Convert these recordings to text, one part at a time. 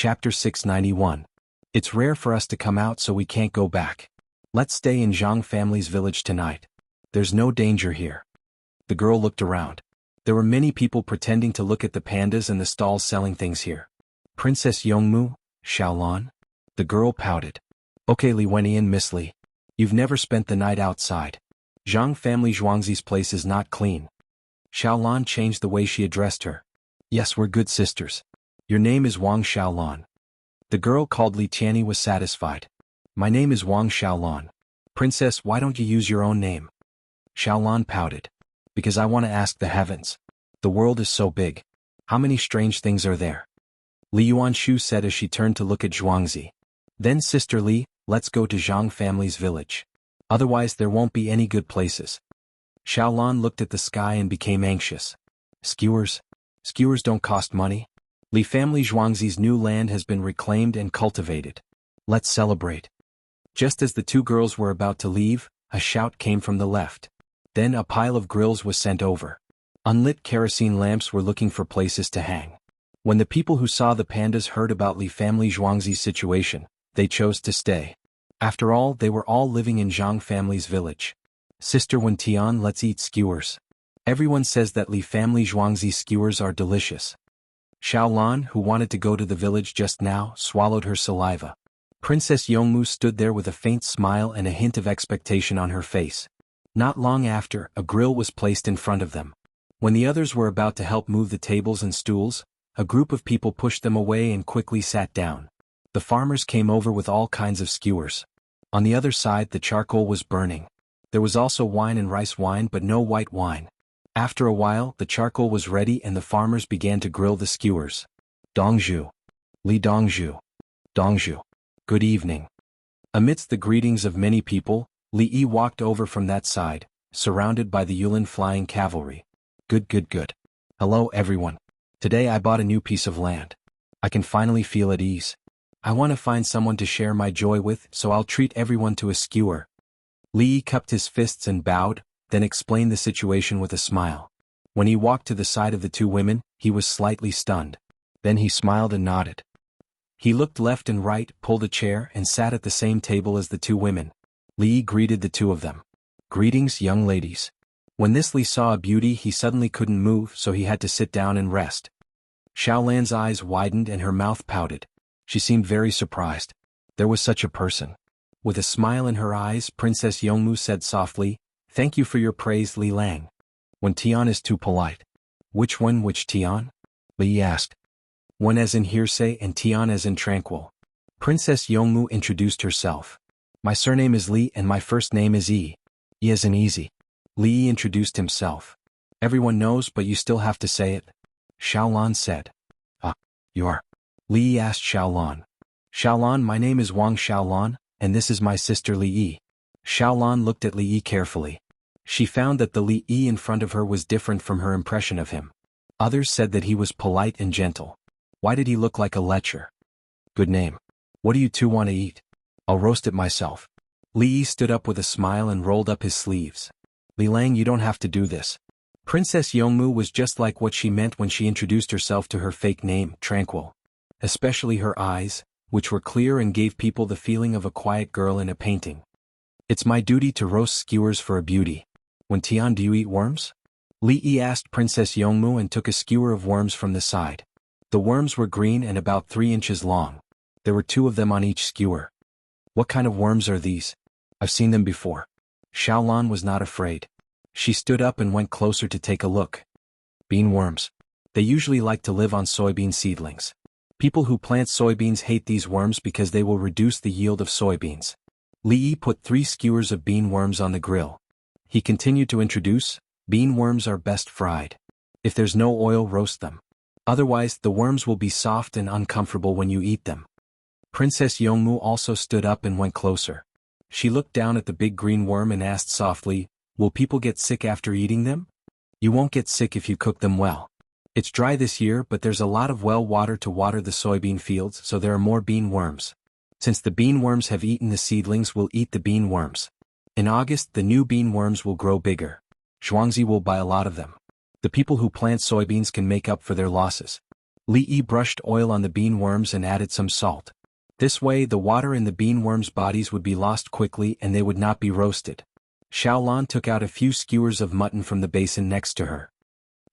Chapter 691. It's rare for us to come out, so we can't go back. Let's stay in Zhang family's village tonight. There's no danger here. The girl looked around. There were many people pretending to look at the pandas and the stalls selling things here. Princess Yongmu, Xiaolan? The girl pouted. Okay, Li Wenyan, Miss Li. You've never spent the night outside. Zhang family Zhuangzi's place is not clean. Xiaolan changed the way she addressed her. Yes, we're good sisters. Your name is Wang Xiaolan. The girl called Li Tianyi was satisfied. My name is Wang Xiaolan. Princess, why don't you use your own name? Xiaolan pouted. Because I want to ask the heavens. The world is so big. How many strange things are there? Li Yuanshu said as she turned to look at Zhuangzi. Then Sister Li, let's go to Zhang family's village. Otherwise there won't be any good places. Xiaolan looked at the sky and became anxious. Skewers? Skewers don't cost money. Li family Zhuangzi's new land has been reclaimed and cultivated. Let's celebrate. Just as the two girls were about to leave, a shout came from the left. Then a pile of grills was sent over. Unlit kerosene lamps were looking for places to hang. When the people who saw the pandas heard about Li family Zhuangzi's situation, they chose to stay. After all, they were all living in Zhang family's village. Sister Wen Tian, let's eat skewers. Everyone says that Li family Zhuangzi's skewers are delicious. Xiaolan, who wanted to go to the village just now, swallowed her saliva. Princess Yongmu stood there with a faint smile and a hint of expectation on her face. Not long after, a grill was placed in front of them. When the others were about to help move the tables and stools, a group of people pushed them away and quickly sat down. The farmers came over with all kinds of skewers. On the other side, the charcoal was burning. There was also wine and rice wine, but no white wine. After a while, the charcoal was ready and the farmers began to grill the skewers. Dongzhu. Li Dongzhu. Dongzhu. Good evening. Amidst the greetings of many people, Li Yi walked over from that side, surrounded by the Yulin flying cavalry. Good. Hello everyone. Today I bought a new piece of land. I can finally feel at ease. I want to find someone to share my joy with, so I'll treat everyone to a skewer. Li Yi cupped his fists and bowed, then explained the situation with a smile. When he walked to the side of the two women, he was slightly stunned. Then he smiled and nodded. He looked left and right, pulled a chair, and sat at the same table as the two women. Li Yi greeted the two of them. Greetings, young ladies. When this Li saw a beauty, he suddenly couldn't move, so he had to sit down and rest. Xiaolan's eyes widened and her mouth pouted. She seemed very surprised. There was such a person. With a smile in her eyes, Princess Yongmu said softly, Thank you for your praise, Li Lang. When Tian is too polite. Which one, which Tian? Li asked. One as in hearsay and Tian as in tranquil. Princess Yongmu introduced herself. My surname is Li and my first name is Yi. Yi as in easy. Li introduced himself. Everyone knows, but you still have to say it. Xiaolan said. You are? Li asked Xiaolan. Xiaolan, my name is Wang Xiaolan, and this is my sister Li Yi. Xiaolan looked at Li Yi carefully. She found that the Li Yi in front of her was different from her impression of him. Others said that he was polite and gentle. Why did he look like a lecher? Good name. What do you two want to eat? I'll roast it myself. Li Yi stood up with a smile and rolled up his sleeves. Li Lang, you don't have to do this. Princess Yongmu was just like what she meant when she introduced herself to her fake name, Tranquil. Especially her eyes, which were clear and gave people the feeling of a quiet girl in a painting. It's my duty to roast skewers for a beauty. When Tian, do you eat worms? Li Yi asked Princess Yongmu and took a skewer of worms from the side. The worms were green and about 3 inches long. There were 2 of them on each skewer. What kind of worms are these? I've seen them before. Xiaolan was not afraid. She stood up and went closer to take a look. Bean worms. They usually like to live on soybean seedlings. People who plant soybeans hate these worms because they will reduce the yield of soybeans. Li Yi put 3 skewers of bean worms on the grill. He continued to introduce, bean worms are best fried. If there's no oil, roast them. Otherwise, the worms will be soft and uncomfortable when you eat them. Princess Yongmu also stood up and went closer. She looked down at the big green worm and asked softly, Will people get sick after eating them? You won't get sick if you cook them well. It's dry this year, but there's a lot of well water to water the soybean fields, so there are more bean worms. Since the bean worms have eaten the seedlings, we'll eat the bean worms. In August, the new bean worms will grow bigger. Zhuangzi will buy a lot of them. The people who plant soybeans can make up for their losses. Li Yi brushed oil on the bean worms and added some salt. This way the water in the bean worms' bodies would be lost quickly and they would not be roasted. Xiaolan took out a few skewers of mutton from the basin next to her.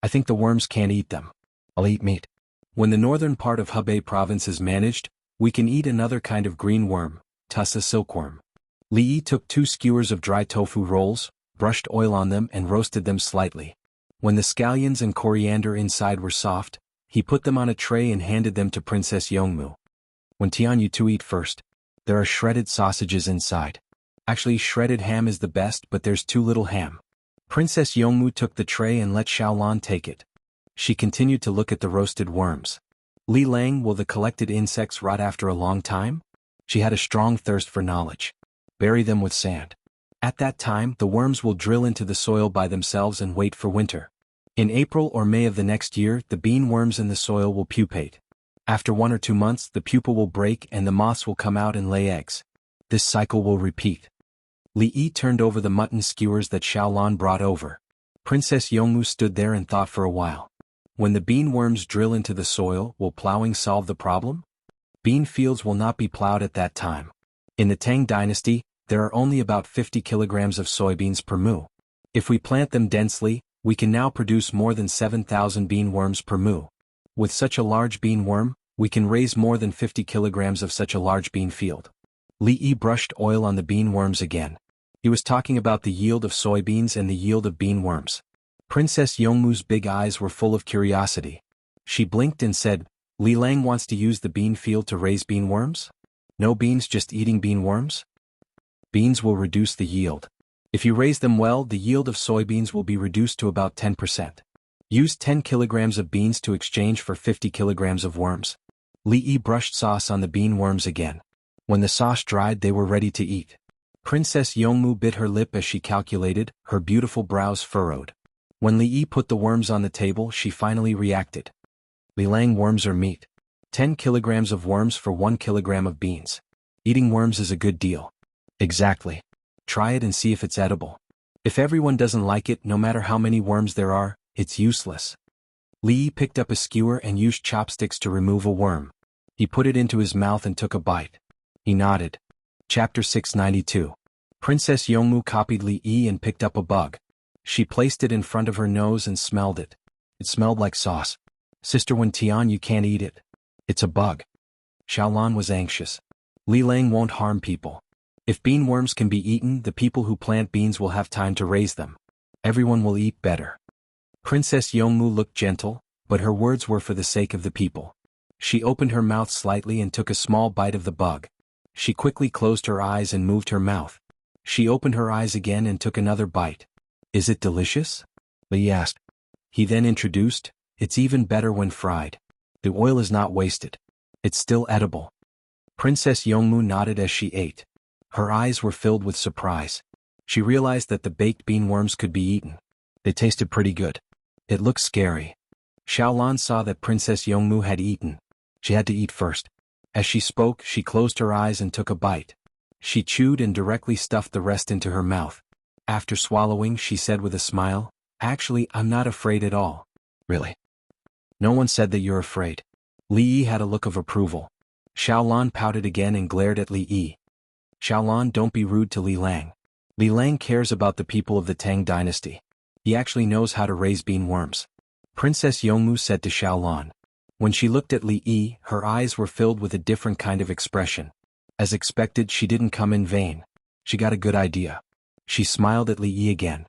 I think the worms can't eat them. I'll eat meat. When the northern part of Hebei province is managed, we can eat another kind of green worm, Tussa silkworm. Li Yi took 2 skewers of dry tofu rolls, brushed oil on them and roasted them slightly. When the scallions and coriander inside were soft, he put them on a tray and handed them to Princess Yongmu. When Tian, you two eat first. There are shredded sausages inside. Actually, shredded ham is the best, but there's too little ham. Princess Yongmu took the tray and let Xiaolan take it. She continued to look at the roasted worms. Li Lang, will the collected insects rot after a long time? She had a strong thirst for knowledge. Bury them with sand. At that time, the worms will drill into the soil by themselves and wait for winter. In April or May of the next year, the bean worms in the soil will pupate. After 1 or 2 months, the pupa will break and the moths will come out and lay eggs. This cycle will repeat. Li Yi turned over the mutton skewers that Xiaolan brought over. Princess Yongmu stood there and thought for a while. When the bean worms drill into the soil, will plowing solve the problem? Bean fields will not be plowed at that time. In the Tang dynasty, there are only about 50 kilograms of soybeans per mu. If we plant them densely, we can now produce more than 7,000 bean worms per mu. With such a large bean worm, we can raise more than 50 kilograms of such a large bean field. Li Yi brushed oil on the bean worms again. He was talking about the yield of soybeans and the yield of bean worms. Princess Yongmu's big eyes were full of curiosity. She blinked and said, Li Lang wants to use the bean field to raise bean worms? No beans, just eating bean worms? Beans will reduce the yield. If you raise them well, the yield of soybeans will be reduced to about 10%. Use 10 kilograms of beans to exchange for 50 kilograms of worms. Li Yi brushed sauce on the bean worms again. When the sauce dried, they were ready to eat. Princess Yongmu bit her lip as she calculated, her beautiful brows furrowed. When Li Yi put the worms on the table, she finally reacted. Li Lang, worms are meat. 10 kilograms of worms for 1 kilogram of beans. Eating worms is a good deal. Exactly. Try it and see if it's edible. If everyone doesn't like it, no matter how many worms there are, it's useless. Li Yi picked up a skewer and used chopsticks to remove a worm. He put it into his mouth and took a bite. He nodded. Chapter 692. Princess Yongmu copied Li Yi and picked up a bug. She placed it in front of her nose and smelled it. It smelled like sauce. Sister Wen Tian, you can't eat it. It's a bug. Xiaolan was anxious. Li Lang won't harm people. If bean worms can be eaten, the people who plant beans will have time to raise them. Everyone will eat better. Princess Yongmu looked gentle, but her words were for the sake of the people. She opened her mouth slightly and took a small bite of the bug. She quickly closed her eyes and moved her mouth. She opened her eyes again and took another bite. Is it delicious? Li asked. He then introduced, it's even better when fried. The oil is not wasted. It's still edible. Princess Yongmu nodded as she ate. Her eyes were filled with surprise. She realized that the baked bean worms could be eaten. They tasted pretty good. It looked scary. Xiaolan saw that Princess Yongmu had eaten. She had to eat first. As she spoke, she closed her eyes and took a bite. She chewed and directly stuffed the rest into her mouth. After swallowing, she said with a smile, Actually, I'm not afraid at all. Really? No one said that you're afraid. Li Yi had a look of approval. Xiaolan pouted again and glared at Li Yi. Xiaolan, don't be rude to Li Lang. Li Lang cares about the people of the Tang dynasty. He actually knows how to raise bean worms. Princess Yongmu said to Xiaolan. When she looked at Li Yi, her eyes were filled with a different kind of expression. As expected, she didn't come in vain. She got a good idea. She smiled at Li Yi again.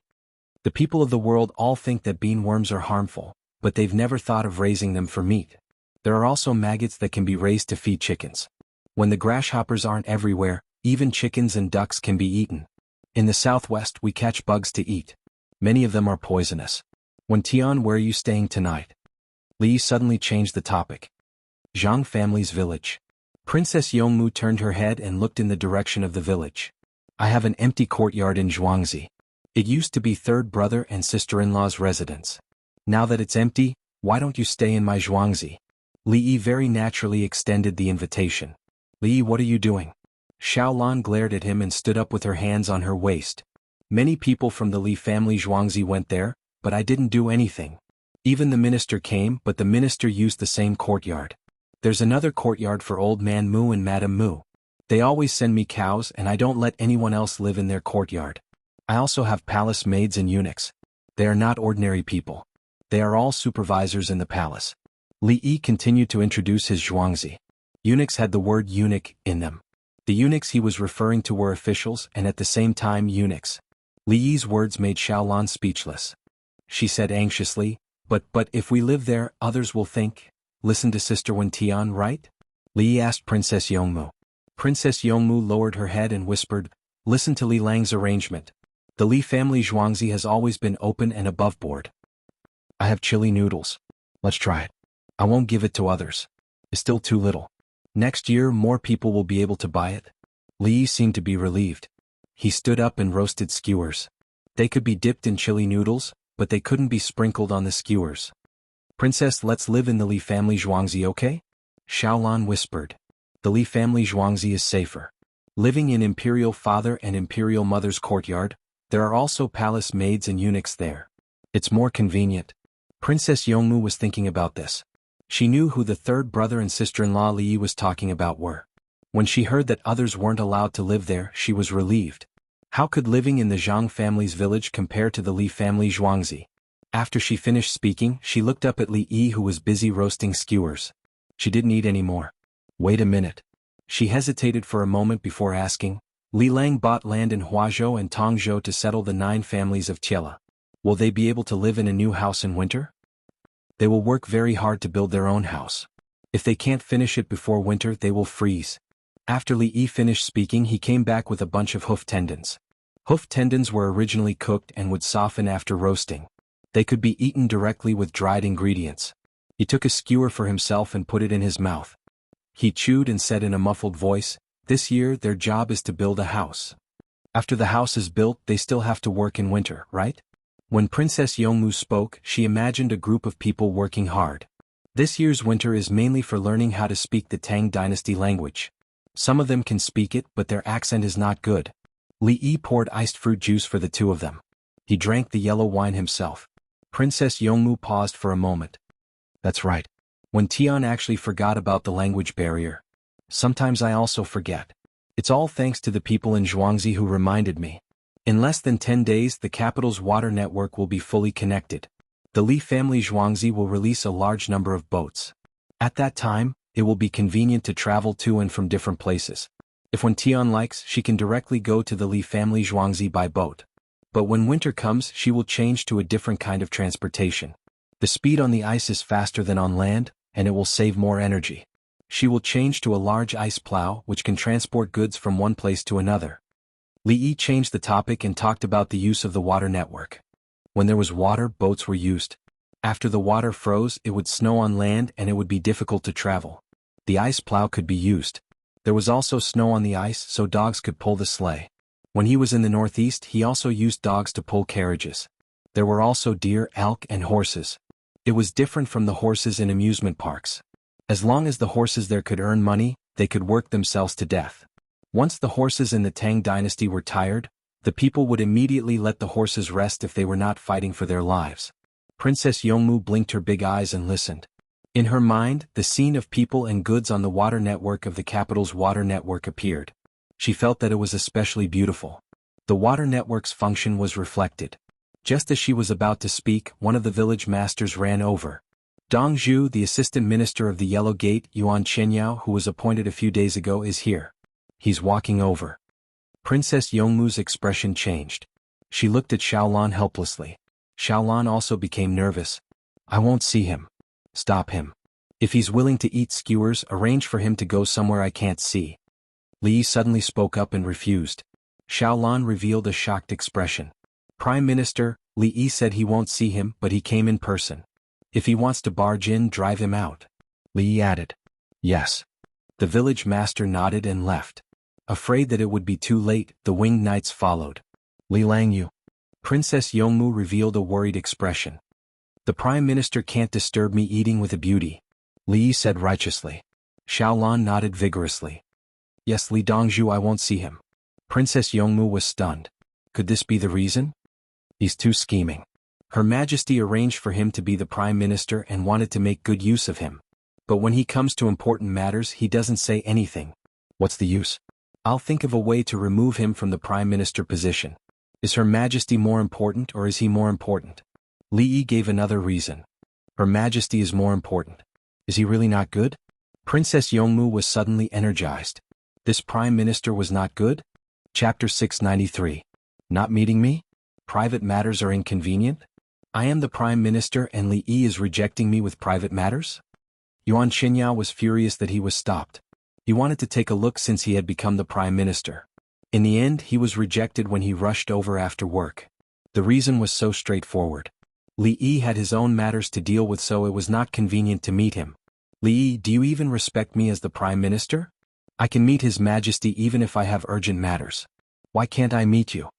The people of the world all think that bean worms are harmful, but they've never thought of raising them for meat. There are also maggots that can be raised to feed chickens. When the grasshoppers aren't everywhere, even chickens and ducks can be eaten. In the southwest, we catch bugs to eat. Many of them are poisonous. Wen Tian, where are you staying tonight? Li suddenly changed the topic. Jianghu family's village. Princess Yongmu turned her head and looked in the direction of the village. I have an empty courtyard in Zhuangzi. It used to be third brother and sister-in-law's residence. Now that it's empty, why don't you stay in my Zhuangzi? Li Yi very naturally extended the invitation. Li, what are you doing? Xiaolan glared at him and stood up with her hands on her waist. Many people from the Li family Zhuangzi went there, but I didn't do anything. Even the minister came, but the minister used the same courtyard. There's another courtyard for Old Man Moo and Madam Moo. They always send me cows and I don't let anyone else live in their courtyard. I also have palace maids and eunuchs. They are not ordinary people. They are all supervisors in the palace. Li Yi continued to introduce his zhuangzi. Eunuchs had the word eunuch in them. The eunuchs he was referring to were officials and at the same time eunuchs. Li Yi's words made Xiaolan speechless. She said anxiously, But if we live there, others will think, listen to Sister Wen Tian, right? Li Yi asked Princess Yongmu. Princess Yongmu lowered her head and whispered, listen to Li Lang's arrangement. The Li family zhuangzi has always been open and above board. I have chili noodles. Let's try it. I won't give it to others. It's still too little. Next year more people will be able to buy it. Li Yi seemed to be relieved. He stood up and roasted skewers. They could be dipped in chili noodles, but they couldn't be sprinkled on the skewers. Princess, let's live in the Li family zhuangzi, okay? Xiaolan whispered. The Li family zhuangzi is safer. Living in Imperial Father and Imperial Mother's courtyard, there are also palace maids and eunuchs there. It's more convenient. Princess Yongmu was thinking about this. She knew who the third brother and sister-in-law Li Yi was talking about were. When she heard that others weren't allowed to live there, she was relieved. How could living in the Zhang family's village compare to the Li family zhuangzi? After she finished speaking, she looked up at Li Yi who was busy roasting skewers. She didn't eat any more. Wait a minute. She hesitated for a moment before asking, Li Lang bought land in Huazhou and Tangzhou to settle the 9 families of Tiela. Will they be able to live in a new house in winter? They will work very hard to build their own house. If they can't finish it before winter, they will freeze. After Li Yi finished speaking, he came back with a bunch of hoof tendons. Hoof tendons were originally cooked and would soften after roasting. They could be eaten directly with dried ingredients. He took a skewer for himself and put it in his mouth. He chewed and said in a muffled voice, this year their job is to build a house. After the house is built, they still have to work in winter, right? When Princess Yongmu spoke, she imagined a group of people working hard. This year's winter is mainly for learning how to speak the Tang dynasty language. Some of them can speak it, but their accent is not good. Li Yi poured iced fruit juice for the 2 of them. He drank the yellow wine himself. Princess Yongmu paused for a moment. That's right. When Tian actually forgot about the language barrier. Sometimes I also forget. It's all thanks to the people in Zhuangzi who reminded me. In less than 10 days the capital's water network will be fully connected. The Li family Zhuangzi will release a large number of boats. At that time, it will be convenient to travel to and from different places. If when Tian likes, she can directly go to the Li family Zhuangzi by boat. But when winter comes, she will change to a different kind of transportation. The speed on the ice is faster than on land, and it will save more energy. She will change to a large ice plow which can transport goods from one place to another. Li Yi changed the topic and talked about the use of the water network. When there was water, boats were used. After the water froze, it would snow on land and it would be difficult to travel. The ice plow could be used. There was also snow on the ice, so dogs could pull the sleigh. When he was in the northeast, he also used dogs to pull carriages. There were also deer, elk, and horses. It was different from the horses in amusement parks. As long as the horses there could earn money, they could work themselves to death. Once the horses in the Tang dynasty were tired, the people would immediately let the horses rest if they were not fighting for their lives. Princess Yongmu blinked her big eyes and listened. In her mind, the scene of people and goods on the water network of the capital's water network appeared. She felt that it was especially beautiful. The water network's function was reflected. Just as she was about to speak, one of the village masters ran over. Dong Zhu, the assistant minister of the Yellow Gate, Yuan Qianyao, who was appointed a few days ago, is here. He's walking over. Princess Yongmu's expression changed. She looked at Xiaolan helplessly. Xiaolan also became nervous. I won't see him. Stop him. If he's willing to eat skewers, arrange for him to go somewhere I can't see. Li Yi suddenly spoke up and refused. Xiaolan revealed a shocked expression. Prime Minister, Li Yi said he won't see him, but he came in person. If he wants to barge in, drive him out. Li Yi added. Yes. The village master nodded and left. Afraid that it would be too late, the winged knights followed. Li Lang Yu. Princess Yongmu revealed a worried expression. The Prime Minister can't disturb me eating with a beauty. Li Yi said righteously. Xiaolan nodded vigorously. Yes, Li Dongzhu, I won't see him. Princess Yongmu was stunned. Could this be the reason? He's too scheming. Her Majesty arranged for him to be the Prime Minister and wanted to make good use of him. But when he comes to important matters he doesn't say anything. What's the use? I'll think of a way to remove him from the Prime Minister position. Is Her Majesty more important or is he more important? Li Yi gave another reason. Her Majesty is more important. Is he really not good? Princess Yongmu was suddenly energized. This Prime Minister was not good? Chapter 693. Not meeting me? Private matters are inconvenient? I am the Prime Minister and Li Yi is rejecting me with private matters? Yuan Qinyao was furious that he was stopped. He wanted to take a look since he had become the Prime Minister. In the end he was rejected when he rushed over after work. The reason was so straightforward. Li Yi had his own matters to deal with, so it was not convenient to meet him. Li Yi, do you even respect me as the Prime Minister? I can meet His Majesty even if I have urgent matters. Why can't I meet you?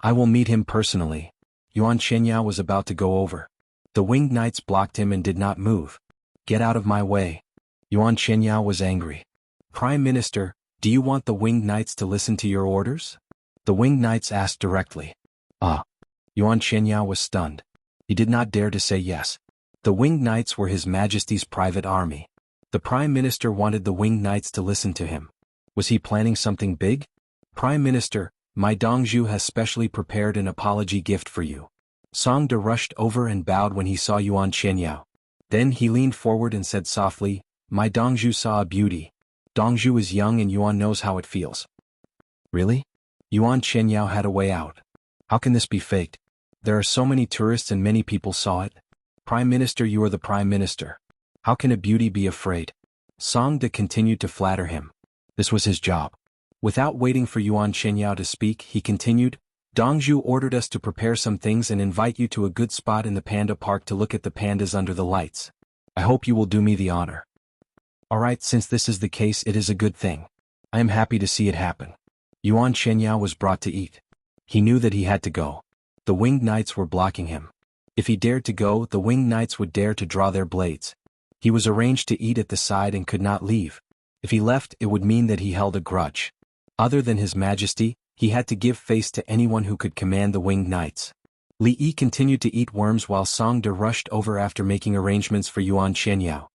I will meet him personally. Yuan Qinyao was about to go over. The winged knights blocked him and did not move. Get out of my way. Yuan Qinyao was angry. Prime Minister, do you want the winged knights to listen to your orders? The winged knights asked directly. Yuan Qinyao was stunned. He did not dare to say yes. The winged knights were His Majesty's private army. The Prime Minister wanted the winged knights to listen to him. Was he planning something big? Prime Minister, my Dongzhu has specially prepared an apology gift for you. Song De rushed over and bowed when he saw Yuan Qinyao. Then he leaned forward and said softly, my Dongzhu saw a beauty. Dongzhu is young and Yuan knows how it feels. Really? Yuan Qinyao had a way out. How can this be faked? There are so many tourists and many people saw it. Prime Minister, you are the Prime Minister. How can a beauty be afraid? Song De continued to flatter him. This was his job. Without waiting for Yuan Qinyao to speak, he continued, Dongzhu ordered us to prepare some things and invite you to a good spot in the panda park to look at the pandas under the lights. I hope you will do me the honor. Alright, since this is the case, it is a good thing. I am happy to see it happen. Yuan Qinyao was brought to eat. He knew that he had to go. The winged knights were blocking him. If he dared to go, the winged knights would dare to draw their blades. He was arranged to eat at the side and could not leave. If he left, it would mean that he held a grudge. Other than His Majesty, he had to give face to anyone who could command the winged knights. Li Yi continued to eat worms while Song De rushed over after making arrangements for Yuan Qinyao.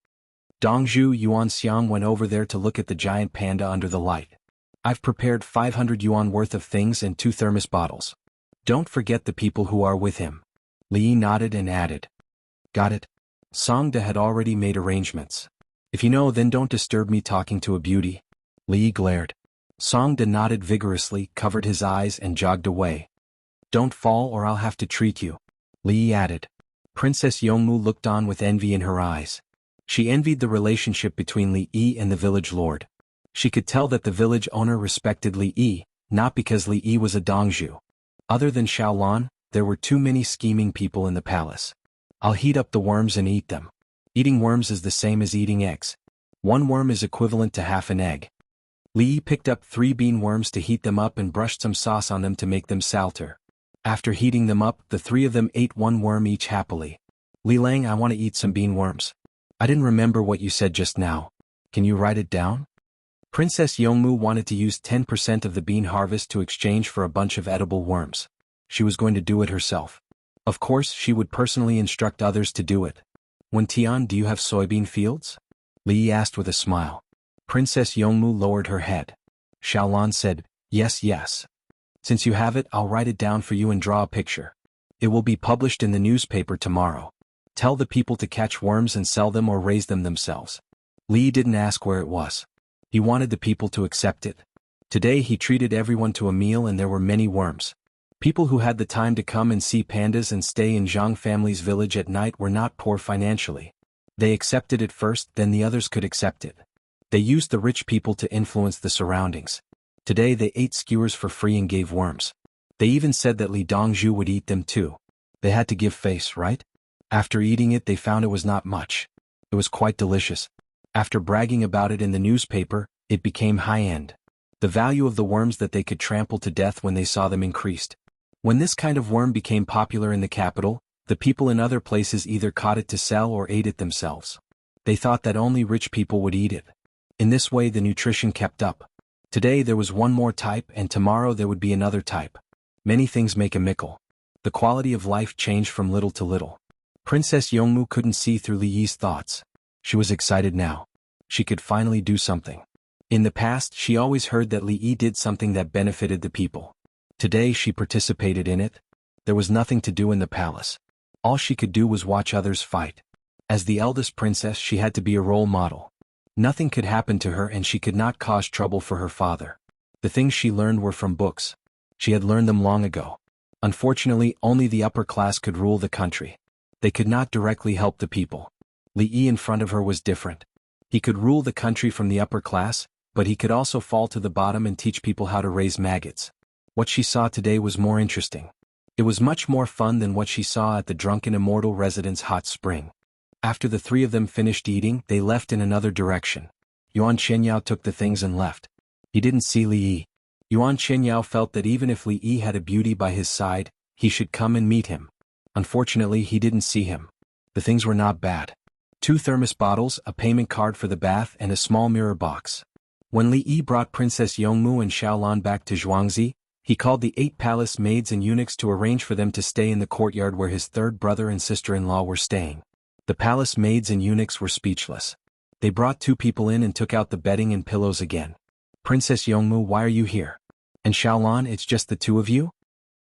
Dongzhu Yuan Xiang went over there to look at the giant panda under the light. I've prepared 500 yuan worth of things and 2 thermos bottles. Don't forget the people who are with him. Li Yi nodded and added. Got it. Song De had already made arrangements. If you know, then don't disturb me talking to a beauty. Li Yi glared. Song De nodded vigorously, covered his eyes and jogged away. Don't fall or I'll have to treat you. Li Yi added. Princess Yongmu looked on with envy in her eyes. She envied the relationship between Li Yi and the village lord. She could tell that the village owner respected Li Yi, not because Li Yi was a Dongzhu. Other than Xiaolan, there were too many scheming people in the palace. I'll heat up the worms and eat them. Eating worms is the same as eating eggs. 1 worm is equivalent to half an egg. Li Yi picked up 3 bean worms to heat them up and brushed some sauce on them to make them salter. After heating them up, the 3 of them ate 1 worm each happily. Li Lang, I want to eat some bean worms. I didn't remember what you said just now. Can you write it down? Princess Yongmu wanted to use 10% of the bean harvest to exchange for a bunch of edible worms. She was going to do it herself. Of course, she would personally instruct others to do it. Wen Tian, do you have soybean fields? Li Yi asked with a smile. Princess Yongmu lowered her head. Xiaolan said, yes. Since you have it, I'll write it down for you and draw a picture. It will be published in the newspaper tomorrow. Tell the people to catch worms and sell them or raise them themselves. Li Yi didn't ask where it was. He wanted the people to accept it. Today he treated everyone to a meal and there were many worms. People who had the time to come and see pandas and stay in Zhang family's village at night were not poor financially. They accepted it first, then the others could accept it. They used the rich people to influence the surroundings. Today they ate skewers for free and gave worms. They even said that Li Dongzhu would eat them too. They had to give face, right? After eating it they found it was not much. It was quite delicious. After bragging about it in the newspaper, it became high-end. The value of the worms that they could trample to death when they saw them increased. When this kind of worm became popular in the capital, the people in other places either caught it to sell or ate it themselves. They thought that only rich people would eat it. In this way the nutrition kept up. Today there was one more type and tomorrow there would be another type. Many things make a mickle. The quality of life changed from little to little. Princess Yongmu couldn't see through Li Yi's thoughts. She was excited now. She could finally do something. In the past, she always heard that Li Yi did something that benefited the people. Today she participated in it. There was nothing to do in the palace. All she could do was watch others fight. As the eldest princess, she had to be a role model. Nothing could happen to her and she could not cause trouble for her father. The things she learned were from books. She had learned them long ago. Unfortunately, only the upper class could rule the country. They could not directly help the people. Li Yi in front of her was different. He could rule the country from the upper class, but he could also fall to the bottom and teach people how to raise maggots. What she saw today was more interesting. It was much more fun than what she saw at the drunken immortal resident's hot spring. After the three of them finished eating, they left in another direction. Yuan Qianyao took the things and left. He didn't see Li Yi. Yuan Qianyao felt that even if Li Yi had a beauty by his side, he should come and meet him. Unfortunately, he didn't see him. The things were not bad. 2 thermos bottles, a payment card for the bath, and a small mirror box. When Li Yi brought Princess Yongmu and Xiaolan back to Zhuangzi, he called the 8 palace maids and eunuchs to arrange for them to stay in the courtyard where his third brother and sister-in-law were staying. The palace maids and eunuchs were speechless. They brought 2 people in and took out the bedding and pillows again. Princess Yongmu, why are you here? And Xiaolan, it's just the 2 of you?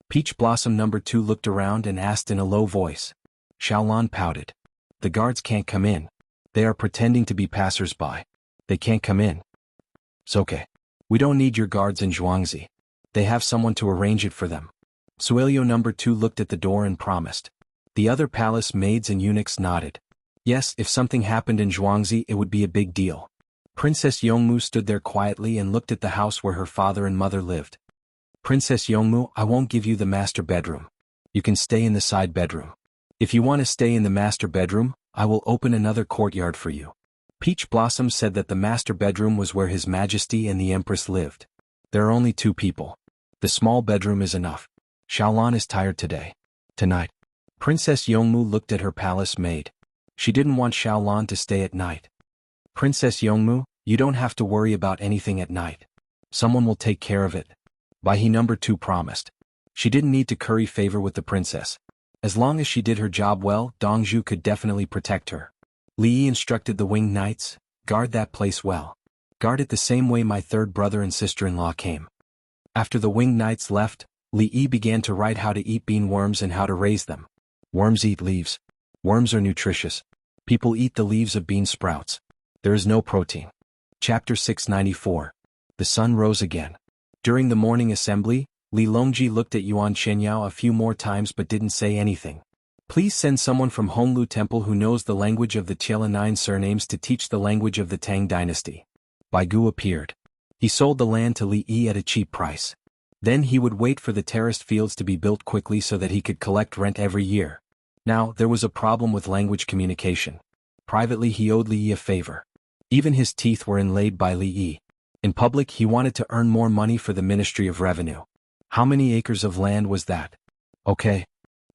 Peach Blossom number 2 looked around and asked in a low voice. Xiaolan pouted. The guards can't come in. They are pretending to be passers-by. They can't come in. It's okay. We don't need your guards in Zhuangzi. They have someone to arrange it for them. Suelio number 2 looked at the door and promised. The other palace maids and eunuchs nodded. Yes, if something happened in Zhuangzi, it would be a big deal. Princess Yongmu stood there quietly and looked at the house where her father and mother lived. Princess Yongmu, I won't give you the master bedroom. You can stay in the side bedroom. If you want to stay in the master bedroom, I will open another courtyard for you. Peach Blossom said that the master bedroom was where His Majesty and the Empress lived. There are only 2 people. The small bedroom is enough. Xiaolan is tired today. Tonight. Princess Yongmu looked at her palace maid. She didn't want Xiaolan to stay at night. Princess Yongmu, you don't have to worry about anything at night. Someone will take care of it. Bai He number 2 promised. She didn't need to curry favor with the princess. As long as she did her job well, Dongzhu could definitely protect her. Li Yi instructed the winged knights, guard that place well. Guard it the same way my third brother and sister-in-law came. After the winged knights left, Li Yi began to write how to eat bean worms and how to raise them. Worms eat leaves. Worms are nutritious. People eat the leaves of bean sprouts. There is no protein. Chapter 694. The sun rose again. During the morning assembly, Li Longji looked at Yuan Qianyao a few more times but didn't say anything. Please send someone from Honglu Temple who knows the language of the Tiela 9 surnames to teach the language of the Tang dynasty. Bai Gu appeared. He sold the land to Li Yi at a cheap price. Then he would wait for the terraced fields to be built quickly so that he could collect rent every year. Now, there was a problem with language communication. Privately he owed Li Yi a favor. Even his teeth were inlaid by Li Yi. In public he wanted to earn more money for the Ministry of Revenue. How many acres of land was that? Okay.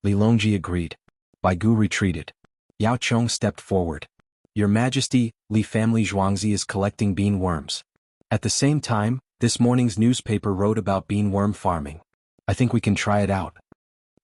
Li Longji agreed. Bai Gu retreated. Yao Chong stepped forward. Your Majesty, Li family Zhuangzi is collecting bean worms. At the same time, this morning's newspaper wrote about bean worm farming. I think we can try it out.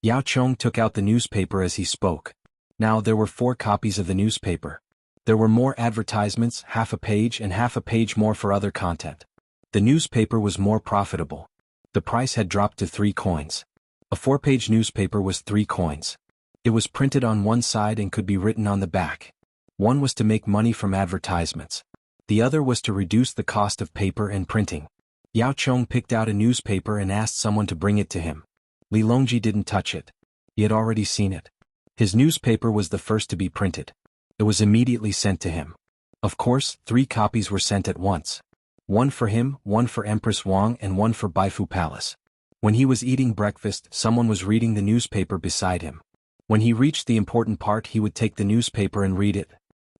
Yao Chong took out the newspaper as he spoke. Now there were 4 copies of the newspaper. There were more advertisements, half a page and half a page more for other content. The newspaper was more profitable. The price had dropped to 3 coins. A 4-page newspaper was 3 coins. It was printed on one side and could be written on the back. One was to make money from advertisements. The other was to reduce the cost of paper and printing. Yao Chong picked out a newspaper and asked someone to bring it to him. Li Longji didn't touch it. He had already seen it. His newspaper was the first to be printed. It was immediately sent to him. Of course, 3 copies were sent at once. One for him, one for Empress Wang and one for Baifu Palace. When he was eating breakfast, someone was reading the newspaper beside him. When he reached the important part he would take the newspaper and read it.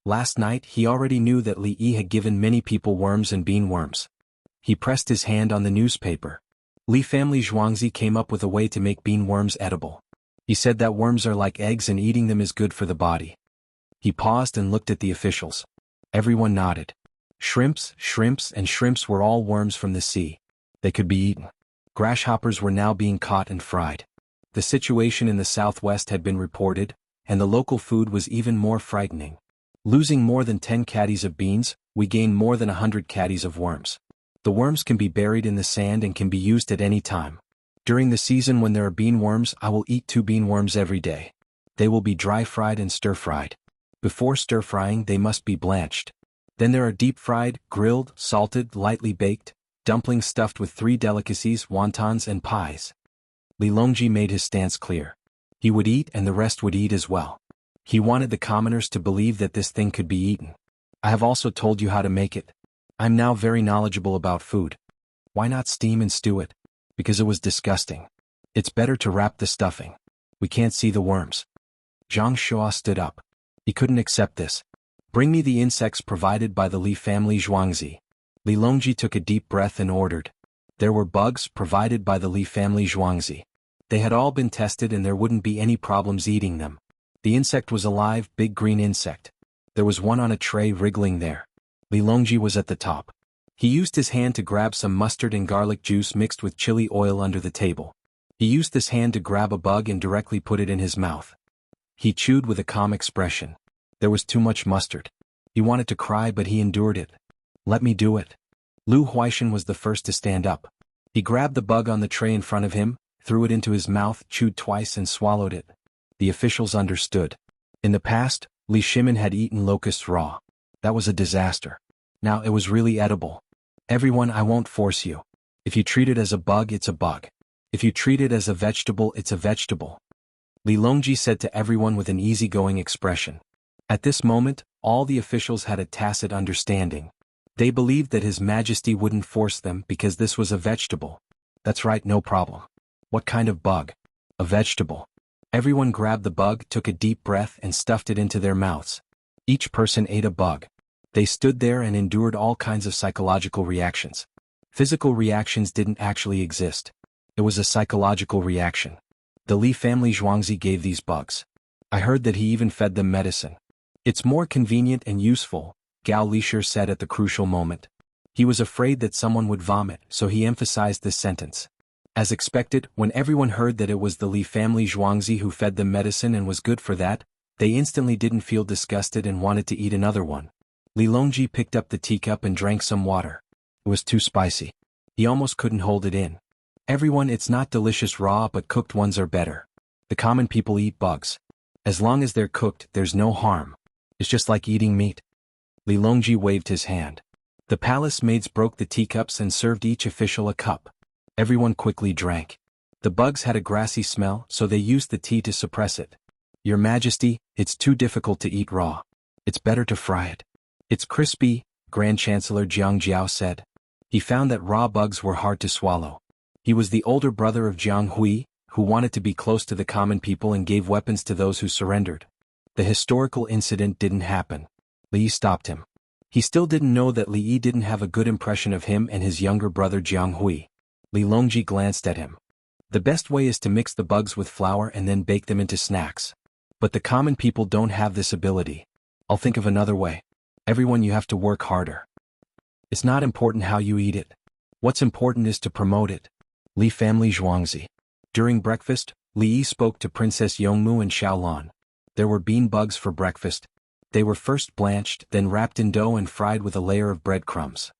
Last night he already knew that Li Yi had given many people worms and bean worms. He pressed his hand on the newspaper. Li family Zhuangzi came up with a way to make bean worms edible. He said that worms are like eggs and eating them is good for the body. He paused and looked at the officials. Everyone nodded. Shrimps were all worms from the sea. They could be eaten. Grasshoppers were now being caught and fried. The situation in the southwest had been reported, and the local food was even more frightening. Losing more than 10 caddies of beans, we gained more than 100 caddies of worms. The worms can be buried in the sand and can be used at any time. During the season when there are bean worms, I will eat 2 bean worms every day. They will be dry-fried and stir-fried. Before stir-frying, they must be blanched. Then there are deep-fried, grilled, salted, lightly baked, dumplings stuffed with 3 delicacies, wontons and pies. Li Longji made his stance clear. He would eat and the rest would eat as well. He wanted the commoners to believe that this thing could be eaten. I have also told you how to make it. I'm now very knowledgeable about food. Why not steam and stew it? Because it was disgusting. It's better to wrap the stuffing. We can't see the worms. Zhang Shua stood up. He couldn't accept this. Bring me the insects provided by the Li family Zhuangzi. Li Longji took a deep breath and ordered. There were bugs provided by the Li family Zhuangzi. They had all been tested and there wouldn't be any problems eating them. The insect was a live, big green insect. There was one on a tray wriggling there. Li Longji was at the top. He used his hand to grab some mustard and garlic juice mixed with chili oil under the table. He used this hand to grab a bug and directly put it in his mouth. He chewed with a calm expression. There was too much mustard. He wanted to cry but he endured it. Let me do it. Lu Huaishan was the first to stand up. He grabbed the bug on the tray in front of him, threw it into his mouth, chewed twice and swallowed it. The officials understood. In the past, Li Shimin had eaten locusts raw. That was a disaster. Now it was really edible. Everyone, I won't force you. If you treat it as a bug, it's a bug. If you treat it as a vegetable, it's a vegetable. Li Longji said to everyone with an easygoing expression. At this moment, all the officials had a tacit understanding. They believed that His Majesty wouldn't force them because this was a vegetable. That's right, no problem. What kind of bug? A vegetable. Everyone grabbed the bug, took a deep breath and stuffed it into their mouths. Each person ate a bug. They stood there and endured all kinds of psychological reactions. Physical reactions didn't actually exist. It was a psychological reaction. The Li family Zhuangzi gave these bugs. I heard that he even fed them medicine. It's more convenient and useful, Gao Lishir said at the crucial moment. He was afraid that someone would vomit, so he emphasized this sentence. As expected, when everyone heard that it was the Li family Zhuangzi who fed them medicine and was good for that, they instantly didn't feel disgusted and wanted to eat another one. Li Longji picked up the teacup and drank some water. It was too spicy. He almost couldn't hold it in. Everyone, it's not delicious raw but cooked ones are better. The common people eat bugs. As long as they're cooked, there's no harm. It's just like eating meat. Li Longji waved his hand. The palace maids broke the teacups and served each official a cup. Everyone quickly drank. The bugs had a grassy smell, so they used the tea to suppress it. Your Majesty, it's too difficult to eat raw. It's better to fry it. It's crispy, Grand Chancellor Jiang Jiao said. He found that raw bugs were hard to swallow. He was the older brother of Jianghu, who wanted to be close to the common people and gave weapons to those who surrendered. The historical incident didn't happen. Li stopped him. He still didn't know that Li didn't have a good impression of him and his younger brother Jianghu. Li Longji glanced at him. The best way is to mix the bugs with flour and then bake them into snacks. But the common people don't have this ability. I'll think of another way. Everyone, you have to work harder. It's not important how you eat it. What's important is to promote it. Li family Zhuangzi. During breakfast, Li spoke to Princess Yongmu and Xiaolan. There were bean bugs for breakfast. They were first blanched, then wrapped in dough and fried with a layer of breadcrumbs.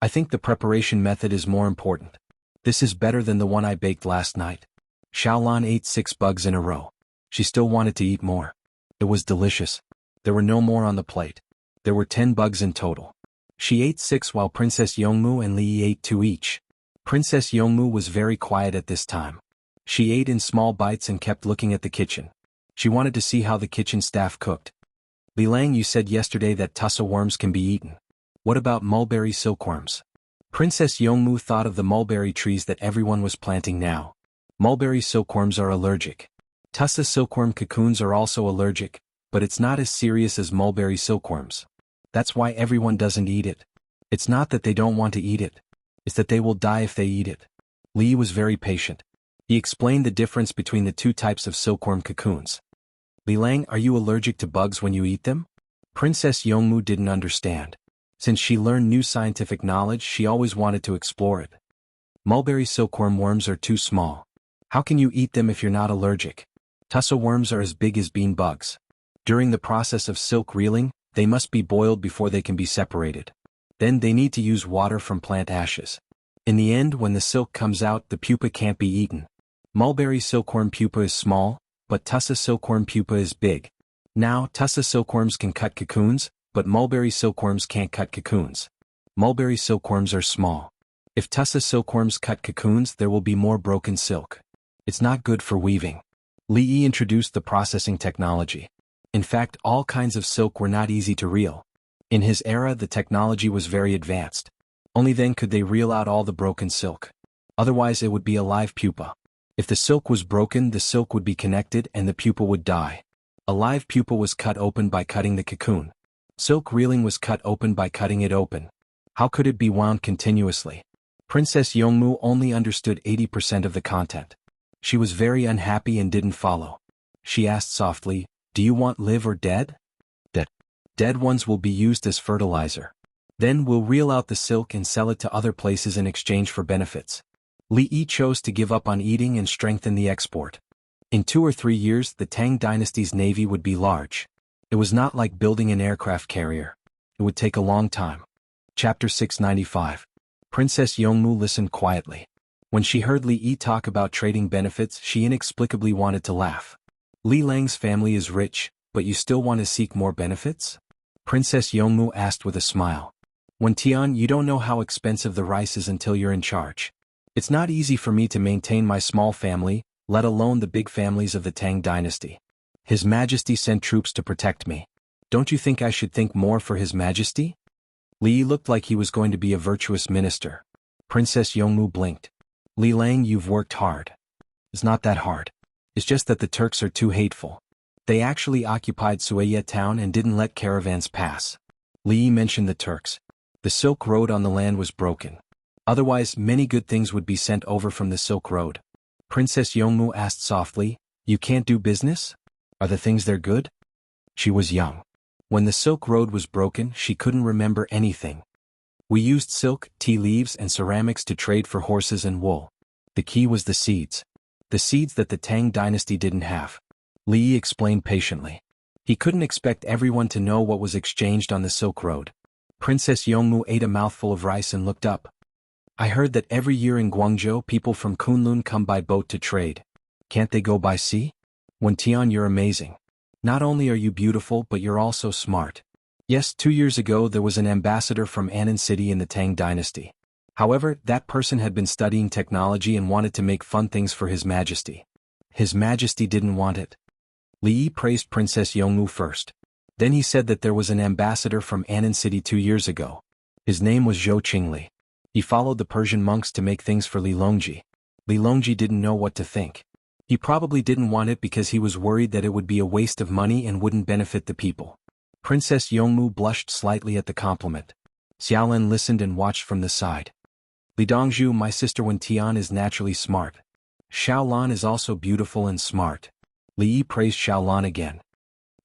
I think the preparation method is more important. This is better than the one I baked last night. Xiaolan ate 6 bugs in a row. She still wanted to eat more. It was delicious. There were no more on the plate. There were 10 bugs in total. She ate 6 while Princess Yongmu and Li ate 2 each. Princess Yongmu was very quiet at this time. She ate in small bites and kept looking at the kitchen. She wanted to see how the kitchen staff cooked. Li Lang, you said yesterday that tussa worms can be eaten. What about mulberry silkworms? Princess Yongmu thought of the mulberry trees that everyone was planting now. Mulberry silkworms are allergic. Tussa silkworm cocoons are also allergic, but it's not as serious as mulberry silkworms. That's why everyone doesn't eat it. It's not that they don't want to eat it. It's that they will die if they eat it. Li was very patient. He explained the difference between the 2 types of silkworm cocoons. Li Lang, are you allergic to bugs when you eat them? Princess Yongmu didn't understand. Since she learned new scientific knowledge, she always wanted to explore it. Mulberry silkworm worms are too small. How can you eat them if you're not allergic? Tussa worms are as big as bean bugs. During the process of silk reeling, they must be boiled before they can be separated. Then they need to use water from plant ashes. In the end, when the silk comes out, the pupa can't be eaten. Mulberry silkworm pupa is small, but Tussa silkworm pupa is big. Now, Tussa silkworms can cut cocoons, but mulberry silkworms can't cut cocoons. Mulberry silkworms are small. If Tussa silkworms cut cocoons, there will be more broken silk. It's not good for weaving. Li Yi introduced the processing technology. In fact, all kinds of silk were not easy to reel. In his era, the technology was very advanced. Only then could they reel out all the broken silk. Otherwise, it would be a live pupa. If the silk was broken, the silk would be connected and the pupa would die. A live pupa was cut open by cutting the cocoon. Silk reeling was cut open by cutting it open. How could it be wound continuously? Princess Yongmu only understood 80% of the content. She was very unhappy and didn't follow. She asked softly, "Do you want live or dead?" "Dead. Dead ones will be used as fertilizer. Then we'll reel out the silk and sell it to other places in exchange for benefits." Li Yi chose to give up on eating and strengthen the export. In 2 or 3 years, the Tang dynasty's navy would be large. It was not like building an aircraft carrier. It would take a long time. Chapter 695. Princess Yongmu listened quietly. When she heard Li Yi talk about trading benefits, she inexplicably wanted to laugh. Li Lang's family is rich, but you still want to seek more benefits? Princess Yongmu asked with a smile. When Tian, you don't know how expensive the rice is until you're in charge. It's not easy for me to maintain my small family, let alone the big families of the Tang dynasty. His Majesty sent troops to protect me. Don't you think I should think more for His Majesty? Li Yi looked like he was going to be a virtuous minister. Princess Yongmu blinked. Li Lang, you've worked hard. It's not that hard. It's just that the Turks are too hateful. They actually occupied Suaya town and didn't let caravans pass. Li Yi mentioned the Turks. The Silk Road on the land was broken. Otherwise, many good things would be sent over from the Silk Road. Princess Yongmu asked softly, "You can't do business? Are the things there good?" She was young. When the Silk Road was broken, she couldn't remember anything. We used silk, tea leaves and ceramics to trade for horses and wool. The key was the seeds. The seeds that the Tang dynasty didn't have. Li Yi explained patiently. He couldn't expect everyone to know what was exchanged on the Silk Road. Princess Yongmu ate a mouthful of rice and looked up. I heard that every year in Guangzhou people from Kunlun come by boat to trade. Can't they go by sea? When Tian, you're amazing. Not only are you beautiful but you're also smart. Yes, 2 years ago there was an ambassador from Annan City in the Tang dynasty. However, that person had been studying technology and wanted to make fun things for His Majesty. His Majesty didn't want it. Li Yi praised Princess Yongmu first. Then he said that there was an ambassador from Annan City 2 years ago. His name was Zhou Qingli. He followed the Persian monks to make things for Li Longji. Li Longji didn't know what to think. He probably didn't want it because he was worried that it would be a waste of money and wouldn't benefit the people. Princess Yongmu blushed slightly at the compliment. Xiaolin listened and watched from the side. Li Dongzhu, my sister Wen Tian is naturally smart. Xiaolan is also beautiful and smart. Li Yi praised Xiaolan again.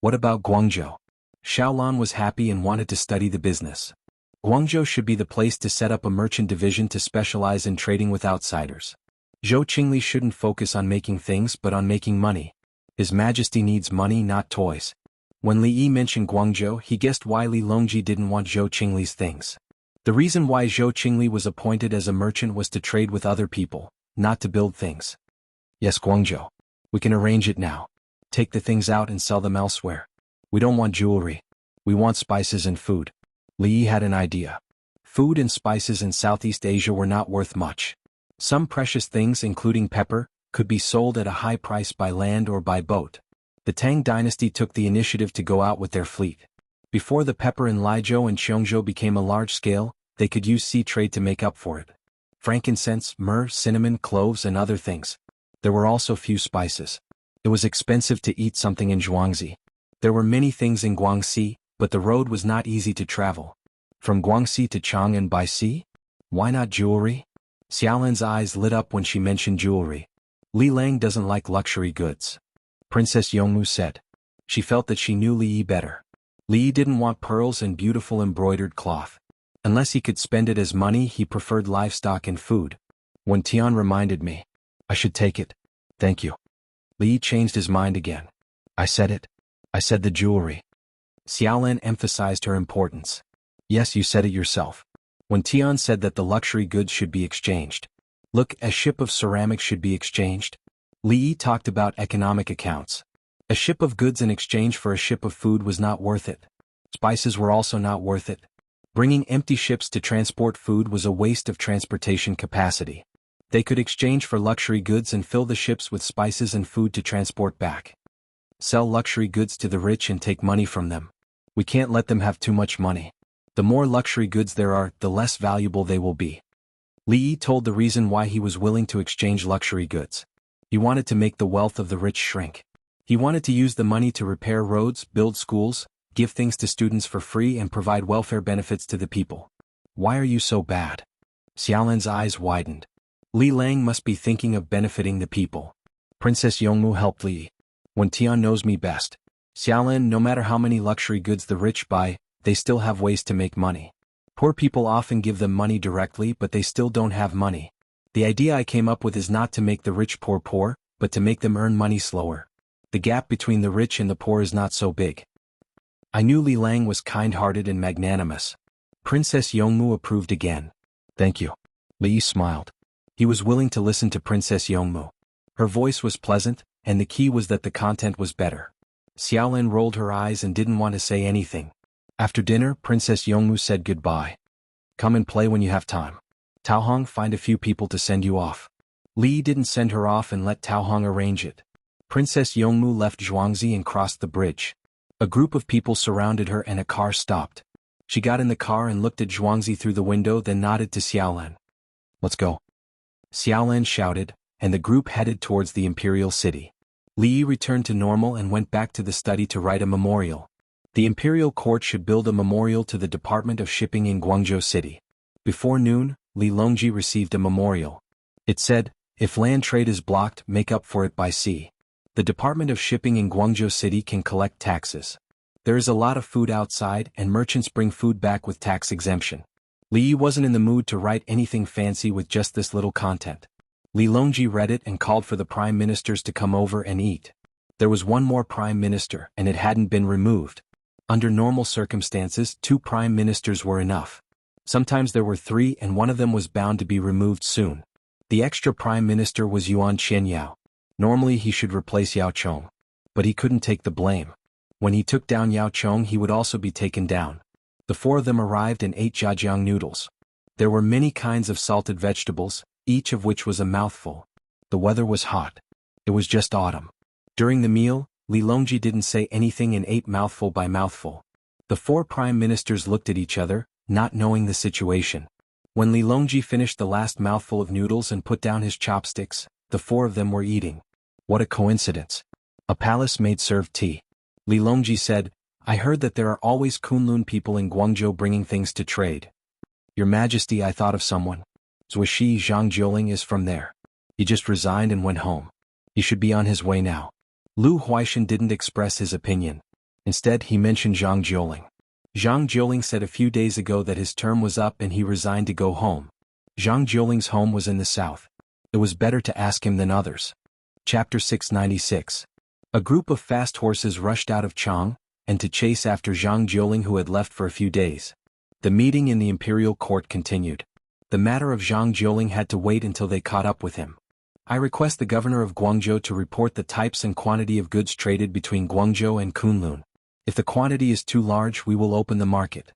What about Guangzhou? Xiaolan was happy and wanted to study the business. Guangzhou should be the place to set up a merchant division to specialize in trading with outsiders. Zhou Qingli shouldn't focus on making things but on making money. His Majesty needs money, not toys. When Li Yi mentioned Guangzhou, he guessed why Li Longji didn't want Zhou Qingli's things. The reason why Zhou Qingli was appointed as a merchant was to trade with other people, not to build things. Yes, Guangzhou. We can arrange it now. Take the things out and sell them elsewhere. We don't want jewelry. We want spices and food. Li Yi had an idea. Food and spices in Southeast Asia were not worth much. Some precious things, including pepper, could be sold at a high price by land or by boat. The Tang dynasty took the initiative to go out with their fleet. Before the pepper in Liezhou and Qiongzhou became a large scale, they could use sea trade to make up for it. Frankincense, myrrh, cinnamon, cloves and other things. There were also few spices. It was expensive to eat something in Zhuangzi. There were many things in Guangxi, but the road was not easy to travel. From Guangxi to Chang'an by sea? Why not jewelry? Xiaolan's eyes lit up when she mentioned jewelry. Li Lang doesn't like luxury goods. Princess Yongmu said. She felt that she knew Li Yi better. Li Yi didn't want pearls and beautiful embroidered cloth. Unless he could spend it as money, he preferred livestock and food. When Tian reminded me, I should take it. Thank you. Li changed his mind again. I said it. I said the jewelry. Xiaolan emphasized her importance. Yes, you said it yourself. When Tian said that the luxury goods should be exchanged. Look, a ship of ceramics should be exchanged. Li talked about economic accounts. A ship of goods in exchange for a ship of food was not worth it. Spices were also not worth it. Bringing empty ships to transport food was a waste of transportation capacity. They could exchange for luxury goods and fill the ships with spices and food to transport back. Sell luxury goods to the rich and take money from them. We can't let them have too much money. The more luxury goods there are, the less valuable they will be. Li told the reason why he was willing to exchange luxury goods. He wanted to make the wealth of the rich shrink. He wanted to use the money to repair roads, build schools, give things to students for free and provide welfare benefits to the people. Why are you so bad? Xiaolan's eyes widened. Li Lang must be thinking of benefiting the people. Princess Yongmu helped Li. When Tian knows me best. Xiaolan, no matter how many luxury goods the rich buy, they still have ways to make money. Poor people often give them money directly but they still don't have money. The idea I came up with is not to make the rich poor, but to make them earn money slower. The gap between the rich and the poor is not so big. I knew Li Lang was kind-hearted and magnanimous. Princess Yongmu approved again. Thank you. Li smiled. He was willing to listen to Princess Yongmu. Her voice was pleasant, and the key was that the content was better. Xiaolan rolled her eyes and didn't want to say anything. After dinner, Princess Yongmu said goodbye. Come and play when you have time. Tao Hong, find a few people to send you off. Li didn't send her off and let Tao Hong arrange it. Princess Yongmu left Zhuangzi and crossed the bridge. A group of people surrounded her and a car stopped. She got in the car and looked at Zhuangzi through the window, then nodded to Xiaolan. Let's go. Xiaolan shouted, and the group headed towards the imperial city. Li returned to normal and went back to the study to write a memorial. The imperial court should build a memorial to the Department of Shipping in Guangzhou City. Before noon, Li Longji received a memorial. It said, if land trade is blocked, make up for it by sea. The Department of Shipping in Guangzhou City can collect taxes. There is a lot of food outside and merchants bring food back with tax exemption. Li wasn't in the mood to write anything fancy with just this little content. Li Longji read it and called for the prime ministers to come over and eat. There was one more prime minister and it hadn't been removed. Under normal circumstances, 2 prime ministers were enough. Sometimes there were 3 and one of them was bound to be removed soon. The extra prime minister was Yuan Qianyao. Normally he should replace Yao Chong. But he couldn't take the blame. When he took down Yao Chong he would also be taken down. The 4 of them arrived and ate jiajiang noodles. There were many kinds of salted vegetables, each of which was a mouthful. The weather was hot. It was just autumn. During the meal, Li Longji didn't say anything and ate mouthful by mouthful. The 4 prime ministers looked at each other, not knowing the situation. When Li Longji finished the last mouthful of noodles and put down his chopsticks, the 4 of them were eating. What a coincidence. A palace maid served tea. Li Longji said, I heard that there are always Kunlun people in Guangzhou bringing things to trade. Your Majesty, I thought of someone. Zuishi Zhang Jiuling is from there. He just resigned and went home. He should be on his way now. Lu Huaishan didn't express his opinion. Instead, he mentioned Zhang Jiuling. Zhang Jiuling said a few days ago that his term was up and he resigned to go home. Zhang Jiuling's home was in the south. It was better to ask him than others. Chapter 696. A group of fast horses rushed out of Chang, and to chase after Zhang Jiuling who had left for a few days. The meeting in the imperial court continued. The matter of Zhang Jiuling had to wait until they caught up with him. I request the governor of Guangzhou to report the types and quantity of goods traded between Guangzhou and Kunlun. If the quantity is too large, we will open the market.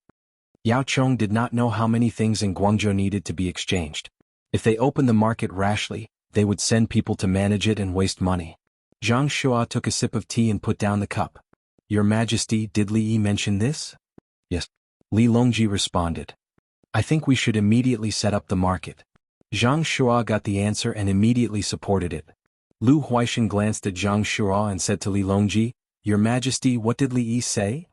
Yao Chong did not know how many things in Guangzhou needed to be exchanged. If they opened the market rashly, they would send people to manage it and waste money. Zhang Shua took a sip of tea and put down the cup. Your Majesty, did Li Yi mention this? Yes. Li Longji responded. I think we should immediately set up the market. Zhang Shua got the answer and immediately supported it. Lu Huaishan glanced at Zhang Shua and said to Li Longji, Your Majesty, what did Li Yi say?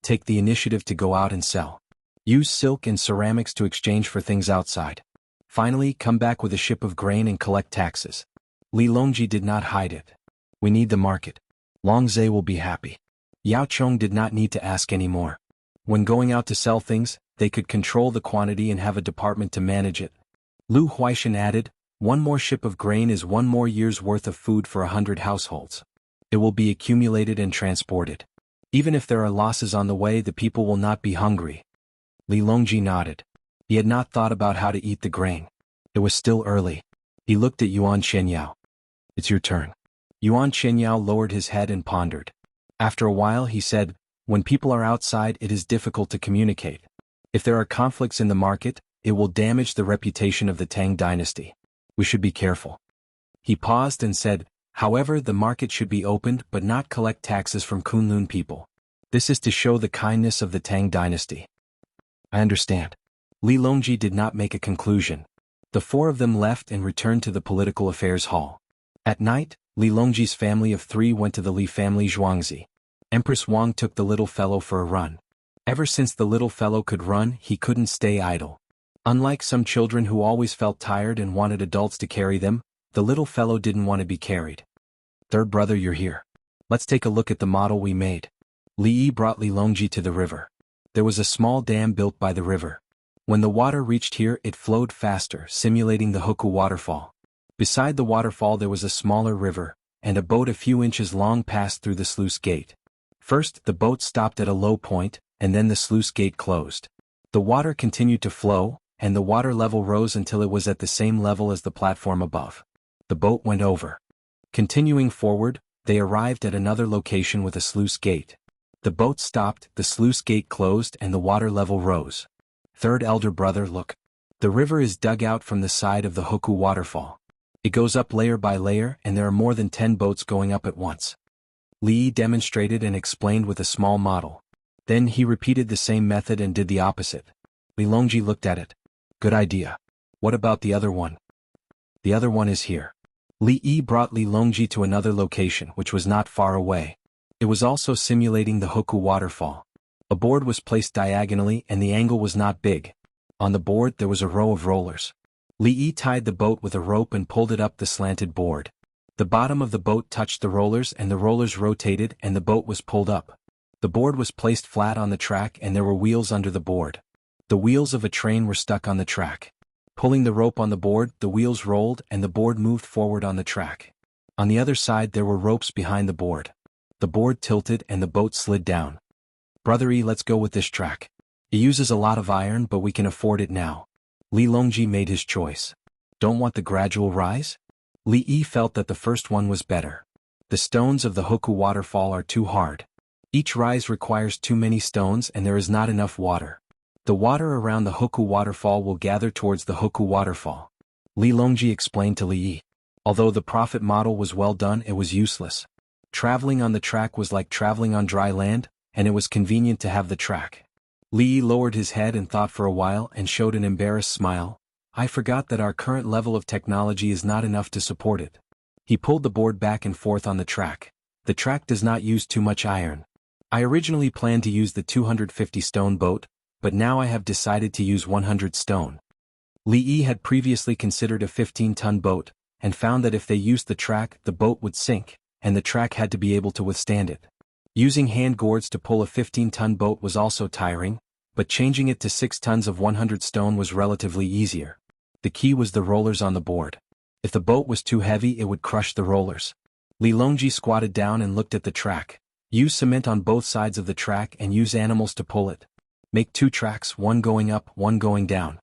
Take the initiative to go out and sell. Use silk and ceramics to exchange for things outside. Finally, come back with a ship of grain and collect taxes. Li Longji did not hide it. We need the market. Long Zhe will be happy. Yao Chong did not need to ask any more. When going out to sell things, they could control the quantity and have a department to manage it. Lu Huaishan added, One more ship of grain is 1 more year's worth of food for 100 households. It will be accumulated and transported. Even if there are losses on the way, the people will not be hungry. Li Longji nodded. He had not thought about how to eat the grain. It was still early. He looked at Yuan Qianyao. It's your turn. Yuan Qianyao lowered his head and pondered. After a while he said, when people are outside it is difficult to communicate. If there are conflicts in the market, it will damage the reputation of the Tang dynasty. We should be careful. He paused and said, however, the market should be opened but not collect taxes from Kunlun people. This is to show the kindness of the Tang dynasty. I understand. Li Longji did not make a conclusion. The 4 of them left and returned to the political affairs hall. At night, Li Longji's family of 3 went to the Li family Zhuangzi. Empress Wang took the little fellow for a run. Ever since the little fellow could run, he couldn't stay idle. Unlike some children who always felt tired and wanted adults to carry them, the little fellow didn't want to be carried. Third brother, you're here. Let's take a look at the model we made. Li Yi brought Li Longji to the river. There was a small dam built by the river. When the water reached here, it flowed faster, simulating the Huku waterfall. Beside the waterfall there was a smaller river, and a boat a few inches long passed through the sluice gate. First, the boat stopped at a low point, and then the sluice gate closed. The water continued to flow, and the water level rose until it was at the same level as the platform above. The boat went over. Continuing forward, they arrived at another location with a sluice gate. The boat stopped, the sluice gate closed, and the water level rose. Third elder brother, look. The river is dug out from the side of the Huku waterfall. It goes up layer by layer, and there are more than 10 boats going up at once. Li Yi demonstrated and explained with a small model. Then he repeated the same method and did the opposite. Li Longji looked at it. Good idea. What about the other one? The other one is here. Li Yi brought Li Longji to another location which was not far away. It was also simulating the Huku waterfall. A board was placed diagonally and the angle was not big. On the board there was a row of rollers. Li Yi tied the boat with a rope and pulled it up the slanted board. The bottom of the boat touched the rollers and the rollers rotated and the boat was pulled up. The board was placed flat on the track and there were wheels under the board. The wheels of a train were stuck on the track. Pulling the rope on the board, the wheels rolled and the board moved forward on the track. On the other side there were ropes behind the board. The board tilted and the boat slid down. Brother E, let's go with this track. It uses a lot of iron but we can afford it now. Li Longji made his choice. Don't want the gradual rise? Li Yi felt that the first one was better. The stones of the Huku waterfall are too hard. Each rise requires too many stones and there is not enough water. The water around the Huku waterfall will gather towards the Huku waterfall. Li Longji explained to Li Yi. Although the prophet model was well done, it was useless. Traveling on the track was like traveling on dry land, and it was convenient to have the track. Li Yi lowered his head and thought for a while and showed an embarrassed smile. I forgot that our current level of technology is not enough to support it. He pulled the board back and forth on the track. The track does not use too much iron. I originally planned to use the 250 stone boat, but now I have decided to use 100 stone. Li Yi had previously considered a 15-ton boat, and found that if they used the track, the boat would sink, and the track had to be able to withstand it. Using hand gourds to pull a 15-ton boat was also tiring, but changing it to 6 tons of 100 stone was relatively easier. The key was the rollers on the board. If the boat was too heavy, it would crush the rollers. Li Longji squatted down and looked at the track. Use cement on both sides of the track and use animals to pull it. Make 2 tracks, one going up, one going down.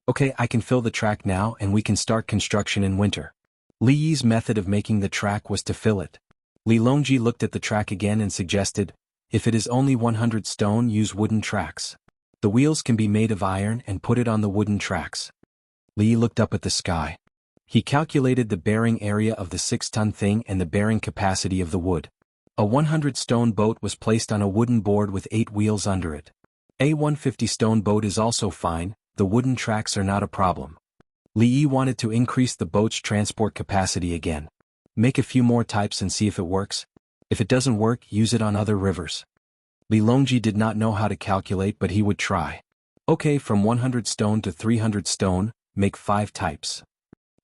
Okay, I can fill the track now and we can start construction in winter. Li Yi's method of making the track was to fill it. Li Longji looked at the track again and suggested, if it is only 100 stone, use wooden tracks. The wheels can be made of iron and put it on the wooden tracks. Li Yi looked up at the sky. He calculated the bearing area of the 6-ton thing and the bearing capacity of the wood. A 100-stone boat was placed on a wooden board with 8 wheels under it. A 150-stone boat is also fine, the wooden tracks are not a problem. Li Yi wanted to increase the boat's transport capacity again. Make a few more types and see if it works. If it doesn't work, use it on other rivers. Li Longji did not know how to calculate, but he would try. Okay, from 100 stone to 300 stone, make 5 types.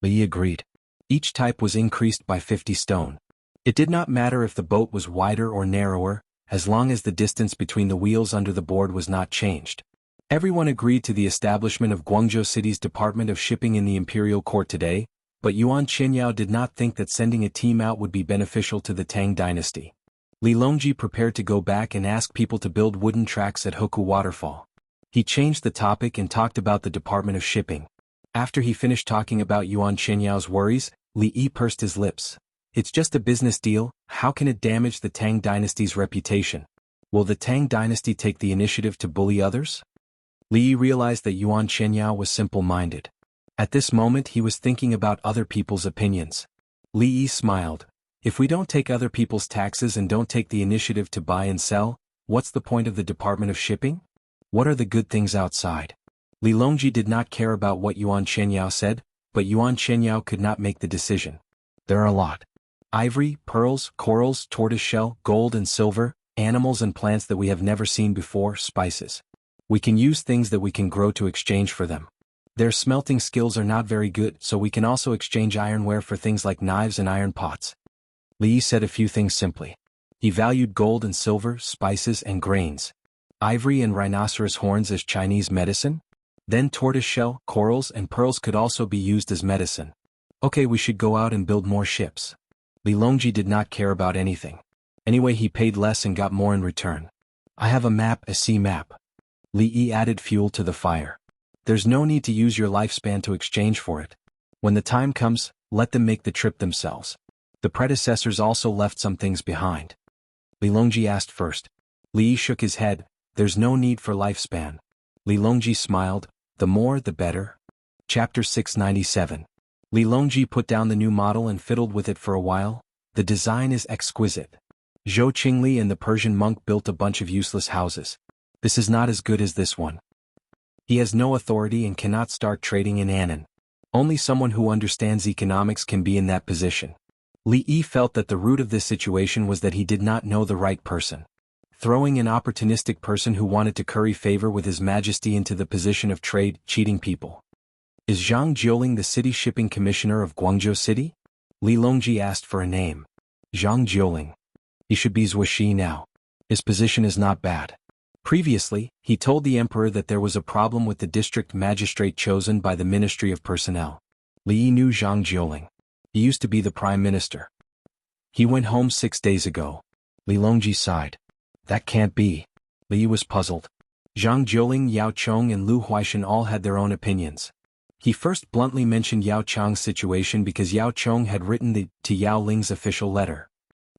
Li Yi agreed. Each type was increased by 50 stone. It did not matter if the boat was wider or narrower, as long as the distance between the wheels under the board was not changed. Everyone agreed to the establishment of Guangzhou City's Department of Shipping in the imperial court today, but Yuan Qianyao did not think that sending a team out would be beneficial to the Tang dynasty. Li Longji prepared to go back and ask people to build wooden tracks at Hoku Waterfall. He changed the topic and talked about the Department of Shipping. After he finished talking about Yuan Qianyao's worries, Li Yi pursed his lips. It's just a business deal, how can it damage the Tang dynasty's reputation? Will the Tang dynasty take the initiative to bully others? Li Yi realized that Yuan Qianyao was simple-minded. At this moment he was thinking about other people's opinions. Li Yi smiled. If we don't take other people's taxes and don't take the initiative to buy and sell, what's the point of the Department of Shipping? What are the good things outside? Li Longji did not care about what Yuan Qianyao said, but Yuan Qianyao could not make the decision. There are a lot. Ivory, pearls, corals, tortoiseshell, gold and silver, animals and plants that we have never seen before, spices. We can use things that we can grow to exchange for them. Their smelting skills are not very good, so we can also exchange ironware for things like knives and iron pots. Li Yi said a few things simply. He valued gold and silver, spices and grains. Ivory and rhinoceros horns as Chinese medicine? Then tortoiseshell, corals and pearls could also be used as medicine. Okay, we should go out and build more ships. Li Longji did not care about anything. Anyway, he paid less and got more in return. I have a map, a sea map. Li Yi added fuel to the fire. There's no need to use your lifespan to exchange for it. When the time comes, let them make the trip themselves. The predecessors also left some things behind. Li Longji asked first. Li Yi shook his head. There's no need for lifespan. Li Longji smiled. The more, the better. Chapter 697. Li Longji put down the new model and fiddled with it for a while. The design is exquisite. Zhou Qingli and the Persian monk built a bunch of useless houses. This is not as good as this one. He has no authority and cannot start trading in Annan. Only someone who understands economics can be in that position. Li Yi felt that the root of this situation was that he did not know the right person. Throwing an opportunistic person who wanted to curry favor with His Majesty into the position of trade, cheating people. Is Zhang Jiuling the city shipping commissioner of Guangzhou City? Li Longji asked for a name. Zhang Jiuling. He should be Wuxia now. His position is not bad. Previously, he told the emperor that there was a problem with the district magistrate chosen by the Ministry of Personnel. Li Yi knew Zhang Jiuling. He used to be the prime minister. He went home 6 days ago. Li Longji sighed. That can't be. Li Yi was puzzled. Zhang Jiuling, Yao Chong and Lu Huaishan all had their own opinions. He first bluntly mentioned Yao Chong's situation because Yao Chong had written to Yao Ling's official letter.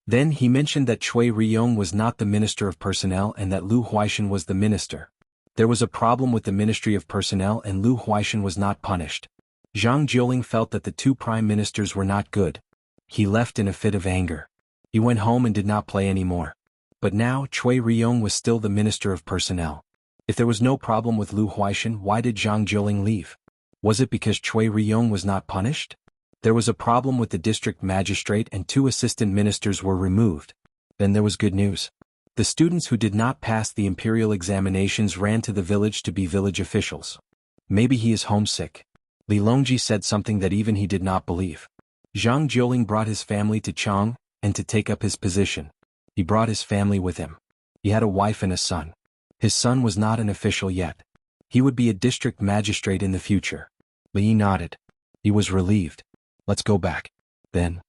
Then he mentioned that Cui Riyong was not the Minister of Personnel and that Lu Huaishan was the minister. There was a problem with the Ministry of Personnel and Lu Huaishan was not punished. Zhang Jiuling felt that the two prime ministers were not good. He left in a fit of anger. He went home and did not play anymore. But now Cui Riyong was still the Minister of Personnel. If there was no problem with Lu Huaishan, why did Zhang Jiuling leave? Was it because Cui Riyong was not punished? There was a problem with the district magistrate and 2 assistant ministers were removed. Then there was good news. The students who did not pass the imperial examinations ran to the village to be village officials. Maybe he is homesick. Li Longji said something that even he did not believe. Zhang Jiuling brought his family to Chang, and to take up his position. He brought his family with him. He had a wife and a son. His son was not an official yet. He would be a district magistrate in the future. Li Yi nodded. He was relieved. Let's go back. Then.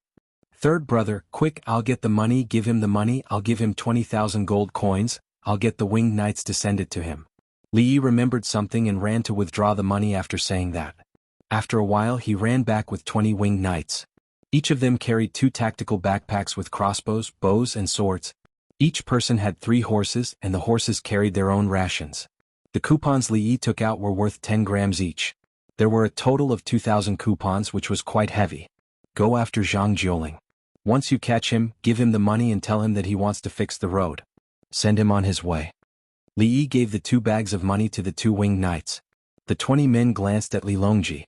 Third brother, quick, I'll get the money, give him the money, I'll give him 20,000 gold coins, I'll get the winged knights to send it to him. Li Yi remembered something and ran to withdraw the money after saying that. After a while he ran back with 20 winged knights. Each of them carried 2 tactical backpacks with crossbows, bows and swords. Each person had 3 horses and the horses carried their own rations. The coupons Li Yi took out were worth 10 grams each. There were a total of 2,000 coupons, which was quite heavy. Go after Zhang Jiuling. Once you catch him, give him the money and tell him that he wants to fix the road. Send him on his way. Li Yi gave the 2 bags of money to the 2 winged knights. The 20 men glanced at Li Longji.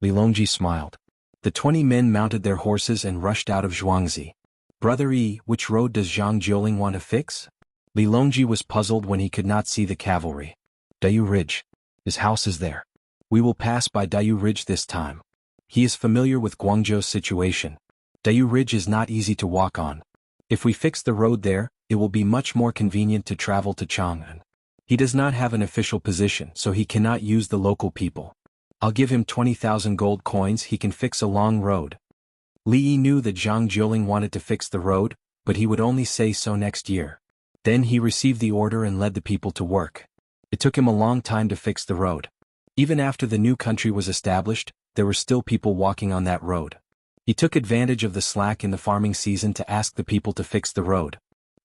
Li Longji smiled. The 20 men mounted their horses and rushed out of Zhuangzi. Brother Yi, which road does Zhang Jiuling want to fix? Li Longji was puzzled when he could not see the cavalry. Dayu Ridge. His house is there. We will pass by Dayu Ridge this time. He is familiar with Guangzhou's situation. Dayu Ridge is not easy to walk on. If we fix the road there, it will be much more convenient to travel to Chang'an. He does not have an official position, so he cannot use the local people. I'll give him 20,000 gold coins, he can fix a long road. Li Yi knew that Zhang Jiuling wanted to fix the road, but he would only say so next year. Then he received the order and led the people to work. It took him a long time to fix the road. Even after the new country was established, there were still people walking on that road. He took advantage of the slack in the farming season to ask the people to fix the road.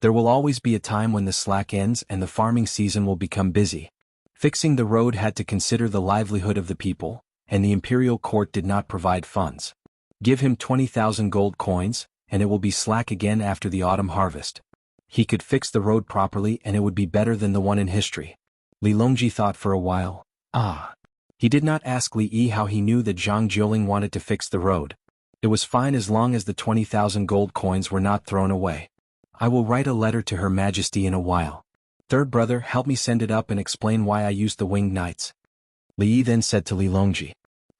There will always be a time when the slack ends and the farming season will become busy. Fixing the road had to consider the livelihood of the people, and the imperial court did not provide funds. Give him 20,000 gold coins, and it will be slack again after the autumn harvest. He could fix the road properly and it would be better than the one in history. Li Longji thought for a while. He did not ask Li Yi how he knew that Zhang Jiuling wanted to fix the road. It was fine as long as the 20,000 gold coins were not thrown away. I will write a letter to Her Majesty in a while. Third brother, help me send it up and explain why I used the winged knights. Li Yi then said to Li Longji.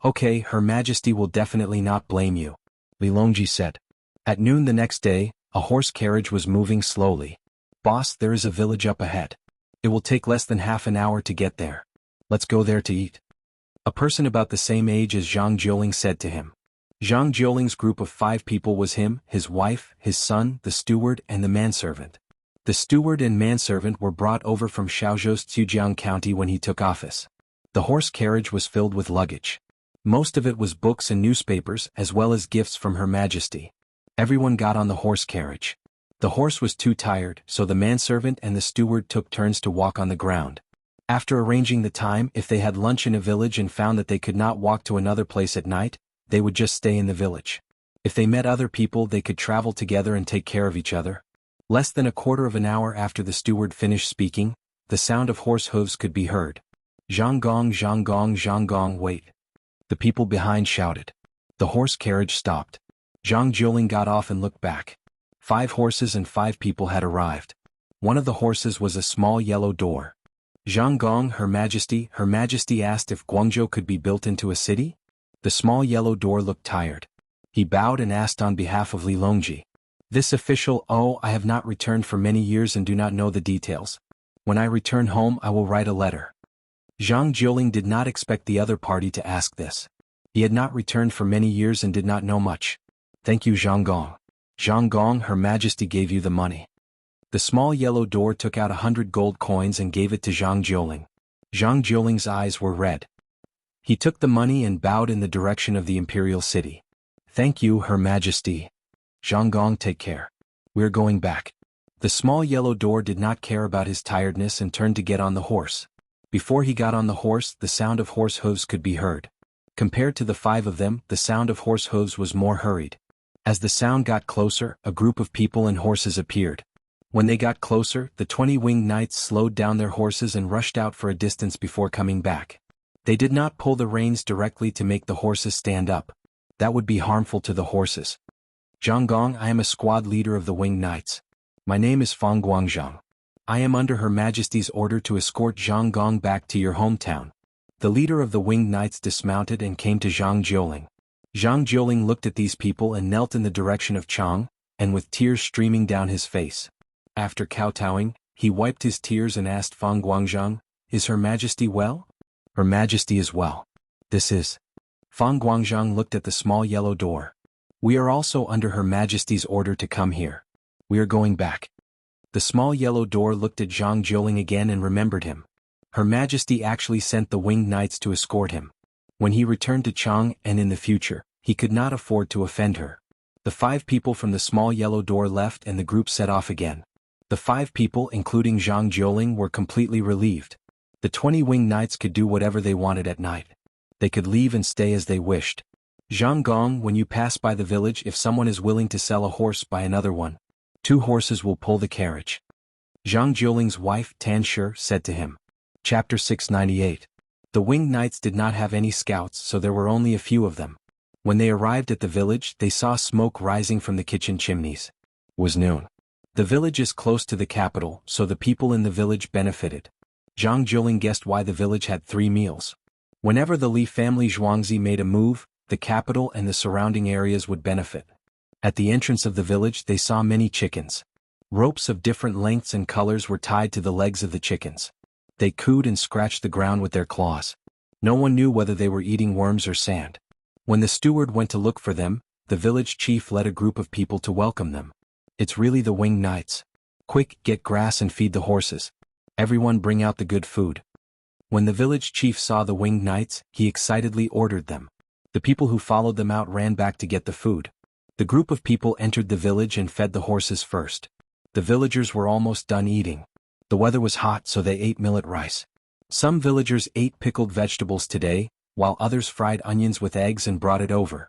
Okay, Her Majesty will definitely not blame you. Li Longji said. At noon the next day, a horse carriage was moving slowly. Boss, there is a village up ahead. It will take less than half an hour to get there. Let's go there to eat. A person about the same age as Zhang Jiuling said to him. Zhang Jiuling's group of 5 people was him, his wife, his son, the steward, and the manservant. The steward and manservant were brought over from Shaozhou's Zhejiang County when he took office. The horse carriage was filled with luggage. Most of it was books and newspapers as well as gifts from Her Majesty. Everyone got on the horse carriage. The horse was too tired, so the manservant and the steward took turns to walk on the ground. After arranging the time, if they had lunch in a village and found that they could not walk to another place at night, they would just stay in the village. If they met other people, they could travel together and take care of each other. Less than a quarter of an hour after the steward finished speaking, the sound of horse hooves could be heard. Zhang Gong, Zhang Gong, Zhang Gong, wait. The people behind shouted. The horse carriage stopped. Zhang Jiuling got off and looked back. 5 horses and 5 people had arrived. One of the horses was a small yellow door. Zhang Gong, Her Majesty asked if Guangzhou could be built into a city? The small yellow door looked tired. He bowed and asked on behalf of Li Longji. This official, I have not returned for many years and do not know the details. When I return home I will write a letter. Zhang Jiuling did not expect the other party to ask this. He had not returned for many years and did not know much. Thank you, Zhang Gong. Zhang Gong, Her Majesty gave you the money. The small yellow door took out 100 gold coins and gave it to Zhang Jiuling. Zhang Jiuling's eyes were red. He took the money and bowed in the direction of the imperial city. Thank you, Her Majesty. Zhang Gong, take care. We're going back. The small yellow door did not care about his tiredness and turned to get on the horse. Before he got on the horse, the sound of horse hooves could be heard. Compared to the 5 of them, the sound of horse hooves was more hurried. As the sound got closer, a group of people and horses appeared. When they got closer, the 20 winged knights slowed down their horses and rushed out for a distance before coming back. They did not pull the reins directly to make the horses stand up. That would be harmful to the horses. Zhang Gong, I am a squad leader of the winged knights. My name is Fang Guangzhang. I am under Her Majesty's order to escort Zhang Gong back to your hometown. The leader of the winged knights dismounted and came to Zhang Jiuling. Zhang Jiuling looked at these people and knelt in the direction of Chang, and with tears streaming down his face. After kowtowing, he wiped his tears and asked Fang Guangzhang, Is Her Majesty well? Her Majesty is well. This is. Fang Guangzhang looked at the small yellow door. We are also under Her Majesty's order to come here. We are going back. The small yellow door looked at Zhang Jiuling again and remembered him. Her Majesty actually sent the winged knights to escort him. When he returned to Chang and in the future, he could not afford to offend her. The 5 people from the small yellow door left and the group set off again. The 5 people, including Zhang Jiuling, were completely relieved. The 20 winged knights could do whatever they wanted at night. They could leave and stay as they wished. Zhang Gong, when you pass by the village, if someone is willing to sell a horse, buy another one. 2 horses will pull the carriage. Zhang Jiuling's wife, Tan Shi, said to him. Chapter 698. The winged knights did not have any scouts, so there were only a few of them. When they arrived at the village, they saw smoke rising from the kitchen chimneys. It was noon. The village is close to the capital, so the people in the village benefited. Zhang Jiuling guessed why the village had 3 meals. Whenever the Li family Zhuangzi made a move, the capital and the surrounding areas would benefit. At the entrance of the village they saw many chickens. Ropes of different lengths and colors were tied to the legs of the chickens. They cooed and scratched the ground with their claws. No one knew whether they were eating worms or sand. When the steward went to look for them, the village chief led a group of people to welcome them. It's really the winged knights. Quick, get grass and feed the horses. Everyone bring out the good food. When the village chief saw the winged knights, he excitedly ordered them. The people who followed them out ran back to get the food. The group of people entered the village and fed the horses first. The villagers were almost done eating. The weather was hot, so they ate millet rice. Some villagers ate pickled vegetables today, while others fried onions with eggs and brought it over.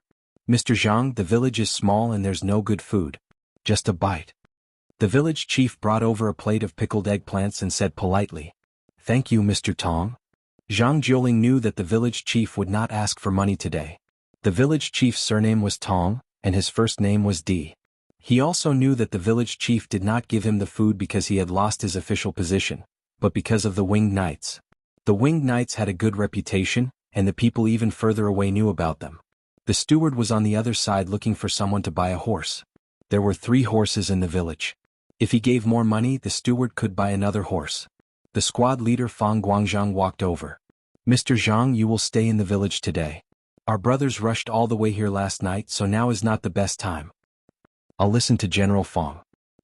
Mr. Jiang, the village is small and there's no good food. Just a bite. The village chief brought over a plate of pickled eggplants and said politely, "Thank you, Mr. Tang." Zhang Jiuling knew that the village chief would not ask for money today. The village chief's surname was Tang, and his first name was Di. He also knew that the village chief did not give him the food because he had lost his official position, but because of the winged knights. The winged knights had a good reputation, and the people even further away knew about them. The steward was on the other side looking for someone to buy a horse. There were 3 horses in the village. If he gave more money, the steward could buy another horse. The squad leader Fang Guangzhang walked over. "Mr. Zhang, you will stay in the village today. Our brothers rushed all the way here last night, so now is not the best time. I'll listen to General Fang."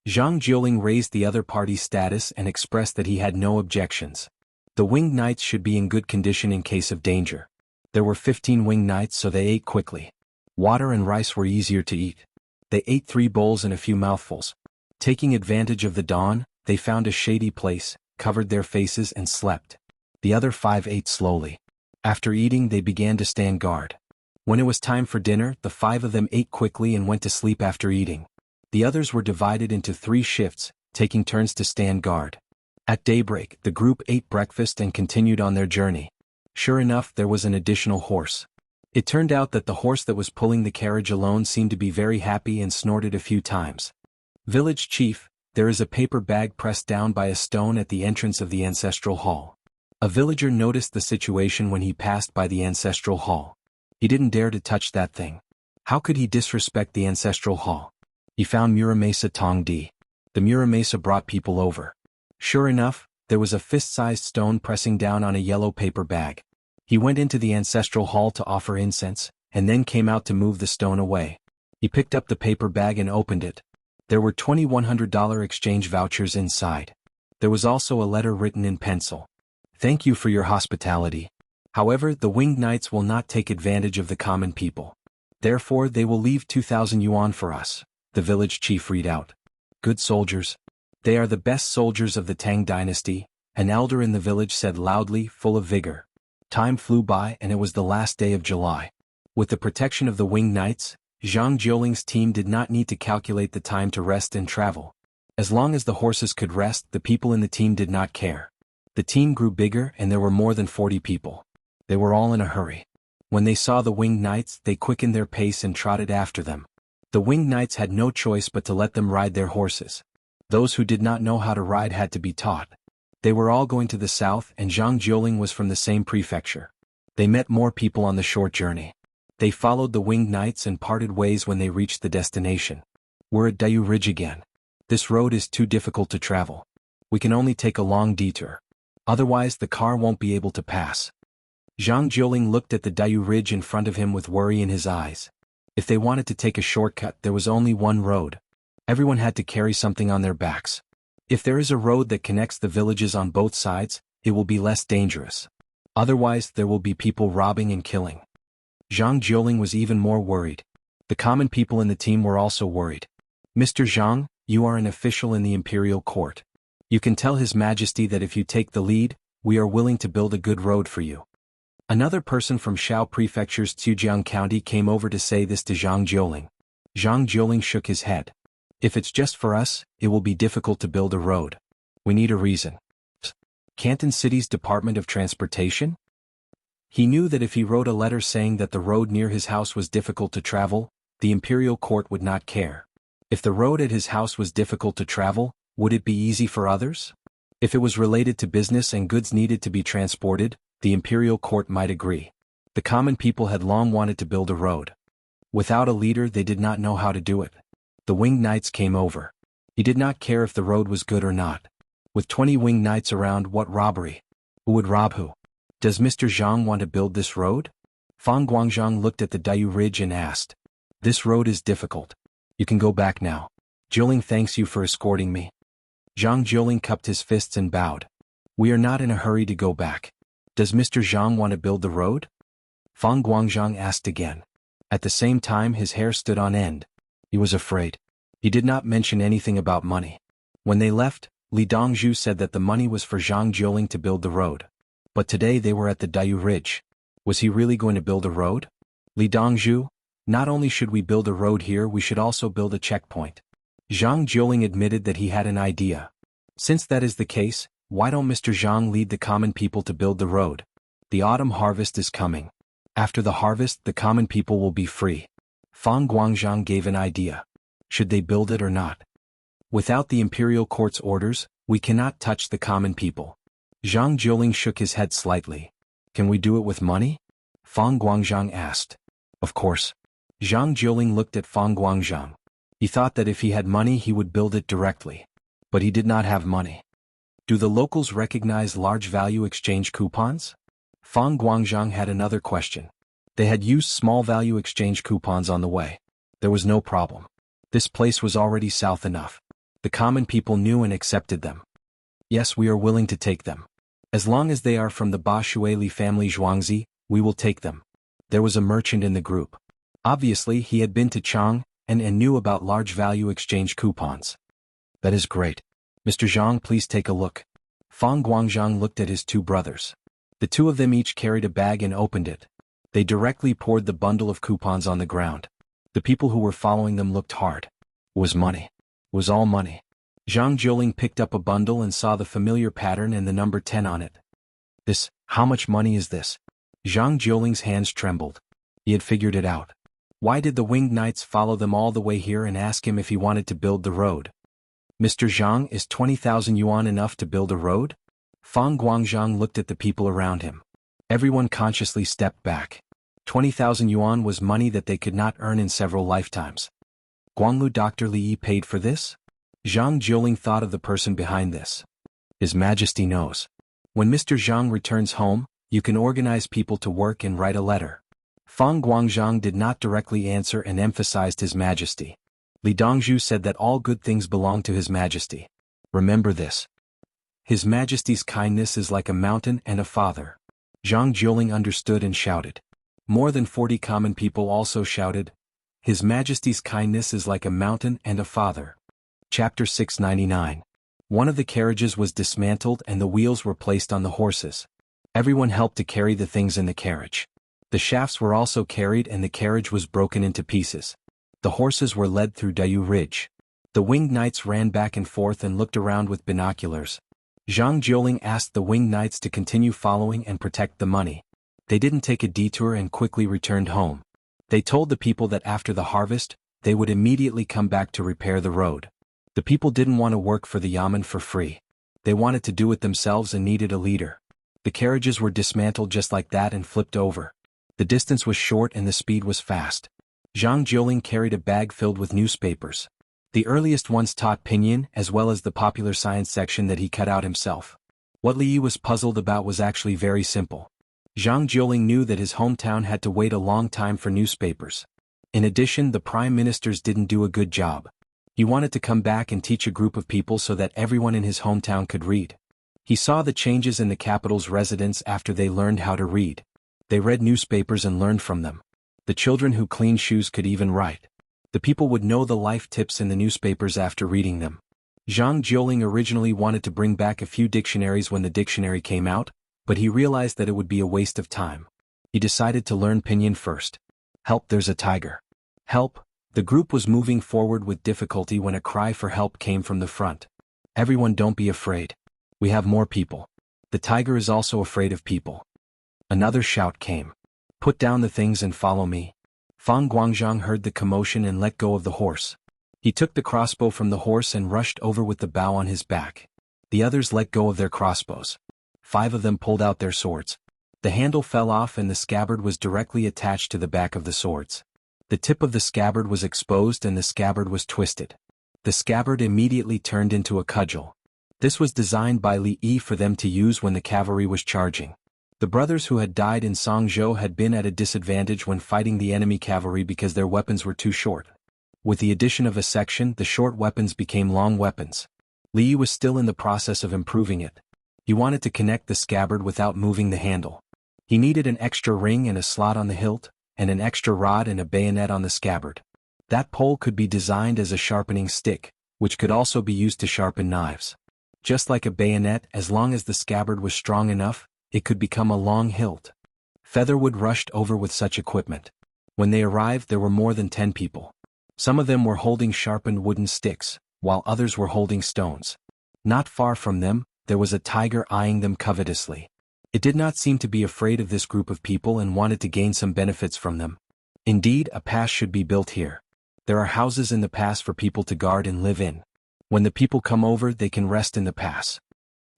Zhang Jiuling raised the other party's status and expressed that he had no objections. The winged knights should be in good condition in case of danger. There were 15 winged knights, so they ate quickly. Water and rice were easier to eat. They ate 3 bowls and a few mouthfuls. Taking advantage of the dawn, they found a shady place, covered their faces and slept. The other 5 ate slowly. After eating, they began to stand guard. When it was time for dinner, the 5 of them ate quickly and went to sleep after eating. The others were divided into 3 shifts, taking turns to stand guard. At daybreak, the group ate breakfast and continued on their journey. Sure enough, there was an additional horse. It turned out that the horse that was pulling the carriage alone seemed to be very happy and snorted a few times. "Village chief, there is a paper bag pressed down by a stone at the entrance of the ancestral hall." A villager noticed the situation when he passed by the ancestral hall. He didn't dare to touch that thing. How could he disrespect the ancestral hall? He found Muramesa Tong Di. The Muramesa brought people over. Sure enough, there was a fist-sized stone pressing down on a yellow paper bag. He went into the ancestral hall to offer incense, and then came out to move the stone away. He picked up the paper bag and opened it. There were 2,100 exchange vouchers inside. There was also a letter written in pencil. "Thank you for your hospitality. However, the winged knights will not take advantage of the common people. Therefore, they will leave 2,000 yuan for us," the village chief read out. "Good soldiers. They are the best soldiers of the Tang dynasty," an elder in the village said loudly, full of vigor. Time flew by and it was the last day of July. With the protection of the winged knights, Zhang Jiuling's team did not need to calculate the time to rest and travel. As long as the horses could rest, the people in the team did not care. The team grew bigger and there were more than 40 people. They were all in a hurry. When they saw the winged knights, they quickened their pace and trotted after them. The winged knights had no choice but to let them ride their horses. Those who did not know how to ride had to be taught. They were all going to the south, and Zhang Jiuling was from the same prefecture. They met more people on the short journey. They followed the winged knights and parted ways when they reached the destination. "We're at Dayu Ridge again. This road is too difficult to travel. We can only take a long detour. Otherwise the car won't be able to pass." Zhang Jiuling looked at the Dayu Ridge in front of him with worry in his eyes. If they wanted to take a shortcut, there was only one road. Everyone had to carry something on their backs. If there is a road that connects the villages on both sides, it will be less dangerous. Otherwise, there will be people robbing and killing. Zhang Jiuling was even more worried. The common people in the team were also worried. "Mr. Zhang, you are an official in the imperial court. You can tell His Majesty that if you take the lead, we are willing to build a good road for you." Another person from Shao Prefecture's Zhejiang County came over to say this to Zhang Jiuling. Zhang Jiuling shook his head. "If it's just for us, it will be difficult to build a road. We need a reason." Canton City's Department of Transportation? He knew that if he wrote a letter saying that the road near his house was difficult to travel, the imperial court would not care. If the road at his house was difficult to travel, would it be easy for others? If it was related to business and goods needed to be transported, the imperial court might agree. The common people had long wanted to build a road. Without a leader, they did not know how to do it. The winged knights came over. He did not care if the road was good or not. With 20 winged knights around, what robbery? Who would rob who? Does Mr. Jiang want to build this road? Fang Guangzhang looked at the Diyu Ridge and asked. This road is difficult. You can go back now. Jiuling thanks you for escorting me. Zhang Jiuling cupped his fists and bowed. We are not in a hurry to go back. Does Mr. Jiang want to build the road? Fang Guangzhang asked again. At the same time his hair stood on end. He was afraid. He did not mention anything about money. When they left, Li Dongzhu said that the money was for Zhang Jiuling to build the road. But today they were at the Diyu Ridge. Was he really going to build a road? Li Dongzhu, not only should we build a road here, we should also build a checkpoint. Zhang Jiuling admitted that he had an idea. Since that is the case, why don't Mr. Zhang lead the common people to build the road? The autumn harvest is coming. After the harvest, the common people will be free. Fang Guangzhang gave an idea. Should they build it or not? Without the imperial court's orders, we cannot touch the common people. Zhang Jiuling shook his head slightly. Can we do it with money? Fang Guangzhang asked. Of course. Zhang Jiuling looked at Fang Guangzhang. He thought that if he had money he would build it directly. But he did not have money. Do the locals recognize large value exchange coupons? Fang Guangzhang had another question. They had used small value exchange coupons on the way. There was no problem. This place was already south enough. The common people knew and accepted them. Yes, we are willing to take them. As long as they are from the Ba Shuili family Zhuangzi, we will take them. There was a merchant in the group. Obviously he had been to Chang and knew about large value exchange coupons. That is great. Mr. Zhang, please take a look. Fang Guangzhang looked at his two brothers. The two of them each carried a bag and opened it. They directly poured the bundle of coupons on the ground. The people who were following them looked hard. It was money. It was all money. Zhang Jiuling picked up a bundle and saw the familiar pattern and the number 10 on it. How much money is this? Zhang Jiuling's hands trembled. He had figured it out. Why did the winged knights follow them all the way here and ask him if he wanted to build the road? Mr. Zhang, is 20,000 yuan enough to build a road? Fang Guangzhang looked at the people around him. Everyone consciously stepped back. 20,000 yuan was money that they could not earn in several lifetimes. Guanglu Dr. Li Yi paid for this? Zhang Jiuling thought of the person behind this. His Majesty knows. When Mr. Zhang returns home, you can organize people to work and write a letter. Fang Guangzhang did not directly answer and emphasized His Majesty. Li Dongzhu said that all good things belong to His Majesty. Remember this. His Majesty's kindness is like a mountain and a father. Zhang Jiuling understood and shouted. More than 40 common people also shouted, His Majesty's kindness is like a mountain and a father. Chapter 699. One of the carriages was dismantled and the wheels were placed on the horses. Everyone helped to carry the things in the carriage. The shafts were also carried and the carriage was broken into pieces. The horses were led through Diyu Ridge. The winged knights ran back and forth and looked around with binoculars. Zhang Jiuling asked the winged knights to continue following and protect the money. They didn't take a detour and quickly returned home. They told the people that after the harvest, they would immediately come back to repair the road. The people didn't want to work for the yamen for free. They wanted to do it themselves and needed a leader. The carriages were dismantled just like that and flipped over. The distance was short and the speed was fast. Zhang Jiuling carried a bag filled with newspapers. The earliest ones taught pinyin as well as the popular science section that he cut out himself. What Li Yi was puzzled about was actually very simple. Zhang Jiuling knew that his hometown had to wait a long time for newspapers. In addition, the prime ministers didn't do a good job. He wanted to come back and teach a group of people so that everyone in his hometown could read. He saw the changes in the capital's residents after they learned how to read. They read newspapers and learned from them. The children who cleaned shoes could even write. The people would know the life tips in the newspapers after reading them. Zhang Jiuling originally wanted to bring back a few dictionaries when the dictionary came out, but he realized that it would be a waste of time. He decided to learn pinyin first. Help, there's a tiger. Help. The group was moving forward with difficulty when a cry for help came from the front. Everyone, don't be afraid. We have more people. The tiger is also afraid of people. Another shout came. Put down the things and follow me. Fang Guangzhang heard the commotion and let go of the horse. He took the crossbow from the horse and rushed over with the bow on his back. The others let go of their crossbows. 5 of them pulled out their swords. The handle fell off and the scabbard was directly attached to the back of the swords. The tip of the scabbard was exposed and the scabbard was twisted. The scabbard immediately turned into a cudgel. This was designed by Li Yi for them to use when the cavalry was charging. The brothers who had died in Songzhou had been at a disadvantage when fighting the enemy cavalry because their weapons were too short. With the addition of a section, the short weapons became long weapons. Li Yi was still in the process of improving it. He wanted to connect the scabbard without moving the handle. He needed an extra ring and a slot on the hilt, and an extra rod and a bayonet on the scabbard. That pole could be designed as a sharpening stick, which could also be used to sharpen knives. Just like a bayonet, as long as the scabbard was strong enough, it could become a long hilt. Featherwood rushed over with such equipment. When they arrived, there were more than 10 people. Some of them were holding sharpened wooden sticks, while others were holding stones. Not far from them, there was a tiger eyeing them covetously. It did not seem to be afraid of this group of people and wanted to gain some benefits from them. Indeed, a pass should be built here. There are houses in the pass for people to guard and live in. When the people come over, they can rest in the pass.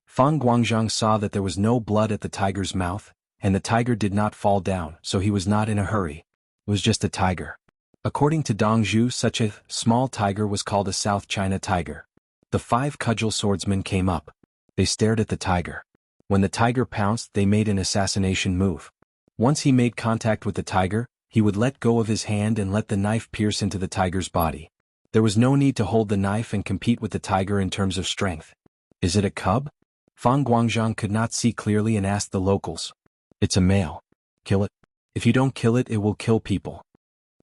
Fang Guangzhang saw that there was no blood at the tiger's mouth, and the tiger did not fall down, so he was not in a hurry. It was just a tiger. According to Dongzhu, such a small tiger was called a South China tiger. The 5 cudgel swordsmen came up. They stared at the tiger. When the tiger pounced, they made an assassination move. Once he made contact with the tiger, he would let go of his hand and let the knife pierce into the tiger's body. There was no need to hold the knife and compete with the tiger in terms of strength. Is it a cub? Fang Guangzhang could not see clearly and asked the locals. It's a male. Kill it. If you don't kill it, it will kill people.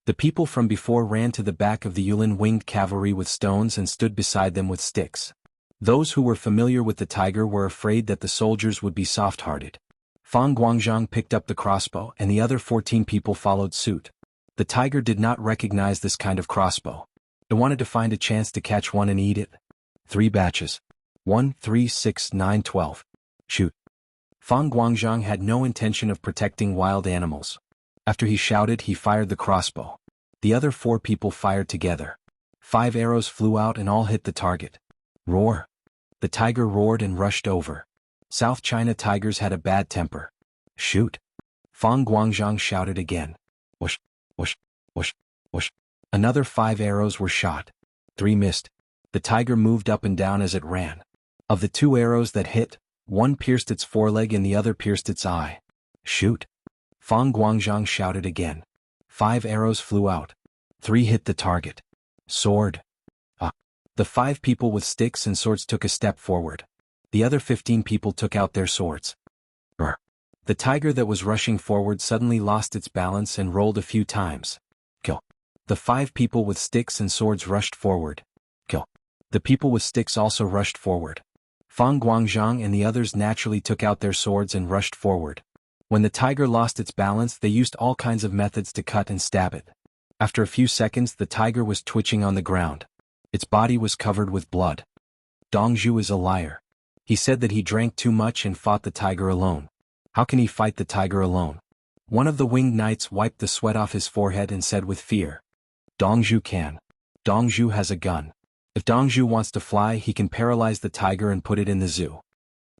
The people from before ran to the back of the Yulin winged cavalry with stones and stood beside them with sticks. Those who were familiar with the tiger were afraid that the soldiers would be soft-hearted. Fang Guangzhang picked up the crossbow and the other 14 people followed suit. The tiger did not recognize this kind of crossbow. It wanted to find a chance to catch one and eat it. 3 batches. 1, 3, 6, 9, 12. Shoot. Fang Guangzhang had no intention of protecting wild animals. After he shouted, he fired the crossbow. The other 4 people fired together. 5 arrows flew out and all hit the target. Roar. The tiger roared and rushed over. South China tigers had a bad temper. Shoot. Fang Guangzhang shouted again. Whoosh, whoosh, whoosh, whoosh. Another 5 arrows were shot. 3 missed. The tiger moved up and down as it ran. Of the 2 arrows that hit, one pierced its foreleg and the other pierced its eye. Shoot. Fang Guangzhang shouted again. 5 arrows flew out. 3 hit the target. Sword. The 5 people with sticks and swords took a step forward. The other 15 people took out their swords. Brr. The tiger that was rushing forward suddenly lost its balance and rolled a few times. Kill. The 5 people with sticks and swords rushed forward. Kill. The people with sticks also rushed forward. Fang Guangzhang and the others naturally took out their swords and rushed forward. When the tiger lost its balance, they used all kinds of methods to cut and stab it. After a few seconds, the tiger was twitching on the ground. Its body was covered with blood. Dongzhu is a liar. He said that he drank too much and fought the tiger alone. How can he fight the tiger alone? One of the winged knights wiped the sweat off his forehead and said with fear. Dongzhu can. Dongzhu has a gun. If Dongzhu wants to fly, he can paralyze the tiger and put it in the zoo.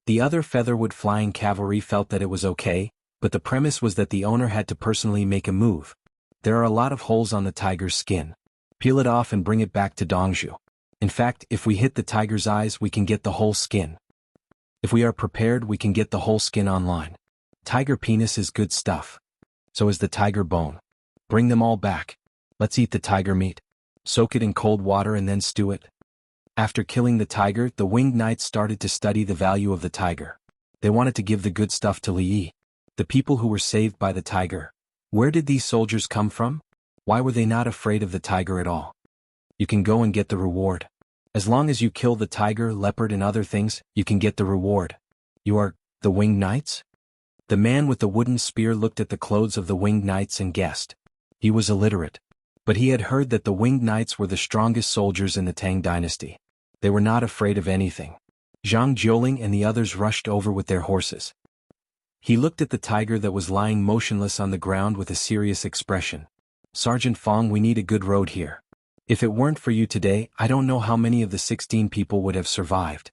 The other featherwood flying cavalry felt that it was okay, but the premise was that the owner had to personally make a move. There are a lot of holes on the tiger's skin. Peel it off and bring it back to Dongzhu. In fact, if we hit the tiger's eyes, we can get the whole skin. If we are prepared, we can get the whole skin online. Tiger penis is good stuff. So is the tiger bone. Bring them all back. Let's eat the tiger meat. Soak it in cold water and then stew it. After killing the tiger, the winged knights started to study the value of the tiger. They wanted to give the good stuff to Li Yi. The people who were saved by the tiger. Where did these soldiers come from? Why were they not afraid of the tiger at all? You can go and get the reward. As long as you kill the tiger, leopard and other things, you can get the reward. You are the winged knights? The man with the wooden spear looked at the clothes of the winged knights and guessed. He was illiterate. But he had heard that the winged knights were the strongest soldiers in the Tang dynasty. They were not afraid of anything. Zhang Jiuling and the others rushed over with their horses. He looked at the tiger that was lying motionless on the ground with a serious expression. Sergeant Fang, we need a good road here. If it weren't for you today, I don't know how many of the 16 people would have survived.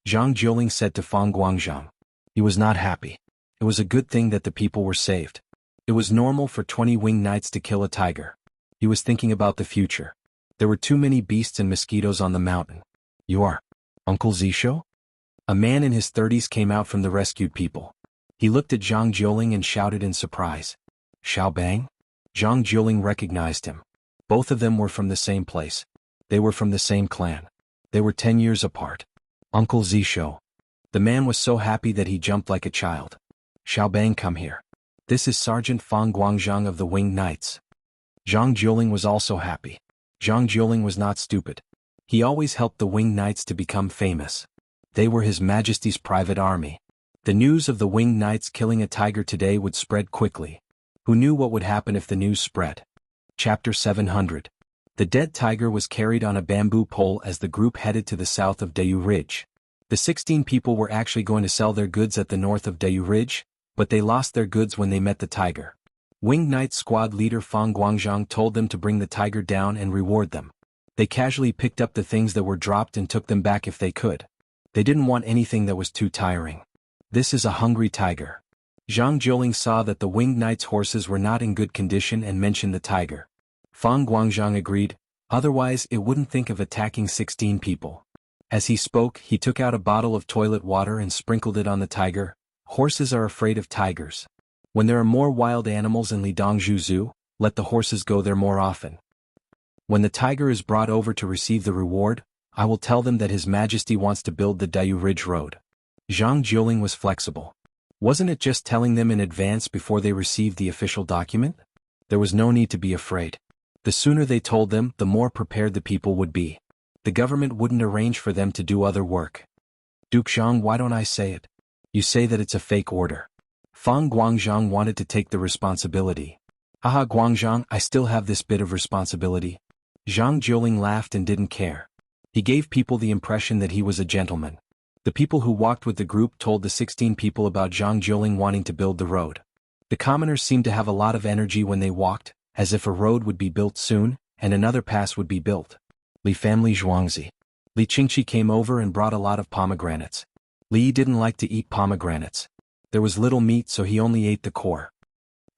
Zhang Jiuling said to Fang Guangzhang. He was not happy. It was a good thing that the people were saved. It was normal for 20 winged knights to kill a tiger. He was thinking about the future. There were too many beasts and mosquitoes on the mountain. You are Uncle Zisho? A man in his 30s came out from the rescued people. He looked at Zhang Jiuling and shouted in surprise. Xiao Bang? Zhang Jiuling recognized him. Both of them were from the same place. They were from the same clan. They were 10 years apart. Uncle Zishou. The man was so happy that he jumped like a child. Xiao Bang, come here. This is Sergeant Fang Guangzhang of the Winged Knights. Zhang Jiuling was also happy. Zhang Jiuling was not stupid. He always helped the Winged Knights to become famous. They were His Majesty's private army. The news of the Winged Knights killing a tiger today would spread quickly. Who knew what would happen if the news spread? Chapter 700. The dead tiger was carried on a bamboo pole as the group headed to the south of Dayu Ridge. The 16 people were actually going to sell their goods at the north of Dayu Ridge, but they lost their goods when they met the tiger. Winged Knight squad leader Fang Guangzhang told them to bring the tiger down and reward them. They casually picked up the things that were dropped and took them back if they could. They didn't want anything that was too tiring. This is a hungry tiger. Zhang Jiuling saw that the Winged Knight's horses were not in good condition and mentioned the tiger. Fang Guangzhang agreed, otherwise it wouldn't think of attacking 16 people. As he spoke, he took out a bottle of toilet water and sprinkled it on the tiger. Horses are afraid of tigers. When there are more wild animals in Lidongzhu Zoo, let the horses go there more often. When the tiger is brought over to receive the reward, I will tell them that His Majesty wants to build the Dayu Ridge Road. Zhang Jiuling was flexible. Wasn't it just telling them in advance before they received the official document? There was no need to be afraid. The sooner they told them, the more prepared the people would be. The government wouldn't arrange for them to do other work. Duke Zhang, why don't I say it? You say that it's a fake order. Fang Guangzhang wanted to take the responsibility. Haha Guangzhang, I still have this bit of responsibility. Zhang Jiuling laughed and didn't care. He gave people the impression that he was a gentleman. The people who walked with the group told the 16 people about Zhang Jiuling wanting to build the road. The commoners seemed to have a lot of energy when they walked, as if a road would be built soon, and another pass would be built. Li family Zhuangzi. Li Qingqi came over and brought a lot of pomegranates. Li didn't like to eat pomegranates. There was little meat, so he only ate the core.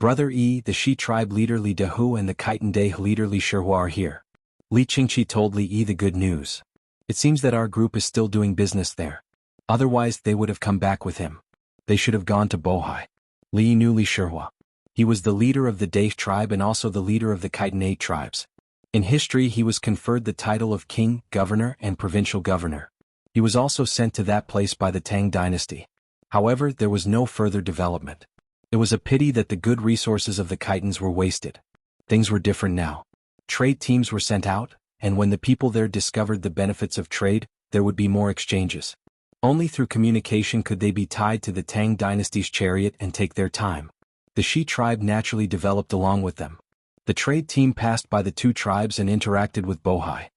Brother Yi, the Shi tribe leader Li Dehu and the Khitan Day leader Li Shihua are here. Li Qingqi told Li Yi the good news. It seems that our group is still doing business there. Otherwise they would have come back with him. They should have gone to Bohai. Li knew Li Shihua. He was the leader of the Day tribe and also the leader of the Khitan Day tribes. In history he was conferred the title of king, governor and provincial governor. He was also sent to that place by the Tang dynasty. However, there was no further development. It was a pity that the good resources of the Khitans were wasted. Things were different now. Trade teams were sent out, and when the people there discovered the benefits of trade, there would be more exchanges. Only through communication could they be tied to the Tang dynasty's chariot and take their time. The Shi tribe naturally developed along with them. The trade team passed by the two tribes and interacted with Bohai.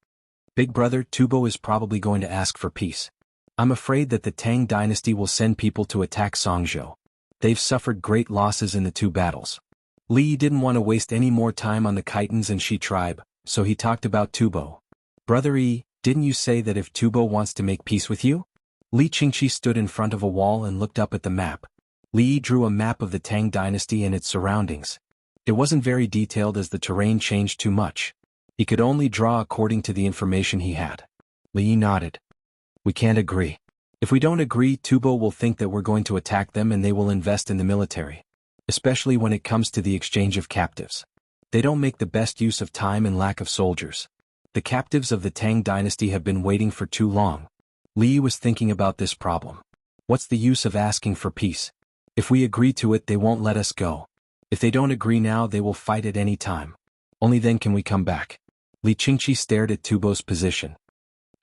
Big brother Tubo is probably going to ask for peace. I'm afraid that the Tang dynasty will send people to attack Songzhou. They've suffered great losses in the two battles. Li didn't want to waste any more time on the Khitans and Shi tribe, so he talked about Tubo. Brother Yi, didn't you say that if Tubo wants to make peace with you? Li Qingqi stood in front of a wall and looked up at the map. Li drew a map of the Tang dynasty and its surroundings. It wasn't very detailed as the terrain changed too much. He could only draw according to the information he had. Li nodded. We can't agree. If we don't agree, Tubo will think that we're going to attack them and they will invest in the military. Especially when it comes to the exchange of captives. They don't make the best use of time and lack of soldiers. The captives of the Tang dynasty have been waiting for too long. Li was thinking about this problem. What's the use of asking for peace? If we agree to it, they won't let us go. If they don't agree now, they will fight at any time. Only then can we come back. Li Qingqi stared at Tubo's position.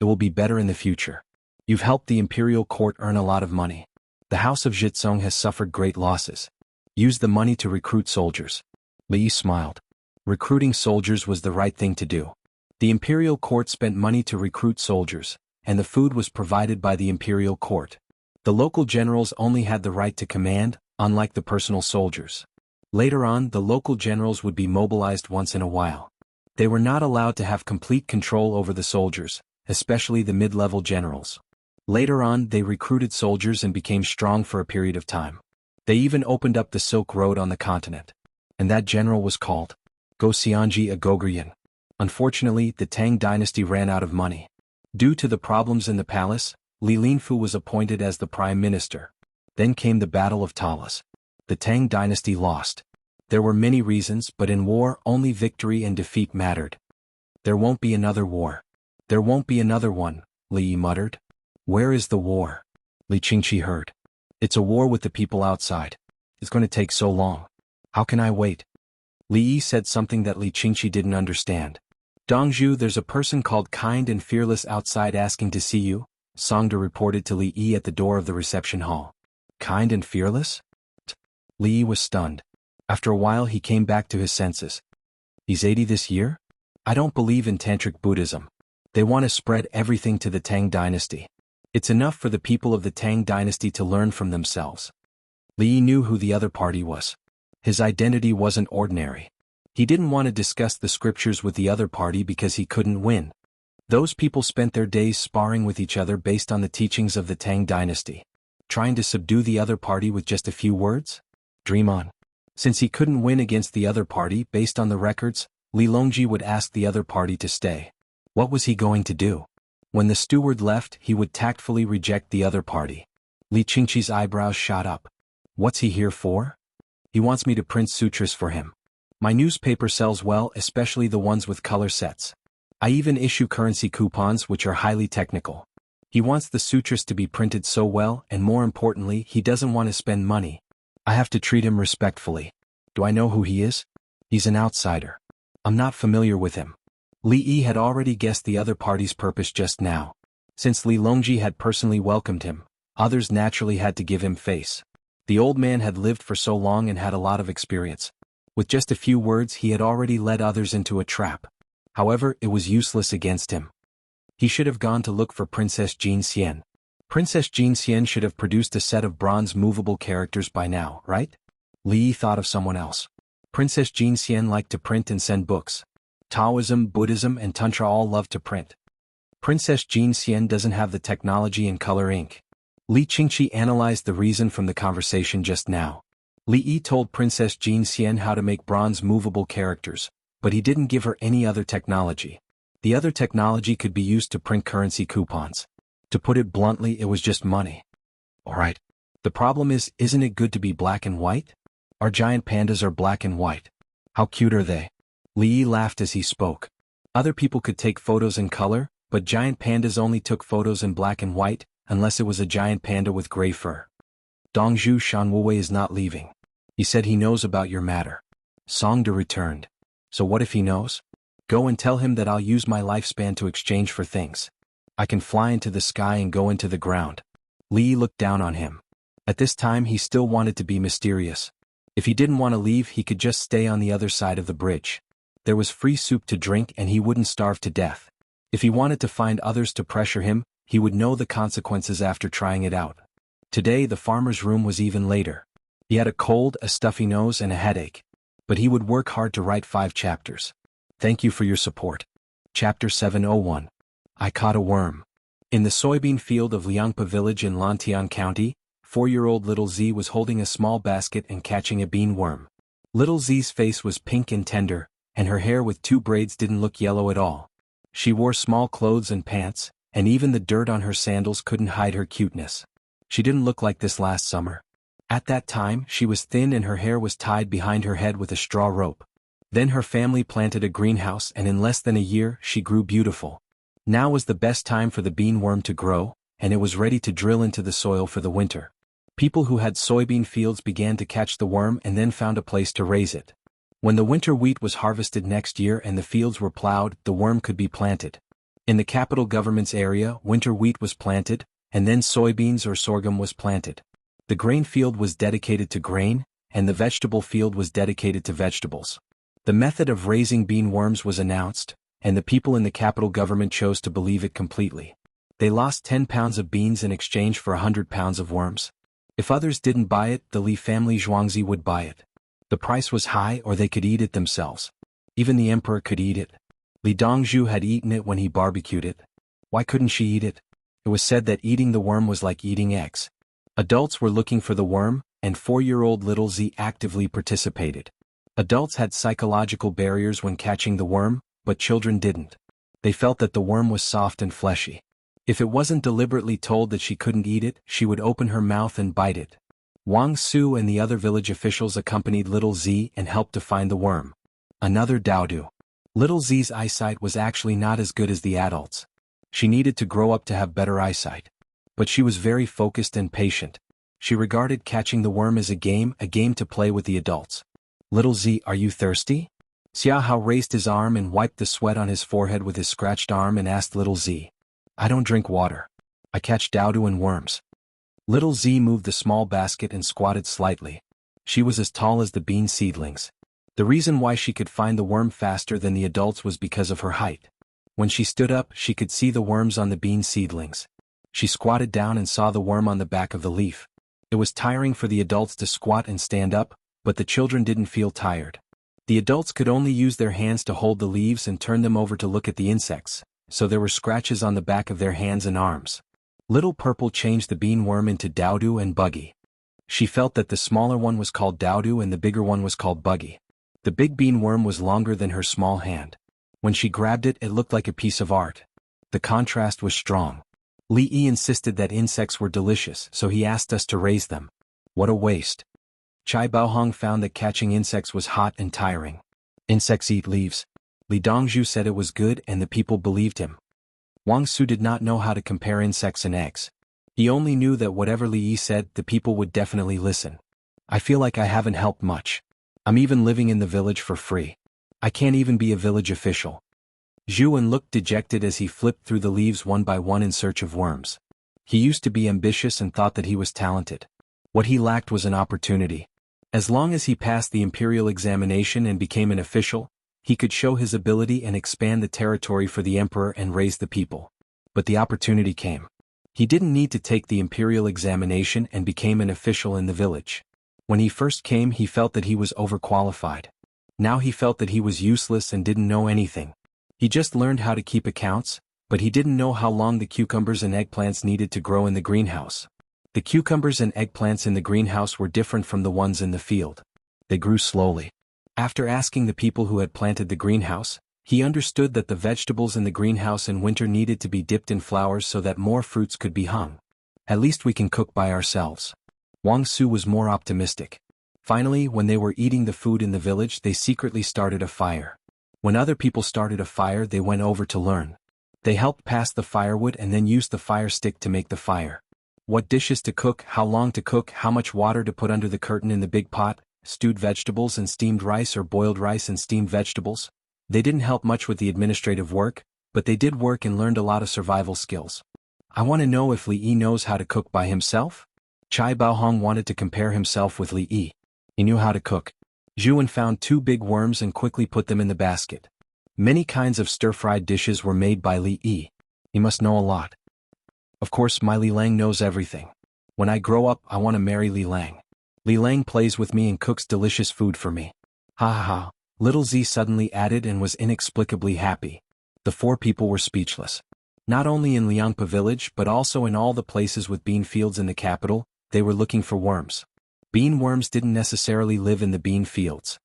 It will be better in the future. You've helped the imperial court earn a lot of money. The house of Jitsong has suffered great losses. Use the money to recruit soldiers. Li smiled. Recruiting soldiers was the right thing to do. The imperial court spent money to recruit soldiers, and the food was provided by the imperial court. The local generals only had the right to command, unlike the personal soldiers. Later on, the local generals would be mobilized once in a while. They were not allowed to have complete control over the soldiers, especially the mid-level generals. Later on, they recruited soldiers and became strong for a period of time. They even opened up the Silk Road on the continent. And that general was called Go Xianji Agogrian. Unfortunately, the Tang dynasty ran out of money. Due to the problems in the palace, Li Linfu was appointed as the prime minister. Then came the Battle of Talas. The Tang dynasty lost. There were many reasons, but in war only victory and defeat mattered. There won't be another war. There won't be another one, Li Yi muttered. Where is the war? Li Qingqi heard. It's a war with the people outside. It's going to take so long. How can I wait? Li Yi said something that Li Qingqi didn't understand. Dongzhu, there's a person called Kind and Fearless outside asking to see you, Songda reported to Li Yi at the door of the reception hall. Kind and Fearless? Li Yi was stunned. After a while he came back to his senses. He's 80 this year? I don't believe in Tantric Buddhism. They want to spread everything to the Tang dynasty. It's enough for the people of the Tang dynasty to learn from themselves. Li Yi knew who the other party was. His identity wasn't ordinary. He didn't want to discuss the scriptures with the other party because he couldn't win. Those people spent their days sparring with each other based on the teachings of the Tang dynasty. Trying to subdue the other party with just a few words? Dream on. Since he couldn't win against the other party based on the records, Li Longji would ask the other party to stay. What was he going to do? When the steward left, he would tactfully reject the other party. Li Qingqi's eyebrows shot up. What's he here for? He wants me to print sutras for him. My newspaper sells well, especially the ones with color sets. I even issue currency coupons which are highly technical. He wants the sutras to be printed so well, and more importantly, he doesn't want to spend money. I have to treat him respectfully. Do I know who he is? He's an outsider. I'm not familiar with him. Li Yi had already guessed the other party's purpose just now. Since Li Longji had personally welcomed him, others naturally had to give him face. The old man had lived for so long and had a lot of experience. With just a few words he had already led others into a trap. However, it was useless against him. He should have gone to look for Princess Jin Xian. Princess Jin Xian should have produced a set of bronze movable characters by now, right? Li Yi thought of someone else. Princess Jin Xian liked to print and send books. Taoism, Buddhism, and Tantra all love to print. Princess Jin Xian doesn't have the technology in color ink. Li Qingqi analyzed the reason from the conversation just now. Li Yi told Princess Jin Xian how to make bronze movable characters, but he didn't give her any other technology. The other technology could be used to print currency coupons. To put it bluntly, it was just money. Alright. The problem is, isn't it good to be black and white? Our giant pandas are black and white. How cute are they? Li Yi laughed as he spoke. Other people could take photos in color, but giant pandas only took photos in black and white, unless it was a giant panda with gray fur. Dongzhu Shanwuwei is not leaving. He said he knows about your matter. Songda returned. So what if he knows? Go and tell him that I'll use my lifespan to exchange for things. I can fly into the sky and go into the ground. Li Yi looked down on him. At this time he still wanted to be mysterious. If he didn't want to leave, he could just stay on the other side of the bridge. There was free soup to drink and he wouldn't starve to death. If he wanted to find others to pressure him, he would know the consequences after trying it out. Today the farmer's room was even later. He had a cold, a stuffy nose, and a headache. But he would work hard to write 5 chapters. Thank you for your support. Chapter 701. I caught a worm. In the soybean field of Liangpa village in Lantian County, 4-year-old little Z was holding a small basket and catching a bean worm. Little Z's face was pink and tender, and her hair with 2 braids didn't look yellow at all. She wore small clothes and pants, and even the dirt on her sandals couldn't hide her cuteness. She didn't look like this last summer. At that time, she was thin and her hair was tied behind her head with a straw rope. Then her family planted a greenhouse and in less than a year, she grew beautiful. Now was the best time for the bean worm to grow, and it was ready to drill into the soil for the winter. People who had soybean fields began to catch the worm and then found a place to raise it. When the winter wheat was harvested next year and the fields were plowed, the worm could be planted. In the capital government's area, winter wheat was planted, and then soybeans or sorghum was planted. The grain field was dedicated to grain, and the vegetable field was dedicated to vegetables. The method of raising bean worms was announced, and the people in the capital government chose to believe it completely. They lost 10 pounds of beans in exchange for 100 pounds of worms. If others didn't buy it, the Li family Zhuangzi would buy it. The price was high or they could eat it themselves. Even the emperor could eat it. Li Dongzhu had eaten it when he barbecued it. Why couldn't she eat it? It was said that eating the worm was like eating eggs. Adults were looking for the worm, and 4-year-old little Z actively participated. Adults had psychological barriers when catching the worm, but children didn't. They felt that the worm was soft and fleshy. If it wasn't deliberately told that she couldn't eat it, she would open her mouth and bite it. Wang Su and the other village officials accompanied little Z and helped to find the worm. Another Daodu. Little Z's eyesight was actually not as good as the adults. She needed to grow up to have better eyesight. But she was very focused and patient. She regarded catching the worm as a game to play with the adults. Little Z, are you thirsty? Xiahao raised his arm and wiped the sweat on his forehead with his scratched arm and asked little Z. I don't drink water. I catch Daodu and worms. Little Z moved the small basket and squatted slightly. She was as tall as the bean seedlings. The reason why she could find the worm faster than the adults was because of her height. When she stood up, she could see the worms on the bean seedlings. She squatted down and saw the worm on the back of the leaf. It was tiring for the adults to squat and stand up, but the children didn't feel tired. The adults could only use their hands to hold the leaves and turn them over to look at the insects, so there were scratches on the back of their hands and arms. Little Purple changed the bean worm into Daodu and Buggy. She felt that the smaller one was called Daodu and the bigger one was called Buggy. The big bean worm was longer than her small hand. When she grabbed it, it looked like a piece of art. The contrast was strong. Li Yi insisted that insects were delicious, so he asked us to raise them. What a waste. Chai Baohong found that catching insects was hot and tiring. Insects eat leaves. Li Dongzhu said it was good and the people believed him. Wang Su did not know how to compare insects and eggs. He only knew that whatever Li Yi said, the people would definitely listen. I feel like I haven't helped much. I'm even living in the village for free. I can't even be a village official. Zhuan looked dejected as he flipped through the leaves one by one in search of worms. He used to be ambitious and thought that he was talented. What he lacked was an opportunity. As long as he passed the imperial examination and became an official, he could show his ability and expand the territory for the emperor and raise the people. But the opportunity came. He didn't need to take the imperial examination and became an official in the village. When he first came, he felt that he was overqualified. Now he felt that he was useless and didn't know anything. He just learned how to keep accounts, but he didn't know how long the cucumbers and eggplants needed to grow in the greenhouse. The cucumbers and eggplants in the greenhouse were different from the ones in the field. They grew slowly. After asking the people who had planted the greenhouse, he understood that the vegetables in the greenhouse in winter needed to be dipped in flowers so that more fruits could be hung. At least we can cook by ourselves. Wang Su was more optimistic. Finally, when they were eating the food in the village, they secretly started a fire. When other people started a fire, they went over to learn. They helped pass the firewood and then used the fire stick to make the fire. What dishes to cook, how long to cook, how much water to put under the curtain in the big pot, stewed vegetables and steamed rice or boiled rice and steamed vegetables. They didn't help much with the administrative work, but they did work and learned a lot of survival skills. I want to know if Li Yi knows how to cook by himself? Chai Baohong wanted to compare himself with Li Yi. He knew how to cook. Zhuan found 2 big worms and quickly put them in the basket. Many kinds of stir-fried dishes were made by Li Yi. He must know a lot. Of course, my Li Lang knows everything. When I grow up, I want to marry Li Lang. Li Lang plays with me and cooks delicious food for me. Ha ha ha. Little Z suddenly added and was inexplicably happy. The 4 people were speechless. Not only in Liangpa village but also in all the places with bean fields in the capital, they were looking for worms. Bean worms didn't necessarily live in the bean fields.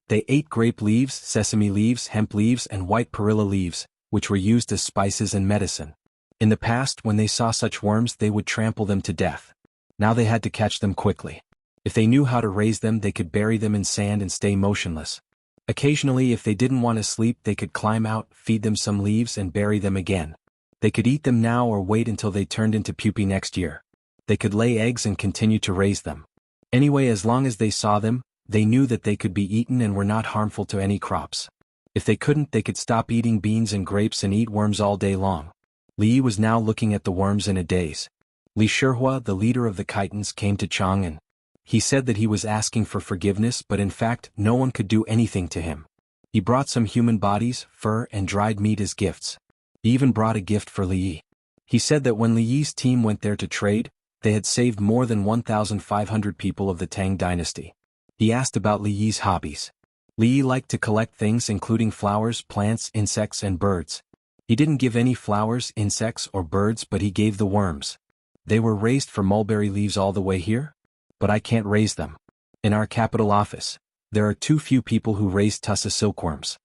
They ate grape leaves, sesame leaves, hemp leaves and white perilla leaves, which were used as spices and medicine. In the past, when they saw such worms, they would trample them to death. Now they had to catch them quickly. If they knew how to raise them, they could bury them in sand and stay motionless. Occasionally, if they didn't want to sleep, they could climb out, feed them some leaves and bury them again. They could eat them now or wait until they turned into pupae next year. They could lay eggs and continue to raise them. Anyway, as long as they saw them, they knew that they could be eaten and were not harmful to any crops. If they couldn't, they could stop eating beans and grapes and eat worms all day long. Li Yi was now looking at the worms in a daze. Li Shihua, the leader of the Khitans, came to Chang'an. He said that he was asking for forgiveness, but in fact, no one could do anything to him. He brought some human bodies, fur, and dried meat as gifts. He even brought a gift for Li Yi. He said that when Li Yi's team went there to trade, they had saved more than 1,500 people of the Tang dynasty. He asked about Li Yi's hobbies. Li Yi liked to collect things including flowers, plants, insects, and birds. He didn't give any flowers, insects, or birds, but he gave the worms. They were raised for mulberry leaves all the way here? But I can't raise them. In our capital office, there are too few people who raise tussa silkworms.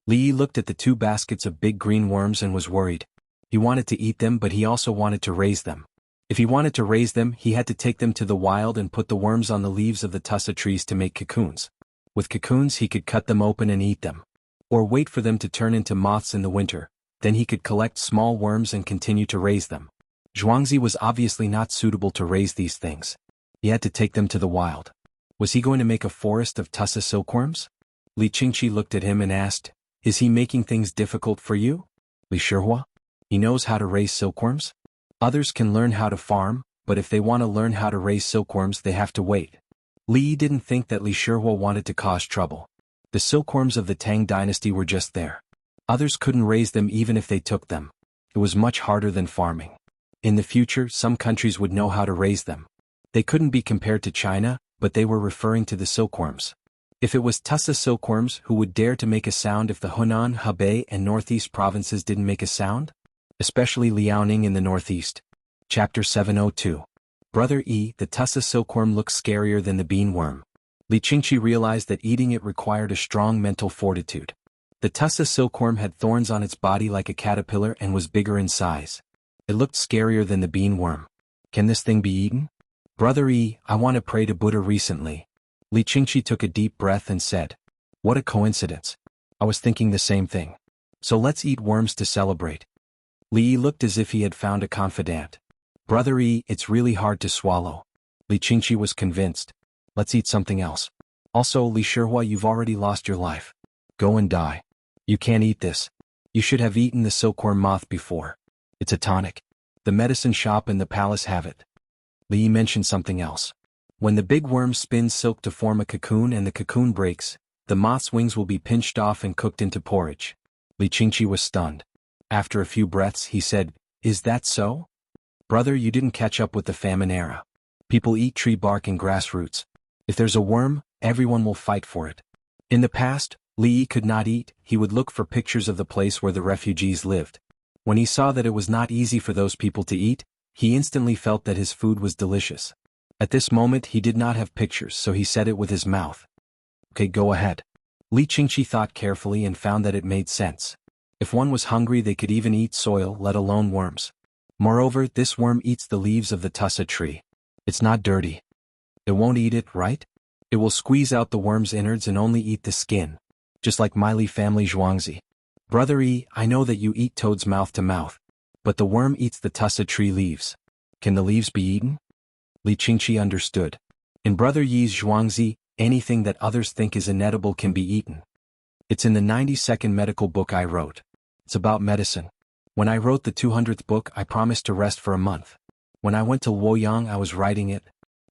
Li Yi looked at the 2 baskets of big green worms and was worried. He wanted to eat them, but he also wanted to raise them. If he wanted to raise them, he had to take them to the wild and put the worms on the leaves of the tussa trees to make cocoons. With cocoons he could cut them open and eat them. Or wait for them to turn into moths in the winter, then he could collect small worms and continue to raise them. Zhuangzi was obviously not suitable to raise these things. He had to take them to the wild. Was he going to make a forest of tussa silkworms? Li Qingqi looked at him and asked, "Is he making things difficult for you?" Li Shihua? He knows how to raise silkworms? Others can learn how to farm, but if they want to learn how to raise silkworms they have to wait. Li didn't think that Li Shihua wanted to cause trouble. The silkworms of the Tang dynasty were just there. Others couldn't raise them even if they took them. It was much harder than farming. In the future some countries would know how to raise them. They couldn't be compared to China, but they were referring to the silkworms. If it was tussa silkworms, who would dare to make a sound if the Hunan, Hebei and northeast provinces didn't make a sound? Especially Liaoning in the northeast. Chapter 702. Brother Yi, the tussa silkworm looks scarier than the bean worm. Li Qingqi realized that eating it required a strong mental fortitude. The tussa silkworm had thorns on its body like a caterpillar and was bigger in size. It looked scarier than the bean worm. Can this thing be eaten? Brother Yi, I want to pray to Buddha recently. Li Qingqi took a deep breath and said, "What a coincidence. I was thinking the same thing. So let's eat worms to celebrate." Li Yi looked as if he had found a confidant. Brother Yi, it's really hard to swallow. Li Qingqi was convinced. Let's eat something else. Also, Li Shihua, you've already lost your life. Go and die. You can't eat this. You should have eaten the silkworm moth before. It's a tonic. The medicine shop and the palace have it. Li Yi mentioned something else. When the big worm spins silk to form a cocoon and the cocoon breaks, the moth's wings will be pinched off and cooked into porridge. Li Qingqi was stunned. After a few breaths he said, "Is that so?" Brother, you didn't catch up with the famine era. People eat tree bark and grass roots. If there's a worm, everyone will fight for it. In the past, Li Yi could not eat. He would look for pictures of the place where the refugees lived. When he saw that it was not easy for those people to eat, he instantly felt that his food was delicious. At this moment he did not have pictures, so he said it with his mouth. Okay, go ahead. Li Qingqi thought carefully and found that it made sense. If one was hungry they could even eat soil, let alone worms. Moreover, this worm eats the leaves of the tussa tree. It's not dirty. It won't eat it, right? It will squeeze out the worm's innards and only eat the skin. Just like Miley family Zhuangzi. Brother Yi, I know that you eat toads mouth to mouth. But the worm eats the tussa tree leaves. Can the leaves be eaten? Li Qingqi understood. In Brother Yi's Zhuangzi, anything that others think is inedible can be eaten. It's in the 92nd medical book I wrote. It's about medicine. When I wrote the 200th book I promised to rest for a month. When I went to Luoyang I was writing it.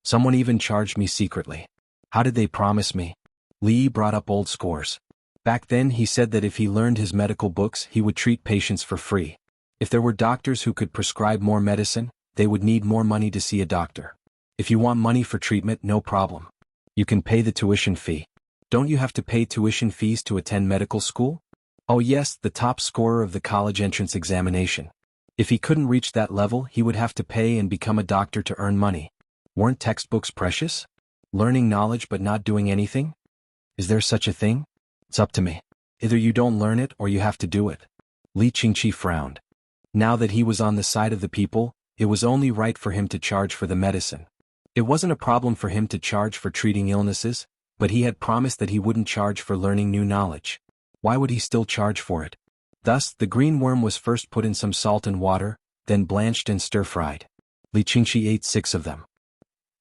Someone even charged me secretly. How did they promise me? Li Yi brought up old scores. Back then he said that if he learned his medical books he would treat patients for free. If there were doctors who could prescribe more medicine, they would need more money to see a doctor. If you want money for treatment, no problem. You can pay the tuition fee. Don't you have to pay tuition fees to attend medical school? Oh yes, the top scorer of the college entrance examination. If he couldn't reach that level he would have to pay and become a doctor to earn money. Weren't textbooks precious? Learning knowledge but not doing anything? Is there such a thing? It's up to me. Either you don't learn it or you have to do it. Li Qingqi frowned. Now that he was on the side of the people, it was only right for him to charge for the medicine. It wasn't a problem for him to charge for treating illnesses, but he had promised that he wouldn't charge for learning new knowledge. Why would he still charge for it? Thus, the green worm was first put in some salt and water, then blanched and stir-fried. Li Qingqi ate 6 of them.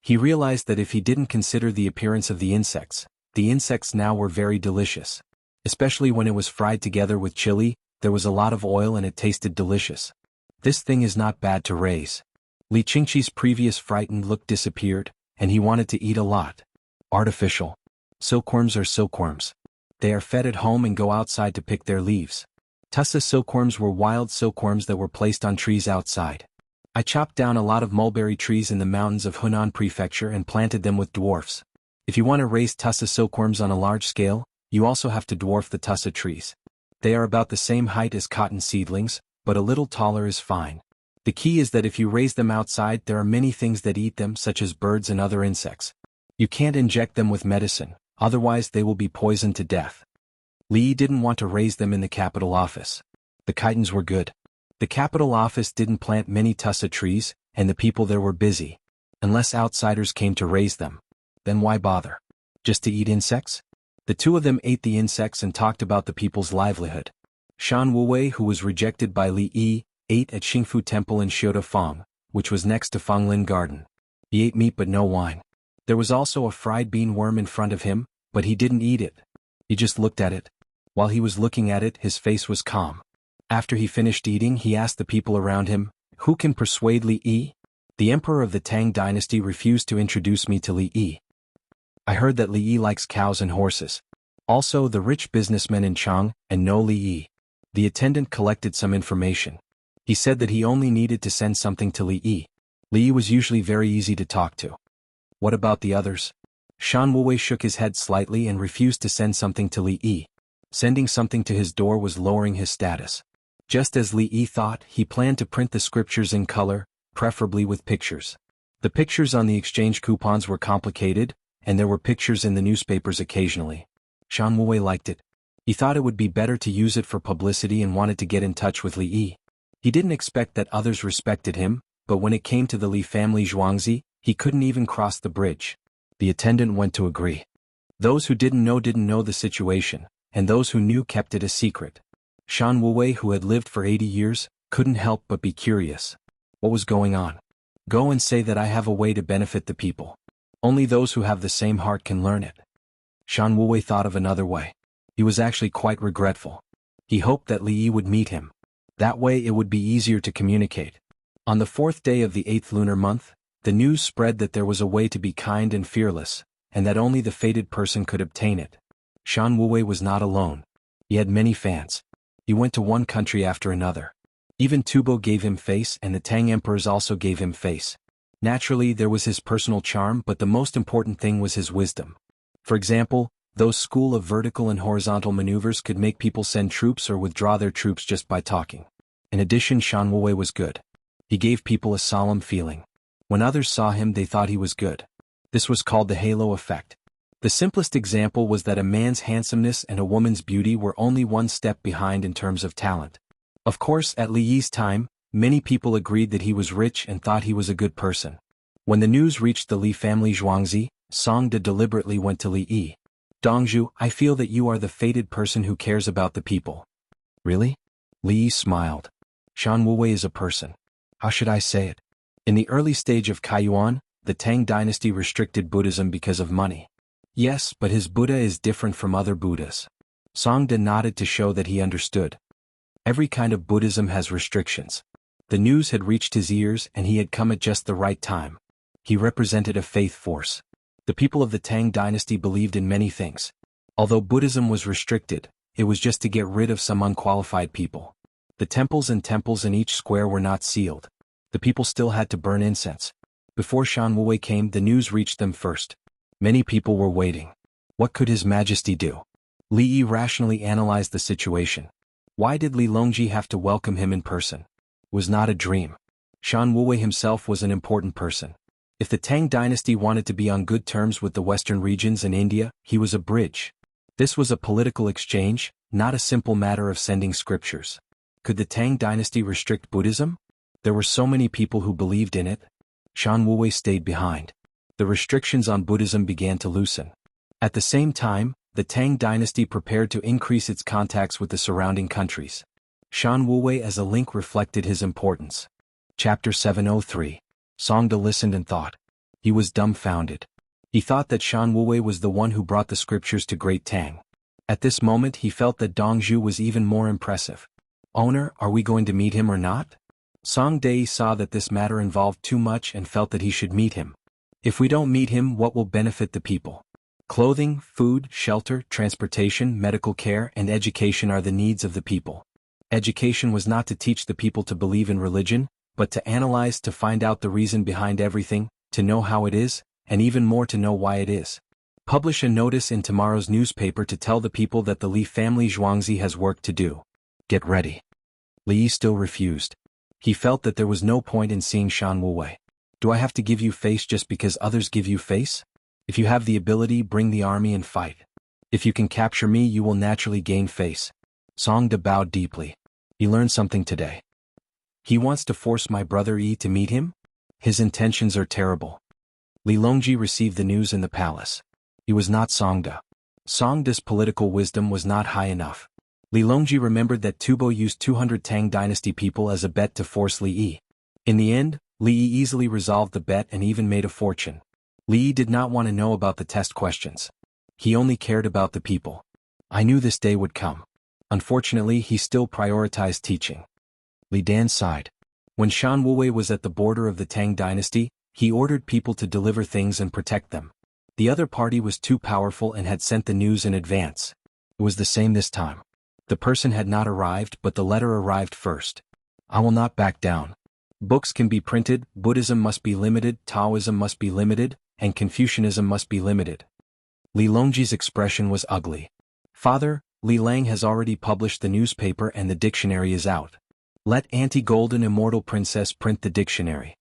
He realized that if he didn't consider the appearance of the insects now were very delicious. Especially when it was fried together with chili, there was a lot of oil and it tasted delicious. This thing is not bad to raise. Li Qingqi's previous frightened look disappeared, and he wanted to eat a lot. Artificial. Silkworms are silkworms. They are fed at home and go outside to pick their leaves. Tussa silkworms were wild silkworms that were placed on trees outside. I chopped down a lot of mulberry trees in the mountains of Hunan Prefecture and planted them with dwarfs. If you want to raise tussa silkworms on a large scale, you also have to dwarf the tussa trees. They are about the same height as cotton seedlings, but a little taller is fine. The key is that if you raise them outside there are many things that eat them such as birds and other insects. You can't inject them with medicine, otherwise they will be poisoned to death. Li didn't want to raise them in the capital office. The chitons were good. The capital office didn't plant many tussa trees, and the people there were busy. Unless outsiders came to raise them. Then why bother? Just to eat insects? The two of them ate the insects and talked about the people's livelihood. Shan Wuwei, who was rejected by Li Yi, ate at Xingfu Temple in Xiaodafang, which was next to Fenglin Garden. He ate meat but no wine. There was also a fried bean worm in front of him, but he didn't eat it. He just looked at it. While he was looking at it, his face was calm. After he finished eating, he asked the people around him, "Who can persuade Li Yi? The emperor of the Tang dynasty refused to introduce me to Li Yi. I heard that Li Yi likes cows and horses. Also the rich businessmen in Chang and know Li Yi." The attendant collected some information. He said that he only needed to send something to Li Yi. Li Yi was usually very easy to talk to. What about the others? Shan Wuwei shook his head slightly and refused to send something to Li Yi. Sending something to his door was lowering his status. Just as Li Yi thought, he planned to print the scriptures in color, preferably with pictures. The pictures on the exchange coupons were complicated, and there were pictures in the newspapers occasionally. Shan Wuwei liked it. He thought it would be better to use it for publicity and wanted to get in touch with Li Yi. He didn't expect that others respected him, but when it came to the Li family Zhuangzi, he couldn't even cross the bridge. The attendant went to agree. Those who didn't know the situation, and those who knew kept it a secret. Shan Wuwei, who had lived for 80 years, couldn't help but be curious. What was going on? Go and say that I have a way to benefit the people. Only those who have the same heart can learn it. Shan Wuwei thought of another way. He was actually quite regretful. He hoped that Li Yi would meet him. That way it would be easier to communicate. On the 4th day of the 8th lunar month, the news spread that there was a way to be kind and fearless, and that only the fated person could obtain it. Shan Wuwei was not alone. He had many fans. He went to one country after another. Even Tubo gave him face and the Tang emperors also gave him face. Naturally, there was his personal charm, but the most important thing was his wisdom. For example, those school of vertical and horizontal maneuvers could make people send troops or withdraw their troops just by talking. In addition, Shan Wuwei was good. He gave people a solemn feeling. When others saw him, they thought he was good. This was called the halo effect. The simplest example was that a man's handsomeness and a woman's beauty were only one step behind in terms of talent. Of course, at Li Yi's time, many people agreed that he was rich and thought he was a good person. When the news reached the Li family Zhuangzi, Song De deliberately went to Li Yi. "Dongzhu, I feel that you are the fated person who cares about the people." "Really?" Li Yi smiled. "Shan Wuwei is a person. How should I say it? In the early stage of Kaiyuan, the Tang dynasty restricted Buddhism because of money. Yes, but his Buddha is different from other Buddhas." Song De nodded to show that he understood. Every kind of Buddhism has restrictions. The news had reached his ears and he had come at just the right time. He represented a faith force. The people of the Tang dynasty believed in many things. Although Buddhism was restricted, it was just to get rid of some unqualified people. The temples in each square were not sealed. The people still had to burn incense. Before Shan Wuwei came, the news reached them first. Many people were waiting. What could His Majesty do? Li Yi rationally analyzed the situation. Why did Li Longji have to welcome him in person? It was not a dream. Shan Wuwei himself was an important person. If the Tang dynasty wanted to be on good terms with the western regions and India, he was a bridge. This was a political exchange, not a simple matter of sending scriptures. Could the Tang dynasty restrict Buddhism? There were so many people who believed in it. Shan Wuwei stayed behind. The restrictions on Buddhism began to loosen. At the same time, the Tang dynasty prepared to increase its contacts with the surrounding countries. Shan Wuwei as a link reflected his importance. Chapter 703. Song De listened and thought. He was dumbfounded. He thought that Shan Wuwei was the one who brought the scriptures to Great Tang. At this moment he felt that Dongzhu was even more impressive. "Owner, are we going to meet him or not?" Song De saw that this matter involved too much and felt that he should meet him. If we don't meet him, what will benefit the people? Clothing, food, shelter, transportation, medical care, and education are the needs of the people. Education was not to teach the people to believe in religion, but to analyze, to find out the reason behind everything, to know how it is, and even more to know why it is. Publish a notice in tomorrow's newspaper to tell the people that the Li family Zhuangzi has work to do. Get ready. Li Yi still refused. He felt that there was no point in seeing Shan Wuwei. Do I have to give you face just because others give you face? If you have the ability, bring the army and fight. If you can capture me, you will naturally gain face. Song De bowed deeply. He learned something today. He wants to force my brother Yi to meet him? His intentions are terrible. Li Longji received the news in the palace. He was not Songda. Songda's political wisdom was not high enough. Li Longji remembered that Tubo used 200 Tang dynasty people as a bet to force Li Yi. In the end, Li Yi easily resolved the bet and even made a fortune. Li Yi did not want to know about the test questions. He only cared about the people. I knew this day would come. Unfortunately, he still prioritized teaching. Li Dan sighed. When Shan Wuwei was at the border of the Tang dynasty, he ordered people to deliver things and protect them. The other party was too powerful and had sent the news in advance. It was the same this time. The person had not arrived, but the letter arrived first. I will not back down. Books can be printed, Buddhism must be limited, Taoism must be limited, and Confucianism must be limited. Li Longji's expression was ugly. Father, Li Lang has already published the newspaper and the dictionary is out. Let Anti-Golden Immortal Princess print the dictionary.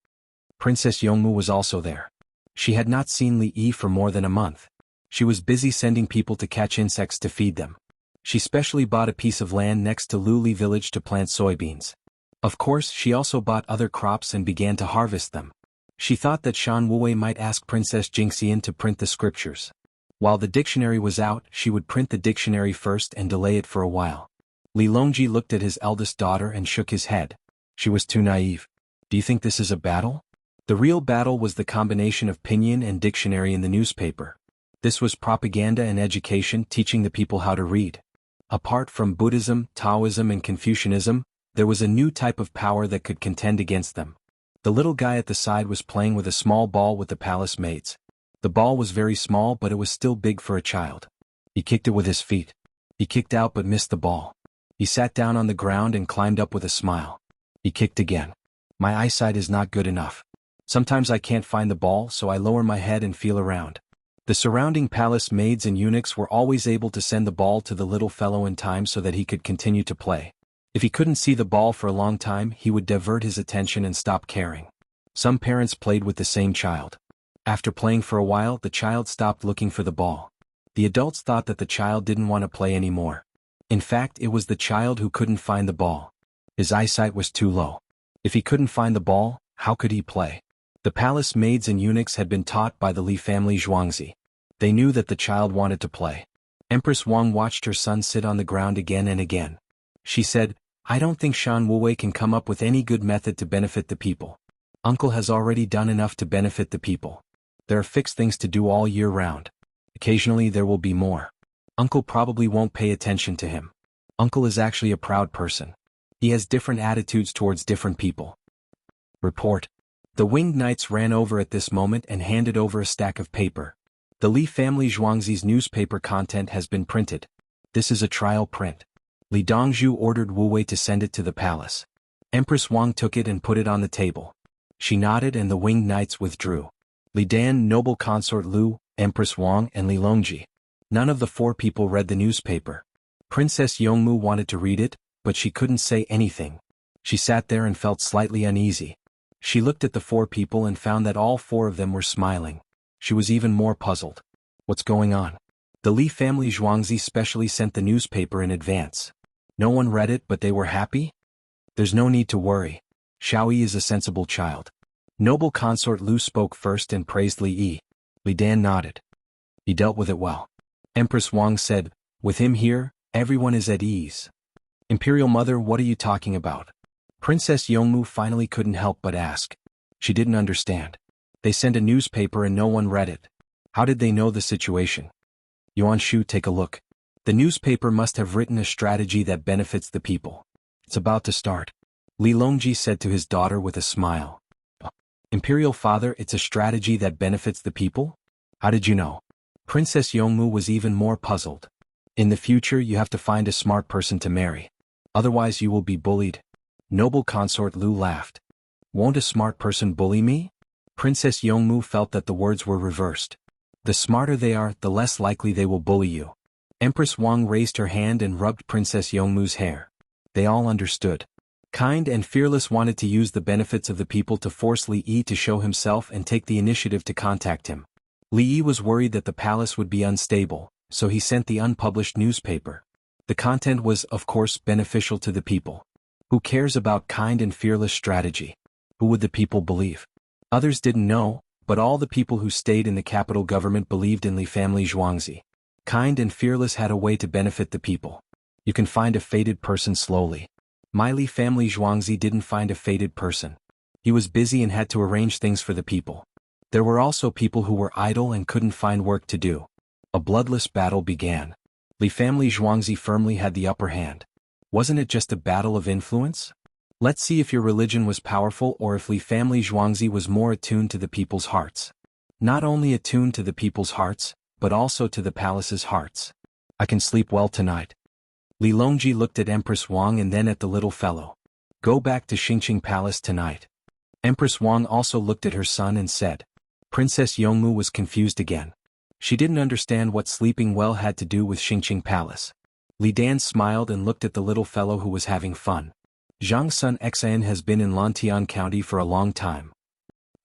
Princess Yongmu was also there. She had not seen Li Yi for more than a month. She was busy sending people to catch insects to feed them. She specially bought a piece of land next to Luli village to plant soybeans. Of course, she also bought other crops and began to harvest them. She thought that Shan Wuwei might ask Princess Jingxian to print the scriptures. While the dictionary was out, she would print the dictionary first and delay it for a while. Li Longji looked at his eldest daughter and shook his head. She was too naive. Do you think this is a battle? The real battle was the combination of pinyin and dictionary in the newspaper. This was propaganda and education, teaching the people how to read. Apart from Buddhism, Taoism and Confucianism, there was a new type of power that could contend against them. The little guy at the side was playing with a small ball with the palace maids. The ball was very small, but it was still big for a child. He kicked it with his feet. He kicked out but missed the ball. He sat down on the ground and climbed up with a smile. He kicked again. My eyesight is not good enough. Sometimes I can't find the ball, so I lower my head and feel around. The surrounding palace maids and eunuchs were always able to send the ball to the little fellow in time so that he could continue to play. If he couldn't see the ball for a long time, he would divert his attention and stop caring. Some parents played with the same child. After playing for a while, the child stopped looking for the ball. The adults thought that the child didn't want to play anymore. In fact, it was the child who couldn't find the ball. His eyesight was too low. If he couldn't find the ball, how could he play? The palace maids and eunuchs had been taught by the Li family Zhuangzi. They knew that the child wanted to play. Empress Wang watched her son sit on the ground again and again. She said, I don't think Shan Wuwei can come up with any good method to benefit the people. Uncle has already done enough to benefit the people. There are fixed things to do all year round. Occasionally there will be more. Uncle probably won't pay attention to him. Uncle is actually a proud person. He has different attitudes towards different people. Report. The winged knights ran over at this moment and handed over a stack of paper. The Li family Zhuangzi's newspaper content has been printed. This is a trial print. Li Dongzhu ordered Wu Wei to send it to the palace. Empress Wang took it and put it on the table. She nodded and the winged knights withdrew. Li Dan, noble consort Lu, Empress Wang and Li Longji. None of the four people read the newspaper. Princess Yongmu wanted to read it, but she couldn't say anything. She sat there and felt slightly uneasy. She looked at the four people and found that all four of them were smiling. She was even more puzzled. What's going on? The Li family Zhuangzi specially sent the newspaper in advance. No one read it, but they were happy? There's no need to worry. Xiao Yi is a sensible child. Noble consort Lu spoke first and praised Li Yi. Li Dan nodded. He dealt with it well. Empress Wang said, with him here, everyone is at ease. Imperial Mother, what are you talking about? Princess Yongmu finally couldn't help but ask. She didn't understand. They sent a newspaper and no one read it. How did they know the situation? Yuan Shu, take a look. The newspaper must have written a strategy that benefits the people. It's about to start. Li Longji said to his daughter with a smile. Imperial Father, it's a strategy that benefits the people? How did you know? Princess Yongmu was even more puzzled. In the future you have to find a smart person to marry. Otherwise you will be bullied. Noble consort Lu laughed. Won't a smart person bully me? Princess Yongmu felt that the words were reversed. The smarter they are, the less likely they will bully you. Empress Wang raised her hand and rubbed Princess Yongmu's hair. They all understood. Kind and Fearless wanted to use the benefits of the people to force Li Yi to show himself and take the initiative to contact him. Li Yi was worried that the palace would be unstable, so he sent the unpublished newspaper. The content was, of course, beneficial to the people. Who cares about kind and fearless strategy? Who would the people believe? Others didn't know, but all the people who stayed in the capital government believed in Li family Zhuangzi. Kind and fearless had a way to benefit the people. You can find a fated person slowly. My Li family Zhuangzi didn't find a fated person. He was busy and had to arrange things for the people. There were also people who were idle and couldn't find work to do. A bloodless battle began. Li family Zhuangzi firmly had the upper hand. Wasn't it just a battle of influence? Let's see if your religion was powerful or if Li family Zhuangzi was more attuned to the people's hearts. Not only attuned to the people's hearts, but also to the palace's hearts. I can sleep well tonight. Li Longji looked at Empress Wang and then at the little fellow. Go back to Xingqing Palace tonight. Empress Wang also looked at her son and said. Princess Yongmu was confused again. She didn't understand what sleeping well had to do with Xingqing Palace. Li Dan smiled and looked at the little fellow who was having fun. Zhang's son Xian has been in Lantian County for a long time.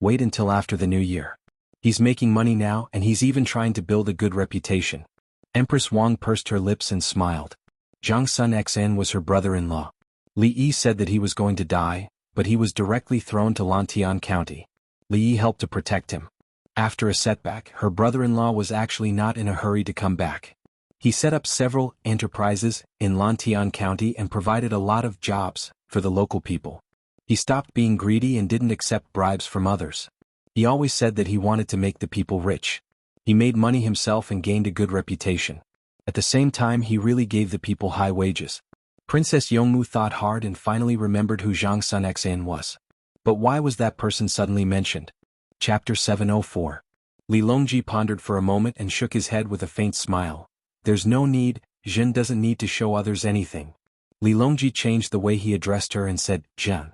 Wait until after the new year. He's making money now and he's even trying to build a good reputation. Empress Wang pursed her lips and smiled. Zhang's son Xian was her brother-in-law. Li Yi said that he was going to die, but he was directly thrown to Lantian County. Li Yi helped to protect him. After a setback, her brother-in-law was actually not in a hurry to come back. He set up several enterprises in Lantian County and provided a lot of jobs for the local people. He stopped being greedy and didn't accept bribes from others. He always said that he wanted to make the people rich. He made money himself and gained a good reputation. At the same time, he really gave the people high wages. Princess Yongmu thought hard and finally remembered who Zhang's son Xian was. But why was that person suddenly mentioned? Chapter 704. Li Longji pondered for a moment and shook his head with a faint smile. There's no need, Zhen doesn't need to show others anything. Li Longji changed the way he addressed her and said, Zhen.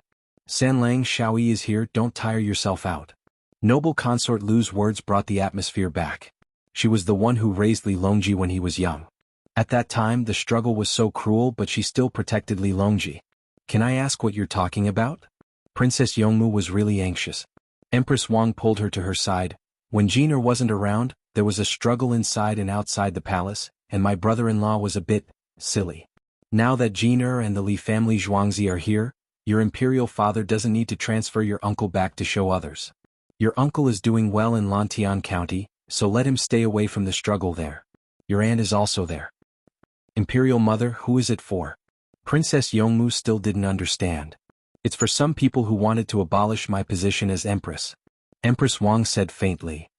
Sanlang Shaoyi is here, don't tire yourself out. Noble consort Lu's words brought the atmosphere back. She was the one who raised Li Longji when he was young. At that time the struggle was so cruel but she still protected Li Longji. Can I ask what you're talking about? Princess Yongmu was really anxious. Empress Wang pulled her to her side. When Jiner wasn't around, there was a struggle inside and outside the palace, and my brother-in-law was a bit silly. Now that Jiner and the Li family Zhuangzi are here, your imperial father doesn't need to transfer your uncle back to show others. Your uncle is doing well in Lantian County, so let him stay away from the struggle there. Your aunt is also there. Imperial mother, who is it for? Princess Yongmu still didn't understand. It's for some people who wanted to abolish my position as empress. Empress Wang said faintly.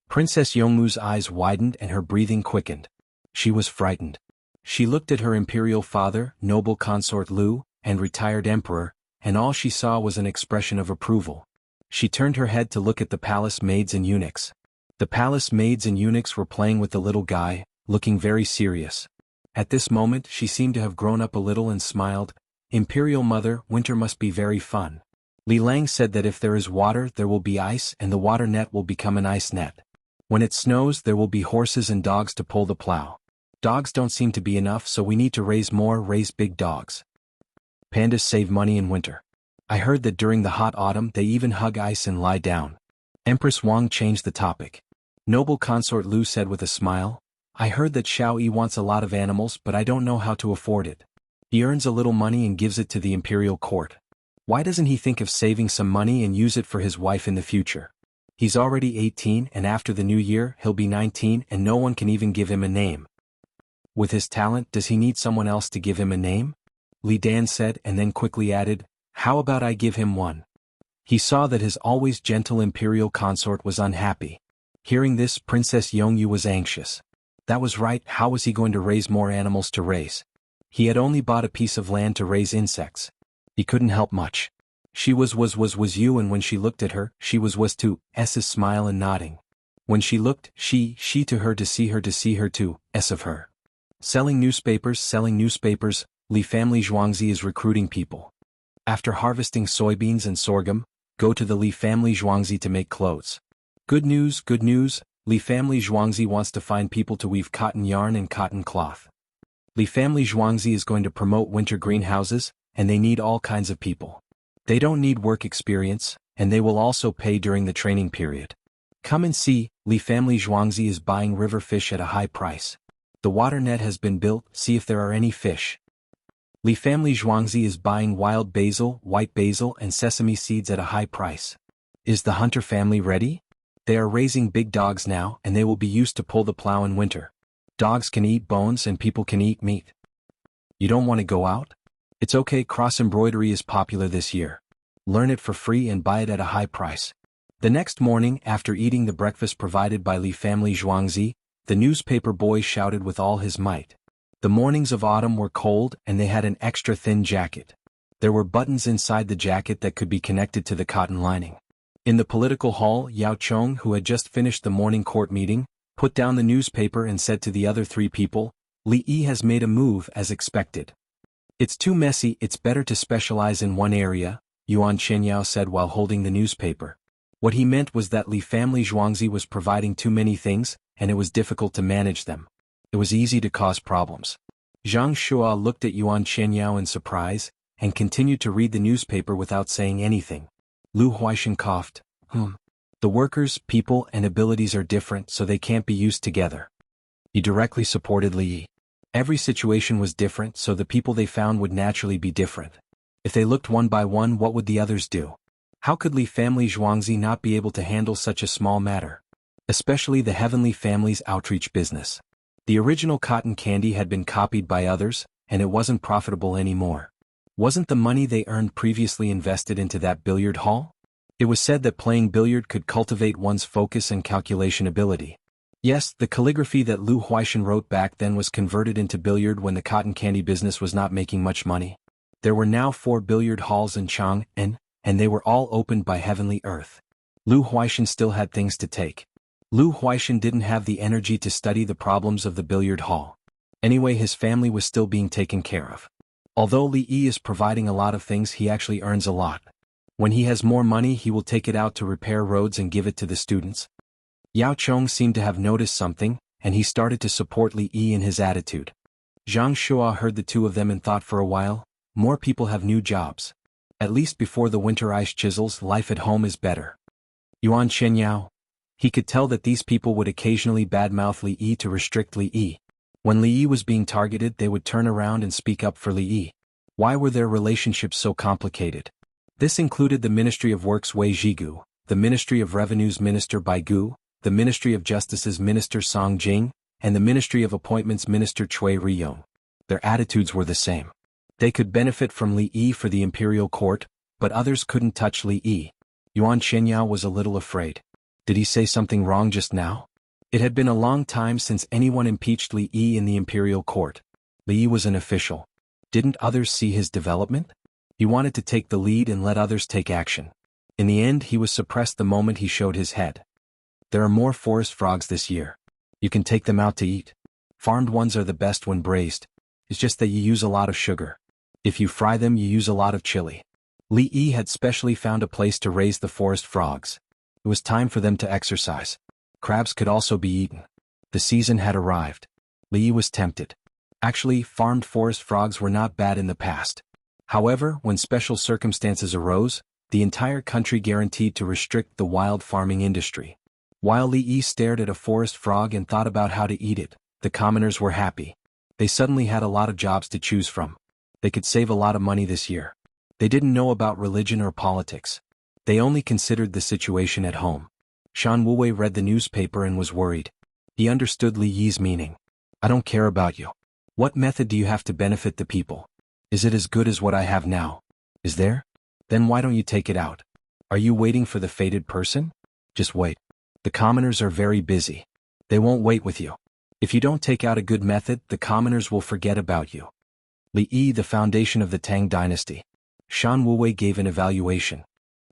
Princess Yongmu's eyes widened and her breathing quickened. She was frightened. She looked at her imperial father, noble consort Lu, and retired emperor, and all she saw was an expression of approval. She turned her head to look at the palace maids and eunuchs. The palace maids and eunuchs were playing with the little guy, looking very serious. At this moment she seemed to have grown up a little and smiled. Imperial mother, winter must be very fun. Li Lang said that if there is water there will be ice and the water net will become an ice net. When it snows there will be horses and dogs to pull the plow. Dogs don't seem to be enough so we need to raise big dogs. Pandas save money in winter. I heard that during the hot autumn they even hug ice and lie down. Empress Wang changed the topic. Noble consort Lu said with a smile, I heard that Xiao Yi wants a lot of animals but I don't know how to afford it. He earns a little money and gives it to the imperial court. Why doesn't he think of saving some money and use it for his wife in the future? He's already 18 and after the new year he'll be 19 and no one can even give him a name. With his talent does he need someone else to give him a name? Li Dan said and then quickly added, how about I give him one? He saw that his always gentle imperial consort was unhappy. Hearing this, Princess Yongyu was anxious. That was right, how was he going to raise more animals to raise? He had only bought a piece of land to raise insects. He couldn't help much. She was you and when she looked at her, she was too, S's smile and nodding. When she looked, she to her to see her too, S of her. Selling newspapers, Li family Zhuangzi is recruiting people. After harvesting soybeans and sorghum, go to the Li family Zhuangzi to make clothes. Good news, Li family Zhuangzi wants to find people to weave cotton yarn and cotton cloth. Li family Zhuangzi is going to promote winter greenhouses, and they need all kinds of people. They don't need work experience, and they will also pay during the training period. Come and see, Li family Zhuangzi is buying river fish at a high price. The water net has been built, see if there are any fish. Li family Zhuangzi is buying wild basil, white basil and sesame seeds at a high price. Is the Hunter family ready? They are raising big dogs now and they will be used to pull the plow in winter. Dogs can eat bones and people can eat meat. You don't want to go out? It's okay, cross embroidery is popular this year. Learn it for free and buy it at a high price. The next morning, after eating the breakfast provided by Li family Zhuangzi, the newspaper boy shouted with all his might. The mornings of autumn were cold and they had an extra thin jacket. There were buttons inside the jacket that could be connected to the cotton lining. In the political hall, Yao Chong, who had just finished the morning court meeting, put down the newspaper and said to the other three people, Li Yi has made a move as expected. It's too messy, it's better to specialize in one area, Yuan Qianyao said while holding the newspaper. What he meant was that Li family Zhuangzi was providing too many things, and it was difficult to manage them. It was easy to cause problems. Zhang Shua looked at Yuan Qianyao in surprise, and continued to read the newspaper without saying anything. Lu Huaishan coughed. The workers, people, and abilities are different, so they can't be used together. He directly supported Li Yi. Every situation was different, so the people they found would naturally be different. If they looked one by one, what would the others do? How could Li family Zhuangzi not be able to handle such a small matter? Especially the Heavenly family's outreach business. The original cotton candy had been copied by others, and it wasn't profitable anymore. Wasn't the money they earned previously invested into that billiard hall? It was said that playing billiard could cultivate one's focus and calculation ability. Yes, the calligraphy that Lu Huaishan wrote back then was converted into billiard when the cotton candy business was not making much money. There were now 4 billiard halls in Chang'an, and they were all opened by Heavenly Earth. Lu Huaishan still had things to take. Lu Huaishan didn't have the energy to study the problems of the billiard hall. Anyway, his family was still being taken care of. Although Li Yi is providing a lot of things, he actually earns a lot. When he has more money, he will take it out to repair roads and give it to the students. Yao Chong seemed to have noticed something, and he started to support Li Yi in his attitude. Zhang Shua heard the two of them and thought for a while, more people have new jobs. At least before the winter ice chisels, life at home is better. Yuan Qianyao. He could tell that these people would occasionally badmouth Li Yi to restrict Li Yi. When Li Yi was being targeted, they would turn around and speak up for Li Yi. Why were their relationships so complicated? This included the Ministry of Works Wei Zhigu, the Ministry of Revenue's Minister Bai Gu, the Ministry of Justice's Minister Song Jing, and the Ministry of Appointments Minister Cui Riyong. Their attitudes were the same. They could benefit from Li Yi for the imperial court, but others couldn't touch Li Yi. Yuan Qianyao was a little afraid. Did he say something wrong just now? It had been a long time since anyone impeached Li Yi in the imperial court. Li Yi was an official. Didn't others see his development? He wanted to take the lead and let others take action. In the end, he was suppressed the moment he showed his head. There are more forest frogs this year. You can take them out to eat. Farmed ones are the best when braised. It's just that you use a lot of sugar. If you fry them, you use a lot of chili. Li Yi had specially found a place to raise the forest frogs. It was time for them to exercise. Crabs could also be eaten. The season had arrived. Li Yi was tempted. Actually, farmed forest frogs were not bad in the past. However, when special circumstances arose, the entire country guaranteed to restrict the wild farming industry. While Li Yi stared at a forest frog and thought about how to eat it, the commoners were happy. They suddenly had a lot of jobs to choose from. They could save a lot of money this year. They didn't know about religion or politics. They only considered the situation at home. Shan Wuwei read the newspaper and was worried. He understood Li Yi's meaning. I don't care about you. What method do you have to benefit the people? Is it as good as what I have now? Is there? Then why don't you take it out? Are you waiting for the fated person? Just wait. The commoners are very busy. They won't wait with you. If you don't take out a good method, the commoners will forget about you. Li Yi, the foundation of the Tang dynasty. Shan Wuwei gave an evaluation.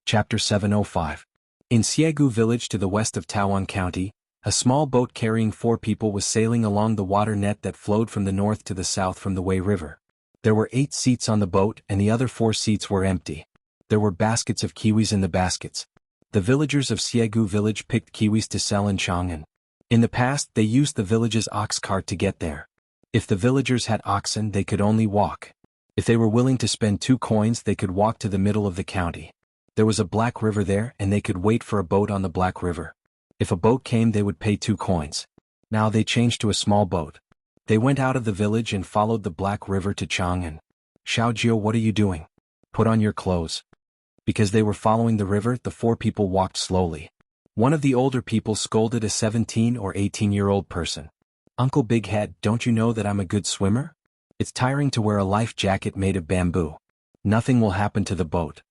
Chapter 705. In Jianghu village to the west of Taoan County, a small boat carrying 4 people was sailing along the water net that flowed from the north to the south from the Wei River. There were 8 seats on the boat and the other 4 seats were empty. There were baskets of kiwis in the baskets. The villagers of Jianghu village picked kiwis to sell in Chang'an. In the past, they used the village's ox cart to get there. If the villagers had oxen, they could only walk. If they were willing to spend 2 coins, they could walk to the middle of the county. There was a black river there and they could wait for a boat on the black river. If a boat came, they would pay 2 coins. Now they changed to a small boat. They went out of the village and followed the black river to Chang'an. Xiaojiu, what are you doing? Put on your clothes. Because they were following the river, the four people walked slowly. One of the older people scolded a 17 or 18-year-old person. Uncle Big Head, don't you know that I'm a good swimmer? It's tiring to wear a life jacket made of bamboo. Nothing will happen to the boat.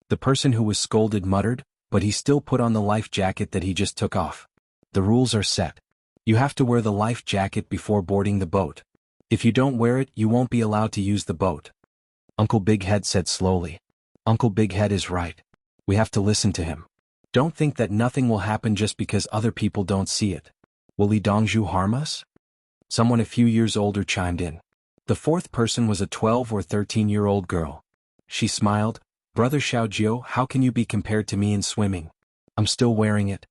The person who was scolded muttered, but he still put on the life jacket that he just took off. The rules are set. You have to wear the life jacket before boarding the boat. If you don't wear it, you won't be allowed to use the boat. Uncle Big Head said slowly. Uncle Big Head is right. We have to listen to him. Don't think that nothing will happen just because other people don't see it. Will Li Dongzhu harm us? Someone a few years older chimed in. The fourth person was a 12 or 13-year-old girl. She smiled. Brother Xiaojiu, how can you be compared to me in swimming? I'm still wearing it.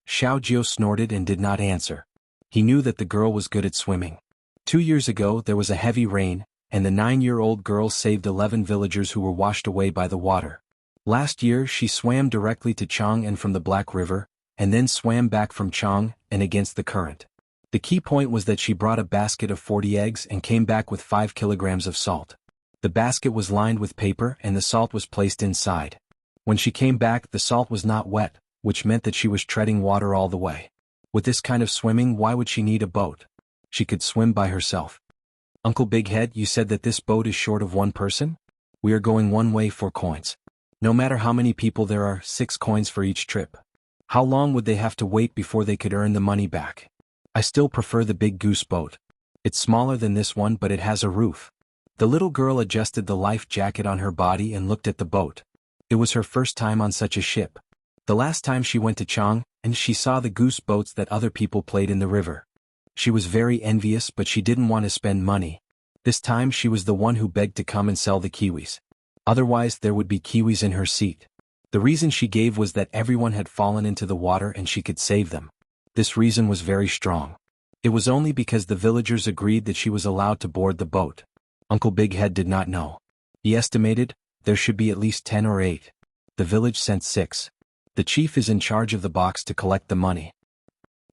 Xiaojiu snorted and did not answer. He knew that the girl was good at swimming. 2 years ago there was a heavy rain, and the 9-year-old girl saved 11 villagers who were washed away by the water. Last year she swam directly to Chang and from the Black River, and then swam back from Chang and against the current. The key point was that she brought a basket of 40 eggs and came back with 5 kilograms of salt. The basket was lined with paper and the salt was placed inside. When she came back, the salt was not wet, which meant that she was treading water all the way. With this kind of swimming, why would she need a boat? She could swim by herself. Uncle Big Head, you said that this boat is short of one person? We are going one way, 4 coins. No matter how many people there are, 6 coins for each trip. How long would they have to wait before they could earn the money back? I still prefer the big goose boat. It's smaller than this one, but it has a roof. The little girl adjusted the life jacket on her body and looked at the boat. It was her first time on such a ship. The last time she went to Chang, and she saw the goose boats that other people played in the river. She was very envious, but she didn't want to spend money. This time she was the one who begged to come and sell the kiwis. Otherwise there would be kiwis in her seat. The reason she gave was that everyone had fallen into the water and she could save them. This reason was very strong. It was only because the villagers agreed that she was allowed to board the boat. Uncle Big Head did not know. He estimated there should be at least 10 or 8. The village sent 6. The chief is in charge of the box to collect the money.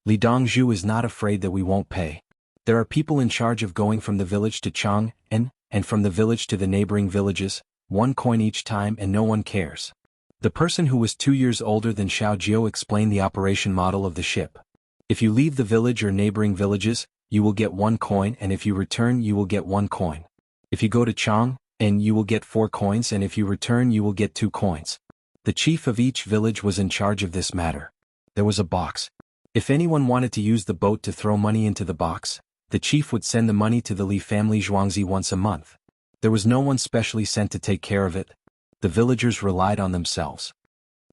Li Dongzhu is not afraid that we won't pay. There are people in charge of going from the village to Chang and from the village to the neighboring villages, 1 coin each time, and no one cares. The person who was 2 years older than Xiaojiu explained the operation model of the ship. If you leave the village or neighboring villages, you will get 1 coin, and if you return you will get 1 coin. If you go to Chang, and you will get 4 coins, and if you return you will get 2 coins. The chief of each village was in charge of this matter. There was a box. If anyone wanted to use the boat to throw money into the box, the chief would send the money to the Li family Zhuangzi once a month. There was no one specially sent to take care of it. The villagers relied on themselves.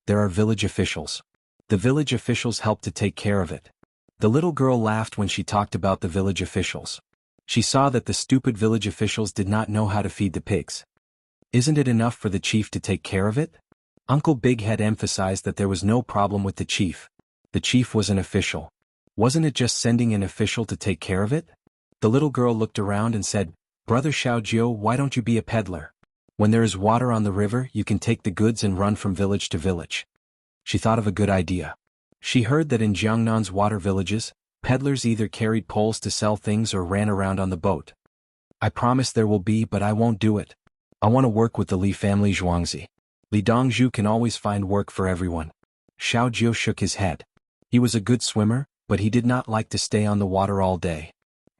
There are village officials. The village officials help to take care of it. The little girl laughed when she talked about the village officials. She saw that the stupid village officials did not know how to feed the pigs. Isn't it enough for the chief to take care of it? Uncle Big Head emphasized that there was no problem with the chief. The chief was an official. Wasn't it just sending an official to take care of it? The little girl looked around and said, Brother Xiaojiu, why don't you be a peddler? When there is water on the river, you can take the goods and run from village to village. She thought of a good idea. She heard that in Jiangnan's water villages, peddlers either carried poles to sell things or ran around on the boat. I promise there will be, but I won't do it. I want to work with the Li family Zhuangzi. Li Dongzhu can always find work for everyone. Xiaojiu shook his head. He was a good swimmer, but he did not like to stay on the water all day.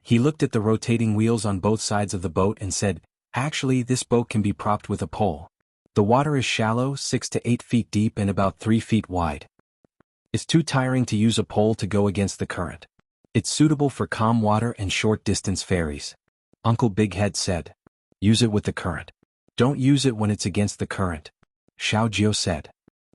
He looked at the rotating wheels on both sides of the boat and said, Actually, this boat can be propped with a pole. The water is shallow, 6 to 8 feet deep and about 3 feet wide. It's too tiring to use a pole to go against the current. It's suitable for calm water and short-distance ferries. Uncle Big Head said. Use it with the current. Don't use it when it's against the current. Xiaojiu said.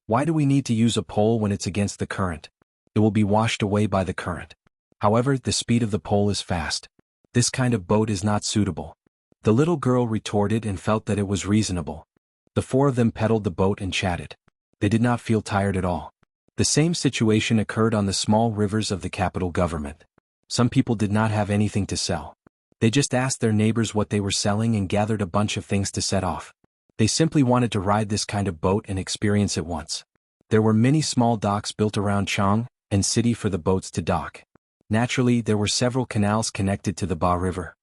Why do we need to use a pole when it's against the current? It will be washed away by the current. However, the speed of the pole is fast. This kind of boat is not suitable. The little girl retorted and felt that it was reasonable. The 4 of them pedaled the boat and chatted. They did not feel tired at all. The same situation occurred on the small rivers of the capital government. Some people did not have anything to sell. They just asked their neighbors what they were selling and gathered a bunch of things to set off. They simply wanted to ride this kind of boat and experience it once. There were many small docks built around Chang and city for the boats to dock. Naturally, there were several canals connected to the Ba River.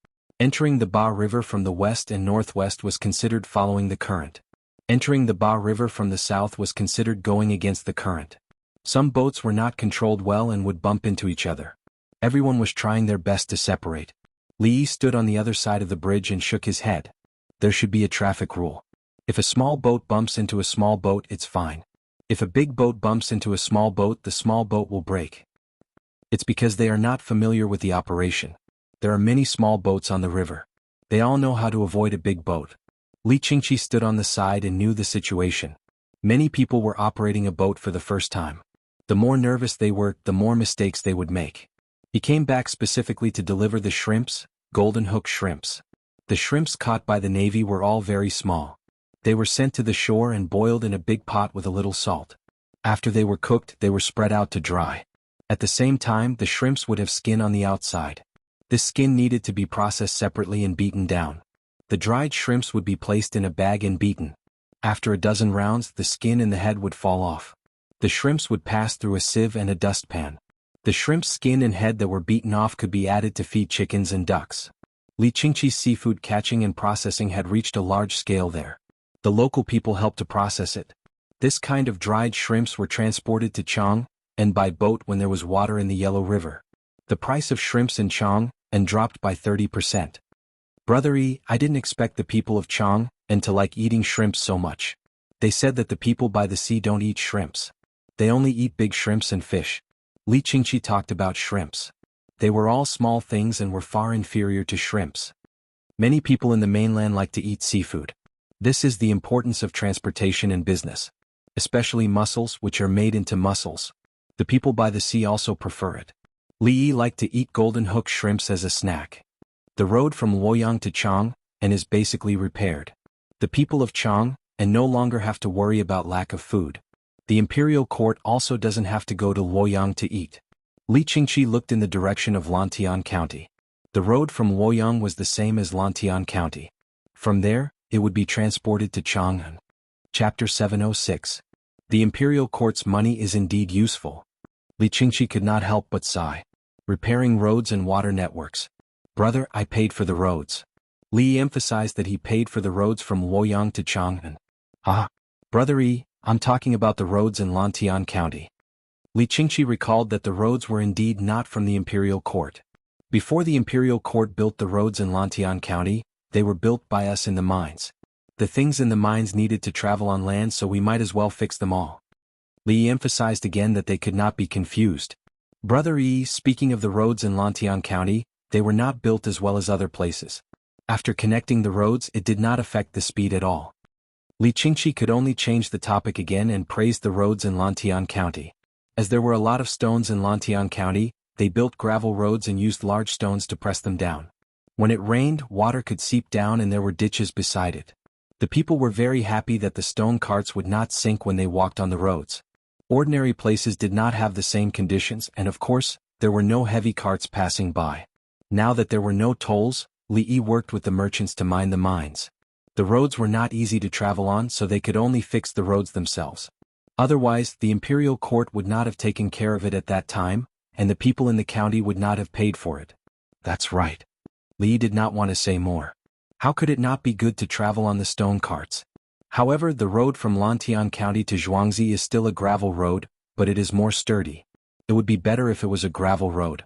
Entering the Ba River from the west and northwest was considered following the current. Entering the Ba River from the south was considered going against the current. Some boats were not controlled well and would bump into each other. Everyone was trying their best to separate. Li Yi stood on the other side of the bridge and shook his head. There should be a traffic rule. If a small boat bumps into a small boat, it's fine. If a big boat bumps into a small boat, the small boat will break. It's because they are not familiar with the operation. There are many small boats on the river. They all know how to avoid a big boat. Li Qingqi stood on the side and knew the situation. Many people were operating a boat for the first time. The more nervous they were, the more mistakes they would make. He came back specifically to deliver the shrimps, golden hook shrimps. The shrimps caught by the Navy were all very small. They were sent to the shore and boiled in a big pot with a little salt. After they were cooked, they were spread out to dry. At the same time, the shrimps would have skin on the outside. This skin needed to be processed separately and beaten down. The dried shrimps would be placed in a bag and beaten. After a dozen rounds, the skin and the head would fall off. The shrimps would pass through a sieve and a dustpan. The shrimp's skin and head that were beaten off could be added to feed chickens and ducks. Li Qingqi's seafood catching and processing had reached a large scale there. The local people helped to process it. This kind of dried shrimps were transported to Chang, and by boat when there was water in the Yellow River. The price of shrimps in Chang, and dropped by 30%. Brother Yi, I didn't expect the people of Chang, and to like eating shrimps so much. They said that the people by the sea don't eat shrimps. They only eat big shrimps and fish. Li Qingqi talked about shrimps. They were all small things and were far inferior to shrimps. Many people in the mainland like to eat seafood. This is the importance of transportation and business. Especially mussels, which are made into mussels. The people by the sea also prefer it. Li Yi liked to eat golden hook shrimps as a snack. The road from Luoyang to Chang, and is basically repaired. The people of Chang, and no longer have to worry about lack of food. The imperial court also doesn't have to go to Luoyang to eat. Li Qingqi looked in the direction of Lantian County. The road from Luoyang was the same as Lantian County. From there, it would be transported to Chang'an. Chapter 706. The imperial court's money is indeed useful. Li Qingqi could not help but sigh. Repairing roads and water networks. Brother, I paid for the roads. Li emphasized that he paid for the roads from Luoyang to Chang'an. Ah, Brother Yi, I'm talking about the roads in Lantian County. Li Qingqi recalled that the roads were indeed not from the imperial court. Before the imperial court built the roads in Lantian County, they were built by us in the mines. The things in the mines needed to travel on land, so we might as well fix them all. Li emphasized again that they could not be confused. Brother Yi, speaking of the roads in Lantian County, they were not built as well as other places. After connecting the roads, it did not affect the speed at all. Li Qingqi could only change the topic again and praised the roads in Lantian County. As there were a lot of stones in Lantian County, they built gravel roads and used large stones to press them down. When it rained, water could seep down and there were ditches beside it. The people were very happy that the stone carts would not sink when they walked on the roads. Ordinary places did not have the same conditions, and of course, there were no heavy carts passing by. Now that there were no tolls, Li Yi worked with the merchants to mine the mines. The roads were not easy to travel on, so they could only fix the roads themselves. Otherwise, the imperial court would not have taken care of it at that time, and the people in the county would not have paid for it. That's right. Li Yi did not want to say more. How could it not be good to travel on the stone carts? However, the road from Lantian County to Zhuangzi is still a gravel road, but it is more sturdy. It would be better if it was a gravel road.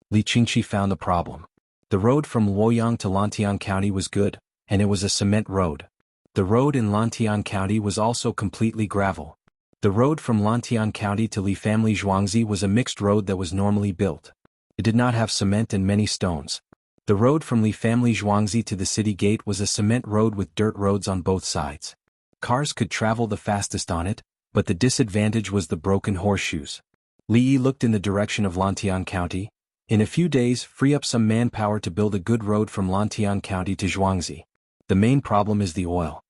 Li Qingqi found the problem. The road from Luoyang to Lantian County was good, and it was a cement road. The road in Lantian County was also completely gravel. The road from Lantian County to Li Family Zhuangzi was a mixed road that was normally built. It did not have cement and many stones. The road from Li Family Zhuangzi to the city gate was a cement road with dirt roads on both sides. Cars could travel the fastest on it, but the disadvantage was the broken horseshoes. Li Yi looked in the direction of Lantian County. In a few days, free up some manpower to build a good road from Lantian County to Zhuangzi. The main problem is the oil.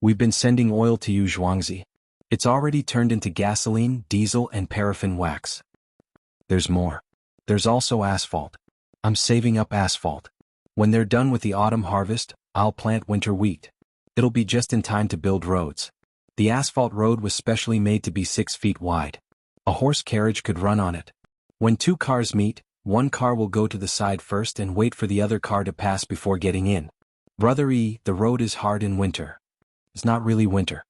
We've been sending oil to you, Zhuangzi. It's already turned into gasoline, diesel, and paraffin wax. There's more. There's also asphalt. I'm saving up asphalt. When they're done with the autumn harvest, I'll plant winter wheat. It'll be just in time to build roads. The asphalt road was specially made to be 6 feet wide. A horse carriage could run on it. When two cars meet, One car will go to the side first and wait for the other car to pass before getting in. Brother E, the road is hard in winter. It's not really winter.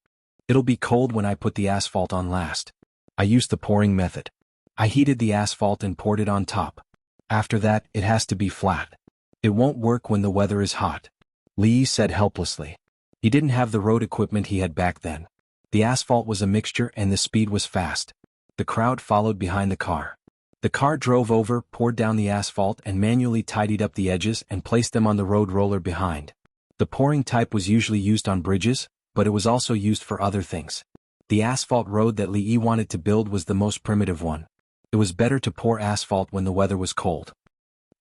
It'll be cold when I put the asphalt on last. I used the pouring method. I heated the asphalt and poured it on top. After that, it has to be flat. It won't work when the weather is hot. Li said helplessly. He didn't have the road equipment he had back then. The asphalt was a mixture and the speed was fast. The crowd followed behind the car. The car drove over, poured down the asphalt and manually tidied up the edges and placed them on the road roller behind. The pouring type was usually used on bridges, but it was also used for other things. The asphalt road that Li Yi wanted to build was the most primitive one. It was better to pour asphalt when the weather was cold.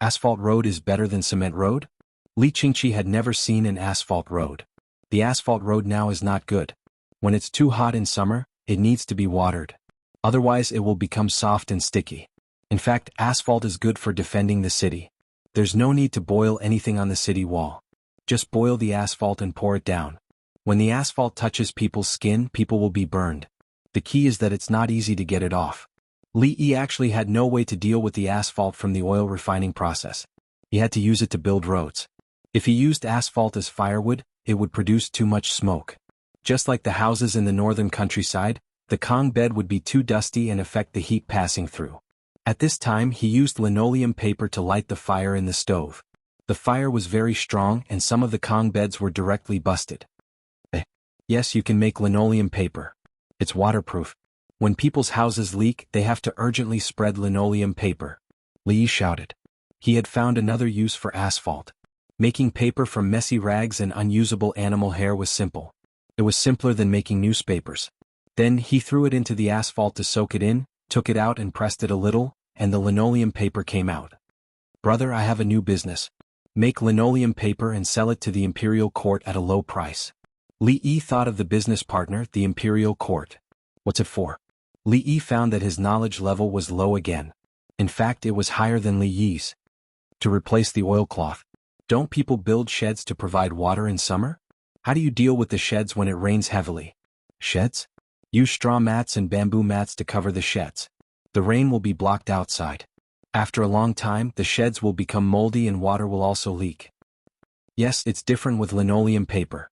Asphalt road is better than cement road? Li Qingqi had never seen an asphalt road. The asphalt road now is not good. When it's too hot in summer, it needs to be watered. Otherwise it will become soft and sticky. In fact, asphalt is good for defending the city. There's no need to boil anything on the city wall. Just boil the asphalt and pour it down. When the asphalt touches people's skin, people will be burned. The key is that it's not easy to get it off. Li Yi actually had no way to deal with the asphalt from the oil refining process. He had to use it to build roads. If he used asphalt as firewood, it would produce too much smoke. Just like the houses in the northern countryside, the Kong bed would be too dusty and affect the heat passing through. At this time he used linoleum paper to light the fire in the stove. The fire was very strong and some of the Kong beds were directly busted. Yes, you can make linoleum paper. It's waterproof. When people's houses leak, they have to urgently spread linoleum paper. Li shouted. He had found another use for asphalt. Making paper from messy rags and unusable animal hair was simple. It was simpler than making newspapers. Then he threw it into the asphalt to soak it in, took it out and pressed it a little, and the linoleum paper came out. Brother, I have a new business. Make linoleum paper and sell it to the imperial court at a low price. Li Yi thought of the business partner, the imperial court. What's it for? Li Yi found that his knowledge level was low again. In fact, it was higher than Li Yi's. To replace the oilcloth. Don't people build sheds to provide water in summer? How do you deal with the sheds when it rains heavily? Sheds? Use straw mats and bamboo mats to cover the sheds. The rain will be blocked outside. After a long time, the sheds will become moldy and water will also leak. Yes, it's different with linoleum paper.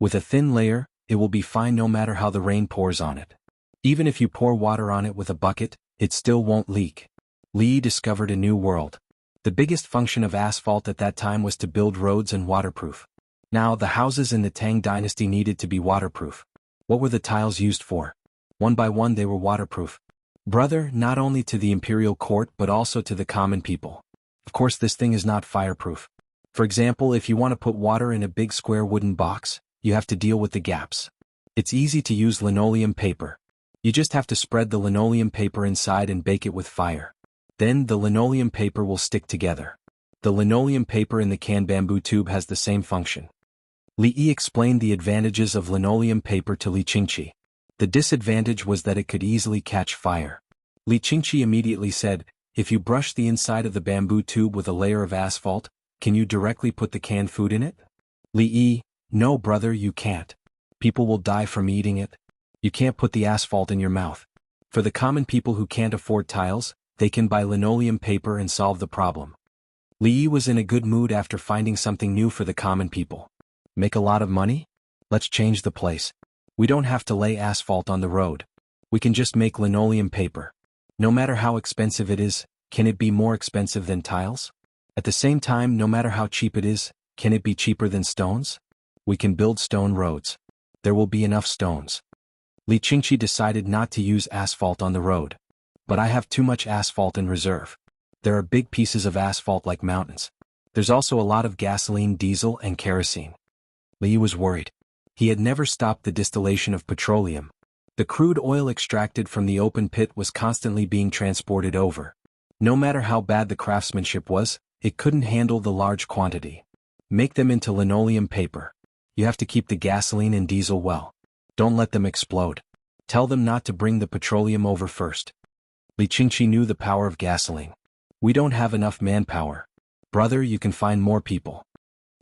With a thin layer, it will be fine no matter how the rain pours on it. Even if you pour water on it with a bucket, it still won't leak. Li discovered a new world. The biggest function of asphalt at that time was to build roads and waterproof. Now, the houses in the Tang dynasty needed to be waterproof. What were the tiles used for? One by one they were waterproof. Brother, not only to the imperial court but also to the common people. Of course this thing is not fireproof. For example, if you want to put water in a big square wooden box, you have to deal with the gaps. It's easy to use linoleum paper. You just have to spread the linoleum paper inside and bake it with fire. Then the linoleum paper will stick together. The linoleum paper in the can bamboo tube has the same function. Li Yi explained the advantages of linoleum paper to Li Qingqi. The disadvantage was that it could easily catch fire. Li Qingqi immediately said, if you brush the inside of the bamboo tube with a layer of asphalt, can you directly put the canned food in it? Li Yi, no brother, you can't. People will die from eating it. You can't put the asphalt in your mouth. For the common people who can't afford tiles, they can buy linoleum paper and solve the problem. Li Yi was in a good mood after finding something new for the common people. Make a lot of money? Let's change the place. We don't have to lay asphalt on the road. We can just make linoleum paper. No matter how expensive it is, can it be more expensive than tiles? At the same time, no matter how cheap it is, can it be cheaper than stones? We can build stone roads. There will be enough stones. Li Qingqi decided not to use asphalt on the road. But I have too much asphalt in reserve. There are big pieces of asphalt like mountains. There's also a lot of gasoline, diesel, and kerosene. Li was worried. He had never stopped the distillation of petroleum. The crude oil extracted from the open pit was constantly being transported over. No matter how bad the craftsmanship was, it couldn't handle the large quantity. Make them into linoleum paper. You have to keep the gasoline and diesel well. Don't let them explode. Tell them not to bring the petroleum over first. Li Qingqi knew the power of gasoline. We don't have enough manpower. Brother, you can find more people.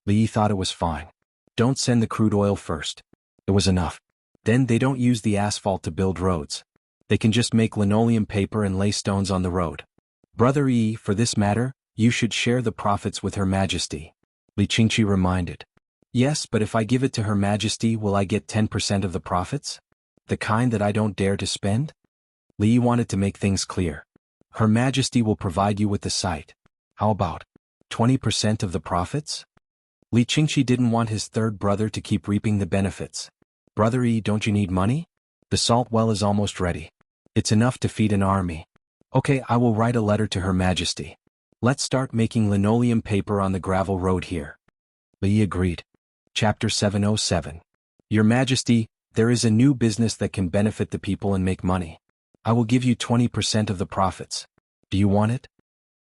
Li thought it was fine. Don't send the crude oil first. It was enough. Then they don't use the asphalt to build roads. They can just make linoleum paper and lay stones on the road. Brother Yi, for this matter, you should share the profits with Her Majesty. Li Qingqi reminded. Yes, but if I give it to Her Majesty, will I get 10% of the profits? The kind that I don't dare to spend? Li Yi wanted to make things clear. Her Majesty will provide you with the site. How about 20% of the profits? Li Qingqi didn't want his third brother to keep reaping the benefits. Brother Yi, don't you need money? The salt well is almost ready. It's enough to feed an army. Okay, I will write a letter to Her Majesty. Let's start making linoleum paper on the gravel road here. Li Yi agreed. Chapter 707. Your Majesty, there is a new business that can benefit the people and make money. I will give you 20% of the profits. Do you want it?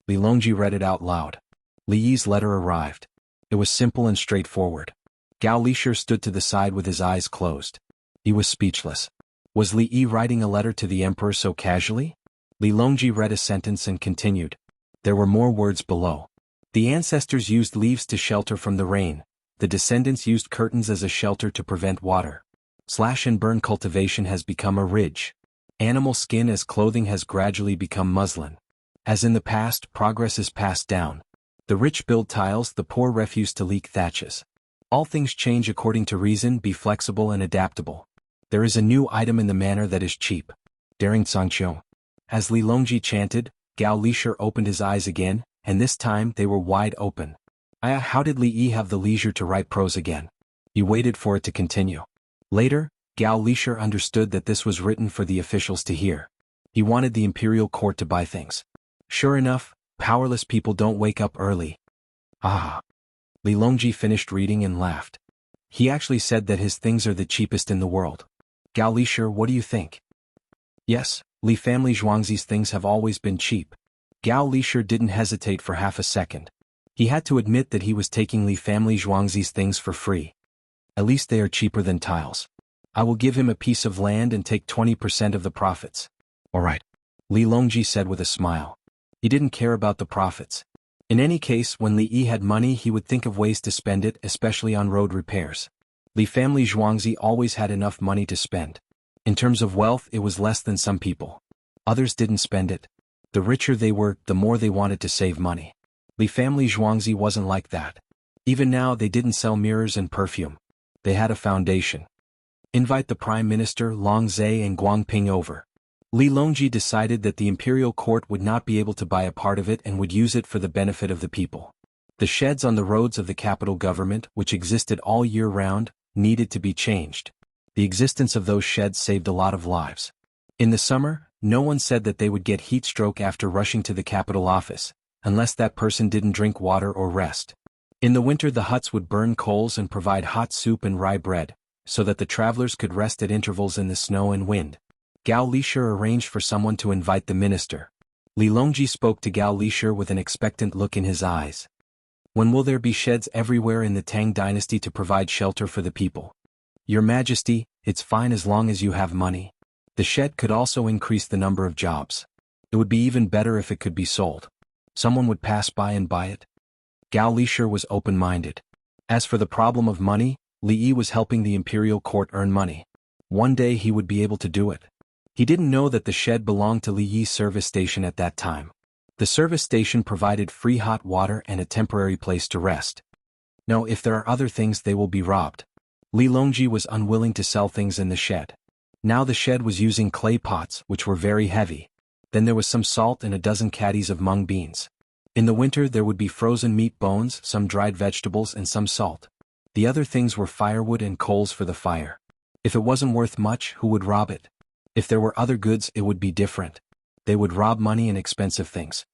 Li Longji read it out loud. Li Yi's letter arrived. It was simple and straightforward. Gao Lishir stood to the side with his eyes closed. He was speechless. Was Li Yi writing a letter to the emperor so casually? Li Longji read a sentence and continued. There were more words below. The ancestors used leaves to shelter from the rain. The descendants used curtains as a shelter to prevent water. Slash and burn cultivation has become a ridge. Animal skin as clothing has gradually become muslin. As in the past, progress is passed down. The rich build tiles, the poor refuse to leak thatches. All things change according to reason, be flexible and adaptable. There is a new item in the manner that is cheap. Daring Sangqiu. As Li Longji chanted, Gao Lishir opened his eyes again, and this time they were wide open. How did Li Yi have the leisure to write prose again? He waited for it to continue. Later, Gao Lishir understood that this was written for the officials to hear. He wanted the imperial court to buy things. Sure enough, powerless people don't wake up early. Ah. Li Longji finished reading and laughed. He actually said that his things are the cheapest in the world. Gao Lishir, what do you think? Yes, Li family Zhuangzi's things have always been cheap. Gao Lishir didn't hesitate for half a second. He had to admit that he was taking Li family Zhuangzi's things for free. At least they are cheaper than tiles. I will give him a piece of land and take 20% of the profits. All right. Li Longji said with a smile. He didn't care about the profits. In any case, when Li Yi had money, he would think of ways to spend it, especially on road repairs. Li family Zhuangzi always had enough money to spend. In terms of wealth, it was less than some people. Others didn't spend it. The richer they were, the more they wanted to save money. Li family Zhuangzi wasn't like that. Even now, they didn't sell mirrors and perfume. They had a foundation. Invite the Prime Minister, Long Zhe and Guangping over. Li Longji decided that the imperial court would not be able to buy a part of it and would use it for the benefit of the people. The sheds on the roads of the capital government, which existed all year round, needed to be changed. The existence of those sheds saved a lot of lives. In the summer, no one said that they would get heat stroke after rushing to the capital office, unless that person didn't drink water or rest. In the winter, the huts would burn coals and provide hot soup and rye bread, so that the travelers could rest at intervals in the snow and wind. Gao Lishir arranged for someone to invite the minister. Li Longji spoke to Gao Lishir with an expectant look in his eyes. When will there be sheds everywhere in the Tang dynasty to provide shelter for the people? Your Majesty, it's fine as long as you have money. The shed could also increase the number of jobs. It would be even better if it could be sold. Someone would pass by and buy it. Gao Lishir was open-minded. As for the problem of money, Li Yi was helping the imperial court earn money. One day he would be able to do it. He didn't know that the shed belonged to Li Yi's service station at that time. The service station provided free hot water and a temporary place to rest. No, if there are other things, they will be robbed. Li Longji was unwilling to sell things in the shed. Now the shed was using clay pots, which were very heavy. Then there was some salt and a dozen caddies of mung beans. In the winter there would be frozen meat bones, some dried vegetables and some salt. The other things were firewood and coals for the fire. If it wasn't worth much, who would rob it? If there were other goods, it would be different. They would rob money and expensive things.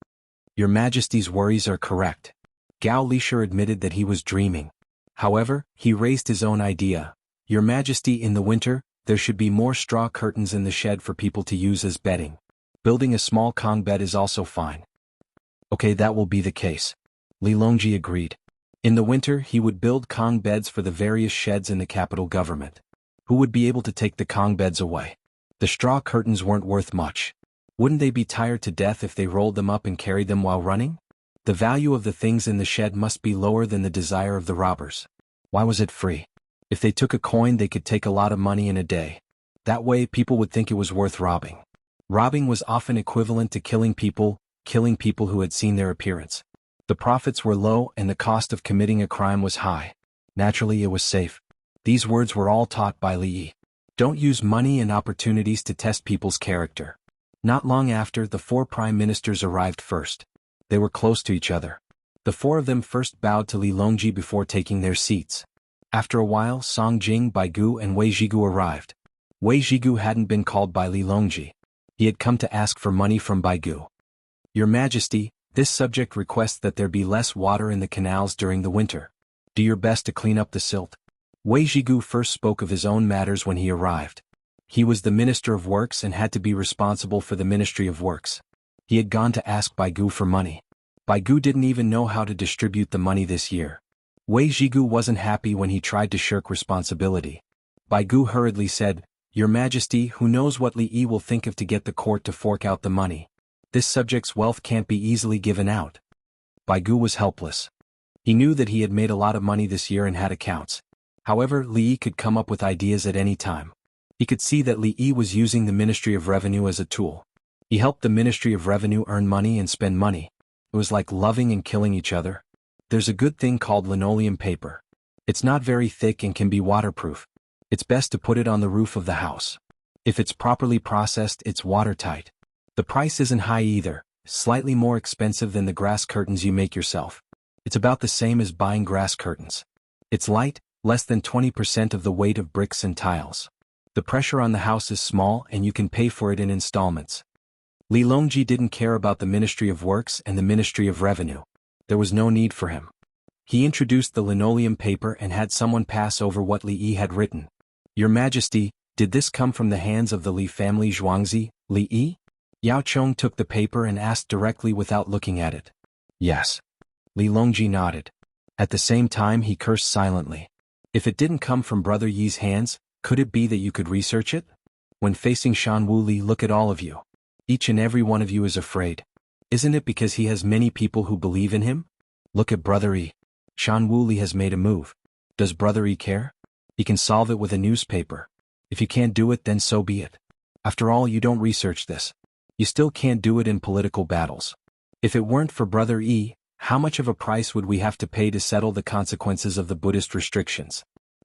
Your Majesty's worries are correct. Gao Lishir admitted that he was dreaming. However, he raised his own idea. Your Majesty, in the winter, there should be more straw curtains in the shed for people to use as bedding. Building a small Kong bed is also fine. Okay, that will be the case. Li Longji agreed. In the winter, he would build Kong beds for the various sheds in the capital government. Who would be able to take the Kong beds away? The straw curtains weren't worth much. Wouldn't they be tired to death if they rolled them up and carried them while running? The value of the things in the shed must be lower than the desire of the robbers. Why was it free? If they took a coin, they could take a lot of money in a day. That way, people would think it was worth robbing. Robbing was often equivalent to killing people, killing people who had seen their appearance. The profits were low and the cost of committing a crime was high. Naturally, it was safe. These words were all taught by Li Yi. Don't use money and opportunities to test people's character. Not long after, the 4 prime ministers arrived first. They were close to each other. The 4 of them first bowed to Li Longji before taking their seats. After a while, Song Jing, Baigu and Wei Zhigu arrived. Wei Zhigu hadn't been called by Li Longji. He had come to ask for money from Baigu. Your Majesty, this subject requests that there be less water in the canals during the winter. Do your best to clean up the silt. Wei Zhigu first spoke of his own matters when he arrived. He was the Minister of Works and had to be responsible for the Ministry of Works. He had gone to ask Baigu for money. Baigu didn't even know how to distribute the money this year. Wei Zhigu wasn't happy when he tried to shirk responsibility. Baigu hurriedly said, Your Majesty, who knows what Li Yi will think of to get the court to fork out the money? This subject's wealth can't be easily given out. Baigu was helpless. He knew that he had made a lot of money this year and had accounts. However, Li Yi could come up with ideas at any time. He could see that Li Yi was using the Ministry of Revenue as a tool. He helped the Ministry of Revenue earn money and spend money. It was like loving and killing each other. There's a good thing called linoleum paper. It's not very thick and can be waterproof. It's best to put it on the roof of the house. If it's properly processed, it's watertight. The price isn't high either, slightly more expensive than the grass curtains you make yourself. It's about the same as buying grass curtains. It's light, less than 20% of the weight of bricks and tiles. The pressure on the house is small and you can pay for it in installments. Li Longji didn't care about the Ministry of Works and the Ministry of Revenue. There was no need for him. He introduced the linoleum paper and had someone pass over what Li Yi had written. Your Majesty, did this come from the hands of the Li family Zhuangzi, Li Yi? Yao Chong took the paper and asked directly without looking at it. Yes. Li Longji nodded. At the same time he cursed silently. If it didn't come from Brother Yi's hands, could it be that you could research it? When facing Shan Wuli, look at all of you. Each and every one of you is afraid. Isn't it because he has many people who believe in him? Look at Brother Yi. Shan Wuli has made a move. Does Brother Yi care? He can solve it with a newspaper. If you can't do it, then so be it. After all, you don't research this. You still can't do it in political battles. If it weren't for Brother Yi, how much of a price would we have to pay to settle the consequences of the Buddhist restrictions?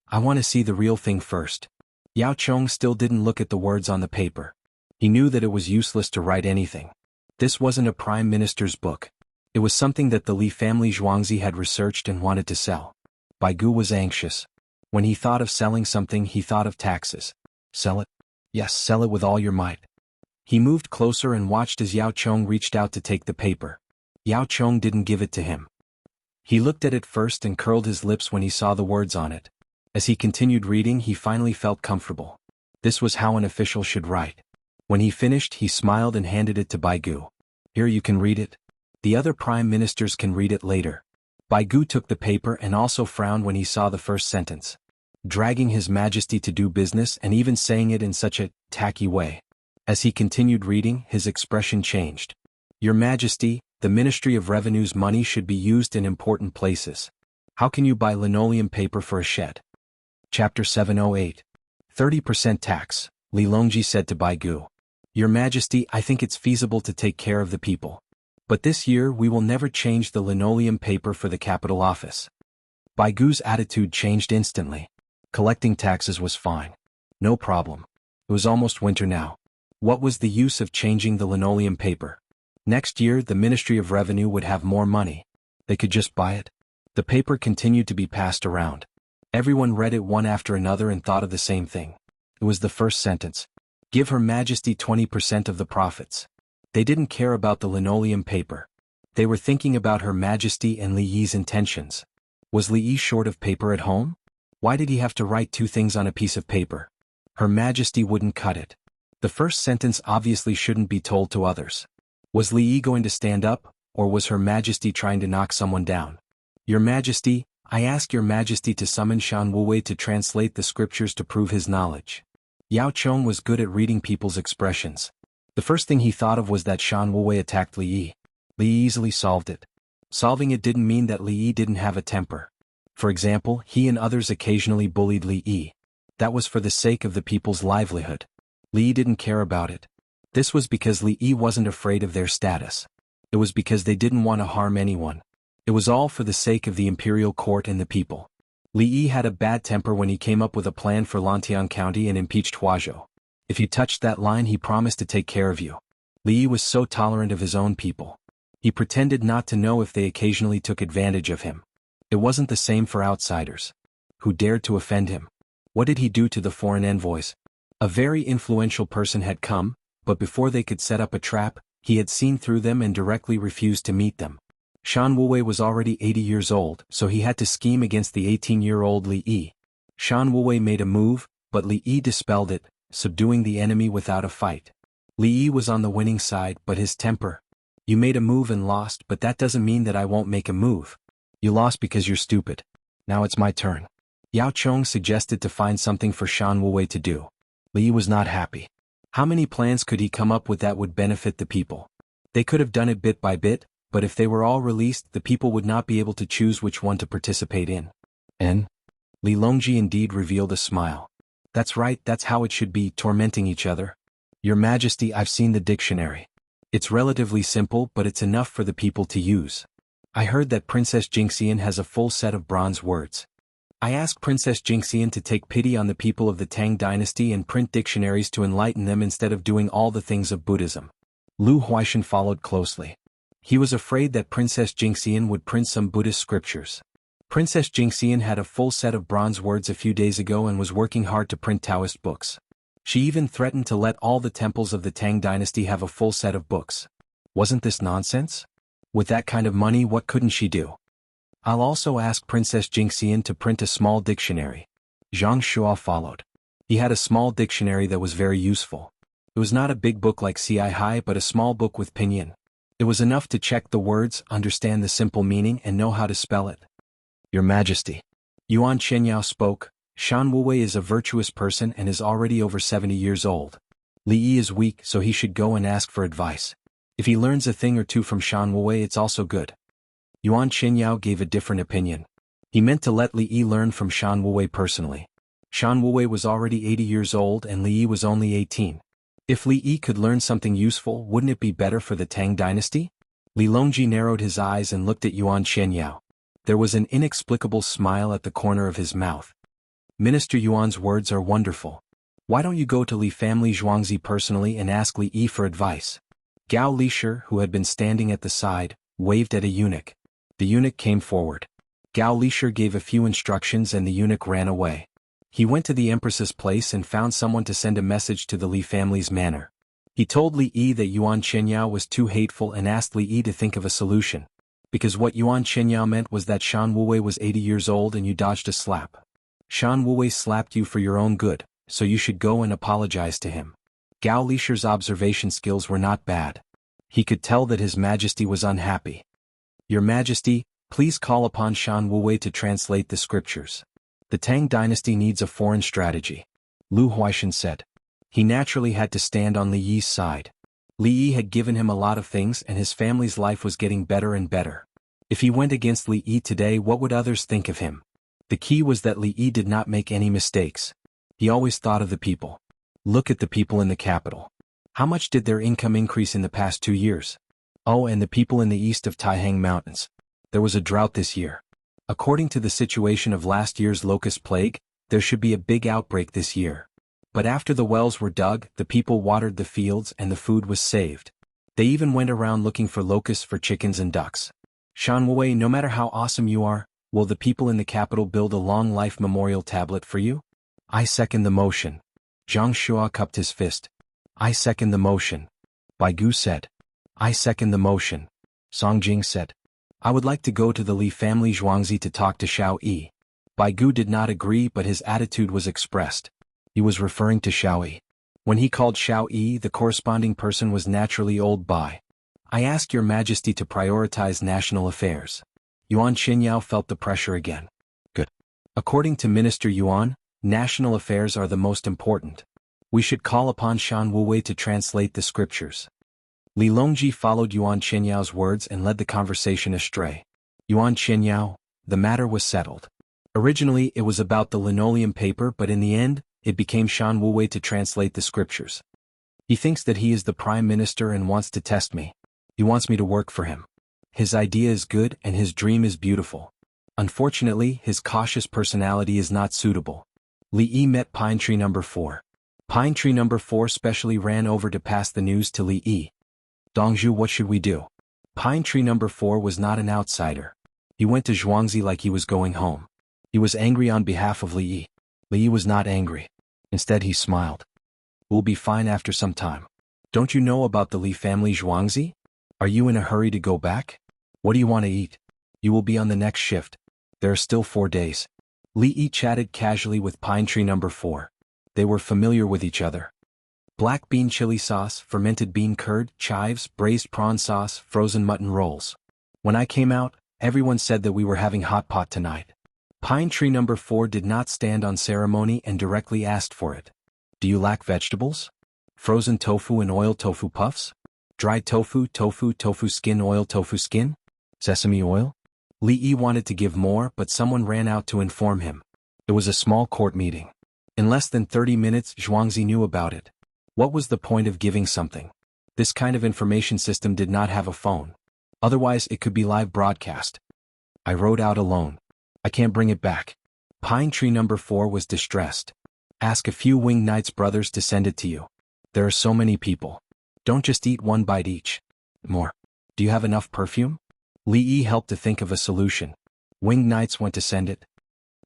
I want to see the real thing first. Yao Chong still didn't look at the words on the paper. He knew that it was useless to write anything. This wasn't a prime minister's book. It was something that the Li family Zhuangzi had researched and wanted to sell. Baigu was anxious. When he thought of selling something, he thought of taxes. Sell it? Yes, sell it with all your might. He moved closer and watched as Yao Chong reached out to take the paper. Yao Chong didn't give it to him. He looked at it first and curled his lips when he saw the words on it. As he continued reading, he finally felt comfortable. This was how an official should write. When he finished, he smiled and handed it to Baigu. Here, you can read it. The other prime ministers can read it later. Baigu took the paper and also frowned when he saw the first sentence. Dragging His Majesty to do business and even saying it in such a tacky way. As he continued reading, his expression changed. Your Majesty, the Ministry of Revenue's money should be used in important places. How can you buy linoleum paper for a shed? Chapter 708. 30% tax, Li Longji said to Baigu. Your Majesty, I think it's feasible to take care of the people. But this year we will never change the linoleum paper for the capital office. Baigu's attitude changed instantly. Collecting taxes was fine. No problem. It was almost winter now. What was the use of changing the linoleum paper? Next year the Ministry of Revenue would have more money. They could just buy it. The paper continued to be passed around. Everyone read it one after another and thought of the same thing. It was the first sentence. Give Her Majesty 20% of the profits. They didn't care about the linoleum paper. They were thinking about Her Majesty and Li Yi's intentions. Was Li Yi short of paper at home? Why did he have to write 2 things on a piece of paper? Her Majesty wouldn't cut it. The first sentence obviously shouldn't be told to others. Was Li Yi going to stand up, or was Her Majesty trying to knock someone down? Your Majesty, I ask Your Majesty to summon Shan Wuwei to translate the scriptures to prove his knowledge. Yao Chong was good at reading people's expressions. The first thing he thought of was that Shan Wuwei attacked Li Yi. Li Yi easily solved it. Solving it didn't mean that Li Yi didn't have a temper. For example, he and others occasionally bullied Li Yi. That was for the sake of the people's livelihood. Li Yi didn't care about it. This was because Li Yi wasn't afraid of their status. It was because they didn't want to harm anyone. It was all for the sake of the imperial court and the people. Li Yi had a bad temper when he came up with a plan for Lantian County and impeached Huazhou. If you touched that line, he promised to take care of you. Li Yi was so tolerant of his own people. He pretended not to know if they occasionally took advantage of him. It wasn't the same for outsiders. Who dared to offend him? What did he do to the foreign envoys? A very influential person had come, but before they could set up a trap, he had seen through them and directly refused to meet them. Shan Wuwei was already 80 years old, so he had to scheme against the 18-year-old Li Yi. Shan Wuwei made a move, but Li Yi dispelled it, subduing the enemy without a fight. Li Yi was on the winning side, but his temper. You made a move and lost, but that doesn't mean that I won't make a move. You lost because you're stupid. Now it's my turn. Yao Chong suggested to find something for Shan Wuwei to do. Li Yi was not happy. How many plans could he come up with that would benefit the people? They could have done it bit by bit, but if they were all released, the people would not be able to choose which one to participate in. And? Li Longji indeed revealed a smile. That's right, that's how it should be, tormenting each other. Your Majesty, I've seen the dictionary. It's relatively simple, but it's enough for the people to use. I heard that Princess Jingxian has a full set of bronze words. I asked Princess Jingxian to take pity on the people of the Tang dynasty and print dictionaries to enlighten them instead of doing all the things of Buddhism. Lu Huaishan followed closely. He was afraid that Princess Jingxian would print some Buddhist scriptures. Princess Jingxian had a full set of bronze words a few days ago and was working hard to print Taoist books. She even threatened to let all the temples of the Tang dynasty have a full set of books. Wasn't this nonsense? With that kind of money, what couldn't she do? I'll also ask Princess Jingxian to print a small dictionary. Zhang Shuo followed. He had a small dictionary that was very useful. It was not a big book like Ci Hai but a small book with pinyin. It was enough to check the words, understand the simple meaning, and know how to spell it. Your Majesty. Yuan Qianyao spoke. Shan Wuwei is a virtuous person and is already over 70 years old. Li Yi is weak, so he should go and ask for advice. If he learns a thing or two from Shan Wuwei, it's also good. Yuan Qianyao gave a different opinion. He meant to let Li Yi learn from Shan Wuwei personally. Shan Wuwei was already 80 years old and Li Yi was only 18. If Li Yi could learn something useful, wouldn't it be better for the Tang dynasty? Li Longji narrowed his eyes and looked at Yuan Qianyao. There was an inexplicable smile at the corner of his mouth. Minister Yuan's words are wonderful. Why don't you go to Li family Zhuangzi personally and ask Li Yi for advice? Gao Lishir, who had been standing at the side, waved at a eunuch. The eunuch came forward. Gao Lishir gave a few instructions and the eunuch ran away. He went to the Empress's place and found someone to send a message to the Li family's manor. He told Li Yi that Yuan Qianyao was too hateful and asked Li Yi to think of a solution. Because what Yuan Qianyao meant was that Shan Wuwei was 80 years old and you dodged a slap. Shan Wuwei slapped you for your own good, so you should go and apologize to him. Gao Lishir's observation skills were not bad. He could tell that His Majesty was unhappy. Your Majesty, please call upon Shan Wuwei to translate the scriptures. The Tang dynasty needs a foreign strategy. Lu Huaishan said. He naturally had to stand on Li Yi's side. Li Yi had given him a lot of things and his family's life was getting better and better. If he went against Li Yi today, what would others think of him? The key was that Li Yi did not make any mistakes. He always thought of the people. Look at the people in the capital. How much did their income increase in the past 2 years? Oh, and the people in the east of Taihang Mountains. There was a drought this year. According to the situation of last year's locust plague, there should be a big outbreak this year. But after the wells were dug, the people watered the fields and the food was saved. They even went around looking for locusts for chickens and ducks. Shan Wuwei, no matter how awesome you are, will the people in the capital build a long life memorial tablet for you? I second the motion. Zhang Shuo cupped his fist. I second the motion. Bai Gu said. I second the motion. Song Jing said. I would like to go to the Li family Zhuangzi to talk to Xiao Yi. Bai Gu did not agree, but his attitude was expressed. He was referring to Xiao Yi. When he called Xiao Yi, the corresponding person was naturally old Bai. I ask your Majesty to prioritize national affairs. Yuan Qianyao felt the pressure again. Good. According to Minister Yuan, national affairs are the most important. We should call upon Shan Wuwei to translate the scriptures. Li Longji followed Yuan Qianyao's words and led the conversation astray. Yuan Qianyao, the matter was settled. Originally it was about the linoleum paper, but in the end, it became Shan Wuwei to translate the scriptures. He thinks that he is the prime minister and wants to test me. He wants me to work for him. His idea is good and his dream is beautiful. Unfortunately, his cautious personality is not suitable. Li Yi met Pine Tree number 4. Pine Tree number 4 specially ran over to pass the news to Li Yi. Dongzhu, what should we do? Pine Tree number 4 was not an outsider. He went to Zhuangzi like he was going home. He was angry on behalf of Li Yi. Li Yi was not angry. Instead he smiled. We'll be fine after some time. Don't you know about the Li family Zhuangzi? Are you in a hurry to go back? What do you want to eat? You will be on the next shift. There are still 4 days. Li Yi chatted casually with Pine Tree number 4. They were familiar with each other. Black bean chili sauce, fermented bean curd, chives, braised prawn sauce, frozen mutton rolls. When I came out, everyone said that we were having hot pot tonight. Pine Tree number 4 did not stand on ceremony and directly asked for it. Do you lack vegetables? Frozen tofu and oil tofu puffs? Dried tofu, tofu skin, oil tofu skin? Sesame oil? Li Yi wanted to give more, but someone ran out to inform him. It was a small court meeting. In less than 30 minutes, Zhuangzi knew about it. What was the point of giving something? This kind of information system did not have a phone. Otherwise, it could be live broadcast. I rode out alone. I can't bring it back. Pine Tree number 4 was distressed. Ask a few Winged Knight's brothers to send it to you. There are so many people. Don't just eat 1 bite each. More. Do you have enough perfume? Li Yi helped to think of a solution. Winged Knights went to send it.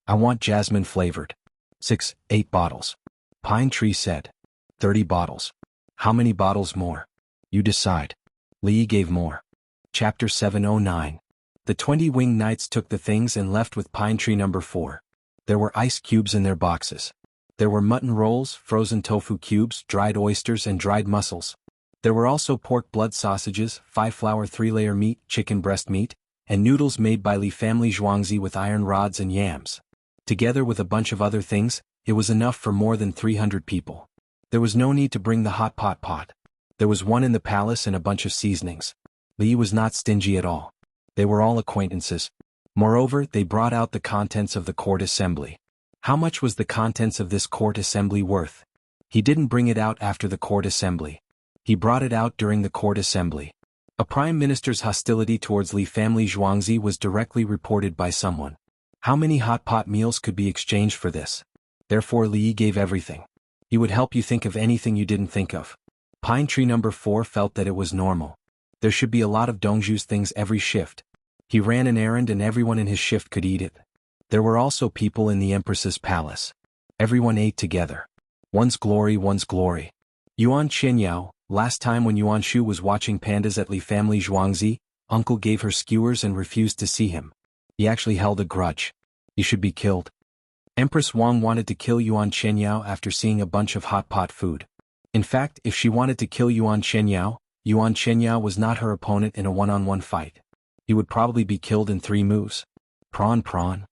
I want jasmine flavored. 6, 8 bottles. Pine Tree said. 30 bottles. How many bottles more? You decide. Li Yi gave more. Chapter 709. The 20 Winged Knights took the things and left with Pine Tree number 4. There were ice cubes in their boxes. There were mutton rolls, frozen tofu cubes, dried oysters and dried mussels. There were also pork blood sausages, 5-flour 3-layer meat, chicken breast meat, and noodles made by Li family Zhuangzi with iron rods and yams. Together with a bunch of other things, it was enough for more than 300 people. There was no need to bring the hot pot. There was one in the palace and a bunch of seasonings. Li was not stingy at all. They were all acquaintances. Moreover, they brought out the contents of the court assembly. How much was the contents of this court assembly worth? He didn't bring it out after the court assembly. He brought it out during the court assembly. A prime minister's hostility towards Li family Zhuangzi was directly reported by someone. How many hot pot meals could be exchanged for this? Therefore Li Yi gave everything. He would help you think of anything you didn't think of. Pine Tree number 4 felt that it was normal. There should be a lot of Dongzhu's things every shift. He ran an errand and everyone in his shift could eat it. There were also people in the Empress's palace. Everyone ate together. One's glory, one's glory. Yuan Qianyao, last time when Yuan Shu was watching pandas at Li family Zhuangzi, uncle gave her skewers and refused to see him. He actually held a grudge. He should be killed. Empress Wang wanted to kill Yuan Qianyao after seeing a bunch of hot pot food. In fact, if she wanted to kill Yuan Qianyao was not her opponent in a one-on-one fight. He would probably be killed in 3 moves. Prawn.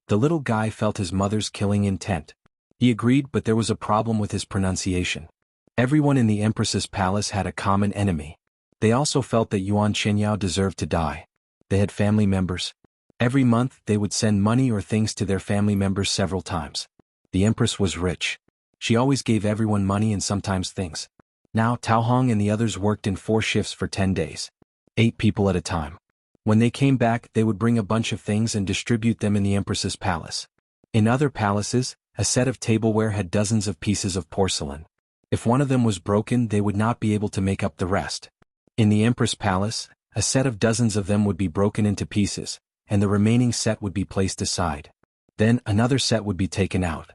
The little guy felt his mother's killing intent. He agreed, but there was a problem with his pronunciation. Everyone in the Empress's palace had a common enemy. They also felt that Yuan Qianyao deserved to die. They had family members. Every month, they would send money or things to their family members several times. The Empress was rich. She always gave everyone money and sometimes things. Now Tao Hong and the others worked in 4 shifts for 10 days. 8 people at a time. When they came back, they would bring a bunch of things and distribute them in the Empress's palace. In other palaces, a set of tableware had dozens of pieces of porcelain. If one of them was broken, they would not be able to make up the rest. In the Empress palace, a set of dozens of them would be broken into pieces, and the remaining set would be placed aside. Then another set would be taken out.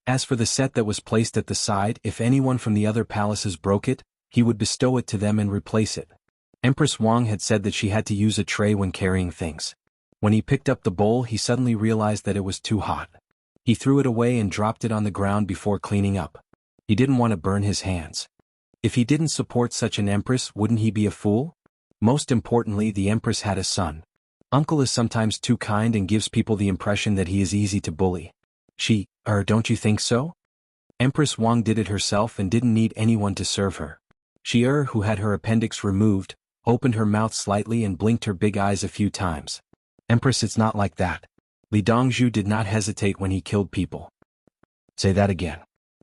As for the set that was placed at the side, if anyone from the other palaces broke it, he would bestow it to them and replace it. Empress Wang had said that she had to use a tray when carrying things. When he picked up the bowl, he suddenly realized that it was too hot. He threw it away and dropped it on the ground before cleaning up. He didn't want to burn his hands. If he didn't support such an empress, wouldn't he be a fool? Most importantly, the empress had a son. Uncle is sometimes too kind and gives people the impression that he is easy to bully. Don't you think so? Empress Wang did it herself and didn't need anyone to serve her. She, who had her appendix removed, opened her mouth slightly and blinked her big eyes a few times. Empress, it's not like that. Li Dongzhu did not hesitate when he killed people. Say that again.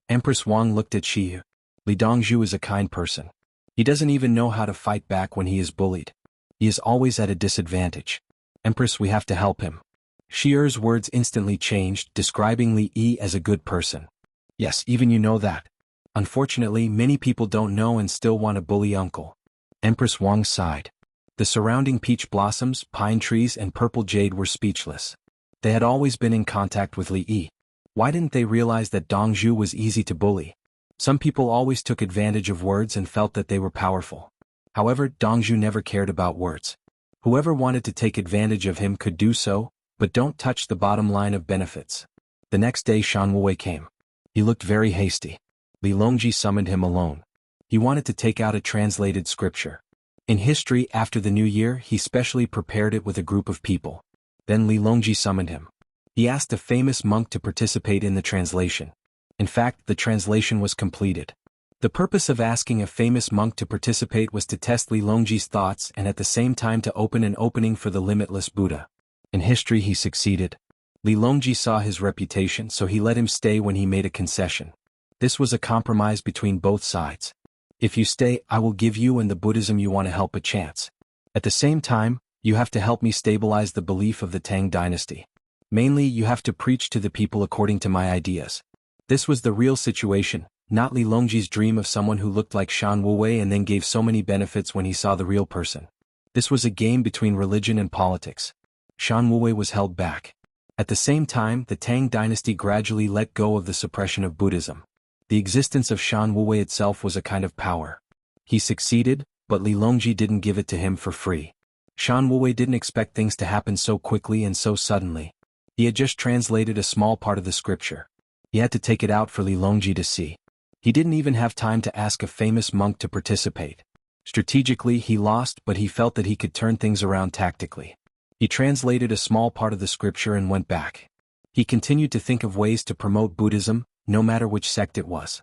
Empress Wang looked at Shi. Li Dongzhu is a kind person. He doesn't even know how to fight back when he is bullied. He is always at a disadvantage. Empress, we have to help him. Shier's words instantly changed, describing Li Yi as a good person. Yes, even you know that. Unfortunately, many people don't know and still want to bully uncle. Empress Wang sighed. The surrounding peach blossoms, pine trees and purple jade were speechless. They had always been in contact with Li Yi. Why didn't they realize that Dongzhu was easy to bully? Some people always took advantage of words and felt that they were powerful. However, Dongzhu never cared about words. Whoever wanted to take advantage of him could do so, but don't touch the bottom line of benefits. The next day Shan Wuwei came. He looked very hasty. Li Longji summoned him alone. He wanted to take out a translated scripture. In history, after the new year, he specially prepared it with a group of people. Then Li Longji summoned him. He asked a famous monk to participate in the translation. In fact, the translation was completed. The purpose of asking a famous monk to participate was to test Li Longji's thoughts and at the same time to open an opening for the limitless Buddha. In history he succeeded. Li Longji saw his reputation, so he let him stay when he made a concession. This was a compromise between both sides. If you stay, I will give you and the Buddhism you want to help a chance. At the same time, you have to help me stabilize the belief of the Tang dynasty. Mainly, you have to preach to the people according to my ideas. This was the real situation, not Li Longji's dream of someone who looked like Shan Wuwei and then gave so many benefits when he saw the real person. This was a game between religion and politics. Shan Wuwei was held back. At the same time, the Tang dynasty gradually let go of the suppression of Buddhism. The existence of Shan Wuwei itself was a kind of power. He succeeded, but Li Longji didn't give it to him for free. Shan Wuwei didn't expect things to happen so quickly and so suddenly. He had just translated a small part of the scripture. He had to take it out for Li Longji to see. He didn't even have time to ask a famous monk to participate. Strategically, he lost, but he felt that he could turn things around tactically. He translated a small part of the scripture and went back. He continued to think of ways to promote Buddhism, no matter which sect it was.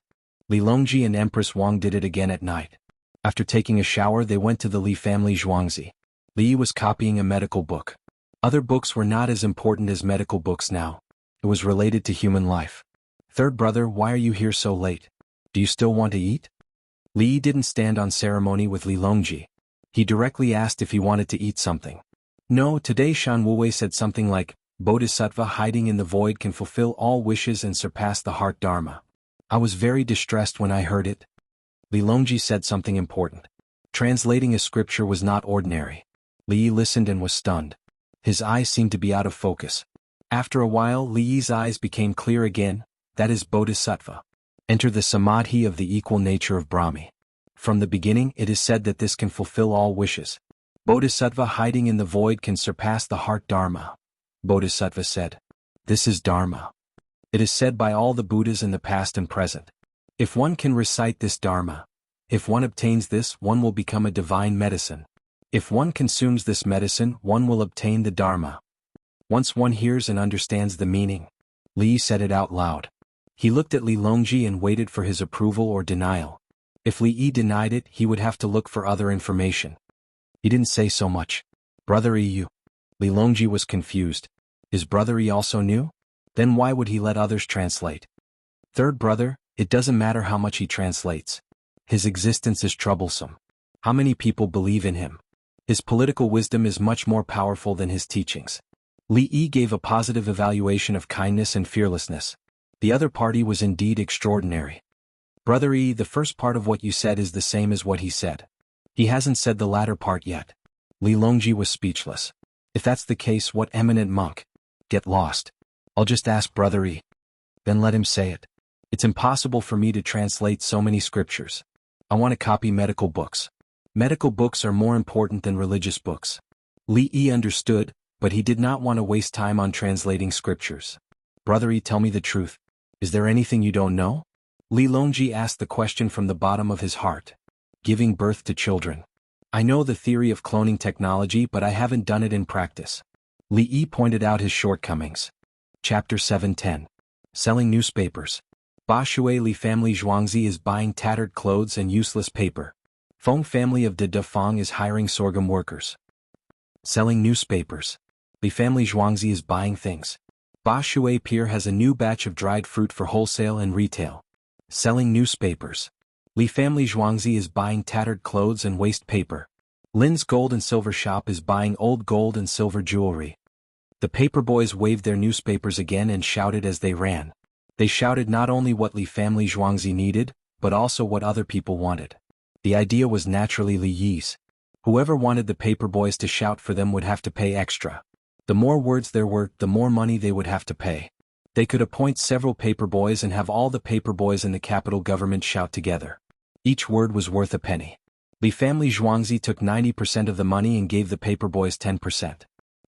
Li Longji and Empress Wang did it again at night. After taking a shower, they went to the Li family Zhuangzi. Li was copying a medical book. Other books were not as important as medical books now. It was related to human life. Third brother, why are you here so late? Do you still want to eat? Li didn't stand on ceremony with Li Longji. He directly asked if he wanted to eat something. No, today Shan Wuwei said something like, Bodhisattva hiding in the void can fulfill all wishes and surpass the heart dharma. I was very distressed when I heard it. Li Longji said something important. Translating a scripture was not ordinary. Li listened and was stunned. His eyes seemed to be out of focus. After a while, Li's eyes became clear again. That is Bodhisattva. Enter the samadhi of the equal nature of Brahmi. From the beginning, it is said that this can fulfill all wishes. Bodhisattva hiding in the void can surpass the heart dharma. Bodhisattva said, this is dharma. It is said by all the Buddhas in the past and present. If one can recite this dharma, if one obtains this, one will become a divine medicine. If one consumes this medicine, one will obtain the dharma. Once one hears and understands the meaning. Li said it out loud. He looked at Li Longji and waited for his approval or denial. If Li Yi denied it, he would have to look for other information. He didn't say so much. Brother Yi. Li Longji was confused. His brother Yi also knew? Then why would he let others translate? Third brother, it doesn't matter how much he translates. His existence is troublesome. How many people believe in him? His political wisdom is much more powerful than his teachings. Li Yi gave a positive evaluation of kindness and fearlessness. The other party was indeed extraordinary. Brother Yi, the first part of what you said is the same as what he said. He hasn't said the latter part yet. Li Longji was speechless. If that's the case, what eminent monk? Get lost. I'll just ask Brother Yi. Then let him say it. It's impossible for me to translate so many scriptures. I want to copy medical books. Medical books are more important than religious books. Li Yi understood, but he did not want to waste time on translating scriptures. Brother Yi, tell me the truth. Is there anything you don't know? Li Longji asked the question from the bottom of his heart. Giving birth to children. I know the theory of cloning technology, but I haven't done it in practice. Li Yi pointed out his shortcomings. Chapter 7:10. Selling newspapers. Ba Shui Li family Zhuangzi is buying tattered clothes and useless paper. Feng family of De Fang is hiring sorghum workers. Selling newspapers. Li family Zhuangzi is buying things. Ba Shui Pier has a new batch of dried fruit for wholesale and retail. Selling newspapers. Li family Zhuangzi is buying tattered clothes and waste paper. Lin's gold and silver shop is buying old gold and silver jewelry. The paperboys waved their newspapers again and shouted as they ran. They shouted not only what Li family Zhuangzi needed, but also what other people wanted. The idea was naturally Li Yi's. Whoever wanted the paperboys to shout for them would have to pay extra. The more words there were, the more money they would have to pay. They could appoint several paperboys and have all the paperboys in the capital government shout together. Each word was worth a penny. Li family Zhuangzi took 90% of the money and gave the paperboys 10%.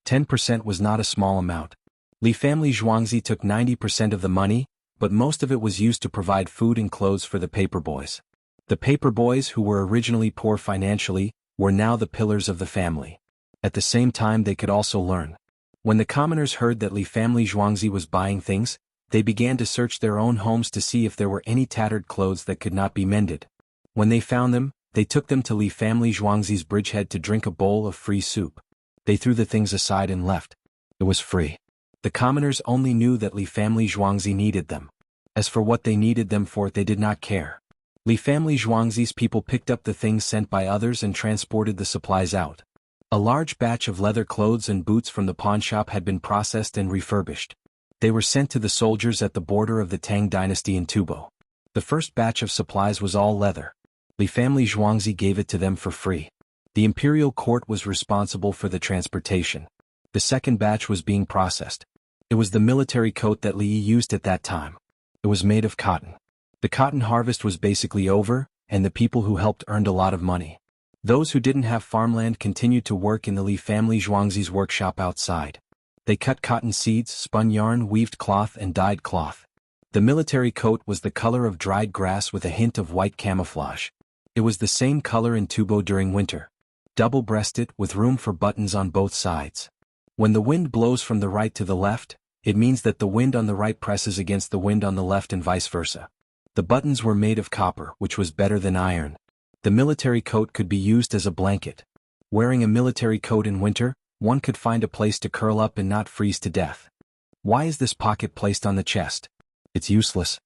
10% was not a small amount. Li family Zhuangzi took 90% of the money, but most of it was used to provide food and clothes for the paperboys. The paperboys, who were originally poor financially, were now the pillars of the family. At the same time, they could also learn. When the commoners heard that Li family Zhuangzi was buying things, they began to search their own homes to see if there were any tattered clothes that could not be mended. When they found them, they took them to Li family Zhuangzi's bridgehead to drink a bowl of free soup. They threw the things aside and left. It was free. The commoners only knew that Li family Zhuangzi needed them. As for what they needed them for, they did not care. Li family Zhuangzi's people picked up the things sent by others and transported the supplies out. A large batch of leather clothes and boots from the pawnshop had been processed and refurbished. They were sent to the soldiers at the border of the Tang dynasty in Tubo. The first batch of supplies was all leather. Li family Zhuangzi gave it to them for free. The imperial court was responsible for the transportation. The second batch was being processed. It was the military coat that Li used at that time. It was made of cotton. The cotton harvest was basically over, and the people who helped earned a lot of money. Those who didn't have farmland continued to work in the Li family Zhuangzi's workshop outside. They cut cotton seeds, spun yarn, weaved cloth, and dyed cloth. The military coat was the color of dried grass with a hint of white camouflage. It was the same color in Tubo during winter. Double-breasted, with room for buttons on both sides. When the wind blows from the right to the left, it means that the wind on the right presses against the wind on the left and vice versa. The buttons were made of copper, which was better than iron. The military coat could be used as a blanket. Wearing a military coat in winter, one could find a place to curl up and not freeze to death. Why is this pocket placed on the chest? It's useless.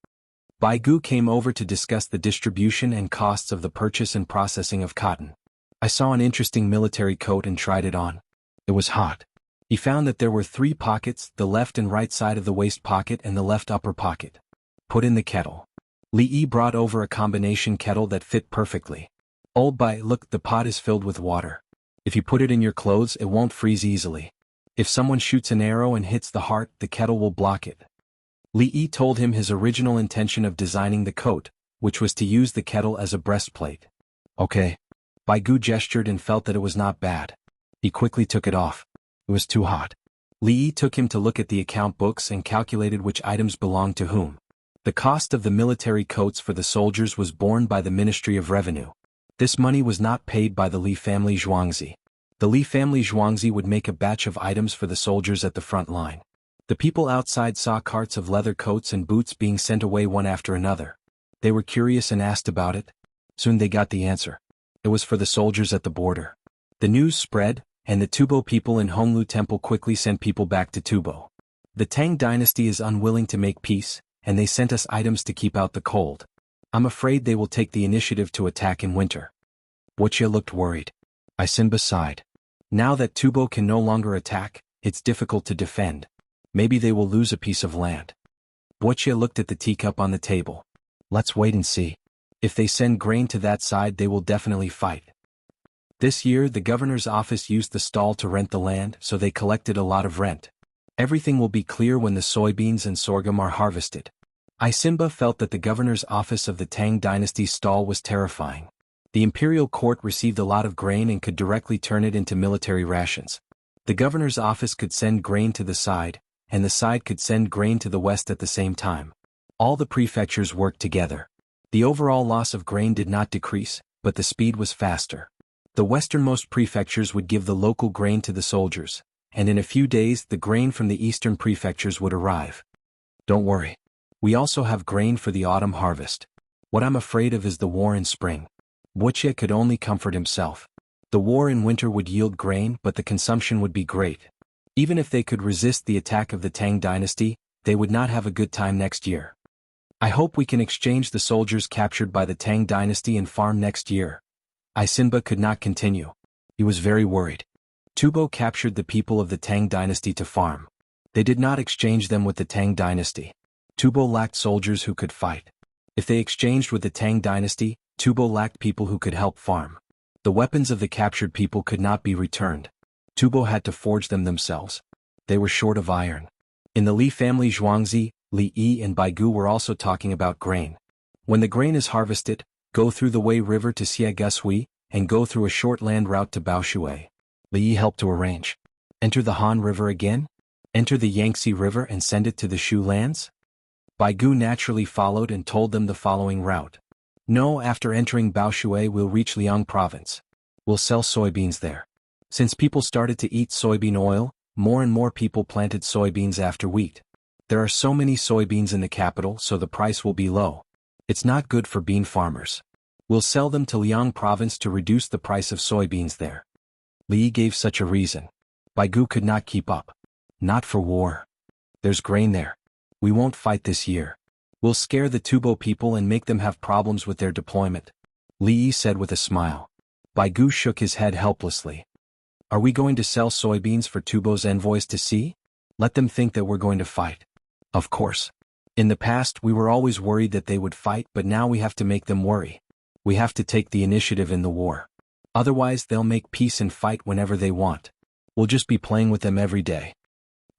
Baigu came over to discuss the distribution and costs of the purchase and processing of cotton. I saw an interesting military coat and tried it on. It was hot. He found that there were 3 pockets, the left and right side of the waist pocket and the left upper pocket. Put in the kettle. Li Yi brought over a combination kettle that fit perfectly. Old Bai, look, the pot is filled with water. If you put it in your clothes, it won't freeze easily. If someone shoots an arrow and hits the heart, the kettle will block it. Li Yi told him his original intention of designing the coat, which was to use the kettle as a breastplate. Okay. Baigu gestured and felt that it was not bad. He quickly took it off. It was too hot. Li Yi took him to look at the account books and calculated which items belonged to whom. The cost of the military coats for the soldiers was borne by the Ministry of Revenue. This money was not paid by the Li family Zhuangzi. The Li family Zhuangzi would make a batch of items for the soldiers at the front line. The people outside saw carts of leather coats and boots being sent away one after another. They were curious and asked about it. Soon they got the answer. It was for the soldiers at the border. The news spread, and the Tubo people in Honglu Temple quickly sent people back to Tubo. The Tang dynasty is unwilling to make peace, and they sent us items to keep out the cold. I'm afraid they will take the initiative to attack in winter. Wuxia looked worried. Simba sighed. Now that Tubo can no longer attack, it's difficult to defend. Maybe they will lose a piece of land. Wuxia looked at the teacup on the table. Let's wait and see. If they send grain to that side, they will definitely fight. This year the governor's office used the stall to rent the land, so they collected a lot of rent. Everything will be clear when the soybeans and sorghum are harvested. Simba felt that the governor's office of the Tang dynasty's stall was terrifying. The imperial court received a lot of grain and could directly turn it into military rations. The governor's office could send grain to the side, and the side could send grain to the west at the same time. All the prefectures worked together. The overall loss of grain did not decrease, but the speed was faster. The westernmost prefectures would give the local grain to the soldiers, and in a few days the grain from the eastern prefectures would arrive. Don't worry. We also have grain for the autumn harvest. What I'm afraid of is the war in spring. Wuxia could only comfort himself. The war in winter would yield grain, but the consumption would be great. Even if they could resist the attack of the Tang dynasty, they would not have a good time next year. I hope we can exchange the soldiers captured by the Tang dynasty and farm next year. Isinba could not continue. He was very worried. Tubo captured the people of the Tang dynasty to farm. They did not exchange them with the Tang dynasty. Tubo lacked soldiers who could fight. If they exchanged with the Tang dynasty, Tubo lacked people who could help farm. The weapons of the captured people could not be returned. Tubo had to forge them themselves. They were short of iron. In the Li family, Zhuangzi, Li Yi and Baigu were also talking about grain. When the grain is harvested, go through the Wei River to Xiegeshui, and go through a short land route to Baoshui. Li Yi helped to arrange. Enter the Han River again? Enter the Yangtze River and send it to the Shu lands? Baigu naturally followed and told them the following route. No, after entering Baoshui we'll reach Liang province. We'll sell soybeans there. Since people started to eat soybean oil, more and more people planted soybeans after wheat. There are so many soybeans in the capital, so the price will be low. It's not good for bean farmers. We'll sell them to Liang province to reduce the price of soybeans there. Li gave such a reason. Baigu could not keep up. Not for war. There's grain there. We won't fight this year. We'll scare the Tubo people and make them have problems with their deployment. Li said with a smile. Baigu shook his head helplessly. Are we going to sell soybeans for Tubo's envoys to see? Let them think that we're going to fight. Of course. In the past we were always worried that they would fight, but now we have to make them worry. We have to take the initiative in the war. Otherwise they'll make peace and fight whenever they want. We'll just be playing with them every day.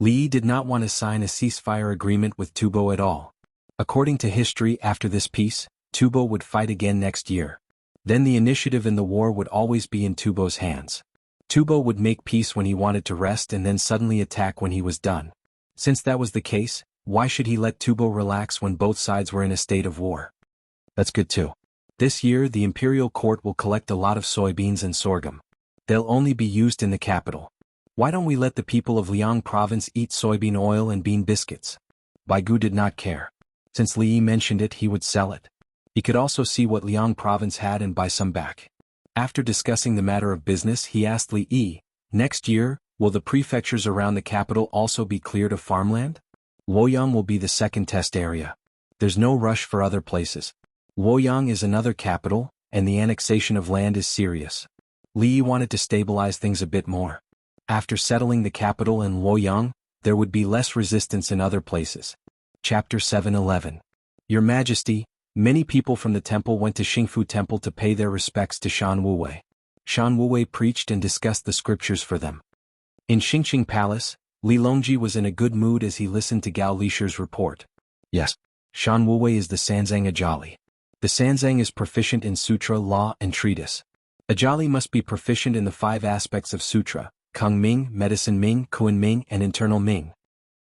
Li did not want to sign a ceasefire agreement with Tubo at all. According to history, after this peace, Tubo would fight again next year. Then the initiative in the war would always be in Tubo's hands. Tubo would make peace when he wanted to rest and then suddenly attack when he was done. Since that was the case, why should he let Tubo relax when both sides were in a state of war? That's good too. This year the imperial court will collect a lot of soybeans and sorghum. They'll only be used in the capital. Why don't we let the people of Liang province eat soybean oil and bean biscuits? Baigu did not care. Since Li mentioned it, he would sell it. He could also see what Liang province had and buy some back. After discussing the matter of business, he asked Li, next year, will the prefectures around the capital also be cleared of farmland? Luoyang will be the second test area. There's no rush for other places. Luoyang is another capital, and the annexation of land is serious. Li wanted to stabilize things a bit more. After settling the capital in Luoyang, there would be less resistance in other places. Chapter 7:11. Your Majesty, many people from the temple went to Xingfu Temple to pay their respects to Shan Wuwei. Shan Wuwei preached and discussed the scriptures for them. In Xingqing Palace, Li Longji was in a good mood as he listened to Gao Lisher's report. Yes, Shan Wuwei is the Sanzang Ajali. The Sanzang is proficient in sutra, law, and treatise. Ajali must be proficient in the 5 aspects of sutra: Kung Ming, Medicine Ming, Kuan Ming, and Internal Ming.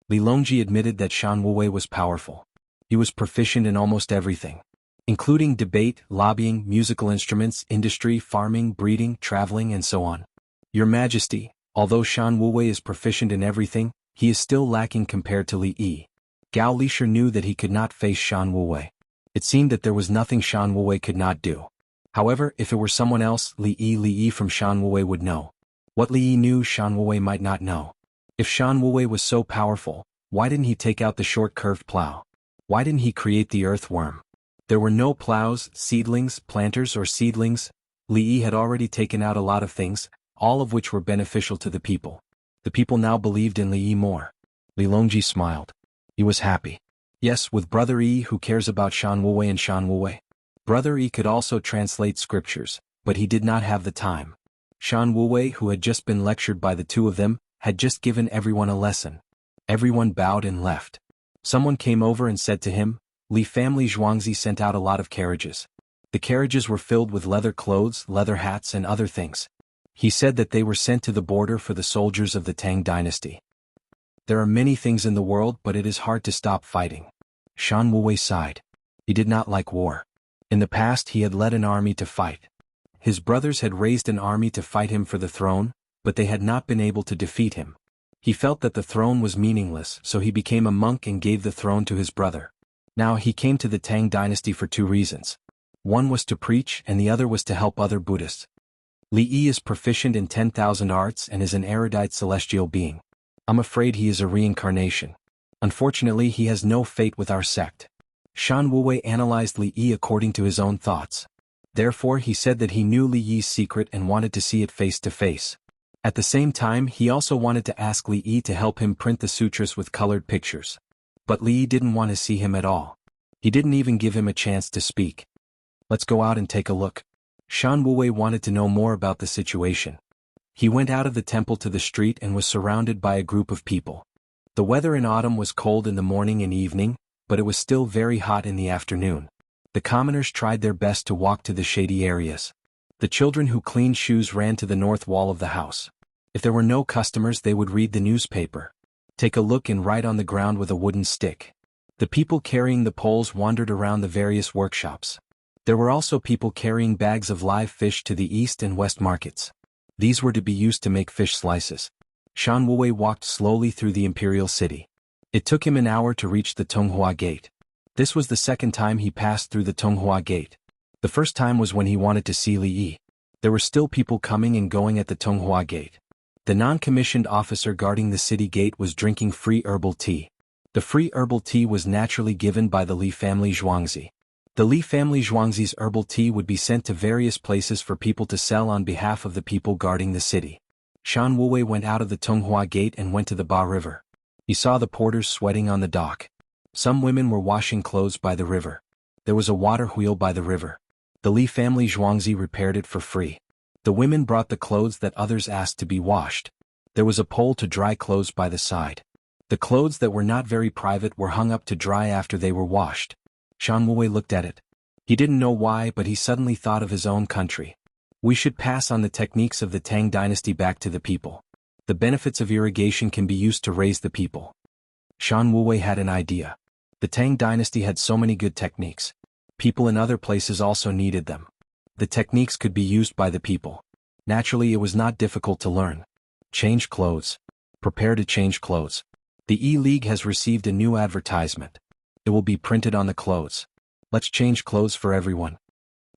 Li Longji admitted that Shan Wuwei was powerful. He was proficient in almost everything, including debate, lobbying, musical instruments, industry, farming, breeding, traveling, and so on. Your Majesty, although Shan Wuwei is proficient in everything, he is still lacking compared to Li Yi. Gao Lisher knew that he could not face Shan Wuwei. It seemed that there was nothing Shan Wuwei could not do. However, if it were someone else, Li Yi from Shan Wuwei would know. What Li Yi knew, Shan Wuwei might not know. If Shan Wuwei was so powerful, why didn't he take out the short curved plow? Why didn't he create the earthworm? There were no plows, seedlings, planters, or seedlings. Li Yi had already taken out a lot of things, all of which were beneficial to the people. The people now believed in Li Yi more. Li Longji smiled. He was happy. Yes, with Brother Yi who cares about Shan Wuwei and Shan Wuwei. Brother Yi could also translate scriptures, but he did not have the time. Shan Wuwei, who had just been lectured by the two of them, had just given everyone a lesson. Everyone bowed and left. Someone came over and said to him, Li family Zhuangzi sent out a lot of carriages. The carriages were filled with leather clothes, leather hats, and other things. He said that they were sent to the border for the soldiers of the Tang dynasty. There are many things in the world, but it is hard to stop fighting. Shan Wuwei sighed. He did not like war. In the past he had led an army to fight. His brothers had raised an army to fight him for the throne, but they had not been able to defeat him. He felt that the throne was meaningless, so he became a monk and gave the throne to his brother. Now he came to the Tang dynasty for 2 reasons. One was to preach and the other was to help other Buddhists. Li Yi is proficient in 10,000 arts and is an erudite celestial being. I'm afraid he is a reincarnation. Unfortunately, he has no fate with our sect. Shan Wuwei analyzed Li Yi according to his own thoughts. Therefore he said that he knew Li Yi's secret and wanted to see it face to face. At the same time he also wanted to ask Li Yi to help him print the sutras with colored pictures. But Li Yi didn't want to see him at all. He didn't even give him a chance to speak. Let's go out and take a look. Shan Wuwei wanted to know more about the situation. He went out of the temple to the street and was surrounded by a group of people. The weather in autumn was cold in the morning and evening, but it was still very hot in the afternoon. The commoners tried their best to walk to the shady areas. The children who cleaned shoes ran to the north wall of the house. If there were no customers, they would read the newspaper, take a look and write on the ground with a wooden stick. The people carrying the poles wandered around the various workshops. There were also people carrying bags of live fish to the east and west markets. These were to be used to make fish slices. Shan Wuwei walked slowly through the imperial city. It took him an hour to reach the Tonghua Gate. This was the second time he passed through the Tonghua Gate. The first time was when he wanted to see Li Yi. There were still people coming and going at the Tonghua Gate. The non-commissioned officer guarding the city gate was drinking free herbal tea. The free herbal tea was naturally given by the Li family Zhuangzi. The Li family Zhuangzi's herbal tea would be sent to various places for people to sell on behalf of the people guarding the city. Shan Wuwei went out of the Tonghua Gate and went to the Ba River. He saw the porters sweating on the dock. Some women were washing clothes by the river. There was a water wheel by the river. The Li family Zhuangzi repaired it for free. The women brought the clothes that others asked to be washed. There was a pole to dry clothes by the side. The clothes that were not very private were hung up to dry after they were washed. Shan Wuwei looked at it. He didn't know why, but he suddenly thought of his own country. We should pass on the techniques of the Tang dynasty back to the people. The benefits of irrigation can be used to raise the people. Shan Wuwei had an idea. The Tang dynasty had so many good techniques. People in other places also needed them. The techniques could be used by the people. Naturally, it was not difficult to learn. Change clothes. Prepare to change clothes. The E-League has received a new advertisement. It will be printed on the clothes. Let's change clothes for everyone.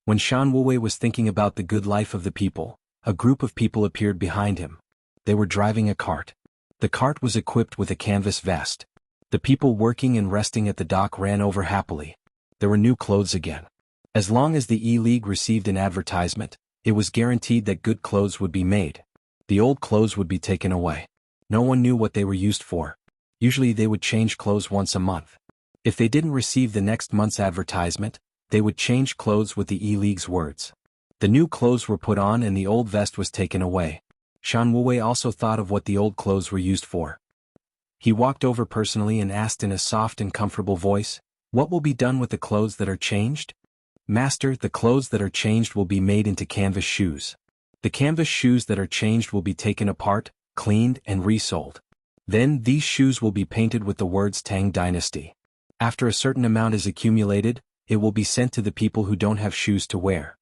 When Shan Wuwei was thinking about the good life of the people, a group of people appeared behind him. They were driving a cart. The cart was equipped with a canvas vest. The people working and resting at the dock ran over happily. There were new clothes again. As long as the E-League received an advertisement, it was guaranteed that good clothes would be made. The old clothes would be taken away. No one knew what they were used for. Usually they would change clothes once a month. If they didn't receive the next month's advertisement, they would change clothes with the E-League's words. The new clothes were put on and the old vest was taken away. Shan Wuwei also thought of what the old clothes were used for. He walked over personally and asked in a soft and comfortable voice, "What will be done with the clothes that are changed?" "Master, the clothes that are changed will be made into canvas shoes. The canvas shoes that are changed will be taken apart, cleaned, and resold. Then these shoes will be painted with the words Tang Dynasty. After a certain amount is accumulated, it will be sent to the people who don't have shoes to wear."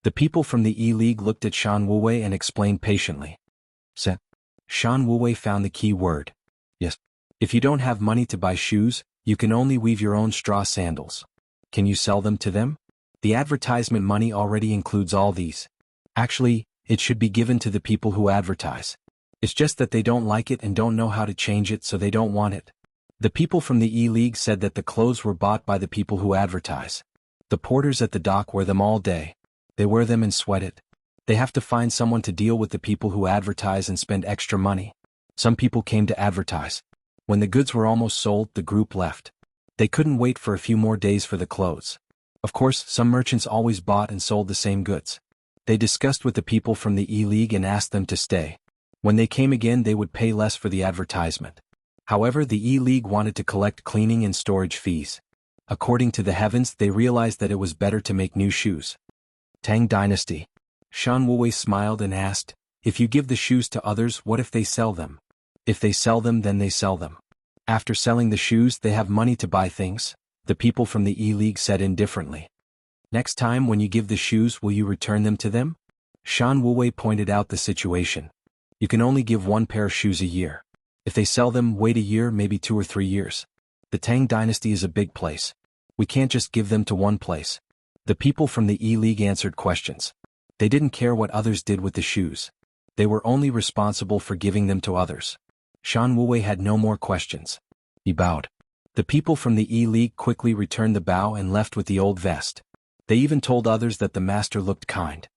The people from the E-League looked at Shan Wuwei and explained patiently. Shan Wuwei found the key word. Yes. If you don't have money to buy shoes, you can only weave your own straw sandals. Can you sell them to them? The advertisement money already includes all these. Actually, it should be given to the people who advertise. It's just that they don't like it and don't know how to change it, so they don't want it. The people from the E-League said that the clothes were bought by the people who advertise. The porters at the dock wear them all day. They wear them and sweat it. They have to find someone to deal with the people who advertise and spend extra money. Some people came to advertise. When the goods were almost sold, the group left. They couldn't wait for a few more days for the clothes. Of course, some merchants always bought and sold the same goods. They discussed with the people from the E-League and asked them to stay. When they came again, they would pay less for the advertisement. However, the E-League wanted to collect cleaning and storage fees. According to the heavens, they realized that it was better to make new shoes. Tang Dynasty. Shan Wuwei smiled and asked, "If you give the shoes to others, what if they sell them?" "If they sell them, then they sell them. After selling the shoes, they have money to buy things," the people from the E-League said indifferently. "Next time when you give the shoes, will you return them to them?" Shan Wuwei pointed out the situation. You can only give one pair of shoes a year. If they sell them, wait a year, maybe 2 or 3 years. The Tang Dynasty is a big place. We can't just give them to one place. The people from the E-League answered questions. They didn't care what others did with the shoes. They were only responsible for giving them to others. Shan Wuwei had no more questions. He bowed. The people from the E League quickly returned the bow and left with the old vest. They even told others that the master looked kind.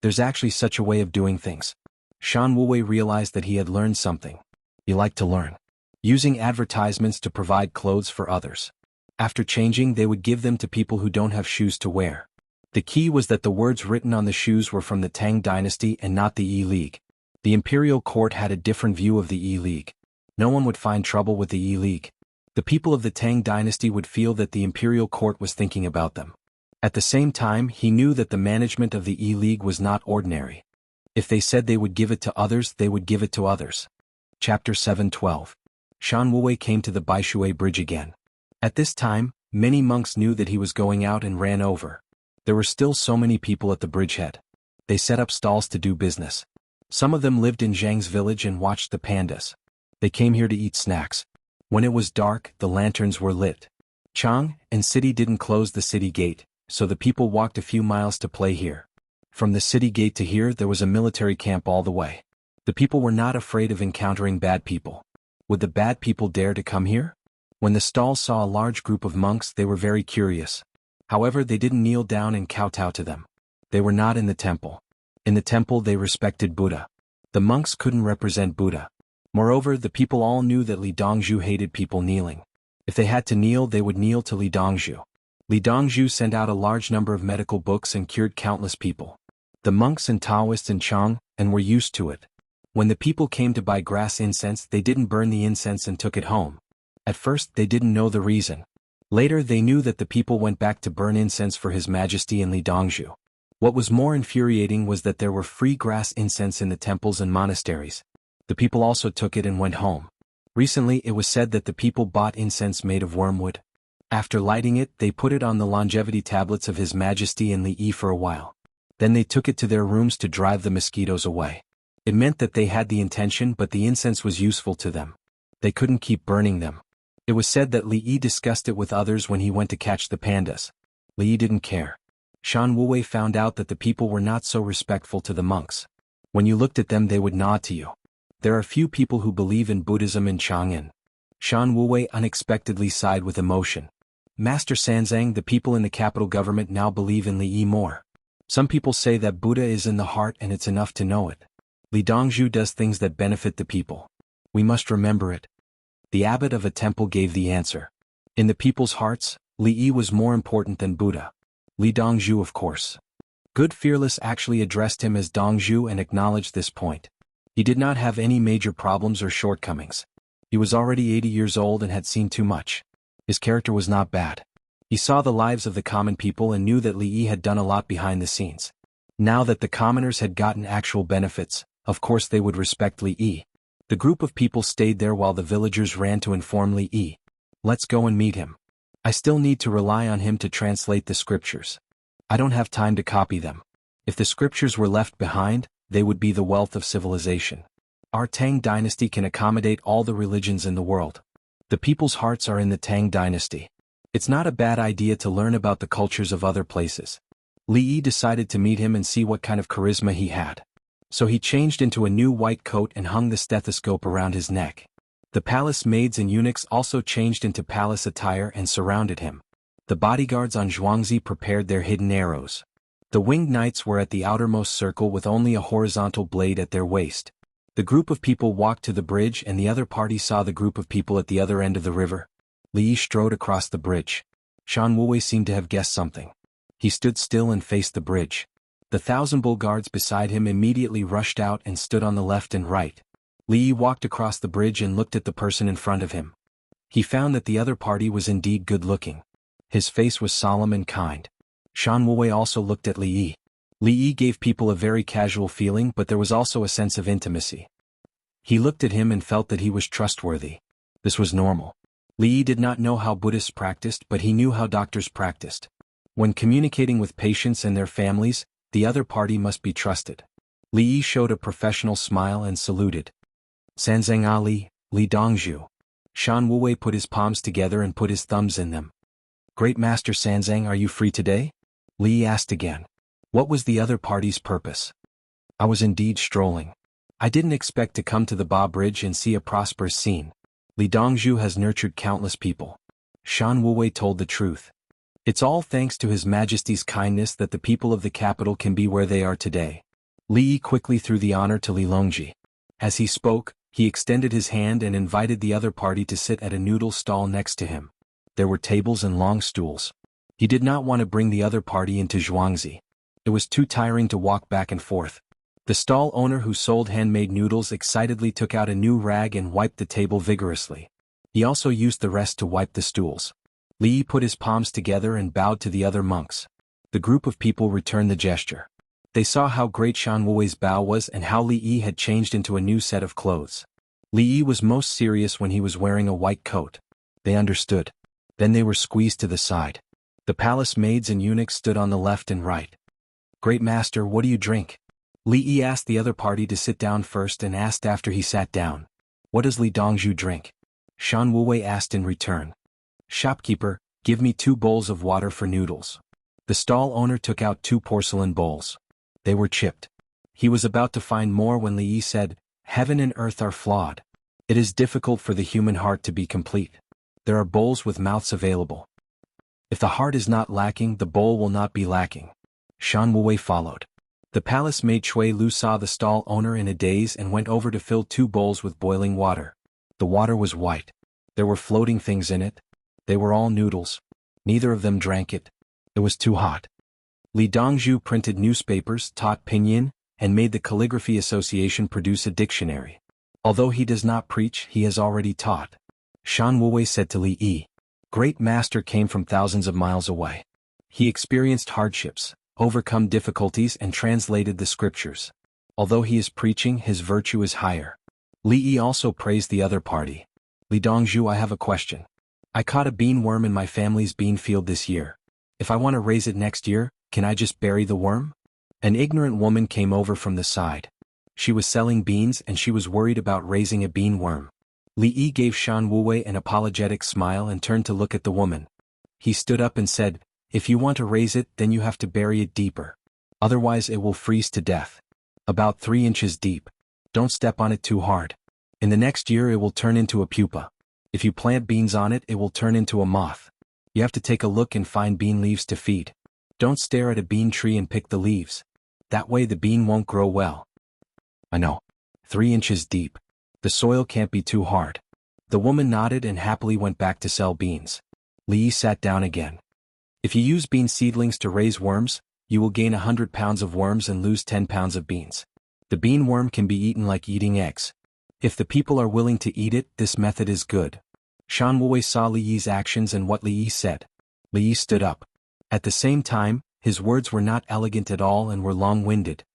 There's actually such a way of doing things. Shan Wuwei realized that he had learned something. He liked to learn. Using advertisements to provide clothes for others. After changing, they would give them to people who don't have shoes to wear. The key was that the words written on the shoes were from the Tang dynasty and not the E League. The imperial court had a different view of the E League. No one would find trouble with the E League. The people of the Tang dynasty would feel that the imperial court was thinking about them. At the same time, he knew that the management of the E League was not ordinary. If they said they would give it to others, they would give it to others. Chapter 7:12. Shan Wuwei came to the Baishui Bridge again. At this time, many monks knew that he was going out and ran over. There were still so many people at the bridgehead. They set up stalls to do business. Some of them lived in Zhang's village and watched the pandas. They came here to eat snacks. When it was dark, the lanterns were lit. Chang and city didn't close the city gate, so the people walked a few miles to play here. From the city gate to here there was a military camp all the way. The people were not afraid of encountering bad people. Would the bad people dare to come here? When the stalls saw a large group of monks, they were very curious. However, they didn't kneel down and kowtow to them. They were not in the temple. In the temple they respected Buddha. The monks couldn't represent Buddha. Moreover, the people all knew that Li Dongzhu hated people kneeling. If they had to kneel, they would kneel to Li Dongzhu. Li Dongzhu sent out a large number of medical books and cured countless people. The monks and Taoists in Chang and were used to it. When the people came to buy grass incense, they didn't burn the incense and took it home. At first, they didn't know the reason. Later, they knew that the people went back to burn incense for His Majesty and Li Dongzhu. What was more infuriating was that there were free grass incense in the temples and monasteries. The people also took it and went home. Recently, it was said that the people bought incense made of wormwood. After lighting it, they put it on the longevity tablets of His Majesty and Li Yi for a while. Then they took it to their rooms to drive the mosquitoes away. It meant that they had the intention, but the incense was useful to them. They couldn't keep burning them. It was said that Li Yi discussed it with others when he went to catch the pandas. Li Yi didn't care. Shan Wuwei found out that the people were not so respectful to the monks. When you looked at them, they would nod to you. There are few people who believe in Buddhism in Chang'an. Shan Wuwei unexpectedly sighed with emotion. Master Sanzang, the people in the capital government now believe in Li Yi more. Some people say that Buddha is in the heart and it's enough to know it. Li Dongzhu does things that benefit the people. We must remember it. The abbot of a temple gave the answer. In the people's hearts, Li Yi was more important than Buddha. Li Dongzhu, of course. Good Fearless actually addressed him as Dongzhu and acknowledged this point. He did not have any major problems or shortcomings. He was already 80 years old and had seen too much. His character was not bad. He saw the lives of the common people and knew that Li Yi had done a lot behind the scenes. Now that the commoners had gotten actual benefits, of course they would respect Li Yi. The group of people stayed there while the villagers ran to inform Li Yi. Let's go and meet him. I still need to rely on him to translate the scriptures. I don't have time to copy them. If the scriptures were left behind, they would be the wealth of civilization. Our Tang dynasty can accommodate all the religions in the world. The people's hearts are in the Tang dynasty. It's not a bad idea to learn about the cultures of other places. Li Yi decided to meet him and see what kind of charisma he had. So he changed into a new white coat and hung the stethoscope around his neck. The palace maids and eunuchs also changed into palace attire and surrounded him. The bodyguards on Zhuangzi prepared their hidden arrows. The winged knights were at the outermost circle with only a horizontal blade at their waist. The group of people walked to the bridge and the other party saw the group of people at the other end of the river. Li Yi strode across the bridge. Shan Wuwei seemed to have guessed something. He stood still and faced the bridge. The 1,000 bull guards beside him immediately rushed out and stood on the left and right. Li Yi walked across the bridge and looked at the person in front of him. He found that the other party was indeed good-looking. His face was solemn and kind. Shan Wuwei also looked at Li Yi. Li Yi gave people a very casual feeling, but there was also a sense of intimacy. He looked at him and felt that he was trustworthy. This was normal. Li Yi did not know how Buddhists practiced, but he knew how doctors practiced. When communicating with patients and their families, the other party must be trusted. Li Yi showed a professional smile and saluted. Sanzang Ali, Li Dongzhu. Shan Wuwei put his palms together and put his thumbs in them. Great Master Sanzang, are you free today? Li Yi asked again. What was the other party's purpose? I was indeed strolling. I didn't expect to come to the Ba Bridge and see a prosperous scene. Li Dongzhu has nurtured countless people. Shan Wuwei told the truth. It's all thanks to His Majesty's kindness that the people of the capital can be where they are today. Li Yi quickly threw the honor to Li Longji. As he spoke, he extended his hand and invited the other party to sit at a noodle stall next to him. There were tables and long stools. He did not want to bring the other party into Zhuangzi. It was too tiring to walk back and forth. The stall owner who sold handmade noodles excitedly took out a new rag and wiped the table vigorously. He also used the rest to wipe the stools. Li Yi put his palms together and bowed to the other monks. The group of people returned the gesture. They saw how great Shan Wuwei's bow was and how Li Yi had changed into a new set of clothes. Li Yi was most serious when he was wearing a white coat. They understood. Then they were squeezed to the side. The palace maids and eunuchs stood on the left and right. "Great master, what do you drink?" Li Yi asked the other party to sit down first and asked after he sat down. "What does Li Dongzhu drink?" Shan Wuwei asked in return. "Shopkeeper, give me 2 bowls of water for noodles." The stall owner took out 2 porcelain bowls. They were chipped. He was about to find more when Li Yi said, "Heaven and earth are flawed. It is difficult for the human heart to be complete. There are bowls with mouths available. If the heart is not lacking, the bowl will not be lacking." Shan Wuwei followed. The palace maid Chui Lu saw the stall owner in a daze and went over to fill 2 bowls with boiling water. The water was white. There were floating things in it. They were all noodles. Neither of them drank it. It was too hot. Li Dongzhu printed newspapers, taught pinyin, and made the Calligraphy Association produce a dictionary. Although he does not preach, he has already taught. Shan Wuwei said to Li Yi, "Great master came from thousands of miles away. He experienced hardships, overcome difficulties and translated the scriptures. Although he is preaching, his virtue is higher." Li Yi also praised the other party. "Li Dongzhu, I have a question. I caught a bean worm in my family's bean field this year. If I want to raise it next year, can I just bury the worm?" An ignorant woman came over from the side. She was selling beans and she was worried about raising a bean worm. Li Yi gave Shan Wuwei an apologetic smile and turned to look at the woman. He stood up and said, "If you want to raise it, then you have to bury it deeper. Otherwise it will freeze to death. About 3 inches deep. Don't step on it too hard. In the next year it will turn into a pupa. If you plant beans on it, it will turn into a moth. You have to take a look and find bean leaves to feed. Don't stare at a bean tree and pick the leaves. That way the bean won't grow well." "I know. 3 inches deep. The soil can't be too hard." The woman nodded and happily went back to sell beans. Li Yi sat down again. "If you use bean seedlings to raise worms, you will gain 100 pounds of worms and lose 10 pounds of beans. The bean worm can be eaten like eating eggs. If the people are willing to eat it, this method is good." Shan Wuwei saw Li Yi's actions and what Li Yi said. Li Yi stood up. At the same time, his words were not elegant at all and were long-winded.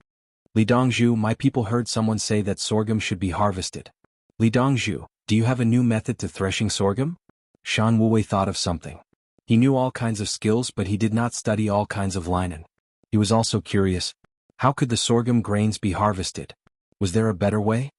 "Li Dongzhu, my people heard someone say that sorghum should be harvested. Li Dongzhu, do you have a new method to threshing sorghum?" Shan Wuwei thought of something. He knew all kinds of skills, but he did not study all kinds of linen. He was also curious. How could the sorghum grains be harvested? Was there a better way?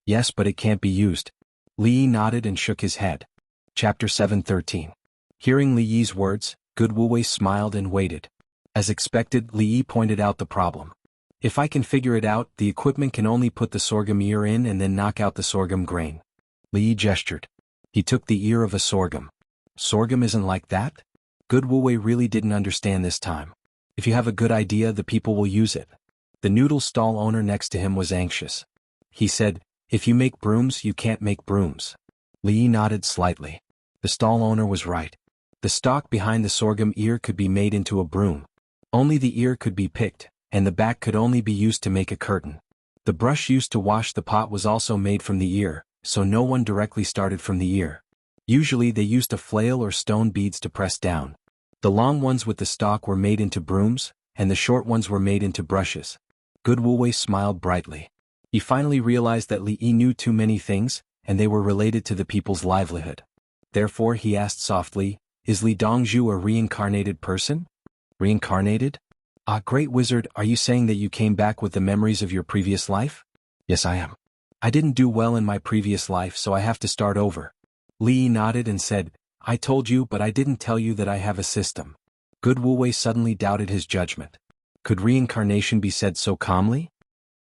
"Yes, but it can't be used." Li Yi nodded and shook his head. Chapter 7:13. Hearing Li Yi's words, Good Wuwei smiled and waited. As expected, Li Yi pointed out the problem. "If I can figure it out, the equipment can only put the sorghum ear in and then knock out the sorghum grain." Li Yi gestured. He took the ear of a sorghum. "Sorghum isn't like that?" Good Wuwei really didn't understand this time. If you have a good idea, the people will use it. The noodle stall owner next to him was anxious. He said, "If you make brooms, you can't make brooms." Li Yi nodded slightly. The stall owner was right. The stalk behind the sorghum ear could be made into a broom. Only the ear could be picked, and the back could only be used to make a curtain. The brush used to wash the pot was also made from the ear, so no one directly started from the ear. Usually they used a flail or stone beads to press down. The long ones with the stalk were made into brooms, and the short ones were made into brushes. Good Wuwei smiled brightly. He finally realized that Li Yi knew too many things, and they were related to the people's livelihood. Therefore he asked softly, "Is Li Dongzhu a reincarnated person?" "Reincarnated? Ah, great wizard, are you saying that you came back with the memories of your previous life?" "Yes, I am. I didn't do well in my previous life, so I have to start over." Li Yi nodded and said, "I told you, but I didn't tell you that I have a system." Good Wuwei suddenly doubted his judgment. Could reincarnation be said so calmly?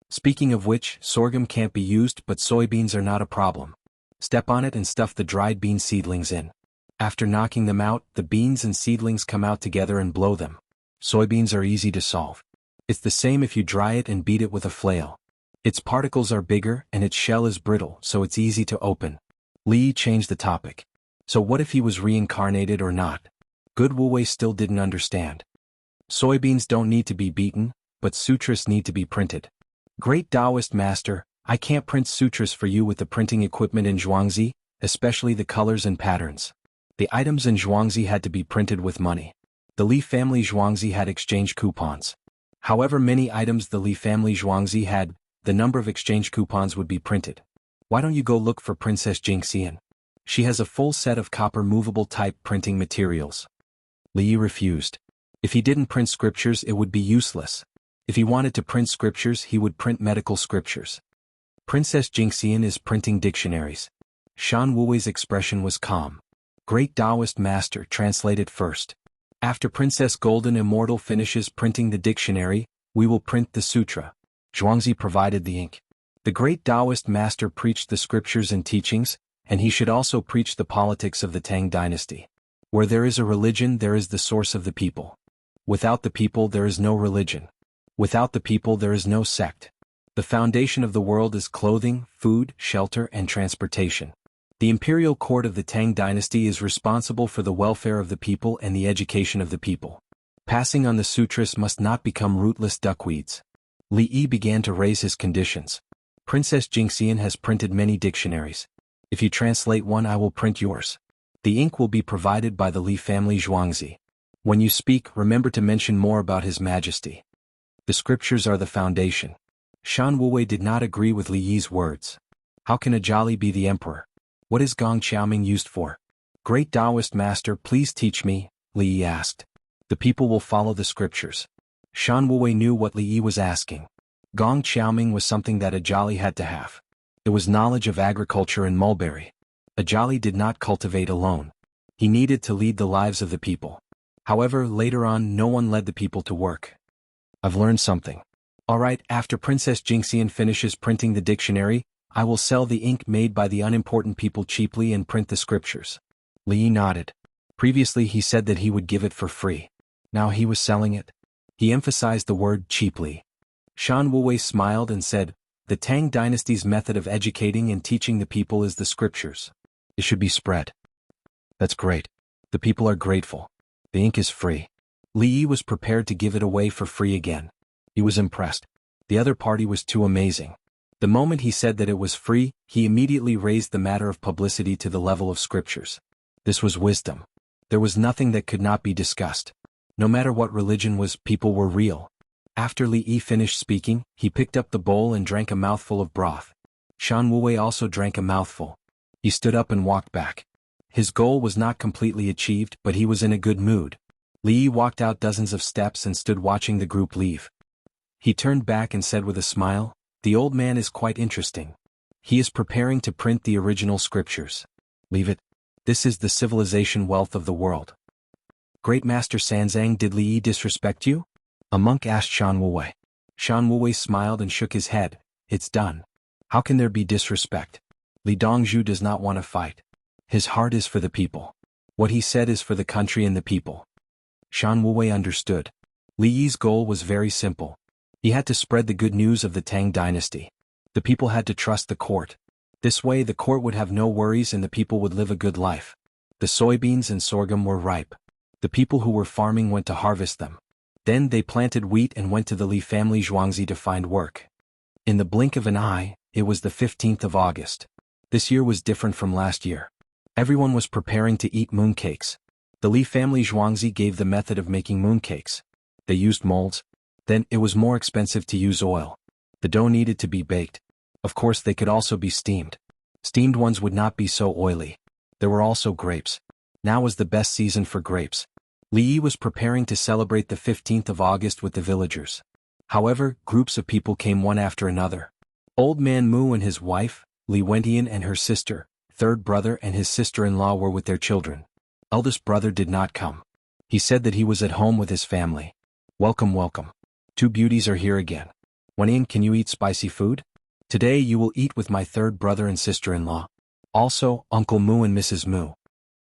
"Speaking of which, sorghum can't be used, but soybeans are not a problem. Step on it and stuff the dried bean seedlings in." After knocking them out, the beans and seedlings come out together and blow them. Soybeans are easy to solve. It's the same if you dry it and beat it with a flail. Its particles are bigger and its shell is brittle, so it's easy to open. Li changed the topic. So what if he was reincarnated or not? Good Wu still didn't understand. Soybeans don't need to be beaten, but sutras need to be printed. Great Taoist master, I can't print sutras for you with the printing equipment in Zhuangzi, especially the colors and patterns. The items in Zhuangzi had to be printed with money. The Li family Zhuangzi had exchange coupons. However many items the Li family Zhuangzi had, the number of exchange coupons would be printed. Why don't you go look for Princess Jingxian? She has a full set of copper movable type printing materials. Li refused. If he didn't print scriptures, it would be useless. If he wanted to print scriptures, he would print medical scriptures. Princess Jingxian is printing dictionaries. Shan Wuwei's expression was calm. Great Taoist master, translate it first. After Princess Golden Immortal finishes printing the dictionary, we will print the sutra. Zhuangzi provided the ink. The great Taoist master preached the scriptures and teachings, and he should also preach the politics of the Tang dynasty. Where there is a religion, there is the source of the people. Without the people, there is no religion. Without the people, there is no sect. The foundation of the world is clothing, food, shelter, and transportation. The imperial court of the Tang dynasty is responsible for the welfare of the people and the education of the people. Passing on the sutras must not become rootless duckweeds. Li Yi began to raise his conditions. Princess Jingxian has printed many dictionaries. If you translate one, I will print yours. The ink will be provided by the Li family Zhuangzi. When you speak, remember to mention more about His Majesty. The scriptures are the foundation. Shan Wuwei did not agree with Li Yi's words. How can a Jolly be the emperor? What is Gong Qiaoming used for? Great Taoist master, please teach me, Li Yi asked. The people will follow the scriptures. Shan Wuwei knew what Li Yi was asking. Gong Qiaoming was something that a Jolly had to have. It was knowledge of agriculture and mulberry. A Jolly did not cultivate alone. He needed to lead the lives of the people. However, later on, no one led the people to work. I've learned something. Alright, after Princess Jingxian finishes printing the dictionary, I will sell the ink made by the unimportant people cheaply and print the scriptures. Li Yi nodded. Previously he said that he would give it for free. Now he was selling it. He emphasized the word cheaply. Shan Wuwei smiled and said, the Tang dynasty's method of educating and teaching the people is the scriptures. It should be spread. That's great. The people are grateful. The ink is free. Li Yi was prepared to give it away for free again. He was impressed. The other party was too amazing. The moment he said that it was free, he immediately raised the matter of publicity to the level of scriptures. This was wisdom. There was nothing that could not be discussed. No matter what religion was, people were real. After Li Yi finished speaking, he picked up the bowl and drank a mouthful of broth. Shan Wuwei also drank a mouthful. He stood up and walked back. His goal was not completely achieved, but he was in a good mood. Li Yi walked out dozens of steps and stood watching the group leave. He turned back and said with a smile, the old man is quite interesting. He is preparing to print the original scriptures. Leave it. This is the civilization wealth of the world. Great Master Sanzang, did Li Yi disrespect you? A monk asked Shan Wuwei. Shan Wuwei smiled and shook his head. It's done. How can there be disrespect? Li Dongzhu does not want to fight. His heart is for the people. What he said is for the country and the people. Shan Wuwei understood. Li Yi's goal was very simple. He had to spread the good news of the Tang dynasty. The people had to trust the court. This way the court would have no worries and the people would live a good life. The soybeans and sorghum were ripe. The people who were farming went to harvest them. Then they planted wheat and went to the Li family Zhuangzi to find work. In the blink of an eye, it was the 15th of August. This year was different from last year. Everyone was preparing to eat mooncakes. The Li family Zhuangzi gave the method of making mooncakes. They used molds. Then, it was more expensive to use oil. The dough needed to be baked. Of course they could also be steamed. Steamed ones would not be so oily. There were also grapes. Now was the best season for grapes. Li Yi was preparing to celebrate the 15th of August with the villagers. However, groups of people came one after another. Old Man Mu and his wife, Li Wentian and her sister, third brother and his sister-in-law were with their children. Eldest brother did not come. He said that he was at home with his family. Welcome, welcome. Two beauties are here again. Wentian, can you eat spicy food? Today you will eat with my third brother and sister-in-law. Also, Uncle Mu and Mrs. Mu.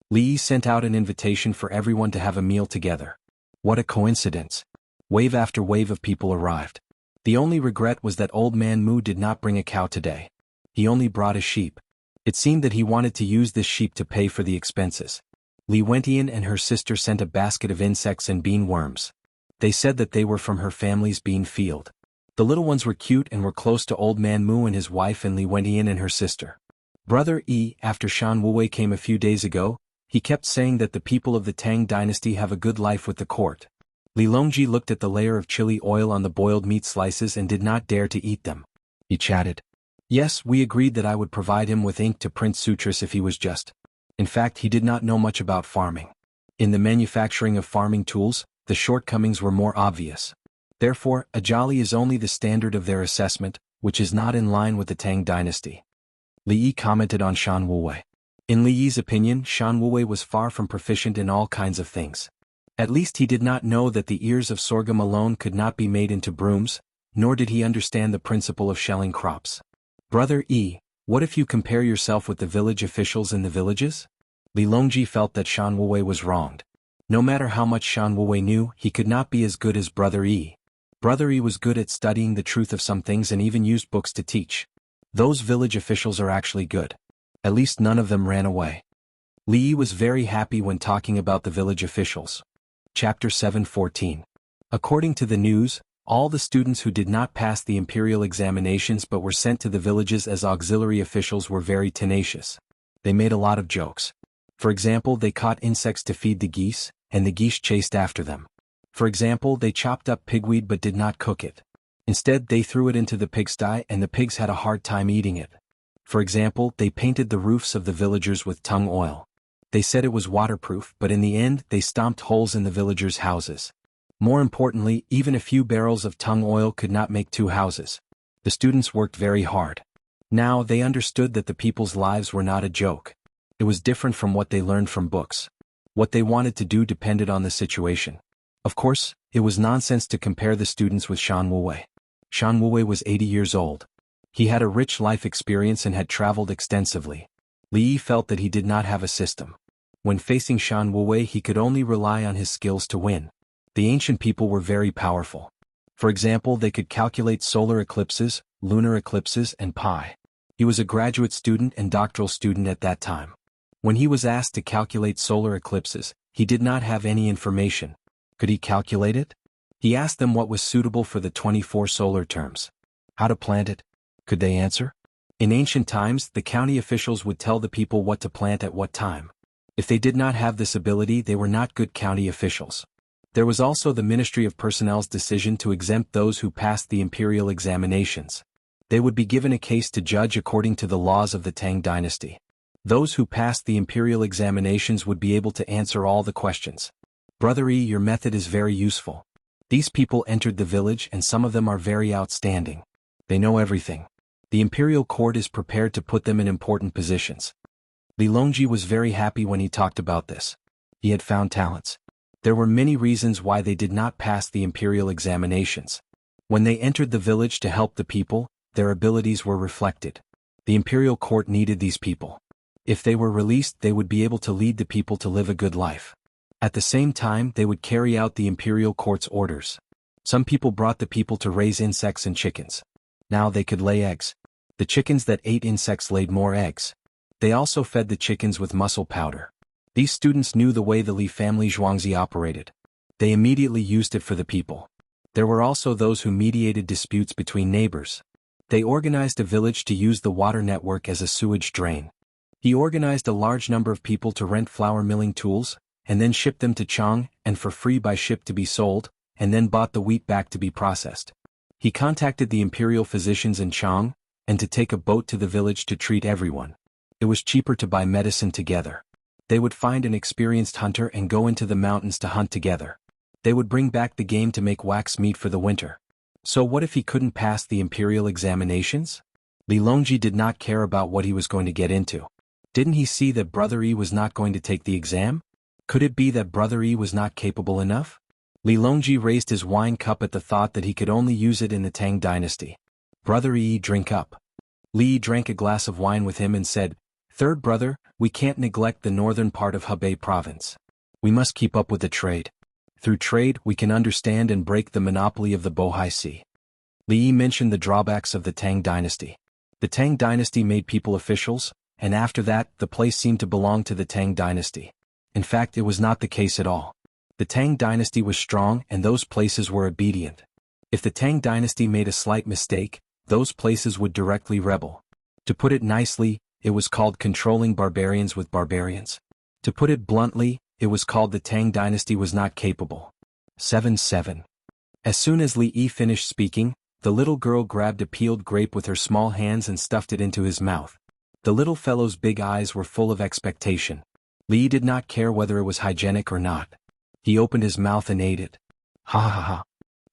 Li Yi sent out an invitation for everyone to have a meal together. What a coincidence. Wave after wave of people arrived. The only regret was that old man Mu did not bring a cow today. He only brought a sheep. It seemed that he wanted to use this sheep to pay for the expenses. Li Wentian and her sister sent a basket of insects and bean worms. They said that they were from her family's bean field. The little ones were cute and were close to old man Mu and his wife and Li Wentian and her sister. Brother Yi, after Shan Wuwei came a few days ago, he kept saying that the people of the Tang dynasty have a good life with the court. Li Longji looked at the layer of chili oil on the boiled meat slices and did not dare to eat them. He chatted. Yes, we agreed that I would provide him with ink to print sutras if he was just. In fact, he did not know much about farming. In the manufacturing of farming tools, the shortcomings were more obvious. Therefore, a jolly is only the standard of their assessment, which is not in line with the Tang dynasty. Li Yi commented on Shan Wuwei. In Li Yi's opinion, Shan Wuwei was far from proficient in all kinds of things. At least he did not know that the ears of sorghum alone could not be made into brooms, nor did he understand the principle of shelling crops. Brother Yi, what if you compare yourself with the village officials in the villages? Li Longji felt that Shan Wuwei was wronged. No matter how much Shan Wuwei knew, he could not be as good as Brother Yi. Brother Yi was good at studying the truth of some things and even used books to teach. Those village officials are actually good. At least none of them ran away. Li Yi was very happy when talking about the village officials. Chapter 7:14. According to the news, all the students who did not pass the imperial examinations but were sent to the villages as auxiliary officials were very tenacious. They made a lot of jokes. For example, they caught insects to feed the geese, and the geese chased after them. For example, they chopped up pigweed but did not cook it. Instead, they threw it into the pigsty and the pigs had a hard time eating it. For example, they painted the roofs of the villagers with Tang oil. They said it was waterproof, but in the end, they stomped holes in the villagers' houses. More importantly, even a few barrels of Tang oil could not make 2 houses. The students worked very hard. Now, they understood that the people's lives were not a joke. It was different from what they learned from books. What they wanted to do depended on the situation. Of course, it was nonsense to compare the students with Shan Wuwei. Shan Wuwei was 80 years old. He had a rich life experience and had traveled extensively. Li Yi felt that he did not have a system. When facing Shan Wuwei, he could only rely on his skills to win. The ancient people were very powerful. For example, they could calculate solar eclipses, lunar eclipses, and pi. He was a graduate student and doctoral student at that time. When he was asked to calculate solar eclipses, he did not have any information. Could he calculate it? He asked them what was suitable for the 24 solar terms. How to plant it? Could they answer? In ancient times, the county officials would tell the people what to plant at what time. If they did not have this ability, they were not good county officials. There was also the Ministry of Personnel's decision to exempt those who passed the imperial examinations. They would be given a case to judge according to the laws of the Tang dynasty. Those who passed the imperial examinations would be able to answer all the questions. Brother Yi, your method is very useful. These people entered the village and some of them are very outstanding. They know everything. The imperial court is prepared to put them in important positions. Li Longji was very happy when he talked about this. He had found talents. There were many reasons why they did not pass the imperial examinations. When they entered the village to help the people, their abilities were reflected. The imperial court needed these people. If they were released, they would be able to lead the people to live a good life. At the same time, they would carry out the imperial court's orders. Some people brought the people to raise insects and chickens. Now they could lay eggs. The chickens that ate insects laid more eggs. They also fed the chickens with mussel powder. These students knew the way the Li family Zhuangzi operated. They immediately used it for the people. There were also those who mediated disputes between neighbors. They organized a village to use the water network as a sewage drain. He organized a large number of people to rent flour milling tools, and then shipped them to Chang, and for free by ship to be sold, and then bought the wheat back to be processed. He contacted the imperial physicians in Chang, and to take a boat to the village to treat everyone. It was cheaper to buy medicine together. They would find an experienced hunter and go into the mountains to hunt together. They would bring back the game to make wax meat for the winter. So what if he couldn't pass the imperial examinations? Li Longji did not care about what he was going to get into. Didn't he see that Brother Yi was not going to take the exam? Could it be that Brother Yi was not capable enough? Li Longji raised his wine cup at the thought that he could only use it in the Tang dynasty. Brother Yi, drink up. Li Yi drank a glass of wine with him and said, Third brother, we can't neglect the northern part of Hebei province. We must keep up with the trade. Through trade, we can understand and break the monopoly of the Bohai Sea. Li Yi mentioned the drawbacks of the Tang dynasty. The Tang dynasty made people officials, and after that, the place seemed to belong to the Tang dynasty. In fact, it was not the case at all. The Tang dynasty was strong and those places were obedient. If the Tang dynasty made a slight mistake, those places would directly rebel. To put it nicely, it was called controlling barbarians with barbarians. To put it bluntly, it was called the Tang dynasty was not capable. 7-7. As soon as Li Yi finished speaking, the little girl grabbed a peeled grape with her small hands and stuffed it into his mouth. The little fellow's big eyes were full of expectation. Li Yi did not care whether it was hygienic or not. He opened his mouth and ate it. Ha ha ha.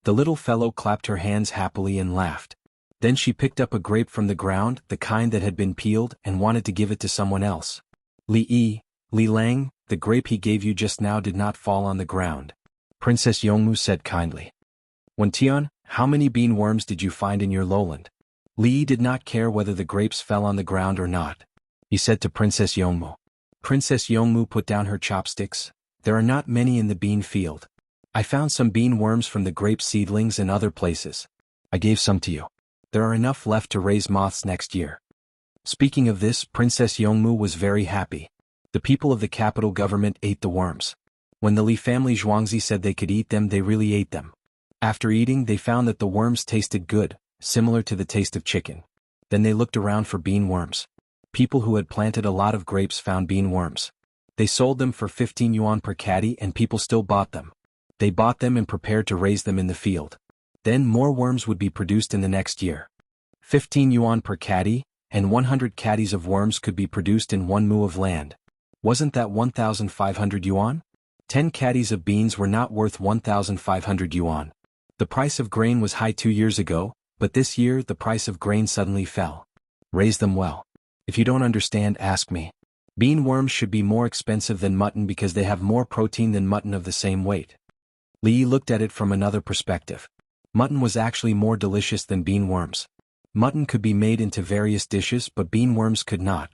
The little fellow clapped her hands happily and laughed. Then she picked up a grape from the ground, the kind that had been peeled, and wanted to give it to someone else. Li Yi, Li Lang, the grape he gave you just now did not fall on the ground. Princess Yongmu said kindly. Wen Tian, how many bean worms did you find in your lowland? Li Yi did not care whether the grapes fell on the ground or not. He said to Princess Yongmu. Princess Yongmu put down her chopsticks. There are not many in the bean field. I found some bean worms from the grape seedlings and other places. I gave some to you. There are enough left to raise moths next year. Speaking of this, Princess Yongmu was very happy. The people of the capital government ate the worms. When the Li family Zhuangzi said they could eat them, they really ate them. After eating, they found that the worms tasted good, similar to the taste of chicken. Then they looked around for bean worms. People who had planted a lot of grapes found bean worms. They sold them for 15 yuan per caddy and people still bought them. They bought them and prepared to raise them in the field. Then more worms would be produced in the next year. 15 yuan per caddy, and 100 caddies of worms could be produced in 1 mu of land. Wasn't that 1,500 yuan? 10 caddies of beans were not worth 1,500 yuan. The price of grain was high 2 years ago, but this year the price of grain suddenly fell. Raise them well. If you don't understand, ask me. Bean worms should be more expensive than mutton because they have more protein than mutton of the same weight. Li Yi looked at it from another perspective. Mutton was actually more delicious than bean worms. Mutton could be made into various dishes, but bean worms could not.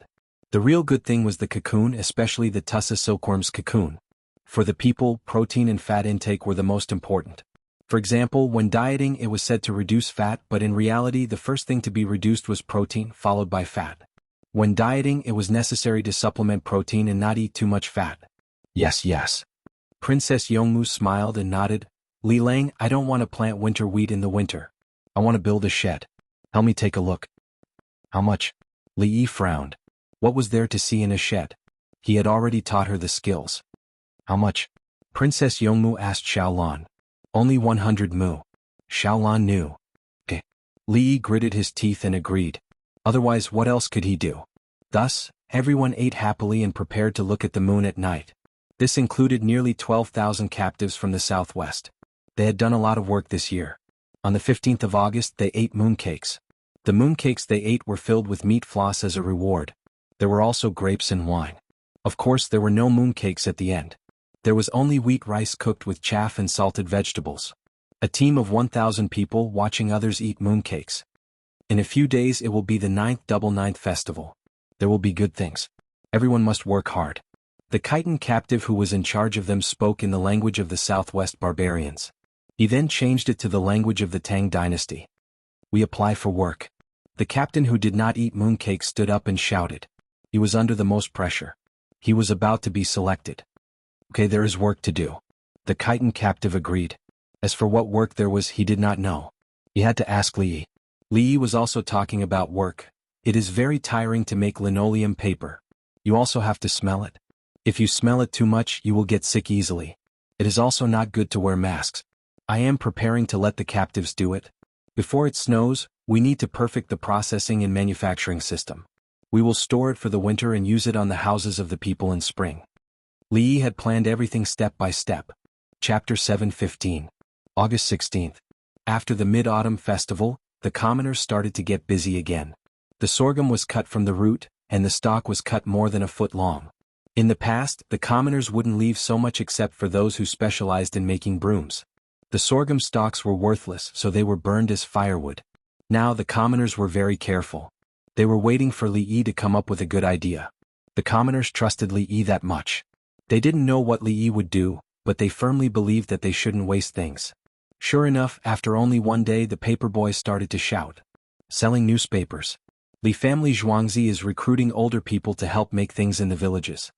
The real good thing was the cocoon, especially the Tussa silkworm's cocoon. For the people, protein and fat intake were the most important. For example, when dieting it was said to reduce fat, but in reality the first thing to be reduced was protein, followed by fat. When dieting it was necessary to supplement protein and not eat too much fat. Yes, yes. Princess Yongmu smiled and nodded. Li Lang, I don't want to plant winter wheat in the winter. I want to build a shed. Help me take a look. How much? Li Yi frowned. What was there to see in a shed? He had already taught her the skills. How much? Princess Yongmu asked Xiaolan. Only 100 mu. Xiaolan knew. Okay. Li Yi gritted his teeth and agreed. Otherwise, what else could he do? Thus, everyone ate happily and prepared to look at the moon at night. This included nearly 12,000 captives from the southwest. They had done a lot of work this year. On the 15th of August, they ate mooncakes. The mooncakes they ate were filled with meat floss as a reward. There were also grapes and wine. Of course, there were no mooncakes at the end. There was only wheat rice cooked with chaff and salted vegetables. A team of 1,000 people watching others eat mooncakes. In a few days it will be the 9th double 9th festival. There will be good things. Everyone must work hard. The Khitan captive who was in charge of them spoke in the language of the Southwest barbarians. He then changed it to the language of the Tang dynasty. We apply for work. The captain who did not eat mooncakes stood up and shouted. He was under the most pressure. He was about to be selected. Okay, there is work to do. The Khitan captive agreed. As for what work there was, he did not know. He had to ask Li Yi. Li Yi was also talking about work. It is very tiring to make linoleum paper. You also have to smell it. If you smell it too much, you will get sick easily. It is also not good to wear masks. I am preparing to let the captives do it. Before it snows, we need to perfect the processing and manufacturing system. We will store it for the winter and use it on the houses of the people in spring. Li Yi had planned everything step by step. Chapter 7:15. August 16th. After the Mid-Autumn Festival, the commoners started to get busy again. The sorghum was cut from the root, and the stalk was cut more than a foot long. In the past, the commoners wouldn't leave so much except for those who specialized in making brooms. The sorghum stalks were worthless, so they were burned as firewood. Now the commoners were very careful. They were waiting for Li Yi to come up with a good idea. The commoners trusted Li Yi that much. They didn't know what Li Yi would do, but they firmly believed that they shouldn't waste things. Sure enough, after only one day the paper boys started to shout. Selling newspapers. Li family Zhuangzi is recruiting older people to help make things in the villages.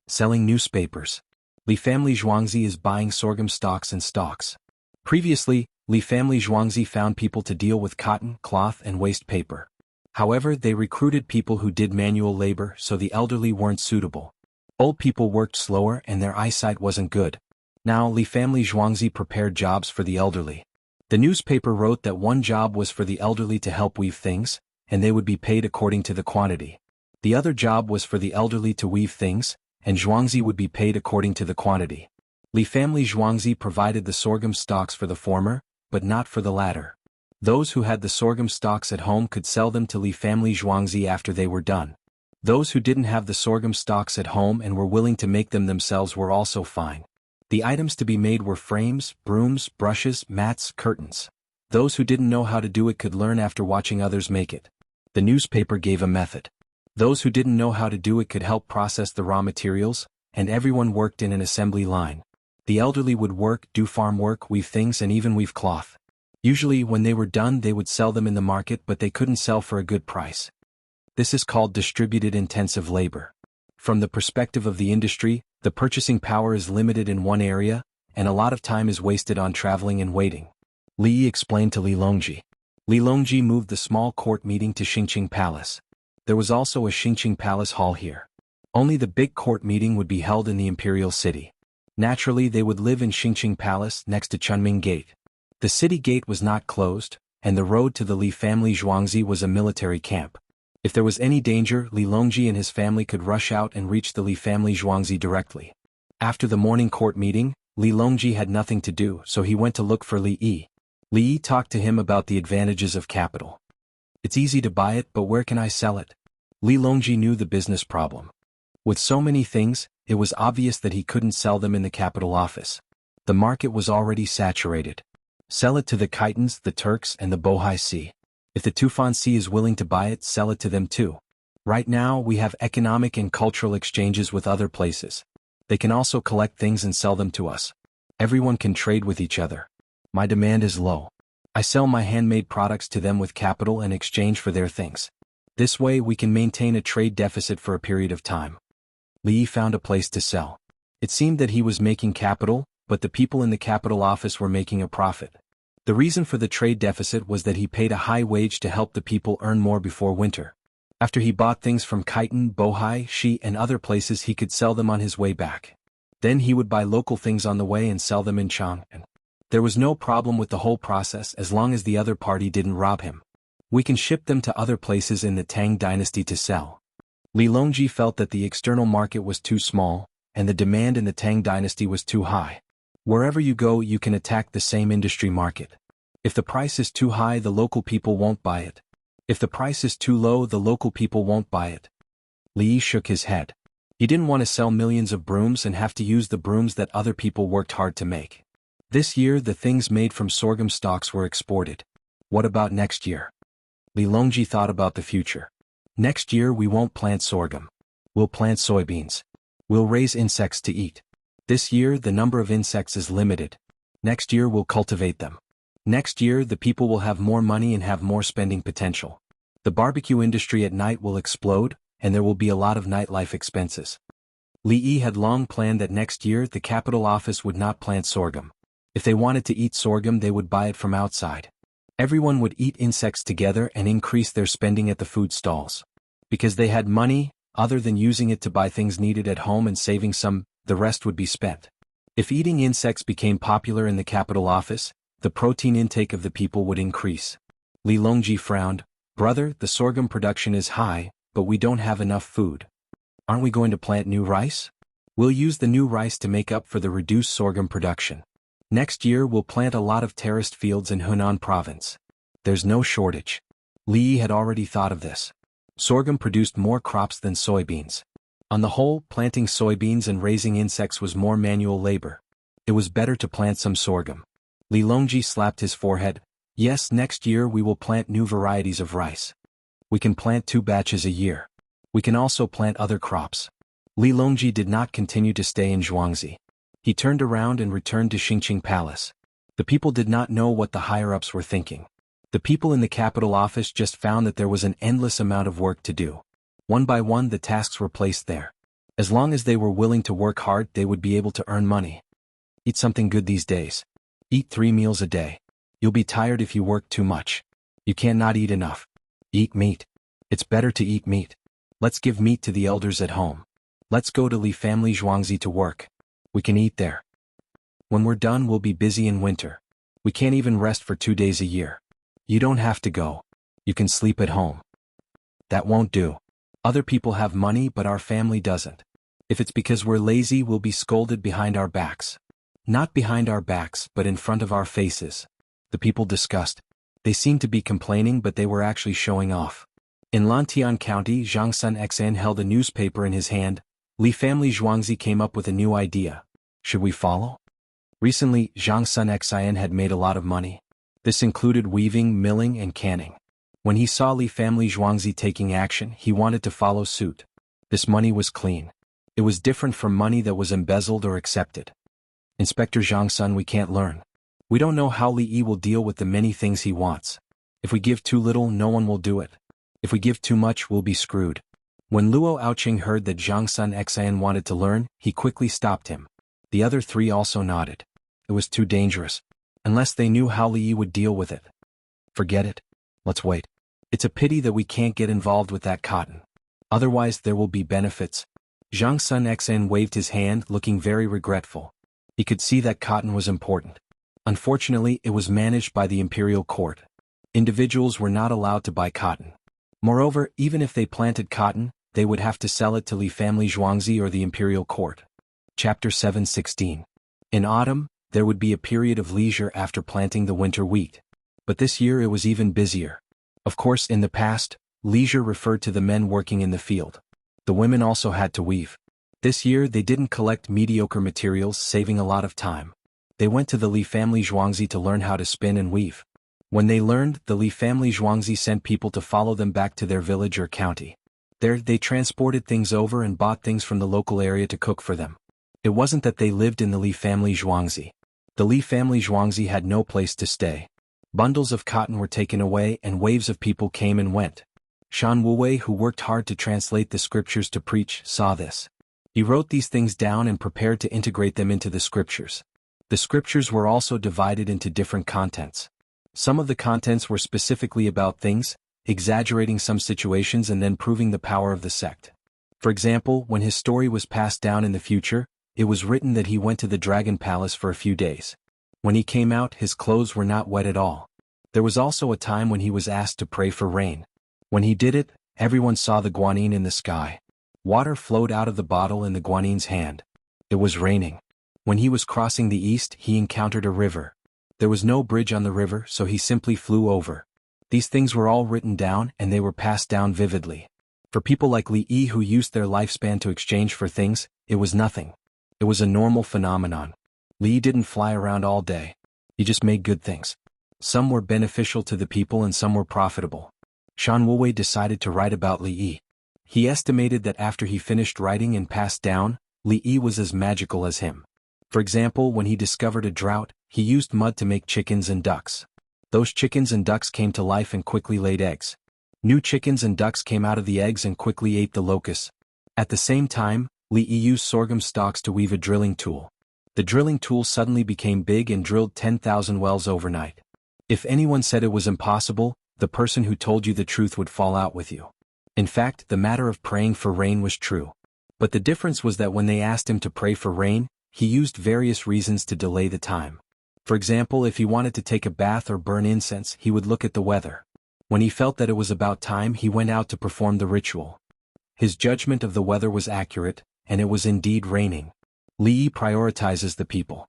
Selling newspapers. Li family Zhuangzi is buying sorghum stalks and stalks. Previously, Li family Zhuangzi found people to deal with cotton, cloth and waste paper. However, they recruited people who did manual labor, so the elderly weren't suitable. Old people worked slower and their eyesight wasn't good. Now Li family Zhuangzi prepared jobs for the elderly. The newspaper wrote that one job was for the elderly to help weave things, and they would be paid according to the quantity. The other job was for the elderly to weave things, and Zhuangzi would be paid according to the quantity. Li family Zhuangzi provided the sorghum stalks for the former, but not for the latter. Those who had the sorghum stalks at home could sell them to Li family Zhuangzi after they were done. Those who didn't have the sorghum stalks at home and were willing to make them themselves were also fine. The items to be made were frames, brooms, brushes, mats, curtains. Those who didn't know how to do it could learn after watching others make it. The newspaper gave a method. Those who didn't know how to do it could help process the raw materials, and everyone worked in an assembly line. The elderly would work, do farm work, weave things and even weave cloth. Usually when they were done they would sell them in the market, but they couldn't sell for a good price. This is called distributed intensive labor. From the perspective of the industry, the purchasing power is limited in one area, and a lot of time is wasted on traveling and waiting. Li Yi explained to Li Longji. Li Longji moved the small court meeting to Xingqing Palace. There was also a Xingqing Palace hall here. Only the big court meeting would be held in the imperial city. Naturally they would live in Xingqing Palace next to Chunming Gate. The city gate was not closed, and the road to the Li family Zhuangzi was a military camp. If there was any danger, Li Longji and his family could rush out and reach the Li family Zhuangzi directly. After the morning court meeting, Li Longji had nothing to do, so he went to look for Li Yi. Li Yi talked to him about the advantages of capital. It's easy to buy it, but where can I sell it? Li Longji knew the business problem. With so many things, it was obvious that he couldn't sell them in the capital office. The market was already saturated. Sell it to the Khitans, the Turks and the Bohai Sea. If the Tufan Sea is willing to buy it, sell it to them too. Right now we have economic and cultural exchanges with other places. They can also collect things and sell them to us. Everyone can trade with each other. My demand is low. I sell my handmade products to them with capital in exchange for their things. This way we can maintain a trade deficit for a period of time. Li Yi found a place to sell. It seemed that he was making capital, but the people in the capital office were making a profit. The reason for the trade deficit was that he paid a high wage to help the people earn more before winter. After he bought things from Khitan, Bohai, Shi and other places he could sell them on his way back. Then he would buy local things on the way and sell them in Chang'an. There was no problem with the whole process as long as the other party didn't rob him. We can ship them to other places in the Tang dynasty to sell. Li Longji felt that the external market was too small, and the demand in the Tang dynasty was too high. Wherever you go you can attack the same industry market. If the price is too high the local people won't buy it. If the price is too low the local people won't buy it. Li Yi shook his head. He didn't want to sell millions of brooms and have to use the brooms that other people worked hard to make. This year the things made from sorghum stalks were exported. What about next year? Li Longji thought about the future. Next year we won't plant sorghum. We'll plant soybeans. We'll raise insects to eat. This year the number of insects is limited. Next year we'll cultivate them. Next year the people will have more money and have more spending potential. The barbecue industry at night will explode, and there will be a lot of nightlife expenses. Li Yi had long planned that next year the capital office would not plant sorghum. If they wanted to eat sorghum they would buy it from outside. Everyone would eat insects together and increase their spending at the food stalls. Because they had money, other than using it to buy things needed at home and saving some, the rest would be spent. If eating insects became popular in the capital office, the protein intake of the people would increase. Li Longji frowned. Brother, the sorghum production is high, but we don't have enough food. Aren't we going to plant new rice? We'll use the new rice to make up for the reduced sorghum production. Next year we'll plant a lot of terraced fields in Hunan province. There's no shortage. Li Yi had already thought of this. Sorghum produced more crops than soybeans. On the whole, planting soybeans and raising insects was more manual labor. It was better to plant some sorghum. Li Longji slapped his forehead. Yes, next year we will plant new varieties of rice. We can plant 2 batches a year. We can also plant other crops. Li Longji did not continue to stay in Zhuangzi. He turned around and returned to Xingqing Palace. The people did not know what the higher-ups were thinking. The people in the capital office just found that there was an endless amount of work to do. One by one the tasks were placed there. As long as they were willing to work hard, they would be able to earn money. Eat something good these days. Eat 3 meals a day. You'll be tired if you work too much. You cannot eat enough. Eat meat. It's better to eat meat. Let's give meat to the elders at home. Let's go to Li family Zhuangzi to work. We can eat there. When we're done, we'll be busy in winter. We can't even rest for 2 days a year. You don't have to go. You can sleep at home. That won't do. Other people have money, but our family doesn't. If it's because we're lazy, we'll be scolded behind our backs. Not behind our backs, but in front of our faces. The people discussed. They seemed to be complaining, but they were actually showing off. In Lantian County, Zhang Sun Xan held a newspaper in his hand. Li family Zhuangzi came up with a new idea. Should we follow? Recently, Zhang Sun Xan had made a lot of money. This included weaving, milling, and canning. When he saw Li family Zhuangzi taking action, he wanted to follow suit. This money was clean. It was different from money that was embezzled or accepted. Inspector Zhang Sun, we can't learn. We don't know how Li Yi will deal with the many things he wants. If we give too little, no one will do it. If we give too much, we'll be screwed. When Luo Aoqing heard that Zhang Sun Xan wanted to learn, he quickly stopped him. The other 3 also nodded. It was too dangerous. Unless they knew how Li Yi would deal with it. Forget it. Let's wait. It's a pity that we can't get involved with that cotton. Otherwise there will be benefits. Zhang Sun Xan waved his hand, looking very regretful. He could see that cotton was important. Unfortunately, it was managed by the imperial court. Individuals were not allowed to buy cotton. Moreover, even if they planted cotton, they would have to sell it to Li family Zhuangzi or the imperial court. Chapter 7:16. In autumn, there would be a period of leisure after planting the winter wheat. But this year it was even busier. Of course, in the past, leisure referred to the men working in the field. The women also had to weave. This year they didn't collect mediocre materials, saving a lot of time. They went to the Li family Zhuangzi to learn how to spin and weave. When they learned, the Li family Zhuangzi sent people to follow them back to their village or county. There, they transported things over and bought things from the local area to cook for them. It wasn't that they lived in the Li family Zhuangzi. The Li family Zhuangzi had no place to stay. Bundles of cotton were taken away and waves of people came and went. Shan Wuwei, who worked hard to translate the scriptures to preach, saw this. He wrote these things down and prepared to integrate them into the scriptures. The scriptures were also divided into different contents. Some of the contents were specifically about things, exaggerating some situations and then proving the power of the sect. For example, when his story was passed down in the future, it was written that he went to the Dragon Palace for a few days. When he came out, his clothes were not wet at all. There was also a time when he was asked to pray for rain. When he did it, everyone saw the guanyin in the sky. Water flowed out of the bottle in the guanyin's hand. It was raining. When he was crossing the east, he encountered a river. There was no bridge on the river, so he simply flew over. These things were all written down and they were passed down vividly. For people like Li Yi who used their lifespan to exchange for things, it was nothing. It was a normal phenomenon. Li Yi didn't fly around all day. He just made good things. Some were beneficial to the people and some were profitable. Shan Wuwei decided to write about Li Yi. He estimated that after he finished writing and passed down, Li Yi was as magical as him. For example, when he discovered a drought, he used mud to make chickens and ducks. Those chickens and ducks came to life and quickly laid eggs. New chickens and ducks came out of the eggs and quickly ate the locusts. At the same time, Li Yi used sorghum stalks to weave a drilling tool. The drilling tool suddenly became big and drilled 10,000 wells overnight. If anyone said it was impossible, the person who told you the truth would fall out with you. In fact, the matter of praying for rain was true. But the difference was that when they asked him to pray for rain, he used various reasons to delay the time. For example, if he wanted to take a bath or burn incense, he would look at the weather. When he felt that it was about time, he went out to perform the ritual. His judgment of the weather was accurate, and it was indeed raining. Li Yi prioritizes the people.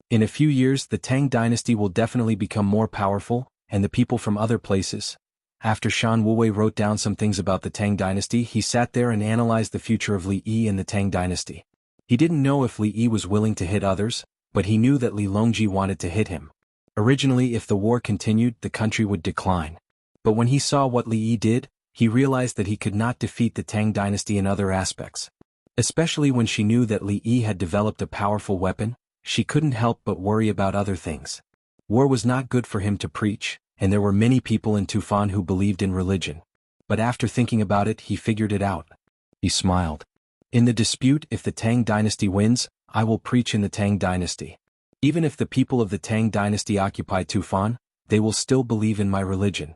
In a few years, the Tang dynasty will definitely become more powerful, and the people from other places. After Shan Wuwei wrote down some things about the Tang dynasty, he sat there and analyzed the future of Li Yi and the Tang dynasty. He didn't know if Li Yi was willing to hit others, but he knew that Li Longji wanted to hit him. Originally, if the war continued, the country would decline. But when he saw what Li Yi did, he realized that he could not defeat the Tang dynasty in other aspects. Especially when she knew that Li Yi had developed a powerful weapon, she couldn't help but worry about other things. War was not good for him to preach, and there were many people in Tufan who believed in religion. But after thinking about it, he figured it out. He smiled. In the dispute, if the Tang dynasty wins, I will preach in the Tang dynasty. Even if the people of the Tang dynasty occupy Tufan, they will still believe in my religion.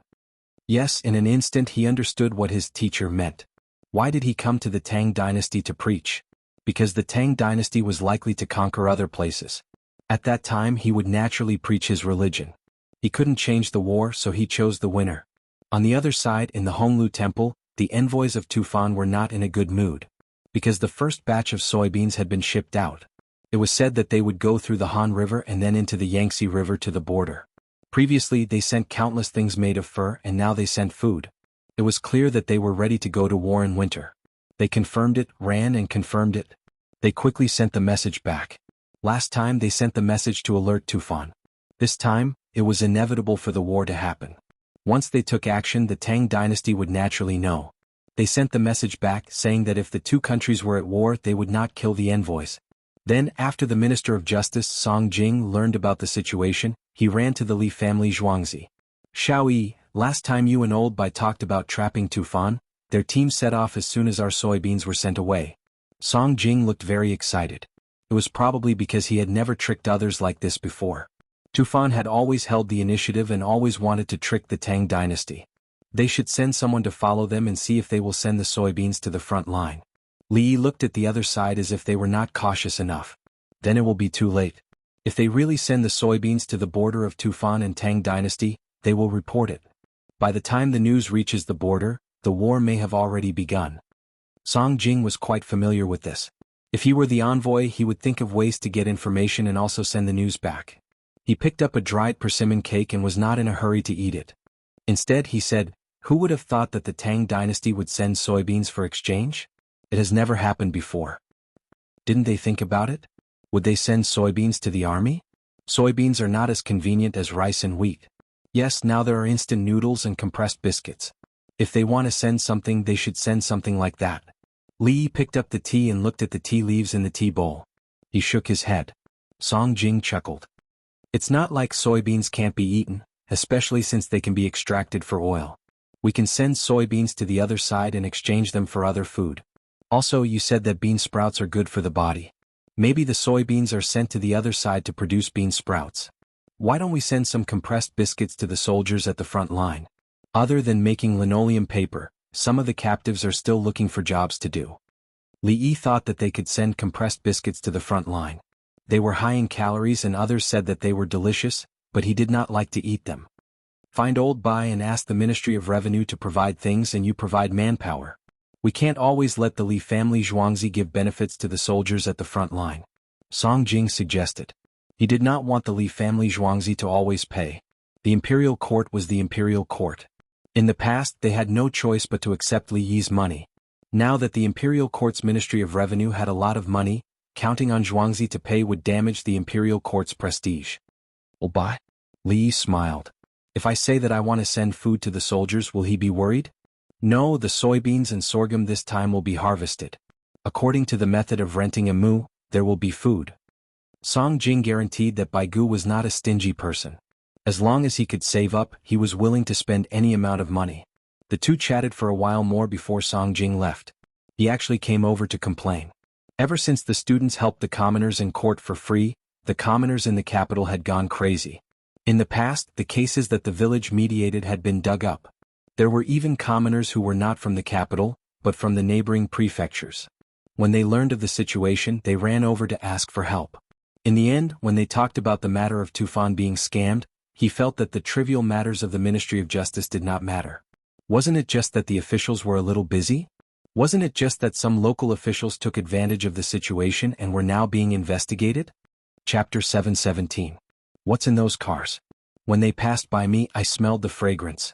Yes, in an instant he understood what his teacher meant. Why did he come to the Tang dynasty to preach? Because the Tang dynasty was likely to conquer other places. At that time he would naturally preach his religion. He couldn't change the war, so he chose the winner. On the other side, in the Honglu temple, the envoys of Tufan were not in a good mood. Because the first batch of soybeans had been shipped out. It was said that they would go through the Han River and then into the Yangtze River to the border. Previously they sent countless things made of fur, and now they sent food. It was clear that they were ready to go to war in winter. They confirmed it, ran and confirmed it. They quickly sent the message back. Last time they sent the message to alert Tufan. This time, it was inevitable for the war to happen. Once they took action, the Tang dynasty would naturally know. They sent the message back saying that if the two countries were at war, they would not kill the envoys. Then, after the Minister of Justice Song Jing learned about the situation, he ran to the Li family Zhuangzi. Xiao Yi, last time you and Old Bai talked about trapping Tufan, their team set off as soon as our soybeans were sent away. Song Jing looked very excited. It was probably because he had never tricked others like this before. Tufan had always held the initiative and always wanted to trick the Tang dynasty. They should send someone to follow them and see if they will send the soybeans to the front line. Li Yi looked at the other side as if they were not cautious enough. Then it will be too late. If they really send the soybeans to the border of Tufan and Tang dynasty, they will report it. By the time the news reaches the border, the war may have already begun. Song Jing was quite familiar with this. If he were the envoy, he would think of ways to get information and also send the news back. He picked up a dried persimmon cake and was not in a hurry to eat it. Instead, he said, "Who would have thought that the Tang dynasty would send soybeans for exchange? It has never happened before." Didn't they think about it? Would they send soybeans to the army? Soybeans are not as convenient as rice and wheat. Yes, now there are instant noodles and compressed biscuits. If they want to send something, they should send something like that. Li Yi picked up the tea and looked at the tea leaves in the tea bowl. He shook his head. Song Jing chuckled. It's not like soybeans can't be eaten, especially since they can be extracted for oil. We can send soybeans to the other side and exchange them for other food. Also, you said that bean sprouts are good for the body. Maybe the soybeans are sent to the other side to produce bean sprouts. Why don't we send some compressed biscuits to the soldiers at the front line? Other than making linoleum paper, some of the captives are still looking for jobs to do. Li Yi thought that they could send compressed biscuits to the front line. They were high in calories and others said that they were delicious, but he did not like to eat them. Find Old Bai and ask the Ministry of Revenue to provide things and you provide manpower. We can't always let the Li family Zhuangzi give benefits to the soldiers at the front line. Song Jing suggested. He did not want the Li family Zhuangzi to always pay. The imperial court was the imperial court. In the past, they had no choice but to accept Li Yi's money. Now that the imperial court's Ministry of Revenue had a lot of money, counting on Zhuangzi to pay would damage the imperial court's prestige. Old Bai? Li Yi smiled. If I say that I want to send food to the soldiers, will he be worried? No, the soybeans and sorghum this time will be harvested. According to the method of renting a mu, there will be food. Song Jing guaranteed that Bai Gu was not a stingy person. As long as he could save up, he was willing to spend any amount of money. The two chatted for a while more before Song Jing left. He actually came over to complain. Ever since the students helped the commoners in court for free, the commoners in the capital had gone crazy. In the past, the cases that the village mediated had been dug up. There were even commoners who were not from the capital, but from the neighboring prefectures. When they learned of the situation, they ran over to ask for help. In the end, when they talked about the matter of Tufan being scammed, he felt that the trivial matters of the Ministry of Justice did not matter. Wasn't it just that the officials were a little busy? Wasn't it just that some local officials took advantage of the situation and were now being investigated? Chapter 717. What's in those cars? When they passed by me, I smelled the fragrance.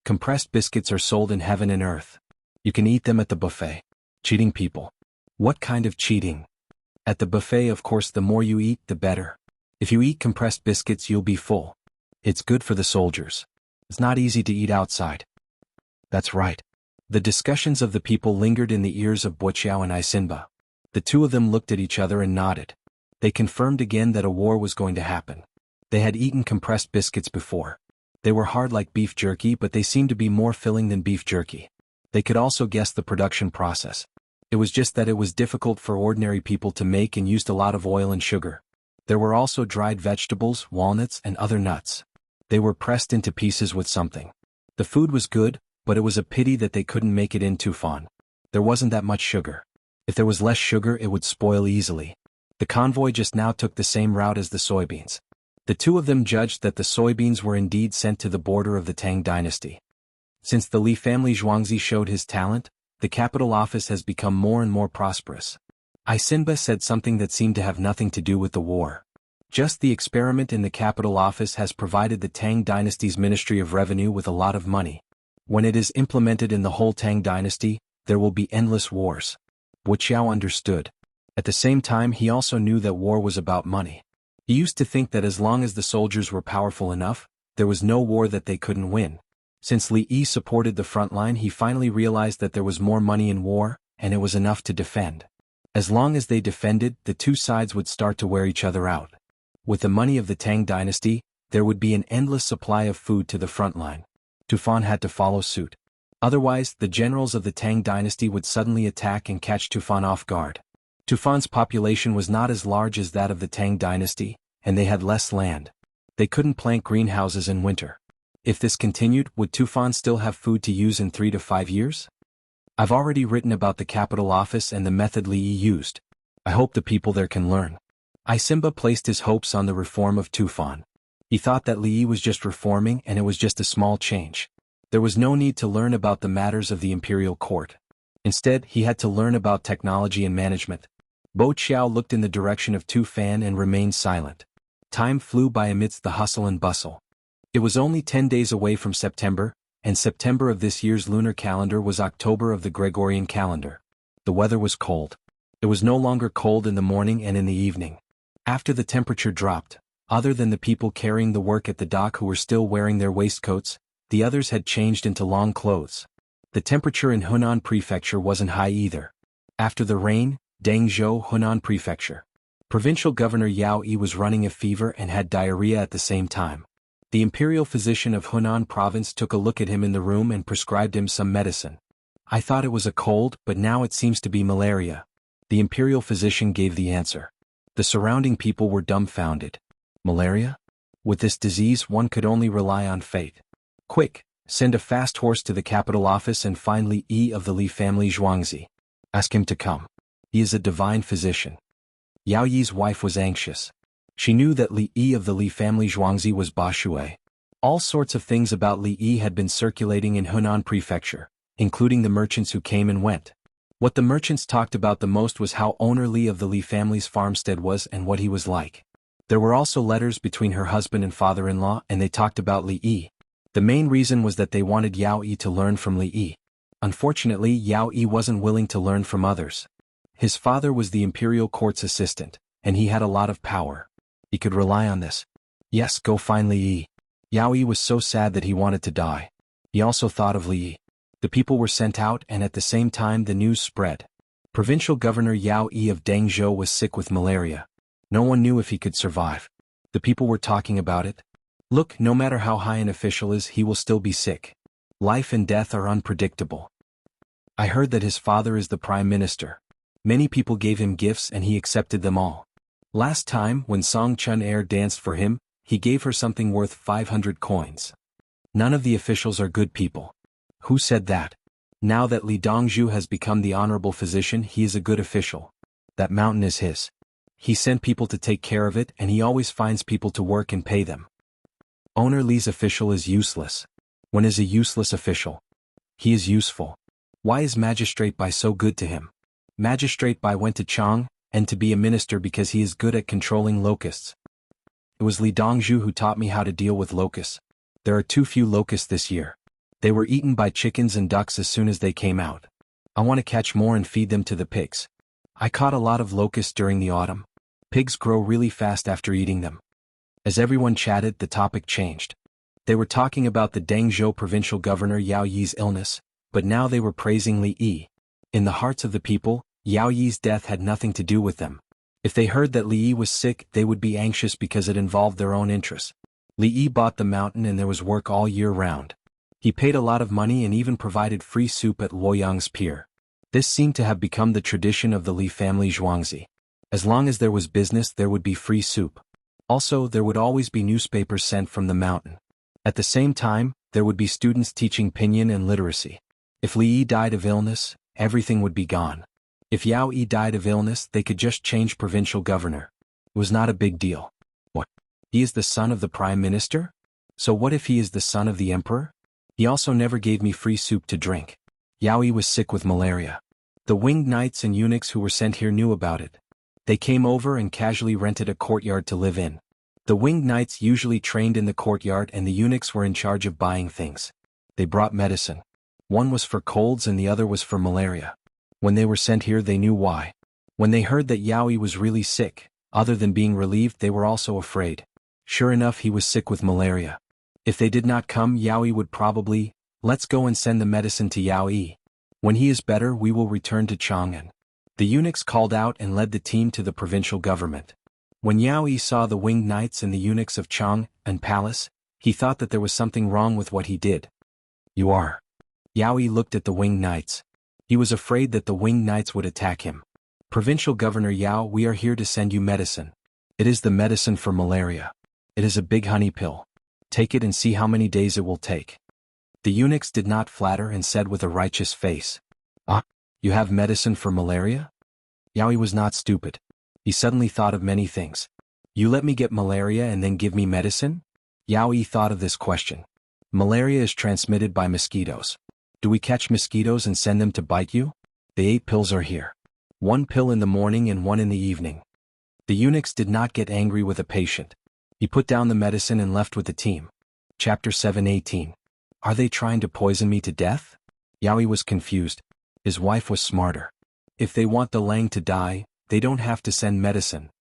Compressed biscuits are sold in heaven and earth. You can eat them at the buffet. Cheating people. What kind of cheating? At the buffet, of course, the more you eat, the better. If you eat compressed biscuits, you'll be full. It's good for the soldiers. It's not easy to eat outside. That's right. The discussions of the people lingered in the ears of Wuxia and Isinba. The two of them looked at each other and nodded. They confirmed again that a war was going to happen. They had eaten compressed biscuits before. They were hard like beef jerky, but they seemed to be more filling than beef jerky. They could also guess the production process. It was just that it was difficult for ordinary people to make and used a lot of oil and sugar. There were also dried vegetables, walnuts, and other nuts. They were pressed into pieces with something. The food was good, but it was a pity that they couldn't make it in Tufan. There wasn't that much sugar. If there was less sugar, it would spoil easily. The convoy just now took the same route as the soybeans. The two of them judged that the soybeans were indeed sent to the border of the Tang dynasty. Since the Li family Zhuangzi showed his talent, the capital office has become more and more prosperous. Isinba said something that seemed to have nothing to do with the war. Just the experiment in the capital office has provided the Tang dynasty's Ministry of Revenue with a lot of money. When it is implemented in the whole Tang dynasty, there will be endless wars. Wuxiao understood. At the same time, he also knew that war was about money. He used to think that as long as the soldiers were powerful enough, there was no war that they couldn't win. Since Li Yi supported the front line, he finally realized that there was more money in war, and it was enough to defend. As long as they defended, the two sides would start to wear each other out. With the money of the Tang dynasty, there would be an endless supply of food to the front line. Tufan had to follow suit. Otherwise, the generals of the Tang dynasty would suddenly attack and catch Tufan off guard. Tufan's population was not as large as that of the Tang dynasty, and they had less land. They couldn't plant greenhouses in winter. If this continued, would Tufan still have food to use in 3 to 5 years? I've already written about the capital office and the method Li Yi used. I hope the people there can learn. Isimba placed his hopes on the reform of Tufan. He thought that Li Yi was just reforming and it was just a small change. There was no need to learn about the matters of the imperial court. Instead, he had to learn about technology and management. Bo Qiao looked in the direction of Tufan and remained silent. Time flew by amidst the hustle and bustle. It was only 10 days away from September, and September of this year's lunar calendar was October of the Gregorian calendar. The weather was cold. It was no longer cold in the morning and in the evening. After the temperature dropped, other than the people carrying the work at the dock who were still wearing their waistcoats, the others had changed into long clothes. The temperature in Hunan Prefecture wasn't high either. After the rain, Dangzhou, Hunan Prefecture. Provincial Governor Yao Yi was running a fever and had diarrhea at the same time. The imperial physician of Hunan province took a look at him in the room and prescribed him some medicine. I thought it was a cold, but now it seems to be malaria. The imperial physician gave the answer. The surrounding people were dumbfounded. Malaria? With this disease, one could only rely on fate. Quick, send a fast horse to the capital office and find Li Yi of the Li family Zhuangzi. Ask him to come. He is a divine physician. Yao Yi's wife was anxious. She knew that Li Yi of the Li family Zhuangzi was Bashui. All sorts of things about Li Yi had been circulating in Hunan Prefecture, including the merchants who came and went. What the merchants talked about the most was how owner Li of the Li family's farmstead was and what he was like. There were also letters between her husband and father-in-law, and they talked about Li Yi. The main reason was that they wanted Yao Yi to learn from Li Yi. Unfortunately, Yao Yi wasn't willing to learn from others. His father was the imperial court's assistant, and he had a lot of power. He could rely on this. Yes, go find Li Yi. Yao Yi was so sad that he wanted to die. He also thought of Li Yi. The people were sent out, and at the same time the news spread. Provincial Governor Yao Yi of Dangzhou was sick with malaria. No one knew if he could survive. The people were talking about it. Look, no matter how high an official is, he will still be sick. Life and death are unpredictable. I heard that his father is the prime minister. Many people gave him gifts and he accepted them all. Last time, when Song Chun-er danced for him, he gave her something worth 500 coins. None of the officials are good people. Who said that? Now that Li Dongzhu has become the honorable physician, he is a good official. That mountain is his. He sent people to take care of it, and he always finds people to work and pay them. Owner Li's official is useless. When is a useless official? He is useful. Why is Magistrate Bai so good to him? Magistrate Bai went to Chang, and to be a minister because he is good at controlling locusts. It was Li Dongzhu who taught me how to deal with locusts. There are too few locusts this year. They were eaten by chickens and ducks as soon as they came out. I want to catch more and feed them to the pigs. I caught a lot of locusts during the autumn. Pigs grow really fast after eating them. As everyone chatted, the topic changed. They were talking about the Dangzhou provincial governor Yao Yi's illness, but now they were praising Li Yi. In the hearts of the people, Yao Yi's death had nothing to do with them. If they heard that Li Yi was sick, they would be anxious because it involved their own interests. Li Yi bought the mountain and there was work all year round. He paid a lot of money and even provided free soup at Luoyang's pier. This seemed to have become the tradition of the Li family Zhuangzi. As long as there was business, there would be free soup. Also, there would always be newspapers sent from the mountain. At the same time, there would be students teaching pinyin and literacy. If Li Yi died of illness, everything would be gone. If Yao Yi died of illness, they could just change provincial governor. It was not a big deal. What? He is the son of the prime minister? So what if he is the son of the emperor? He also never gave me free soup to drink. Yao Yi was sick with malaria. The winged knights and eunuchs who were sent here knew about it. They came over and casually rented a courtyard to live in. The winged knights usually trained in the courtyard and the eunuchs were in charge of buying things. They brought medicine. One was for colds and the other was for malaria. When they were sent here, they knew why. When they heard that Yao Yi was really sick, other than being relieved, they were also afraid. Sure enough, he was sick with malaria. If they did not come, Yao Yi would probably, "Let's go and send the medicine to Yao Yi. When he is better, we will return to Chang'an." The eunuchs called out and led the team to the provincial government. When Yao Yi saw the winged knights and the eunuchs of Chang'an Palace, he thought that there was something wrong with what he did. "You are." Yao Yi looked at the winged knights. He was afraid that the winged knights would attack him. "Provincial Governor Yao, we are here to send you medicine. It is the medicine for malaria. It is a big honey pill. Take it and see how many days it will take." The eunuchs did not flatter and said with a righteous face, "Ah, you have medicine for malaria?" Yao Yi was not stupid. He suddenly thought of many things. "You let me get malaria and then give me medicine?" Yao Yi thought of this question. "Malaria is transmitted by mosquitoes. Do we catch mosquitoes and send them to bite you? The 8 pills are here. 1 pill in the morning and 1 in the evening." The eunuchs did not get angry with a patient. He put down the medicine and left with the team. Chapter 7:18. Are they trying to poison me to death? Yao Yi was confused. His wife was smarter. If they want the Lang to die, they don't have to send medicine.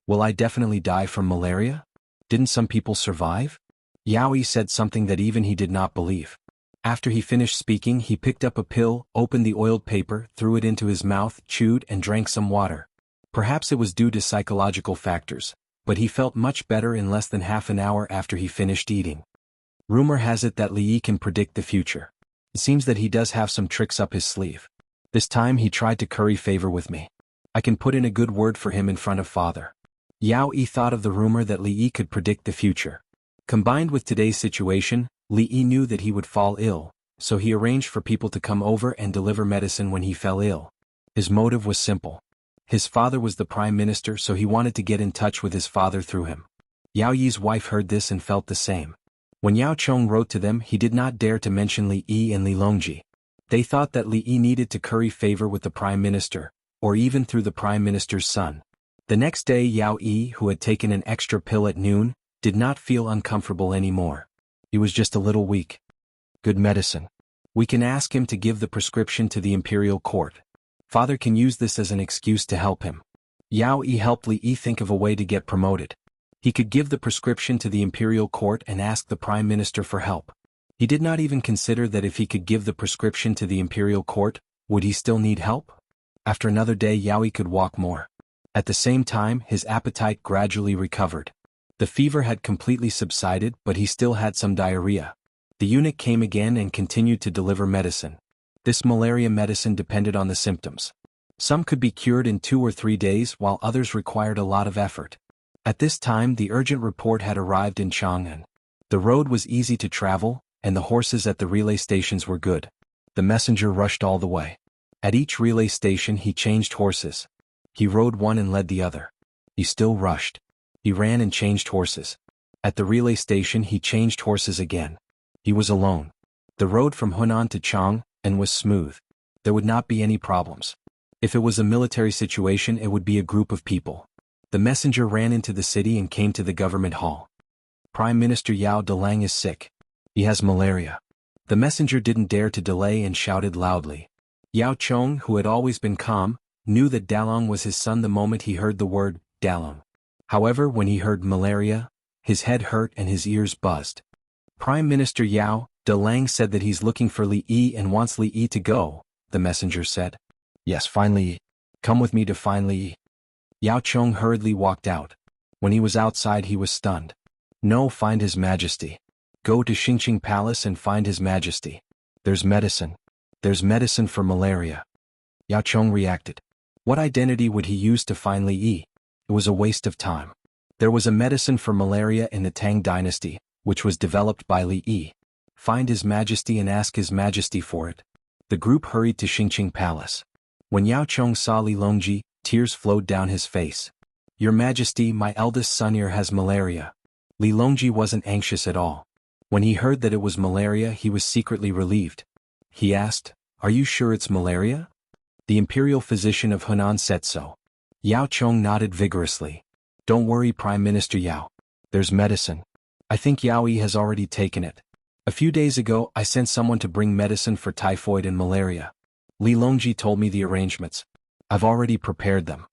Will I definitely die from malaria? Didn't some people survive? Yao Yi said something that even he did not believe. After he finished speaking, he picked up a pill, opened the oiled paper, threw it into his mouth, chewed and drank some water. Perhaps it was due to psychological factors, but he felt much better in less than half an hour after he finished eating. Rumor has it that Li Yi can predict the future. It seems that he does have some tricks up his sleeve. This time he tried to curry favor with me. I can put in a good word for him in front of father. Yao Yi thought of the rumor that Li Yi could predict the future. Combined with today's situation, Li Yi knew that he would fall ill, so he arranged for people to come over and deliver medicine when he fell ill. His motive was simple. His father was the prime minister, so he wanted to get in touch with his father through him. Yao Yi's wife heard this and felt the same. When Yao Chong wrote to them, he did not dare to mention Li Yi and Li Longji. They thought that Li Yi needed to curry favor with the prime minister, or even through the prime minister's son. The next day, Yao Yi, who had taken an extra pill at noon, did not feel uncomfortable anymore. He was just a little weak. Good medicine. We can ask him to give the prescription to the imperial court. Father can use this as an excuse to help him. Yao Yi helped Li Yi think of a way to get promoted. He could give the prescription to the imperial court and ask the prime minister for help. He did not even consider that if he could give the prescription to the imperial court, would he still need help? After another day, Yao Yi could walk more. At the same time, his appetite gradually recovered. The fever had completely subsided, but he still had some diarrhea. The eunuch came again and continued to deliver medicine. This malaria medicine depended on the symptoms. Some could be cured in 2 or 3 days, while others required a lot of effort. At this time, the urgent report had arrived in Chang'an. The road was easy to travel, and the horses at the relay stations were good. The messenger rushed all the way. At each relay station he changed horses. He rode one and led the other. He still rushed. He ran and changed horses. At the relay station he changed horses again. He was alone. The road from Hunan to Chang'an was smooth. There would not be any problems. If it was a military situation, it would be a group of people. The messenger ran into the city and came to the government hall. Prime Minister Yao Delang is sick. He has malaria. The messenger didn't dare to delay and shouted loudly. Yao Chong, who had always been calm, knew that Dalong was his son the moment he heard the word Dalong. However, when he heard malaria, his head hurt and his ears buzzed. Prime Minister Yao De Lang said that he's looking for Li Yi and wants Li Yi to go, the messenger said. Yes, find Li Yi. Come with me to find Li Yi. Yao Chong hurriedly walked out. When he was outside he was stunned. No, find His Majesty. Go to Xingqing Palace and find His Majesty. There's medicine. There's medicine for malaria. Yao Chong reacted. What identity would he use to find Li Yi? It was a waste of time. There was a medicine for malaria in the Tang dynasty, which was developed by Li Yi. Find His Majesty and ask His Majesty for it. The group hurried to Xingqing Palace. When Yao Chong saw Li Longji, tears flowed down his face. Your Majesty, my eldest son here has malaria. Li Longji wasn't anxious at all. When he heard that it was malaria, he was secretly relieved. He asked, Are you sure it's malaria? The imperial physician of Hunan said so. Yao Chong nodded vigorously. Don't worry, Prime Minister Yao. There's medicine. I think Yao Yi has already taken it. A few days ago, I sent someone to bring medicine for typhoid and malaria. Li Longji told me the arrangements. I've already prepared them.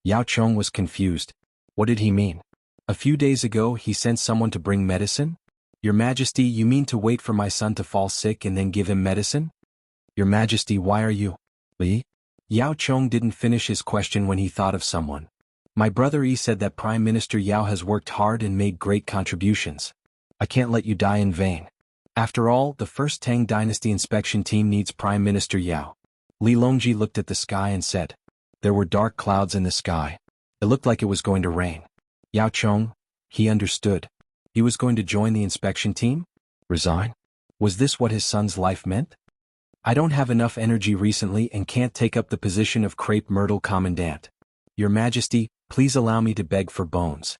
Yao Chong was confused. What did he mean? A few days ago, he sent someone to bring medicine? Your Majesty, you mean to wait for my son to fall sick and then give him medicine? Your Majesty, why are you? Li? Yao Chong didn't finish his question when he thought of someone. My brother Yi said that Prime Minister Yao has worked hard and made great contributions. I can't let you die in vain. After all, the first Tang Dynasty inspection team needs Prime Minister Yao. Li Longji looked at the sky and said. There were dark clouds in the sky. It looked like it was going to rain. Yao Chong, he understood. He was going to join the inspection team? Resign? Was this what his son's life meant? I don't have enough energy recently and can't take up the position of Crepe Myrtle Commandant. Your Majesty, please allow me to beg for bones.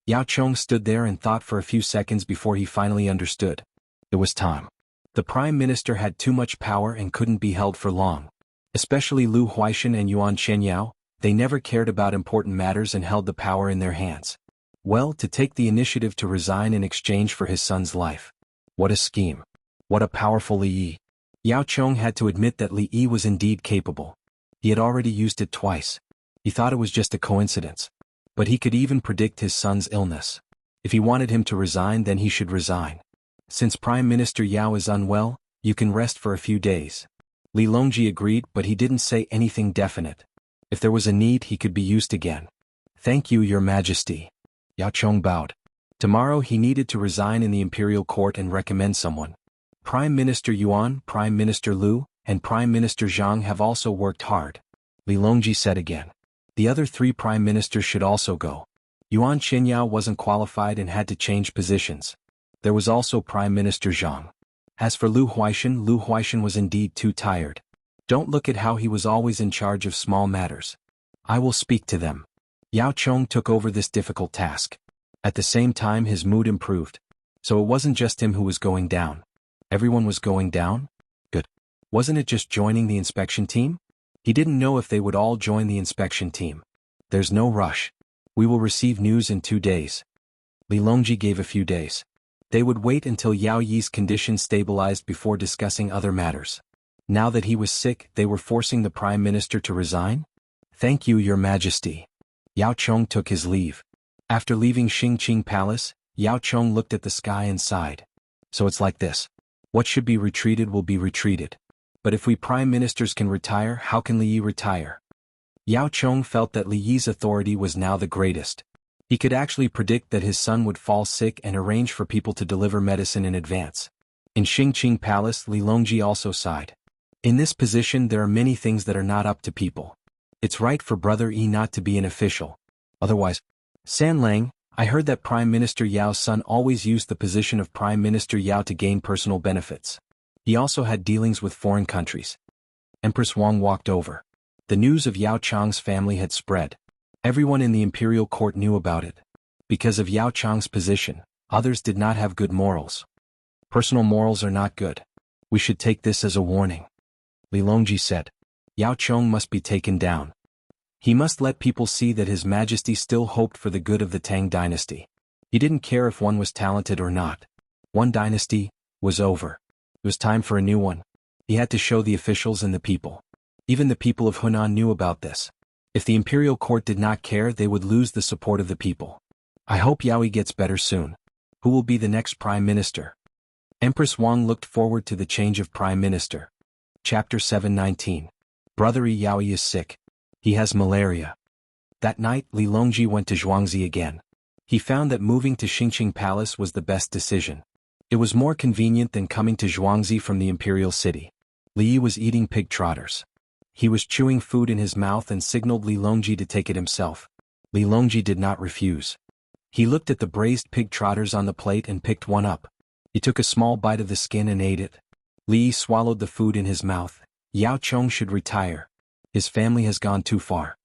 Yao Chong stood there and thought for a few seconds before he finally understood. It was time. The Prime Minister had too much power and couldn't be held for long. Especially Lu Huaishan and Yuan Shenyao, they never cared about important matters and held the power in their hands. Well, to take the initiative to resign in exchange for his son's life. What a scheme. What a powerful Li Yi. Yao Chong had to admit that Li Yi was indeed capable. He had already used it twice. He thought it was just a coincidence. But he could even predict his son's illness. If he wanted him to resign, then he should resign. Since Prime Minister Yao is unwell, you can rest for a few days. Li Longji agreed, but he didn't say anything definite. If there was a need, he could be used again. Thank you, Your Majesty. Yao Chong bowed. Tomorrow he needed to resign in the imperial court and recommend someone. Prime Minister Yuan, Prime Minister Lu, and Prime Minister Zhang have also worked hard. Li Longji said again. The other three prime ministers should also go. Yuan Qinyao wasn't qualified and had to change positions. There was also Prime Minister Zhang. As for Lu Huaishan was indeed too tired. Don't look at how he was always in charge of small matters. I will speak to them. Yao Chong took over this difficult task. At the same time his mood improved. So it wasn't just him who was going down. Everyone was going down? Good. Wasn't it just joining the inspection team? He didn't know if they would all join the inspection team. There's no rush. We will receive news in 2 days. Li Longji gave a few days. They would wait until Yao Yi's condition stabilized before discussing other matters. Now that he was sick, they were forcing the Prime Minister to resign? Thank you, Your Majesty. Yao Chong took his leave. After leaving Xingqing Palace, Yao Chong looked at the sky and sighed. So it's like this. What should be retreated will be retreated. But if we prime ministers can retire, how can Li Yi retire? Yao Chong felt that Li Yi's authority was now the greatest. He could actually predict that his son would fall sick and arrange for people to deliver medicine in advance. In Xingqing Palace, Li Longji also sighed. In this position there are many things that are not up to people. It's right for Brother Yi not to be an official. Otherwise, San Lang, I heard that Prime Minister Yao's son always used the position of Prime Minister Yao to gain personal benefits. He also had dealings with foreign countries. Empress Wang walked over. The news of Yao Chang's family had spread. Everyone in the imperial court knew about it. Because of Yao Chang's position, others did not have good morals. Personal morals are not good. We should take this as a warning. Li Longji said. Yao Chong must be taken down. He must let people see that His Majesty still hoped for the good of the Tang dynasty. He didn't care if one was talented or not. One dynasty was over. It was time for a new one. He had to show the officials and the people. Even the people of Hunan knew about this. If the imperial court did not care, they would lose the support of the people. I hope Yaoi gets better soon. Who will be the next prime minister? Empress Wang looked forward to the change of prime minister. Chapter 719. Brother Yaoi is sick. He has malaria. That night, Li Longji went to Zhuangzi again. He found that moving to Xingqing Palace was the best decision. It was more convenient than coming to Zhuangzi from the imperial city. Li Yi was eating pig trotters. He was chewing food in his mouth and signaled Li Longji to take it himself. Li Longji did not refuse. He looked at the braised pig trotters on the plate and picked one up. He took a small bite of the skin and ate it. Li Yi swallowed the food in his mouth. Yao Chong should retire. His family has gone too far.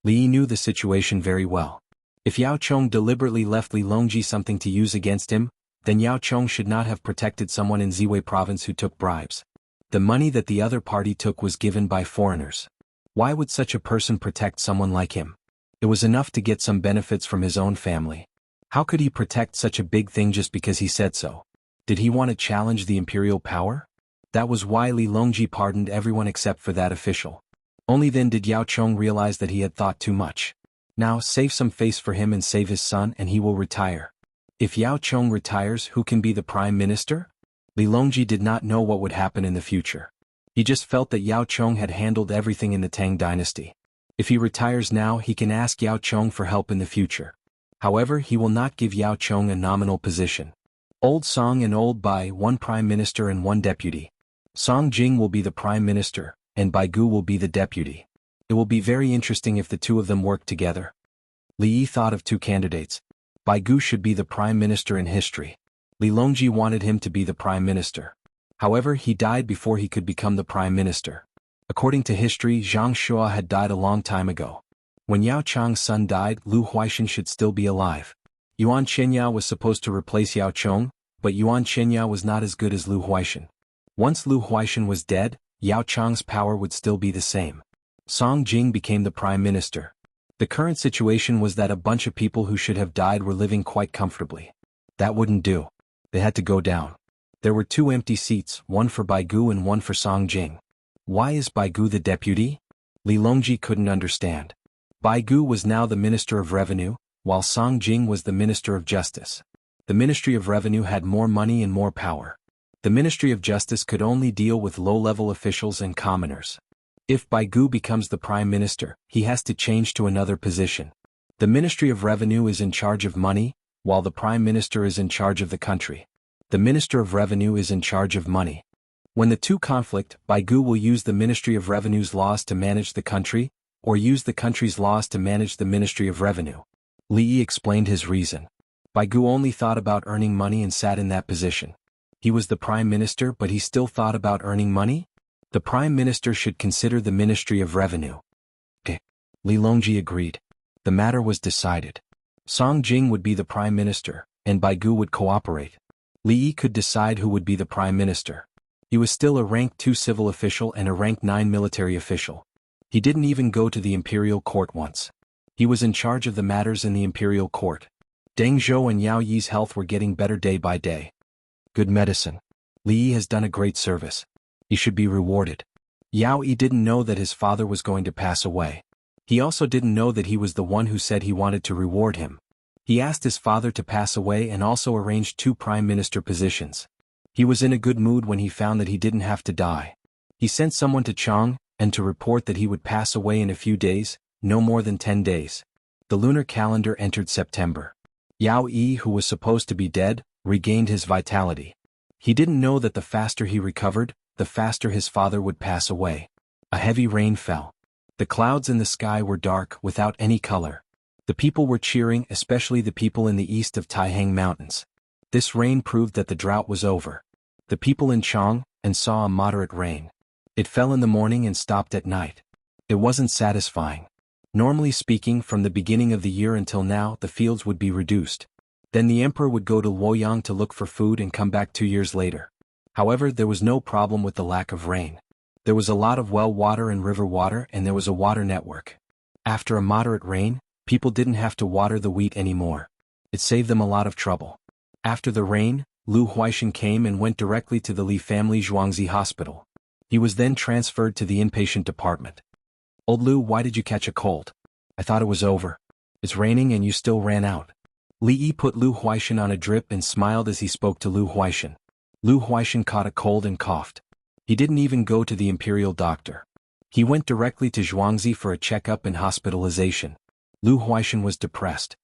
Li Yi knew the situation very well. If Yao Chong deliberately left Li Longji something to use against him, then Yao Chong should not have protected someone in Ziwei province who took bribes. The money that the other party took was given by foreigners. Why would such a person protect someone like him? It was enough to get some benefits from his own family. How could he protect such a big thing just because he said so? Did he want to challenge the imperial power? That was why Li Longji pardoned everyone except for that official. Only then did Yao Chong realize that he had thought too much. Now save some face for him and save his son and he will retire. If Yao Chong retires, who can be the prime minister? Li Longji did not know what would happen in the future. He just felt that Yao Chong had handled everything in the Tang dynasty. If he retires now, he can ask Yao Chong for help in the future. However, he will not give Yao Chong a nominal position. Old Song and Old Bai, one prime minister and one deputy. Song Jing will be the prime minister, and Bai Gu will be the deputy. It will be very interesting if the two of them work together. Li Yi thought of two candidates. Bai Gu should be the prime minister in history. Li Longji wanted him to be the prime minister. However, he died before he could become the prime minister. According to history, Zhang Shua had died a long time ago. When Yao Chong's son died, Lu Huaishan should still be alive. Yuan Qianyao was supposed to replace Yao Chong, but Yuan Qianyao was not as good as Lu Huaishan. Once Lu Huaishan was dead, Yao Chong's power would still be the same. Song Jing became the prime minister. The current situation was that a bunch of people who should have died were living quite comfortably. That wouldn't do. They had to go down. There were 2 empty seats, one for Bai Gu and one for Song Jing. Why is Bai Gu the deputy? Li Longji couldn't understand. Bai Gu was now the Minister of Revenue, while Song Jing was the Minister of Justice. The Ministry of Revenue had more money and more power. The Ministry of Justice could only deal with low-level officials and commoners. If Bai Gu becomes the Prime Minister, he has to change to another position. The Ministry of Revenue is in charge of money, while the Prime Minister is in charge of the country. The Minister of Revenue is in charge of money. When the two conflict, Bai Gu will use the Ministry of Revenue's laws to manage the country, or use the country's laws to manage the Ministry of Revenue. Li Yi explained his reason. Bai Gu only thought about earning money and sat in that position. He was the Prime Minister, but he still thought about earning money? The Prime Minister should consider the Ministry of Revenue. Li Longji agreed. The matter was decided. Song Jing would be the Prime Minister, and Bai Gu would cooperate. Li Yi could decide who would be the Prime Minister. He was still a rank 2 civil official and a rank 9 military official. He didn't even go to the imperial court once. He was in charge of the matters in the imperial court. Deng Zhou and Yao Yi's health were getting better day by day. Good medicine. Li Yi has done a great service. He should be rewarded. Yao Yi didn't know that his father was going to pass away. He also didn't know that he was the one who said he wanted to reward him. He asked his father to pass away and also arranged 2 prime minister positions. He was in a good mood when he found that he didn't have to die. He sent someone to Chang, and to report that he would pass away in a few days, no more than 10 days. The lunar calendar entered September. Yao Yi, who was supposed to be dead, regained his vitality. He didn't know that the faster he recovered, the faster his father would pass away. A heavy rain fell. The clouds in the sky were dark, without any color. The people were cheering, especially the people in the east of Taihang Mountains. This rain proved that the drought was over. The people in Chang and saw a moderate rain. It fell in the morning and stopped at night. It wasn't satisfying. Normally speaking, from the beginning of the year until now, the fields would be reduced. Then the emperor would go to Luoyang to look for food and come back 2 years later. However, there was no problem with the lack of rain. There was a lot of well water and river water, and there was a water network. After a moderate rain, people didn't have to water the wheat anymore. It saved them a lot of trouble. After the rain, Lu Huaishan came and went directly to the Li family Zhuangzi hospital. He was then transferred to the inpatient department. Old Lu, why did you catch a cold? I thought it was over. It's raining and you still ran out. Li Yi put Lu Huaishan on a drip and smiled as he spoke to Lu Huaishan. Lu Huaishan caught a cold and coughed. He didn't even go to the imperial doctor. He went directly to Zhuangzi for a checkup and hospitalization. Lu Huaishan was depressed.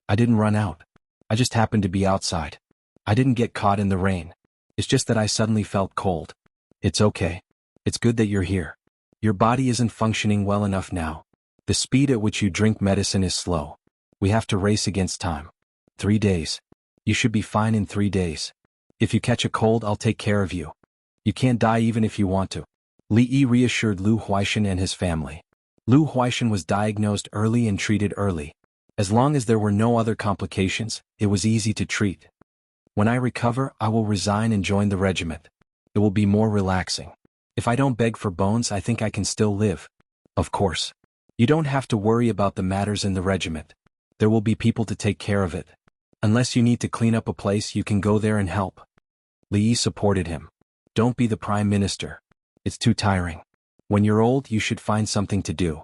I didn't run out. I just happened to be outside. I didn't get caught in the rain. It's just that I suddenly felt cold. It's okay. It's good that you're here. Your body isn't functioning well enough now. The speed at which you drink medicine is slow. We have to race against time. 3 days. You should be fine in 3 days. If you catch a cold, I'll take care of you. You can't die even if you want to. Li Yi reassured Lu Huaishan and his family. Lu Huaishan was diagnosed early and treated early. As long as there were no other complications, it was easy to treat. When I recover, I will resign and join the regiment. It will be more relaxing. If I don't beg for bones, I think I can still live. Of course. You don't have to worry about the matters in the regiment. There will be people to take care of it. Unless you need to clean up a place, you can go there and help. Li Yi supported him. Don't be the prime minister. It's too tiring. When you're old, you should find something to do.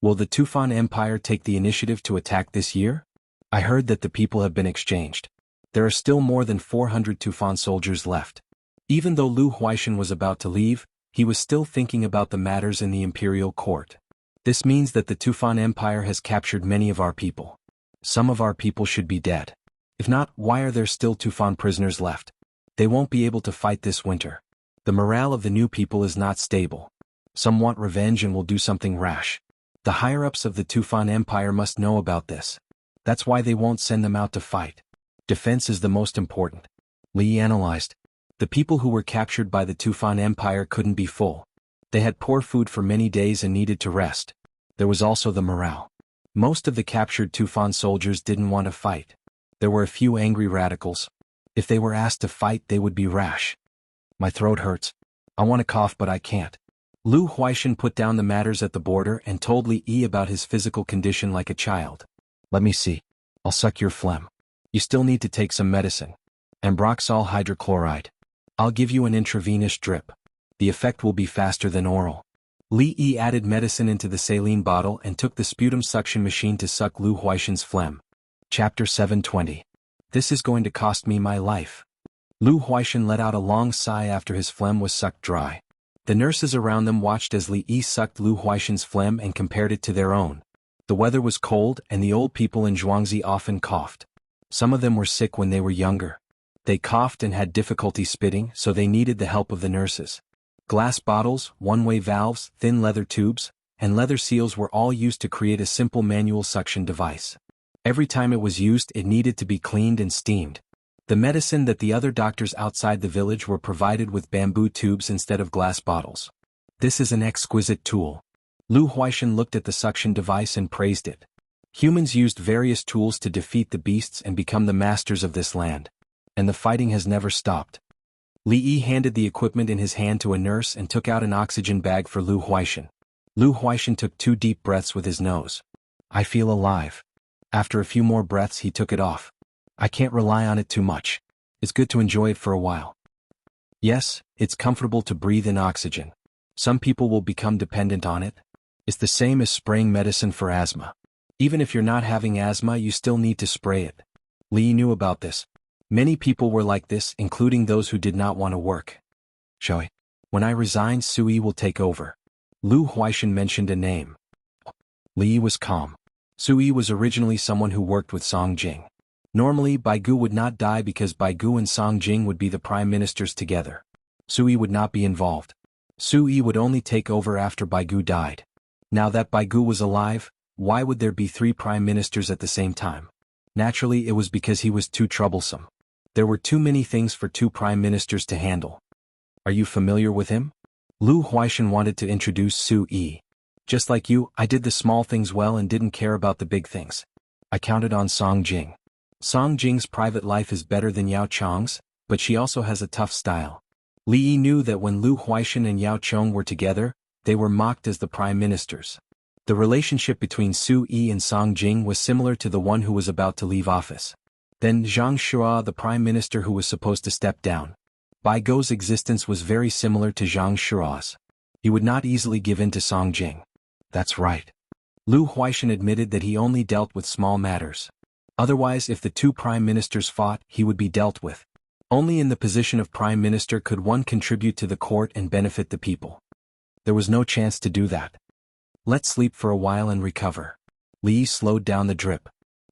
Will the Tufan Empire take the initiative to attack this year? I heard that the people have been exchanged. There are still more than 400 Tufan soldiers left. Even though Lu Huaishan was about to leave, he was still thinking about the matters in the imperial court. This means that the Tufan Empire has captured many of our people. Some of our people should be dead. If not, why are there still Tufan prisoners left? They won't be able to fight this winter. The morale of the new people is not stable. Some want revenge and will do something rash. The higher-ups of the Tufan Empire must know about this. That's why they won't send them out to fight. Defense is the most important. Li Yi analyzed. The people who were captured by the Tufan Empire couldn't be full. They had poor food for many days and needed to rest. There was also the morale. Most of the captured Tufan soldiers didn't want to fight. There were a few angry radicals. If they were asked to fight, they would be rash. My throat hurts. I want to cough but I can't. Lu Huaishan put down the matters at the border and told Li Yi about his physical condition like a child. Let me see. I'll suck your phlegm. You still need to take some medicine. Ambroxol hydrochloride. I'll give you an intravenous drip. The effect will be faster than oral. Li Yi added medicine into the saline bottle and took the sputum suction machine to suck Lu Huaishan's phlegm. Chapter 720. This is going to cost me my life. Lu Huaishan let out a long sigh after his phlegm was sucked dry. The nurses around them watched as Li Yi sucked Lu Huaishan's phlegm and compared it to their own. The weather was cold and the old people in Zhuangzi often coughed. Some of them were sick when they were younger. They coughed and had difficulty spitting, so they needed the help of the nurses. Glass bottles, one-way valves, thin leather tubes, and leather seals were all used to create a simple manual suction device. Every time it was used, it needed to be cleaned and steamed. The medicine that the other doctors outside the village were provided with bamboo tubes instead of glass bottles. This is an exquisite tool. Lu Huaishan looked at the suction device and praised it. Humans used various tools to defeat the beasts and become the masters of this land. And the fighting has never stopped. Li Yi handed the equipment in his hand to a nurse and took out an oxygen bag for Lu Huaishan. Lu Huaishan took 2 deep breaths with his nose. I feel alive. After a few more breaths, he took it off. I can't rely on it too much. It's good to enjoy it for a while. Yes, it's comfortable to breathe in oxygen. Some people will become dependent on it. It's the same as spraying medicine for asthma. Even if you're not having asthma, you still need to spray it. Li Yi knew about this. Many people were like this, including those who did not want to work. Shui. When I resign, Sui will take over. Lu Huaishan mentioned a name. Li Yi was calm. Sui was originally someone who worked with Song Jing. Normally, Baigu would not die because Baigu and Song Jing would be the prime ministers together. Sui would not be involved. Sui would only take over after Baigu died. Now that Baigu was alive, why would there be 3 prime ministers at the same time? Naturally, it was because he was too troublesome. There were too many things for 2 prime ministers to handle. Are you familiar with him? Lu Huaishan wanted to introduce Sui. Just like you, I did the small things well and didn't care about the big things. I counted on Song Jing. Song Jing's private life is better than Yao Chong's, but she also has a tough style. Li Yi knew that when Lu Huaishan and Yao Chong were together, they were mocked as the prime ministers. The relationship between Sui and Song Jing was similar to the one who was about to leave office. Then Zhang Shua, the prime minister who was supposed to step down. Baigu's existence was very similar to Zhang Shua's. He would not easily give in to Song Jing. That's right. Lu Huaishan admitted that he only dealt with small matters. Otherwise, if the two prime ministers fought, he would be dealt with. Only in the position of prime minister could one contribute to the court and benefit the people. There was no chance to do that. Let's sleep for a while and recover. Li slowed down the drip.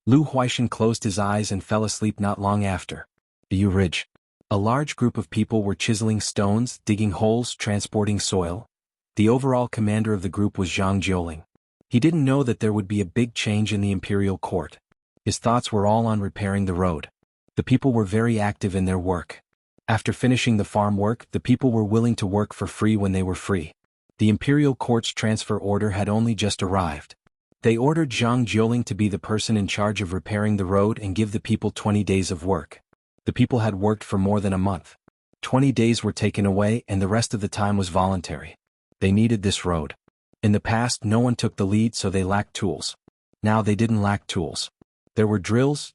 Lu Huaishan closed his eyes and fell asleep not long after. The Ridge. A large group of people were chiseling stones, digging holes, transporting soil. The overall commander of the group was Zhang Jiuling. He didn't know that there would be a big change in the imperial court. His thoughts were all on repairing the road. The people were very active in their work. After finishing the farm work, the people were willing to work for free when they were free. The imperial court's transfer order had only just arrived. They ordered Zhang Jiuling to be the person in charge of repairing the road and give the people 20 days of work. The people had worked for more than a month. 20 days were taken away and the rest of the time was voluntary. They needed this road. In the past, no one took the lead, so they lacked tools. Now they didn't lack tools. There were drills,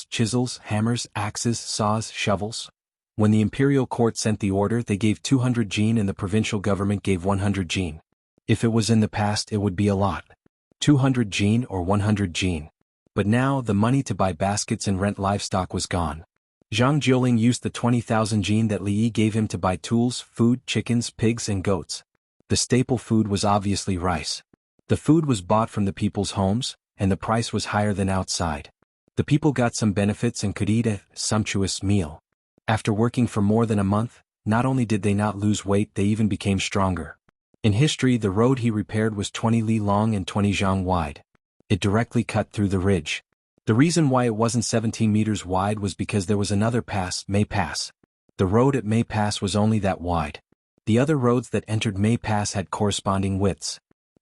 chisels, hammers, axes, saws, shovels. When the imperial court sent the order, they gave 200 jin and the provincial government gave 100 jin. If it was in the past, it would be a lot. 200 jin or 100 jin. But now, the money to buy baskets and rent livestock was gone. Zhang Jiuling used the 20,000 jin that Li Yi gave him to buy tools, food, chickens, pigs and goats. The staple food was obviously rice. The food was bought from the people's homes, and the price was higher than outside. The people got some benefits and could eat a sumptuous meal. After working for more than a month, not only did they not lose weight, they even became stronger. In history, the road he repaired was 20 li long and 20 zhang wide. It directly cut through the ridge. The reason why it wasn't 17 meters wide was because there was another pass, May Pass. The road at May Pass was only that wide. The other roads that entered May Pass had corresponding widths.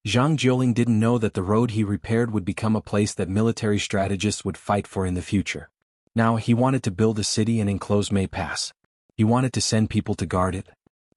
Zhang Jiuling didn't know that the road he repaired would become a place that military strategists would fight for in the future. Now he wanted to build a city and enclose May Pass. He wanted to send people to guard it.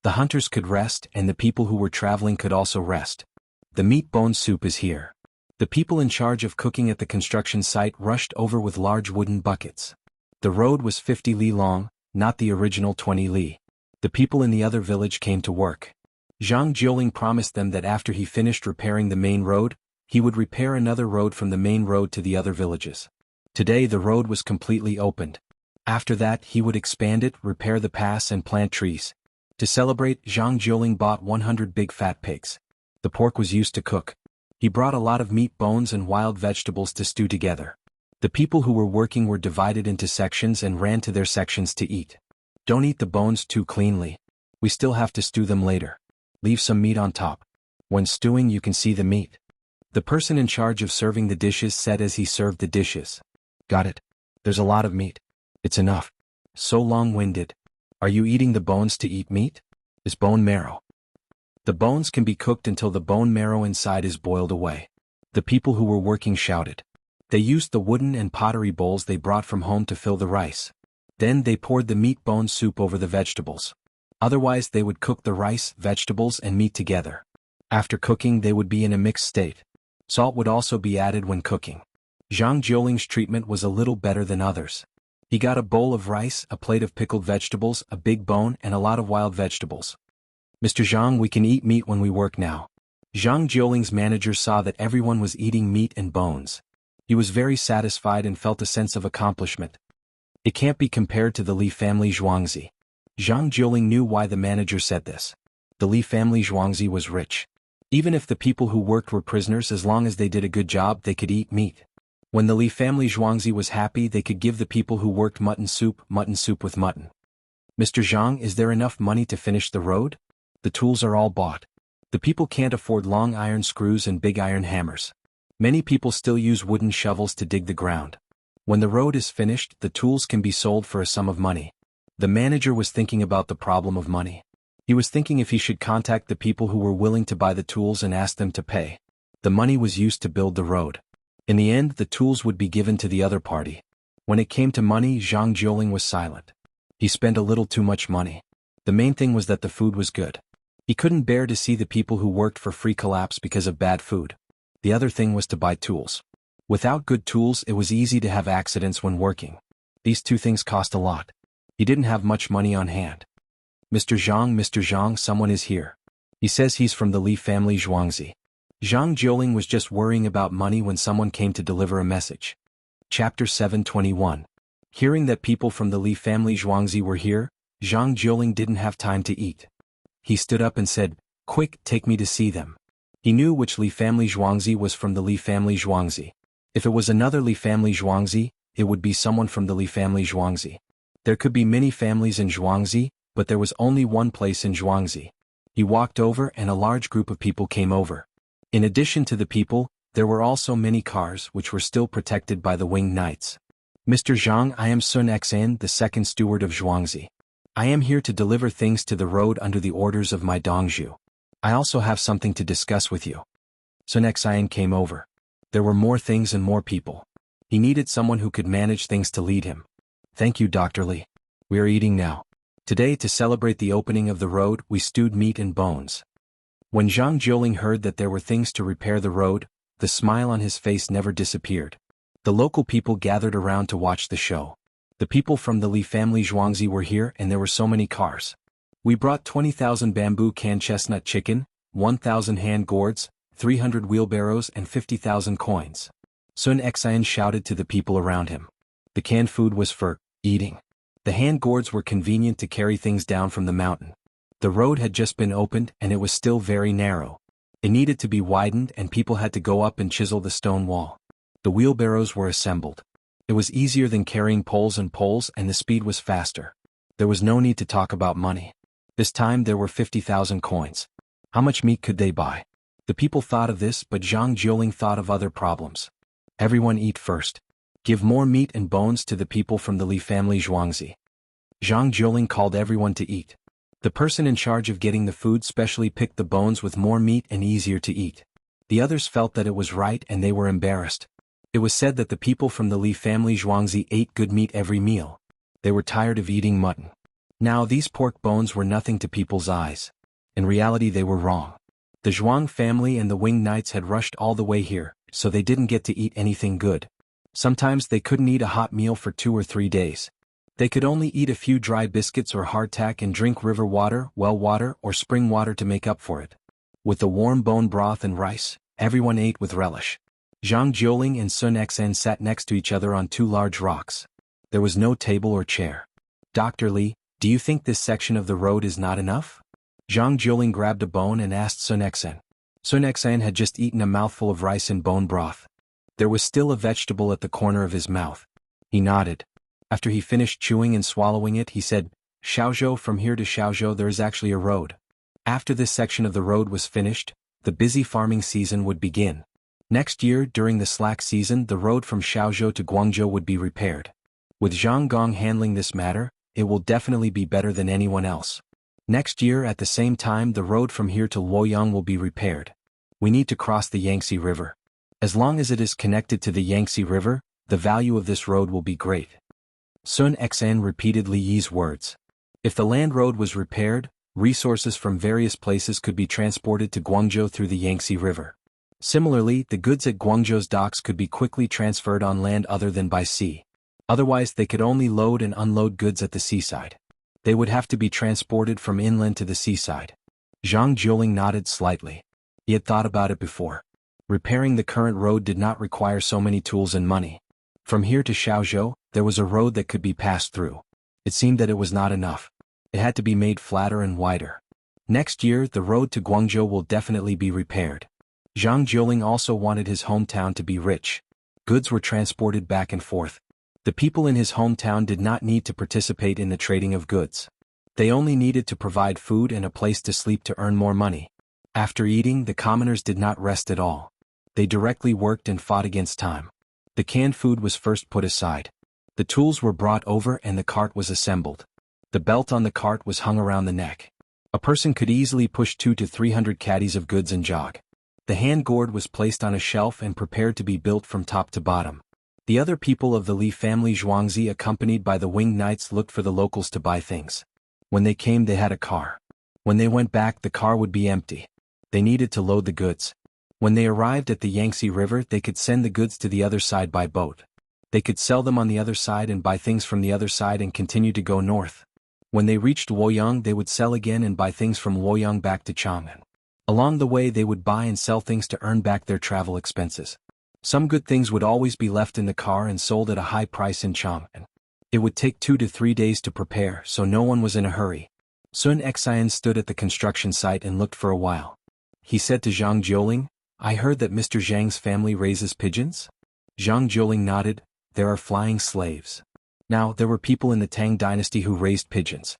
The hunters could rest and the people who were traveling could also rest. The meat bone soup is here. The people in charge of cooking at the construction site rushed over with large wooden buckets. The road was 50 li long, not the original 20 li. The people in the other village came to work. Zhang Jiuling promised them that after he finished repairing the main road, he would repair another road from the main road to the other villages. Today the road was completely opened. After that he would expand it, repair the pass and plant trees. To celebrate, Zhang Jiuling bought 100 big fat pigs. The pork was used to cook. He brought a lot of meat bones and wild vegetables to stew together. The people who were working were divided into sections and ran to their sections to eat. Don't eat the bones too cleanly. We still have to stew them later. Leave some meat on top. When stewing you can see the meat. The person in charge of serving the dishes said as he served the dishes. Got it. There's a lot of meat. It's enough. So long-winded. Are you eating the bones to eat meat? Is bone marrow. The bones can be cooked until the bone marrow inside is boiled away. The people who were working shouted. They used the wooden and pottery bowls they brought from home to fill the rice. Then they poured the meat bone soup over the vegetables. Otherwise they would cook the rice, vegetables and meat together. After cooking they would be in a mixed state. Salt would also be added when cooking. Zhang Jiuling's treatment was a little better than others. He got a bowl of rice, a plate of pickled vegetables, a big bone and a lot of wild vegetables. Mr. Zhang, we can eat meat when we work now. Zhang Jiuling's manager saw that everyone was eating meat and bones. He was very satisfied and felt a sense of accomplishment. It can't be compared to the Li family Zhuangzi. Zhang Jiuling knew why the manager said this. The Li family Zhuangzi was rich. Even if the people who worked were prisoners, as long as they did a good job, they could eat meat. When the Li family Zhuangzi was happy, they could give the people who worked mutton soup with mutton. Mr. Zhang, is there enough money to finish the road? The tools are all bought. The people can't afford long iron screws and big iron hammers. Many people still use wooden shovels to dig the ground. When the road is finished, the tools can be sold for a sum of money. The manager was thinking about the problem of money. He was thinking if he should contact the people who were willing to buy the tools and ask them to pay. The money was used to build the road. In the end, the tools would be given to the other party. When it came to money, Zhang Jiuling was silent. He spent a little too much money. The main thing was that the food was good. He couldn't bear to see the people who worked for free collapse because of bad food. The other thing was to buy tools. Without good tools, it was easy to have accidents when working. These two things cost a lot. He didn't have much money on hand. Mr. Zhang, someone is here. He says he's from the Li family Zhuangzi. Zhang Jiuling was just worrying about money when someone came to deliver a message. Chapter 721. Hearing that people from the Li family Zhuangzi were here, Zhang Jiuling didn't have time to eat. He stood up and said, "Quick, take me to see them." He knew which Li family Zhuangzi was from the Li family Zhuangzi. If it was another Li family Zhuangzi, it would be someone from the Li family Zhuangzi. There could be many families in Zhuangzi, but there was only one place in Zhuangzi. He walked over and a large group of people came over. In addition to the people, there were also many cars which were still protected by the winged knights. "Mr. Zhang, I am Sun Xan, the second steward of Zhuangzi. I am here to deliver things to the road under the orders of my Dongzhu. I also have something to discuss with you." Sun Xan came over. There were more things and more people. He needed someone who could manage things to lead him. "Thank you, Dr. Li. We are eating now. Today, to celebrate the opening of the road, we stewed meat and bones." When Zhang Jiuling heard that there were things to repair the road, the smile on his face never disappeared. The local people gathered around to watch the show. The people from the Li family Zhuangzi were here and there were so many cars. "We brought 20,000 bamboo canned chestnut chicken, 1,000 hand gourds, 300 wheelbarrows and 50,000 coins." Sun Xan shouted to the people around him. The canned food was for eating. The hand gourds were convenient to carry things down from the mountain. The road had just been opened and it was still very narrow. It needed to be widened and people had to go up and chisel the stone wall. The wheelbarrows were assembled. It was easier than carrying poles and the speed was faster. There was no need to talk about money. This time there were 50,000 coins. How much meat could they buy? The people thought of this, but Zhang Jiuling thought of other problems. "Everyone eat first. Give more meat and bones to the people from the Li family Zhuangzi." Zhang Jiuling called everyone to eat. The person in charge of getting the food specially picked the bones with more meat and easier to eat. The others felt that it was right and they were embarrassed. It was said that the people from the Li family Zhuangzi ate good meat every meal. They were tired of eating mutton. Now these pork bones were nothing to people's eyes. In reality they were wrong. The Zhuang family and the winged knights had rushed all the way here, so they didn't get to eat anything good. Sometimes they couldn't eat a hot meal for 2 or 3 days. They could only eat a few dry biscuits or hardtack and drink river water, well water, or spring water to make up for it. With the warm bone broth and rice, everyone ate with relish. Zhang Jiuling and Sun Xan sat next to each other on 2 large rocks. There was no table or chair. "Dr. Li, do you think this section of the road is not enough?" Zhang Jiuling grabbed a bone and asked Sun Xan. Sun Xan had just eaten a mouthful of rice and bone broth. There was still a vegetable at the corner of his mouth. He nodded. After he finished chewing and swallowing it, he said, "Shaozhou, from here to Shaozhou there is actually a road." After this section of the road was finished, the busy farming season would begin. Next year, during the slack season, the road from Shaozhou to Guangzhou would be repaired. With Zhang Gong handling this matter, it will definitely be better than anyone else. Next year at the same time the road from here to Luoyang will be repaired. We need to cross the Yangtze River. As long as it is connected to the Yangtze River, the value of this road will be great. Sun Xan repeated Li Yi's words. If the land road was repaired, resources from various places could be transported to Guangzhou through the Yangtze River. Similarly, the goods at Guangzhou's docks could be quickly transferred on land other than by sea. Otherwise they could only load and unload goods at the seaside. They would have to be transported from inland to the seaside. Zhang Jiuling nodded slightly. He had thought about it before. Repairing the current road did not require so many tools and money. From here to Shaozhou, there was a road that could be passed through. It seemed that it was not enough. It had to be made flatter and wider. Next year, the road to Guangzhou will definitely be repaired. Zhang Jiuling also wanted his hometown to be rich. Goods were transported back and forth. The people in his hometown did not need to participate in the trading of goods. They only needed to provide food and a place to sleep to earn more money. After eating, the commoners did not rest at all. They directly worked and fought against time. The canned food was first put aside. The tools were brought over and the cart was assembled. The belt on the cart was hung around the neck. A person could easily push 200 to 300 caddies of goods and jog. The hand gourd was placed on a shelf and prepared to be built from top to bottom. The other people of the Li family Zhuangzi, accompanied by the winged knights, looked for the locals to buy things. When they came they had a car. When they went back the car would be empty. They needed to load the goods. When they arrived at the Yangtze River they could send the goods to the other side by boat. They could sell them on the other side and buy things from the other side and continue to go north. When they reached Luoyang they would sell again and buy things from Luoyang back to Chang'an. Along the way they would buy and sell things to earn back their travel expenses. Some good things would always be left in the car and sold at a high price in Chang. It would take 2 to 3 days to prepare, so no one was in a hurry. Sun Xian stood at the construction site and looked for a while. He said to Zhang Jiuling, "I heard that Mr. Zhang's family raises pigeons?" Zhang Jiuling nodded. "There are flying slaves." Now, there were people in the Tang dynasty who raised pigeons.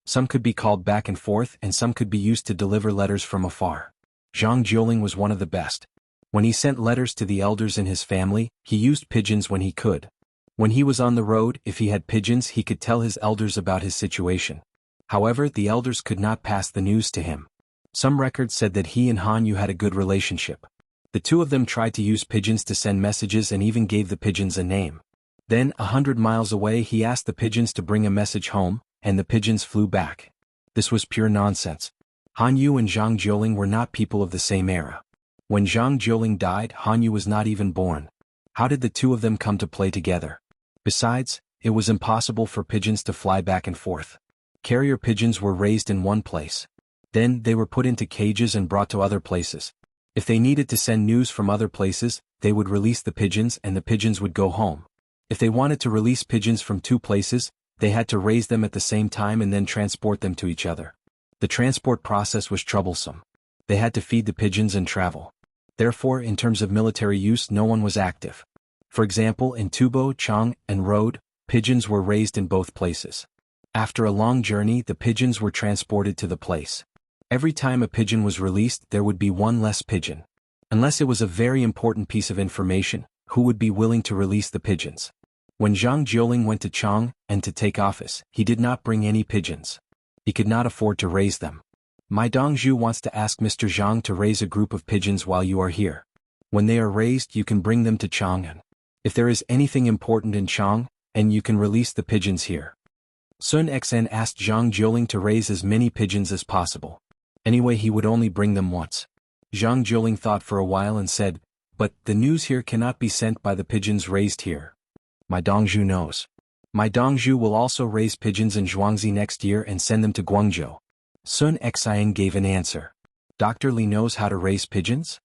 Some could be called back and forth and some could be used to deliver letters from afar. Zhang Jiuling was one of the best. When he sent letters to the elders in his family, he used pigeons when he could. When he was on the road, if he had pigeons he could tell his elders about his situation. However, the elders could not pass the news to him. Some records said that he and Han Yu had a good relationship. The two of them tried to use pigeons to send messages and even gave the pigeons a name. Then, 100 miles away, he asked the pigeons to bring a message home, and the pigeons flew back. This was pure nonsense. Han Yu and Zhang Jiuling were not people of the same era. When Zhang Jiuling died, Han Yu was not even born. How did the two of them come to play together? Besides, it was impossible for pigeons to fly back and forth. Carrier pigeons were raised in one place. Then, they were put into cages and brought to other places. If they needed to send news from other places, they would release the pigeons and the pigeons would go home. If they wanted to release pigeons from 2 places, they had to raise them at the same time and then transport them to each other. The transport process was troublesome. They had to feed the pigeons and travel. Therefore, in terms of military use, no one was active. For example, in Tubo, Chang, and Road, pigeons were raised in both places. After a long journey, the pigeons were transported to the place. Every time a pigeon was released, there would be one less pigeon. Unless it was a very important piece of information, who would be willing to release the pigeons? When Zhang Jiuling went to Chang and to take office, he did not bring any pigeons. He could not afford to raise them. "My Dongzhu wants to ask Mr. Zhang to raise a group of pigeons while you are here. When they are raised, you can bring them to Chang'an. If there is anything important in Chang, and you can release the pigeons here." Sun Xian asked Zhang Jiuling to raise as many pigeons as possible. Anyway, he would only bring them once. Zhang Jiuling thought for a while and said, "But the news here cannot be sent by the pigeons raised here. My Dongzhu knows. My Dongzhu will also raise pigeons in Zhuangzi next year and send them to Guangzhou." Sun Xian gave an answer. "Dr. Li knows how to raise pigeons?"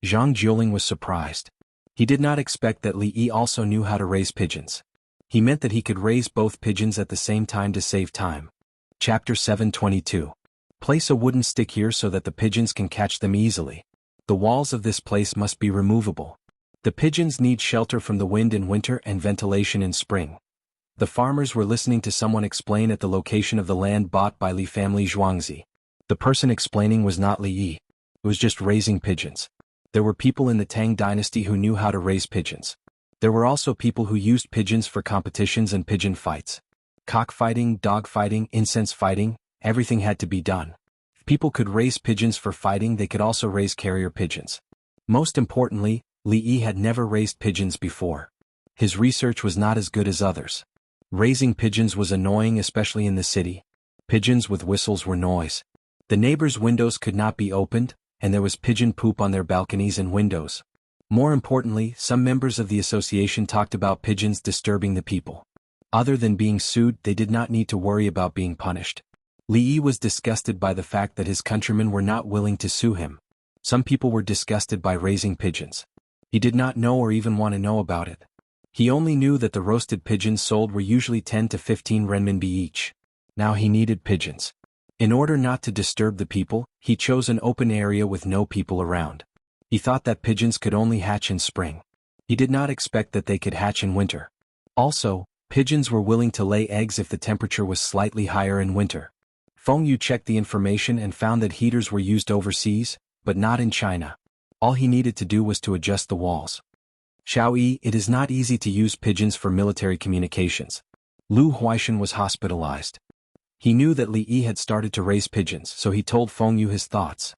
Zhang Jiuling was surprised. He did not expect that Li Yi also knew how to raise pigeons. He meant that he could raise both pigeons at the same time to save time. Chapter 722. Place a wooden stick here so that the pigeons can catch them easily. The walls of this place must be removable. The pigeons need shelter from the wind in winter and ventilation in spring. The farmers were listening to someone explain at the location of the land bought by Li family Zhuangzi. The person explaining was not Li Yi. It was just raising pigeons. There were people in the Tang dynasty who knew how to raise pigeons. There were also people who used pigeons for competitions and pigeon fights. Cockfighting, dog-fighting, incense fighting, everything had to be done. If people could raise pigeons for fighting, they could also raise carrier pigeons. Most importantly, Li Yi had never raised pigeons before. His research was not as good as others. Raising pigeons was annoying, especially in the city. Pigeons with whistles were noise. The neighbors' windows could not be opened, and there was pigeon poop on their balconies and windows. More importantly, some members of the association talked about pigeons disturbing the people. Other than being sued, they did not need to worry about being punished. Li Yi was disgusted by the fact that his countrymen were not willing to sue him. Some people were disgusted by raising pigeons. He did not know or even want to know about it. He only knew that the roasted pigeons sold were usually 10 to 15 renminbi each. Now he needed pigeons. In order not to disturb the people, he chose an open area with no people around. He thought that pigeons could only hatch in spring. He did not expect that they could hatch in winter. Also, pigeons were willing to lay eggs if the temperature was slightly higher in winter. Feng Yu checked the information and found that heaters were used overseas, but not in China. All he needed to do was to adjust the walls. Xiao Yi, it is not easy to use pigeons for military communications. Lu Huaishan was hospitalized. He knew that Li Yi had started to raise pigeons, so he told Feng Yu his thoughts.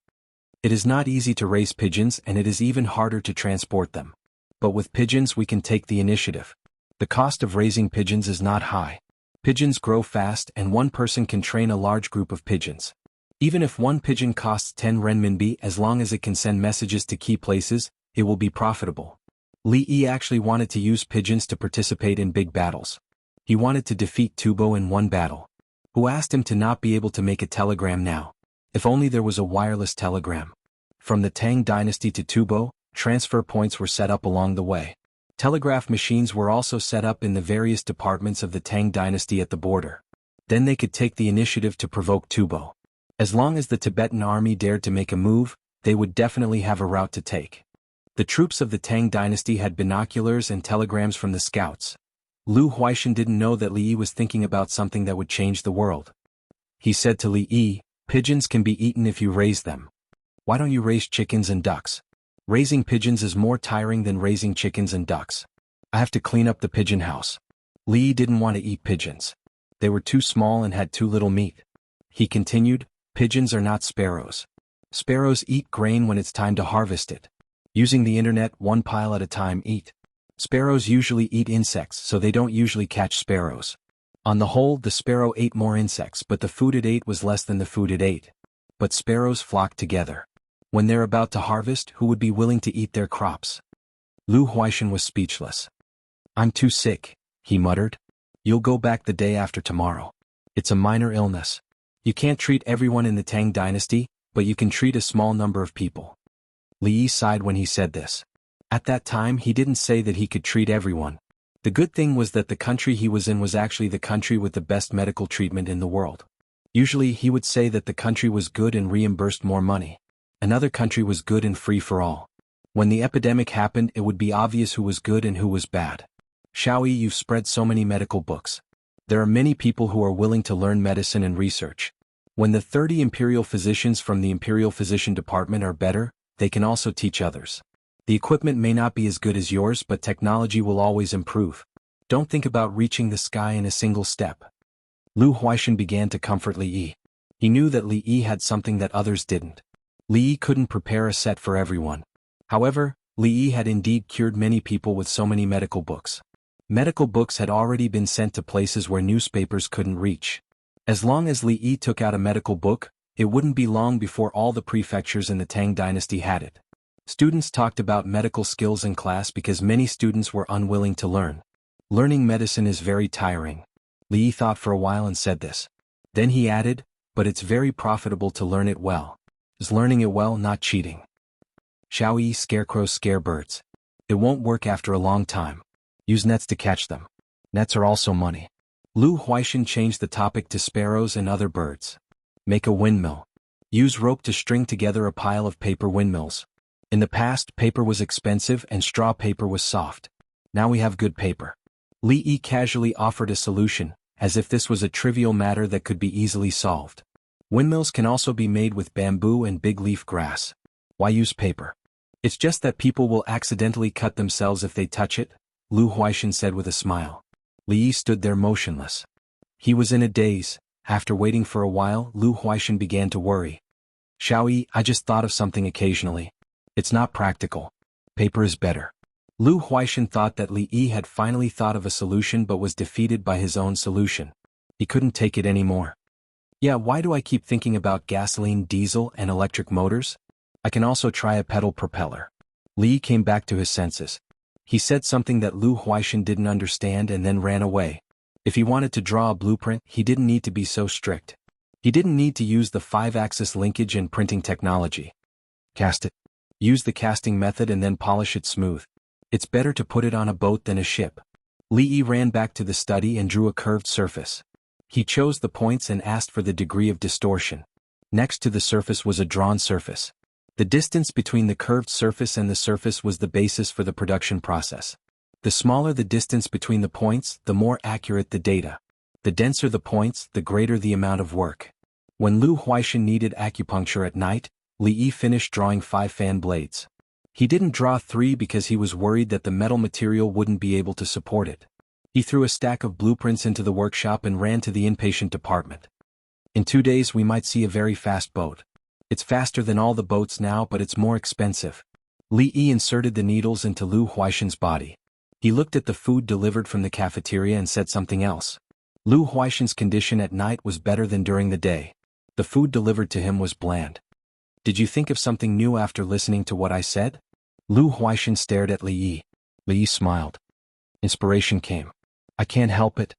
It is not easy to raise pigeons and it is even harder to transport them. But with pigeons we can take the initiative. The cost of raising pigeons is not high. Pigeons grow fast and one person can train a large group of pigeons. Even if one pigeon costs 10 renminbi, as long as it can send messages to key places, it will be profitable. Li Yi actually wanted to use pigeons to participate in big battles. He wanted to defeat Tubo in one battle. Who asked him to not be able to make a telegram now? If only there was a wireless telegram. From the Tang dynasty to Tubo, Transfer points were set up along the way. Telegraph machines were also set up in the various departments of the Tang dynasty at the border. Then they could take the initiative to provoke Tubo. As long as the Tibetan army dared to make a move, they would definitely have a route to take. The troops of the Tang dynasty had binoculars and telegrams from the scouts. Lu Huaishan didn't know that Li Yi was thinking about something that would change the world. He said to Li Yi, "Pigeons can be eaten if you raise them. Why don't you raise chickens and ducks? Raising pigeons is more tiring than raising chickens and ducks. I have to clean up the pigeon house." Li Yi didn't want to eat pigeons. They were too small and had too little meat. He continued, "Pigeons are not sparrows. Sparrows eat grain when it's time to harvest it. Using the internet, one pile at a time eat. Sparrows usually eat insects, so they don't usually catch sparrows. On the whole, the sparrow ate more insects, but the food it ate was less than the food it ate. But sparrows flock together. When they're about to harvest, who would be willing to eat their crops?" Lu Huaishan was speechless. "I'm too sick," he muttered. "You'll go back the day after tomorrow. It's a minor illness. You can't treat everyone in the Tang dynasty, but you can treat a small number of people." Li Yi sighed when he said this. At that time he didn't say that he could treat everyone. The good thing was that the country he was in was actually the country with the best medical treatment in the world. Usually he would say that the country was good and reimbursed more money. Another country was good and free for all. When the epidemic happened, it would be obvious who was good and who was bad. "Xiaoyi, you've spread so many medical books. There are many people who are willing to learn medicine and research. When the 30 imperial physicians from the Imperial Physician Department are better, they can also teach others. The equipment may not be as good as yours, but technology will always improve. Don't think about reaching the sky in a single step." Lu Huaishan began to comfort Li Yi. He knew that Li Yi had something that others didn't. Li Yi couldn't prepare a set for everyone. However, Li Yi had indeed cured many people with so many medical books. Medical books had already been sent to places where newspapers couldn't reach. As long as Li Yi took out a medical book, it wouldn't be long before all the prefectures in the Tang dynasty had it. Students talked about medical skills in class because many students were unwilling to learn. Learning medicine is very tiring. Li Yi thought for a while and said this. Then he added, "But it's very profitable to learn it well. Is learning it well not cheating?" "Xiaoyi, scarecrows scare birds. It won't work after a long time. Use nets to catch them. Nets are also money." Lu Huaishan changed the topic to sparrows and other birds. "Make a windmill. Use rope to string together a pile of paper windmills. In the past, paper was expensive and straw paper was soft. Now we have good paper." Li Yi casually offered a solution, as if this was a trivial matter that could be easily solved. "Windmills can also be made with bamboo and big leaf grass. Why use paper? It's just that people will accidentally cut themselves if they touch it," Lu Huaishan said with a smile. Li Yi stood there motionless. He was in a daze. After waiting for a while, Lu Huaishan began to worry. "Xiaoyi, I just thought of something occasionally. It's not practical. Paper is better." Lu Huaishan thought that Li Yi had finally thought of a solution but was defeated by his own solution. He couldn't take it anymore. "Yeah, why do I keep thinking about gasoline, diesel, and electric motors? I can also try a pedal propeller." Li Yi came back to his senses. He said something that Lu Huaishan didn't understand and then ran away. If he wanted to draw a blueprint, he didn't need to be so strict. He didn't need to use the 5-axis linkage and printing technology. Cast it. Use the casting method and then polish it smooth. It's better to put it on a boat than a ship. Li Yi ran back to the study and drew a curved surface. He chose the points and asked for the degree of distortion. Next to the surface was a drawn surface. The distance between the curved surface and the surface was the basis for the production process. The smaller the distance between the points, the more accurate the data. The denser the points, the greater the amount of work. When Lu Huaishan needed acupuncture at night, Li Yi finished drawing 5 fan blades. He didn't draw 3 because he was worried that the metal material wouldn't be able to support it. He threw a stack of blueprints into the workshop and ran to the inpatient department. "In 2 days we might see a very fast boat. It's faster than all the boats now, but it's more expensive." Li Yi inserted the needles into Lu Huaishan's body. He looked at the food delivered from the cafeteria and said something else. Lu Huaishan's condition at night was better than during the day. The food delivered to him was bland. "Did you think of something new after listening to what I said?" Lu Huaishan stared at Li Yi. Li Yi smiled. Inspiration came. "I can't help it."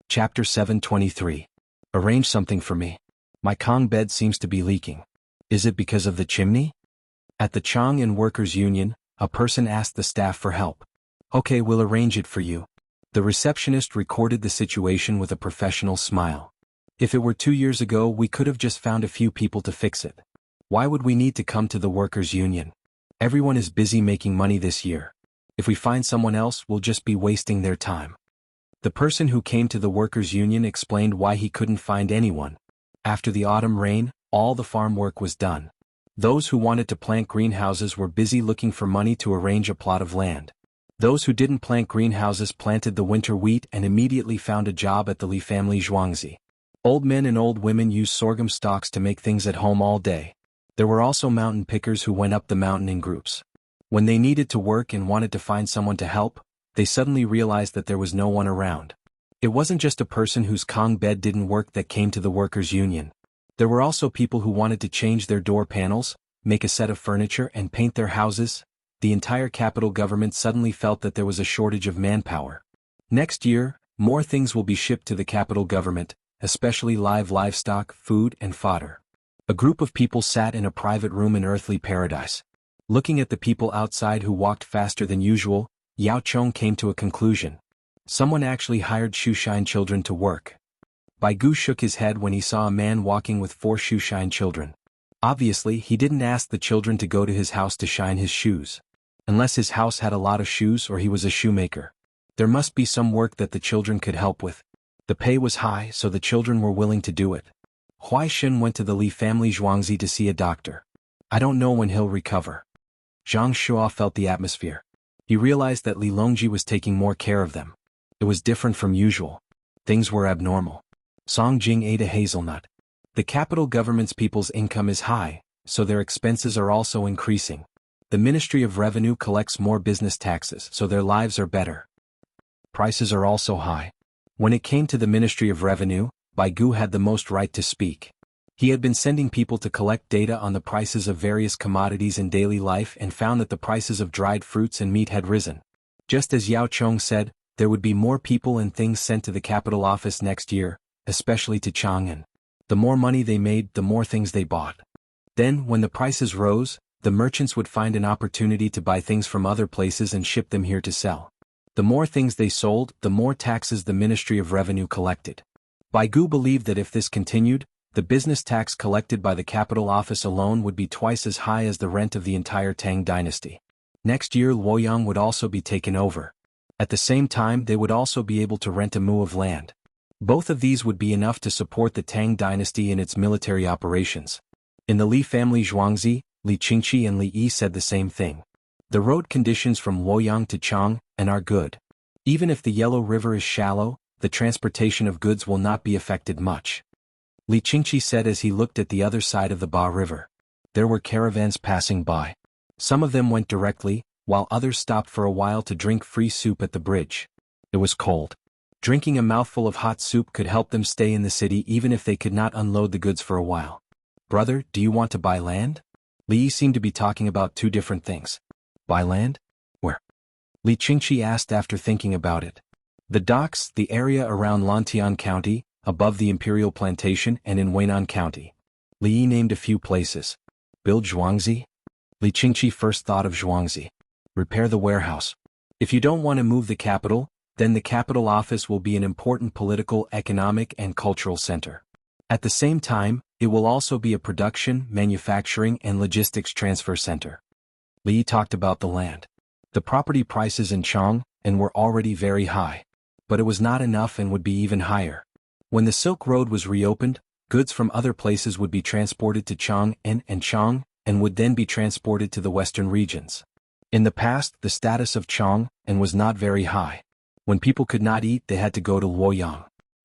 Chapter 723. "Arrange something for me. My Kong bed seems to be leaking. Is it because of the chimney?" At the Chang'an Workers' Union, a person asked the staff for help. Okay, we'll arrange it for you. The receptionist recorded the situation with a professional smile. If it were 2 years ago, we could have just found a few people to fix it. Why would we need to come to the workers' union? Everyone is busy making money this year. If we find someone else, we'll just be wasting their time. The person who came to the workers' union explained why he couldn't find anyone. After the autumn rain, all the farm work was done. Those who wanted to plant greenhouses were busy looking for money to arrange a plot of land. Those who didn't plant greenhouses planted the winter wheat and immediately found a job at the Li family Zhuangzi. Old men and old women used sorghum stalks to make things at home all day. There were also mountain pickers who went up the mountain in groups. When they needed to work and wanted to find someone to help, they suddenly realized that there was no one around. It wasn't just a person whose Kong bed didn't work that came to the workers' union. There were also people who wanted to change their door panels, make a set of furniture and paint their houses. The entire capital government suddenly felt that there was a shortage of manpower. Next year, more things will be shipped to the capital government, especially live livestock, food and fodder. A group of people sat in a private room in earthly paradise. Looking at the people outside who walked faster than usual, Yao Chong came to a conclusion. Someone actually hired shoeshine children to work. Bai Gu shook his head when he saw a man walking with 4 shoeshine children. Obviously, he didn't ask the children to go to his house to shine his shoes. Unless his house had a lot of shoes or he was a shoemaker. There must be some work that the children could help with. The pay was high, so the children were willing to do it. Huai Shen went to the Li family Zhuangzi to see a doctor. I don't know when he'll recover. Zhang Shuo felt the atmosphere. He realized that Li Longji was taking more care of them. It was different from usual. Things were abnormal. Song Jing ate a hazelnut. The capital government's people's income is high, so their expenses are also increasing. The Ministry of Revenue collects more business taxes, so their lives are better. Prices are also high. When it came to the Ministry of Revenue, Bai Gu had the most right to speak. He had been sending people to collect data on the prices of various commodities in daily life and found that the prices of dried fruits and meat had risen. Just as Yao Chong said, there would be more people and things sent to the capital office next year, especially to Chang'an. The more money they made, the more things they bought. Then, when the prices rose, the merchants would find an opportunity to buy things from other places and ship them here to sell. The more things they sold, the more taxes the Ministry of Revenue collected. Bai Gu believed that if this continued, the business tax collected by the capital office alone would be twice as high as the rent of the entire Tang dynasty. Next year Luoyang would also be taken over. At the same time they would also be able to rent a mu of land. Both of these would be enough to support the Tang dynasty in its military operations. In the Li family Zhuangzi, Li Qingqi and Li Yi said the same thing. The road conditions from Luoyang to Chang'an are good. Even if the Yellow River is shallow, the transportation of goods will not be affected much. Li Qingqi said as he looked at the other side of the Ba River. There were caravans passing by. Some of them went directly, while others stopped for a while to drink free soup at the bridge. It was cold. Drinking a mouthful of hot soup could help them stay in the city even if they could not unload the goods for a while. Brother, do you want to buy land? Li Yi seemed to be talking about 2 different things. Buy land? Where? Li Qingqi asked after thinking about it. The docks, the area around Lantian County, above the Imperial Plantation and in Weinan County. Li Yi named a few places. Build Zhuangzi? Li Qingqi first thought of Zhuangzi. Repair the warehouse. If you don't want to move the capital, then the capital office will be an important political, economic and cultural center. At the same time, it will also be a production, manufacturing and logistics transfer center. Li Yi talked about the land. The property prices in Chang'an were already very high. But it was not enough and would be even higher. When the Silk Road was reopened, goods from other places would be transported to Chang'an and Chang'an would then be transported to the western regions. In the past, the status of Chang'an was not very high. When people could not eat, they had to go to Luoyang.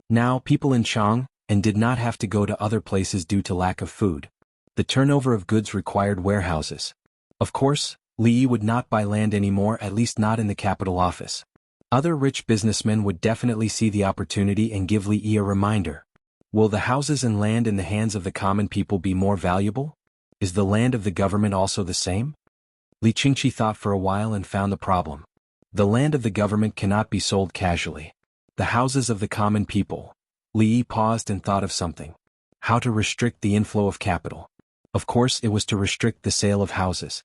Now, people in Chang'an did not have to go to other places due to lack of food. The turnover of goods required warehouses. Of course, Li Yi would not buy land anymore, at least not in the capital office. Other rich businessmen would definitely see the opportunity and give Li Yi a reminder. Will the houses and land in the hands of the common people be more valuable? Is the land of the government also the same? Li Qingqi thought for a while and found the problem. The land of the government cannot be sold casually. The houses of the common people. Li Yi paused and thought of something. How to restrict the inflow of capital. Of course, it was to restrict the sale of houses.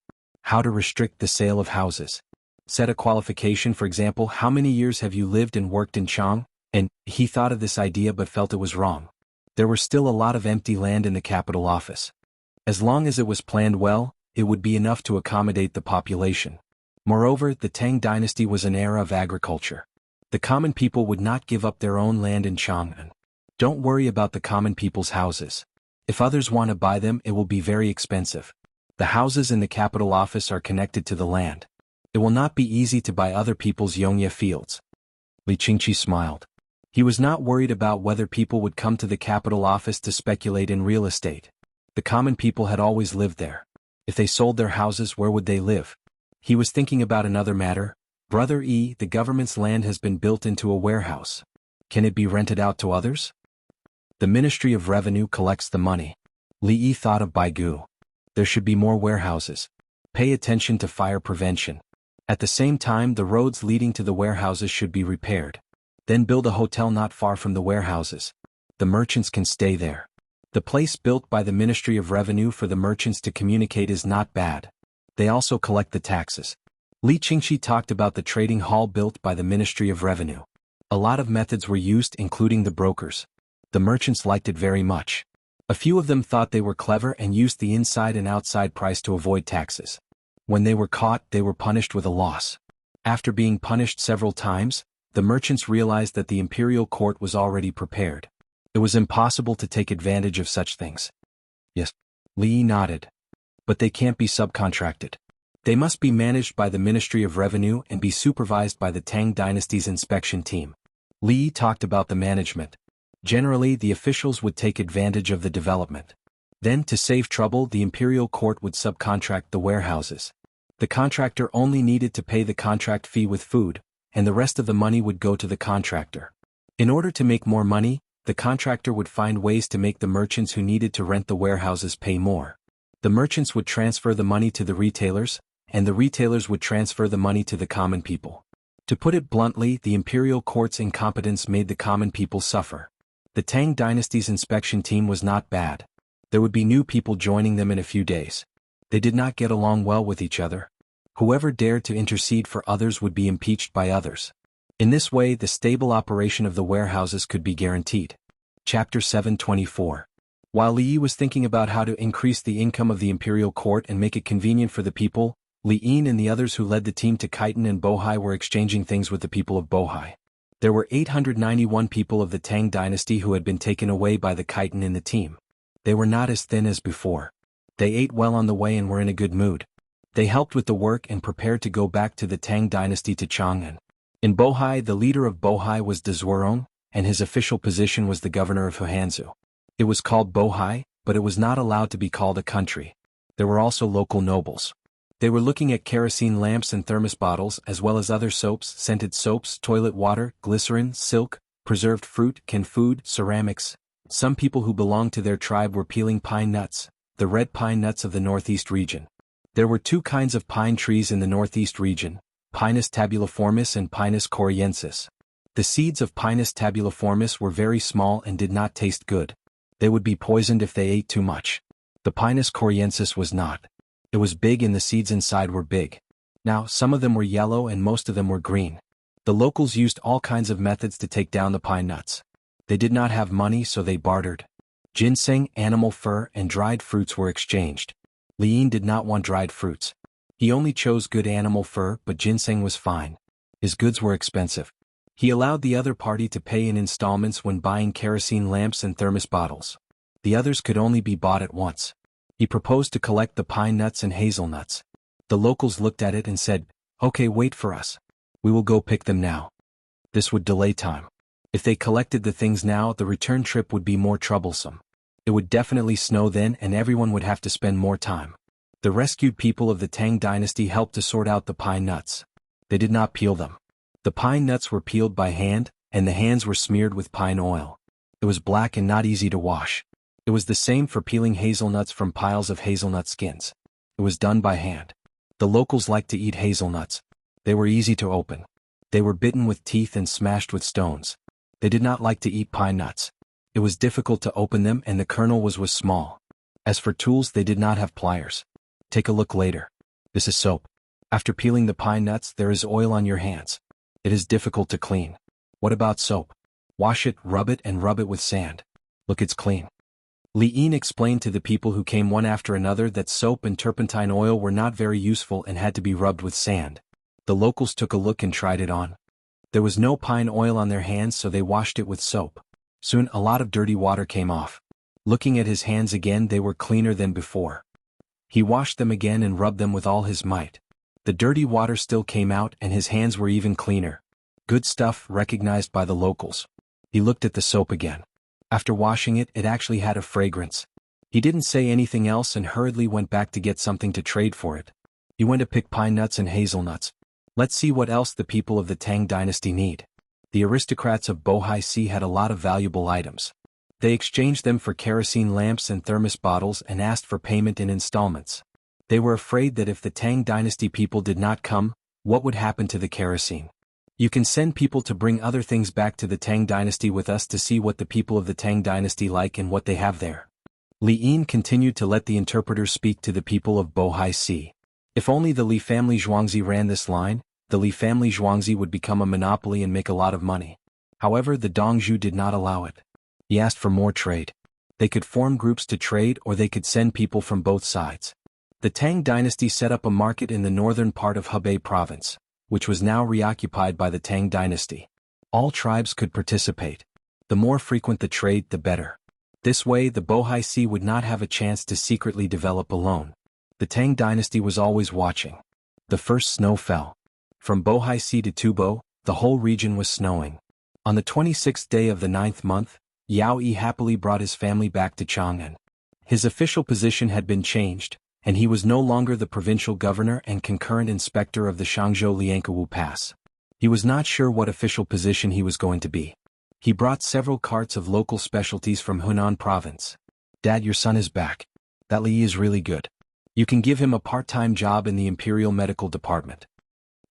How to restrict the sale of houses. Set a qualification, for example, how many years have you lived and worked in Chang? And he thought of this idea but felt it was wrong. There were still a lot of empty land in the capital office. As long as it was planned well, it would be enough to accommodate the population. Moreover, the Tang dynasty was an era of agriculture. The common people would not give up their own land in Chang'an. Don't worry about the common people's houses. If others want to buy them, it will be very expensive. The houses in the capital office are connected to the land. It will not be easy to buy other people's Yongye fields. Li Qingqi smiled. He was not worried about whether people would come to the capital office to speculate in real estate. The common people had always lived there. If they sold their houses, where would they live? He was thinking about another matter. Brother E, the government's land has been built into a warehouse. Can it be rented out to others? The Ministry of Revenue collects the money. Li Yi thought of Baigu. There should be more warehouses. Pay attention to fire prevention. At the same time, the roads leading to the warehouses should be repaired. Then build a hotel not far from the warehouses. The merchants can stay there. The place built by the Ministry of Revenue for the merchants to communicate is not bad. They also collect the taxes. Li Qingqi talked about the trading hall built by the Ministry of Revenue. A lot of methods were used, including the brokers. The merchants liked it very much. A few of them thought they were clever and used the inside and outside price to avoid taxes. When they were caught, they were punished with a loss. After being punished several times, the merchants realized that the imperial court was already prepared. It was impossible to take advantage of such things. Yes. Li Yi nodded. But they can't be subcontracted. They must be managed by the Ministry of Revenue and be supervised by the Tang dynasty's inspection team. Li Yi talked about the management. Generally, the officials would take advantage of the development. Then, to save trouble, the imperial court would subcontract the warehouses. The contractor only needed to pay the contract fee with food, and the rest of the money would go to the contractor. In order to make more money, the contractor would find ways to make the merchants who needed to rent the warehouses pay more. The merchants would transfer the money to the retailers, and the retailers would transfer the money to the common people. To put it bluntly, the imperial court's incompetence made the common people suffer. The Tang dynasty's inspection team was not bad. There would be new people joining them in a few days. They did not get along well with each other. Whoever dared to intercede for others would be impeached by others. In this way, the stable operation of the warehouses could be guaranteed. Chapter 724. While Li Yi was thinking about how to increase the income of the imperial court and make it convenient for the people, Li Yin and the others who led the team to Khitan and Bohai were exchanging things with the people of Bohai. There were 891 people of the Tang dynasty who had been taken away by the Khitan in the team. They were not as thin as before. They ate well on the way and were in a good mood. They helped with the work and prepared to go back to the Tang dynasty to Chang'an. In Bohai, the leader of Bohai was Dezhuorong, and his official position was the governor of Huhanzu. It was called Bohai, but it was not allowed to be called a country. There were also local nobles. They were looking at kerosene lamps and thermos bottles as well as other soaps, scented soaps, toilet water, glycerin, silk, preserved fruit, canned food, ceramics. Some people who belonged to their tribe were peeling pine nuts, the red pine nuts of the northeast region. There were two kinds of pine trees in the northeast region, Pinus tabuliformis and Pinus coriensis. The seeds of Pinus tabuliformis were very small and did not taste good. They would be poisoned if they ate too much. The Pinus coriensis was not. It was big and the seeds inside were big. Now, some of them were yellow and most of them were green. The locals used all kinds of methods to take down the pine nuts. They did not have money, so they bartered. Ginseng, animal fur, and dried fruits were exchanged. Li Yin did not want dried fruits. He only chose good animal fur, but ginseng was fine. His goods were expensive. He allowed the other party to pay in installments when buying kerosene lamps and thermos bottles. The others could only be bought at once. He proposed to collect the pine nuts and hazelnuts. The locals looked at it and said, "Okay, wait for us. We will go pick them now." This would delay time. If they collected the things now, the return trip would be more troublesome. It would definitely snow then and everyone would have to spend more time. The rescued people of the Tang dynasty helped to sort out the pine nuts. They did not peel them. The pine nuts were peeled by hand, and the hands were smeared with pine oil. It was black and not easy to wash. It was the same for peeling hazelnuts from piles of hazelnut skins. It was done by hand. The locals liked to eat hazelnuts. They were easy to open. They were bitten with teeth and smashed with stones. They did not like to eat pine nuts. It was difficult to open them and the kernel was small. As for tools, they did not have pliers. Take a look later. This is soap. After peeling the pine nuts, there is oil on your hands. It is difficult to clean. What about soap? Wash it and rub it with sand. Look, it's clean. Li Yin explained to the people who came one after another that soap and turpentine oil were not very useful and had to be rubbed with sand. The locals took a look and tried it on. There was no pine oil on their hands, so they washed it with soap. Soon a lot of dirty water came off. Looking at his hands again, they were cleaner than before. He washed them again and rubbed them with all his might. The dirty water still came out and his hands were even cleaner. Good stuff, recognized by the locals. He looked at the soap again. After washing it, it actually had a fragrance. He didn't say anything else and hurriedly went back to get something to trade for it. He went to pick pine nuts and hazelnuts. Let's see what else the people of the Tang dynasty need. The aristocrats of Bohai Sea had a lot of valuable items. They exchanged them for kerosene lamps and thermos bottles and asked for payment in installments. They were afraid that if the Tang dynasty people did not come, what would happen to the kerosene? You can send people to bring other things back to the Tang dynasty with us to see what the people of the Tang dynasty like and what they have there. Li Yin continued to let the interpreters speak to the people of Bohai Sea. If only the Li family Zhuangzi ran this line, the Li family Zhuangzi would become a monopoly and make a lot of money. However, the Dongzhu did not allow it. He asked for more trade. They could form groups to trade or they could send people from both sides. The Tang dynasty set up a market in the northern part of Hebei province, which was now reoccupied by the Tang dynasty. All tribes could participate. The more frequent the trade, the better. This way, the Bohai Sea would not have a chance to secretly develop alone. The Tang dynasty was always watching. The first snow fell. From Bohai Sea to Tubo, the whole region was snowing. On the 26th day of the 9th month, Yao Yi happily brought his family back to Chang'an. His official position had been changed, and he was no longer the provincial governor and concurrent inspector of the Shangzhou Liankawu Pass. He was not sure what official position he was going to be. He brought several carts of local specialties from Hunan province. Dad, your son is back. That Li is really good. You can give him a part-time job in the Imperial Medical Department.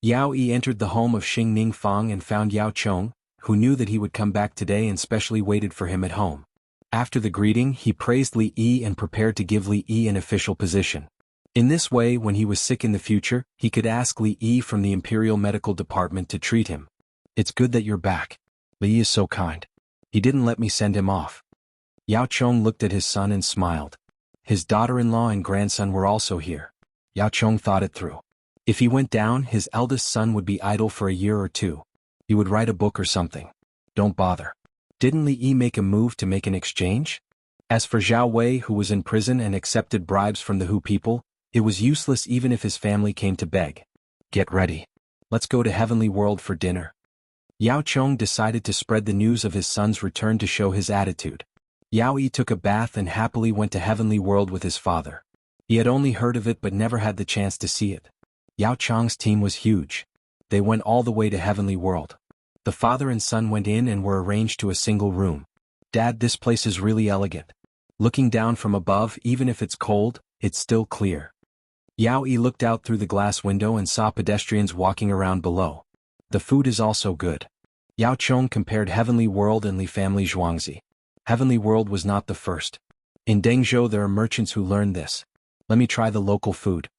Yao Yi entered the home of Xing Ningfang and found Yao Chong, who knew that he would come back today and specially waited for him at home. After the greeting, he praised Li Yi and prepared to give Li Yi an official position. In this way, when he was sick in the future, he could ask Li Yi from the Imperial Medical Department to treat him. It's good that you're back. Li Yi is so kind. He didn't let me send him off. Yao Chong looked at his son and smiled. His daughter-in-law and grandson were also here. Yao Chong thought it through. If he went down, his eldest son would be idle for a year or two. He would write a book or something. Don't bother. Didn't Li Yi make a move to make an exchange? As for Zhao Wei, who was in prison and accepted bribes from the Hu people, it was useless even if his family came to beg. Get ready. Let's go to Heavenly World for dinner. Yao Chong decided to spread the news of his son's return to show his attitude. Yao Yi took a bath and happily went to Heavenly World with his father. He had only heard of it but never had the chance to see it. Yao Chong's team was huge. They went all the way to Heavenly World. The father and son went in and were arranged to a single room. Dad, this place is really elegant. Looking down from above, even if it's cold, it's still clear. Yao Yi looked out through the glass window and saw pedestrians walking around below. The food is also good. Yao Chong compared Heavenly World and Li family Zhuangzi. Heavenly World was not the first. In Dengzhou there are merchants who learned this. Let me try the local food.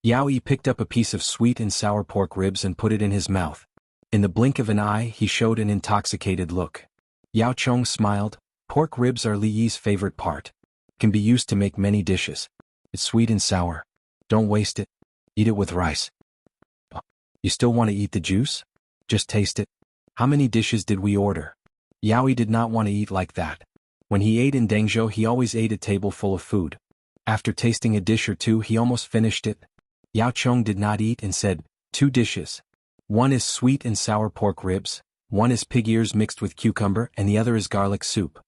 Yao Yi picked up a piece of sweet and sour pork ribs and put it in his mouth. In the blink of an eye, he showed an intoxicated look. Yao Chong smiled. Pork ribs are Li Yi's favorite part. Can be used to make many dishes. It's sweet and sour. Don't waste it. Eat it with rice. You still want to eat the juice? Just taste it. How many dishes did we order? Yao Yi did not want to eat like that. When he ate in Dengzhou, he always ate a table full of food. After tasting a dish or two, he almost finished it. Yao Chong did not eat and said, 2 dishes. One is sweet and sour pork ribs, one is pig ears mixed with cucumber, and the other is garlic soup.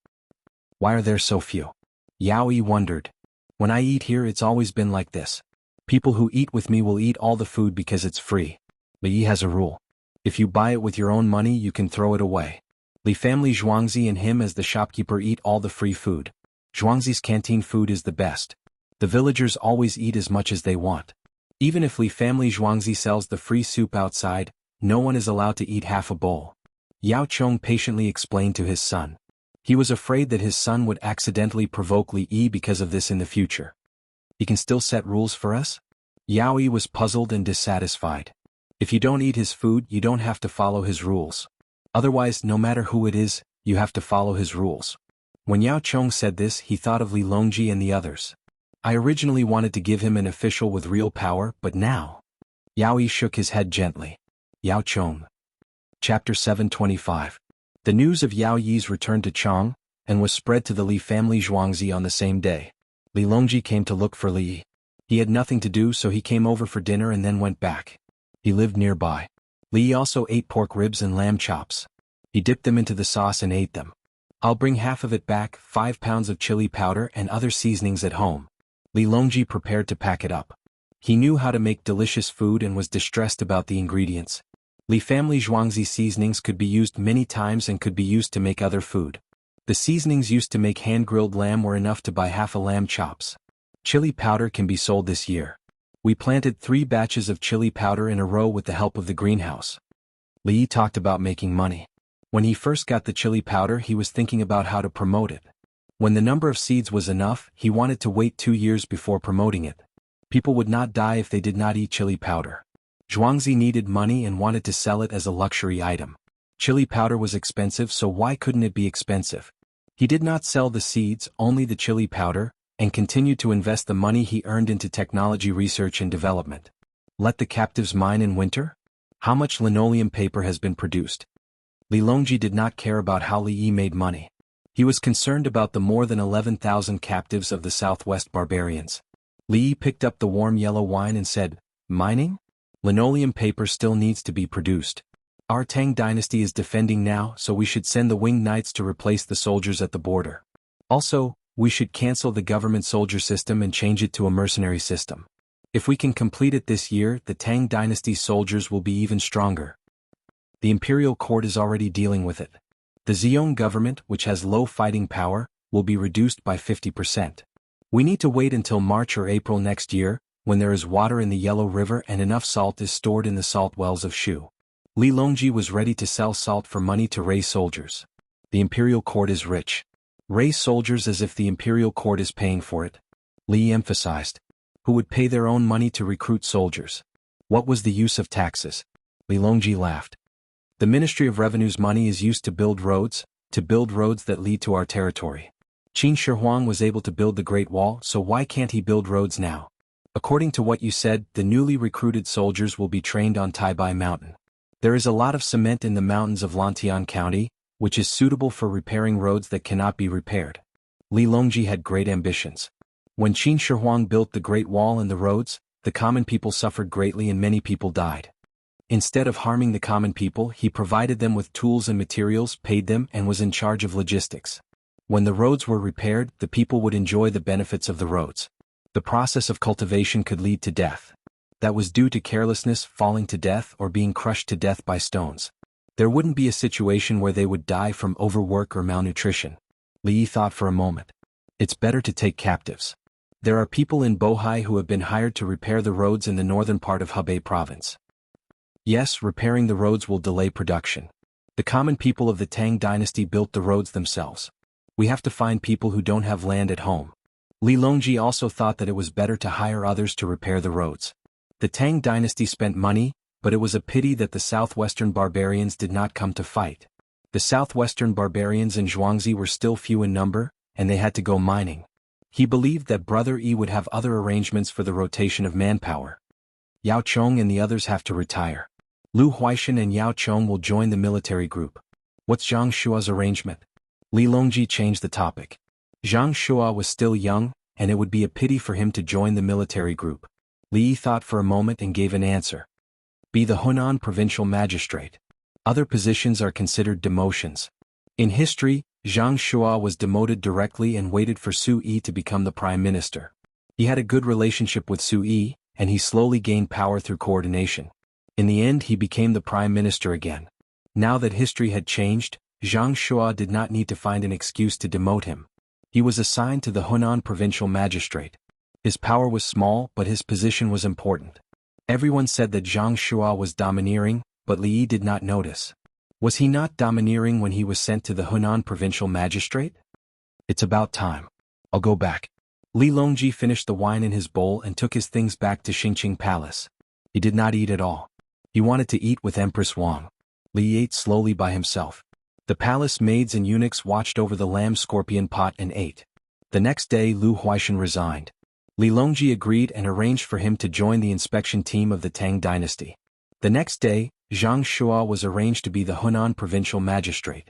Why are there so few? Yao Yi wondered. When I eat here, it's always been like this. People who eat with me will eat all the food because it's free. Li Yi has a rule. If you buy it with your own money, you can throw it away. Li family Zhuangzi and him as the shopkeeper eat all the free food. Zhuangzi's canteen food is the best. The villagers always eat as much as they want. Even if Li family Zhuangzi sells the free soup outside, no one is allowed to eat half a bowl. Yao Chong patiently explained to his son. He was afraid that his son would accidentally provoke Li Yi because of this in the future. He can still set rules for us? Yao Yi was puzzled and dissatisfied. If you don't eat his food, you don't have to follow his rules. Otherwise, no matter who it is, you have to follow his rules. When Yao Chong said this, he thought of Li Longji and the others. I originally wanted to give him an official with real power, but now. Yao Yi shook his head gently. Yao Chong. Chapter 725. The news of Yao Yi's return to Chang, and was spread to the Li family Zhuangzi on the same day. Li Longji came to look for Li Yi. He had nothing to do, so he came over for dinner and then went back. He lived nearby. Li Yi also ate pork ribs and lamb chops. He dipped them into the sauce and ate them. I'll bring half of it back, 5 pounds of chili powder and other seasonings at home. Li Longji prepared to pack it up. He knew how to make delicious food and was distressed about the ingredients. Li family Zhuangzi seasonings could be used many times and could be used to make other food. The seasonings used to make hand-grilled lamb were enough to buy half a lamb chops. Chili powder can be sold this year. We planted 3 batches of chili powder in a row with the help of the greenhouse. Li Yi talked about making money. When he first got the chili powder, he was thinking about how to promote it. When the number of seeds was enough, he wanted to wait 2 years before promoting it. People would not die if they did not eat chili powder. Zhuangzi needed money and wanted to sell it as a luxury item. Chili powder was expensive, so why couldn't it be expensive? He did not sell the seeds, only the chili powder, and continued to invest the money he earned into technology research and development. Let the captives mine in winter? How much linoleum paper has been produced? Li Longji did not care about how Li Yi made money. He was concerned about the more than 11,000 captives of the southwest barbarians. Li Yi picked up the warm yellow wine and said, "Mining? Linoleum paper still needs to be produced. Our Tang dynasty is defending now, so we should send the winged knights to replace the soldiers at the border. Also, we should cancel the government soldier system and change it to a mercenary system. If we can complete it this year, the Tang dynasty's soldiers will be even stronger. The imperial court is already dealing with it. The Ziyong government, which has low fighting power, will be reduced by 50%. We need to wait until March or April next year, when there is water in the Yellow River and enough salt is stored in the salt wells of Shu." Li Longji was ready to sell salt for money to raise soldiers. The imperial court is rich. Raise soldiers as if the imperial court is paying for it. Li emphasized. Who would pay their own money to recruit soldiers? What was the use of taxes? Li Longji laughed. The Ministry of Revenue's money is used to build roads that lead to our territory. Qin Shi Huang was able to build the Great Wall, so why can't he build roads now? According to what you said, the newly recruited soldiers will be trained on Taibai Mountain. There is a lot of cement in the mountains of Lantian County, which is suitable for repairing roads that cannot be repaired. Li Longji had great ambitions. When Qin Shi Huang built the Great Wall and the roads, the common people suffered greatly and many people died. Instead of harming the common people, he provided them with tools and materials, paid them, and was in charge of logistics. When the roads were repaired, the people would enjoy the benefits of the roads. The process of cultivation could lead to death. That was due to carelessness, falling to death, or being crushed to death by stones. There wouldn't be a situation where they would die from overwork or malnutrition. Li Yi thought for a moment. It's better to take captives. There are people in Bohai who have been hired to repair the roads in the northern part of Hebei province. Yes, repairing the roads will delay production. The common people of the Tang dynasty built the roads themselves. We have to find people who don't have land at home. Li Longji also thought that it was better to hire others to repair the roads. The Tang dynasty spent money, but it was a pity that the southwestern barbarians did not come to fight. The southwestern barbarians in Zhuangzi were still few in number, and they had to go mining. He believed that Brother Yi would have other arrangements for the rotation of manpower. Yao Chong and the others have to retire. Lu Huaishan and Yao Chong will join the military group. What's Zhang Shua's arrangement? Li Longji changed the topic. Zhang Shua was still young, and it would be a pity for him to join the military group. Li Yi thought for a moment and gave an answer. Be the Hunan provincial magistrate. Other positions are considered demotions. In history, Zhang Shua was demoted directly and waited for Su Yi to become the prime minister. He had a good relationship with Su Yi, and he slowly gained power through coordination. In the end, he became the prime minister again. Now that history had changed, Zhang Shua did not need to find an excuse to demote him. He was assigned to the Hunan provincial magistrate. His power was small, but his position was important. Everyone said that Zhang Shua was domineering, but Li Yi did not notice. Was he not domineering when he was sent to the Hunan provincial magistrate? It's about time. I'll go back. Li Longji finished the wine in his bowl and took his things back to Xingqing Palace. He did not eat at all. He wanted to eat with Empress Wang. Li ate slowly by himself. The palace maids and eunuchs watched over the lamb scorpion pot and ate. The next day Lu Huaishan resigned. Li Longji agreed and arranged for him to join the inspection team of the Tang dynasty. The next day, Zhang Shua was arranged to be the Hunan provincial magistrate.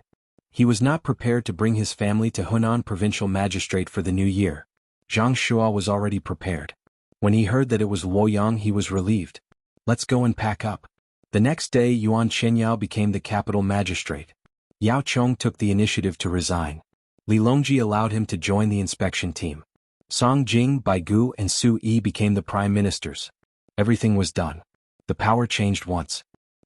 He was not prepared to bring his family to Hunan provincial magistrate for the new year. Zhang Shua was already prepared. When he heard that it was Luoyang, he was relieved. Let's go and pack up. The next day Yuan Qianyao became the capital magistrate. Yao Chong took the initiative to resign. Li Longji allowed him to join the inspection team. Song Jing, Bai Gu and Su Yi became the prime ministers. Everything was done. The power changed once.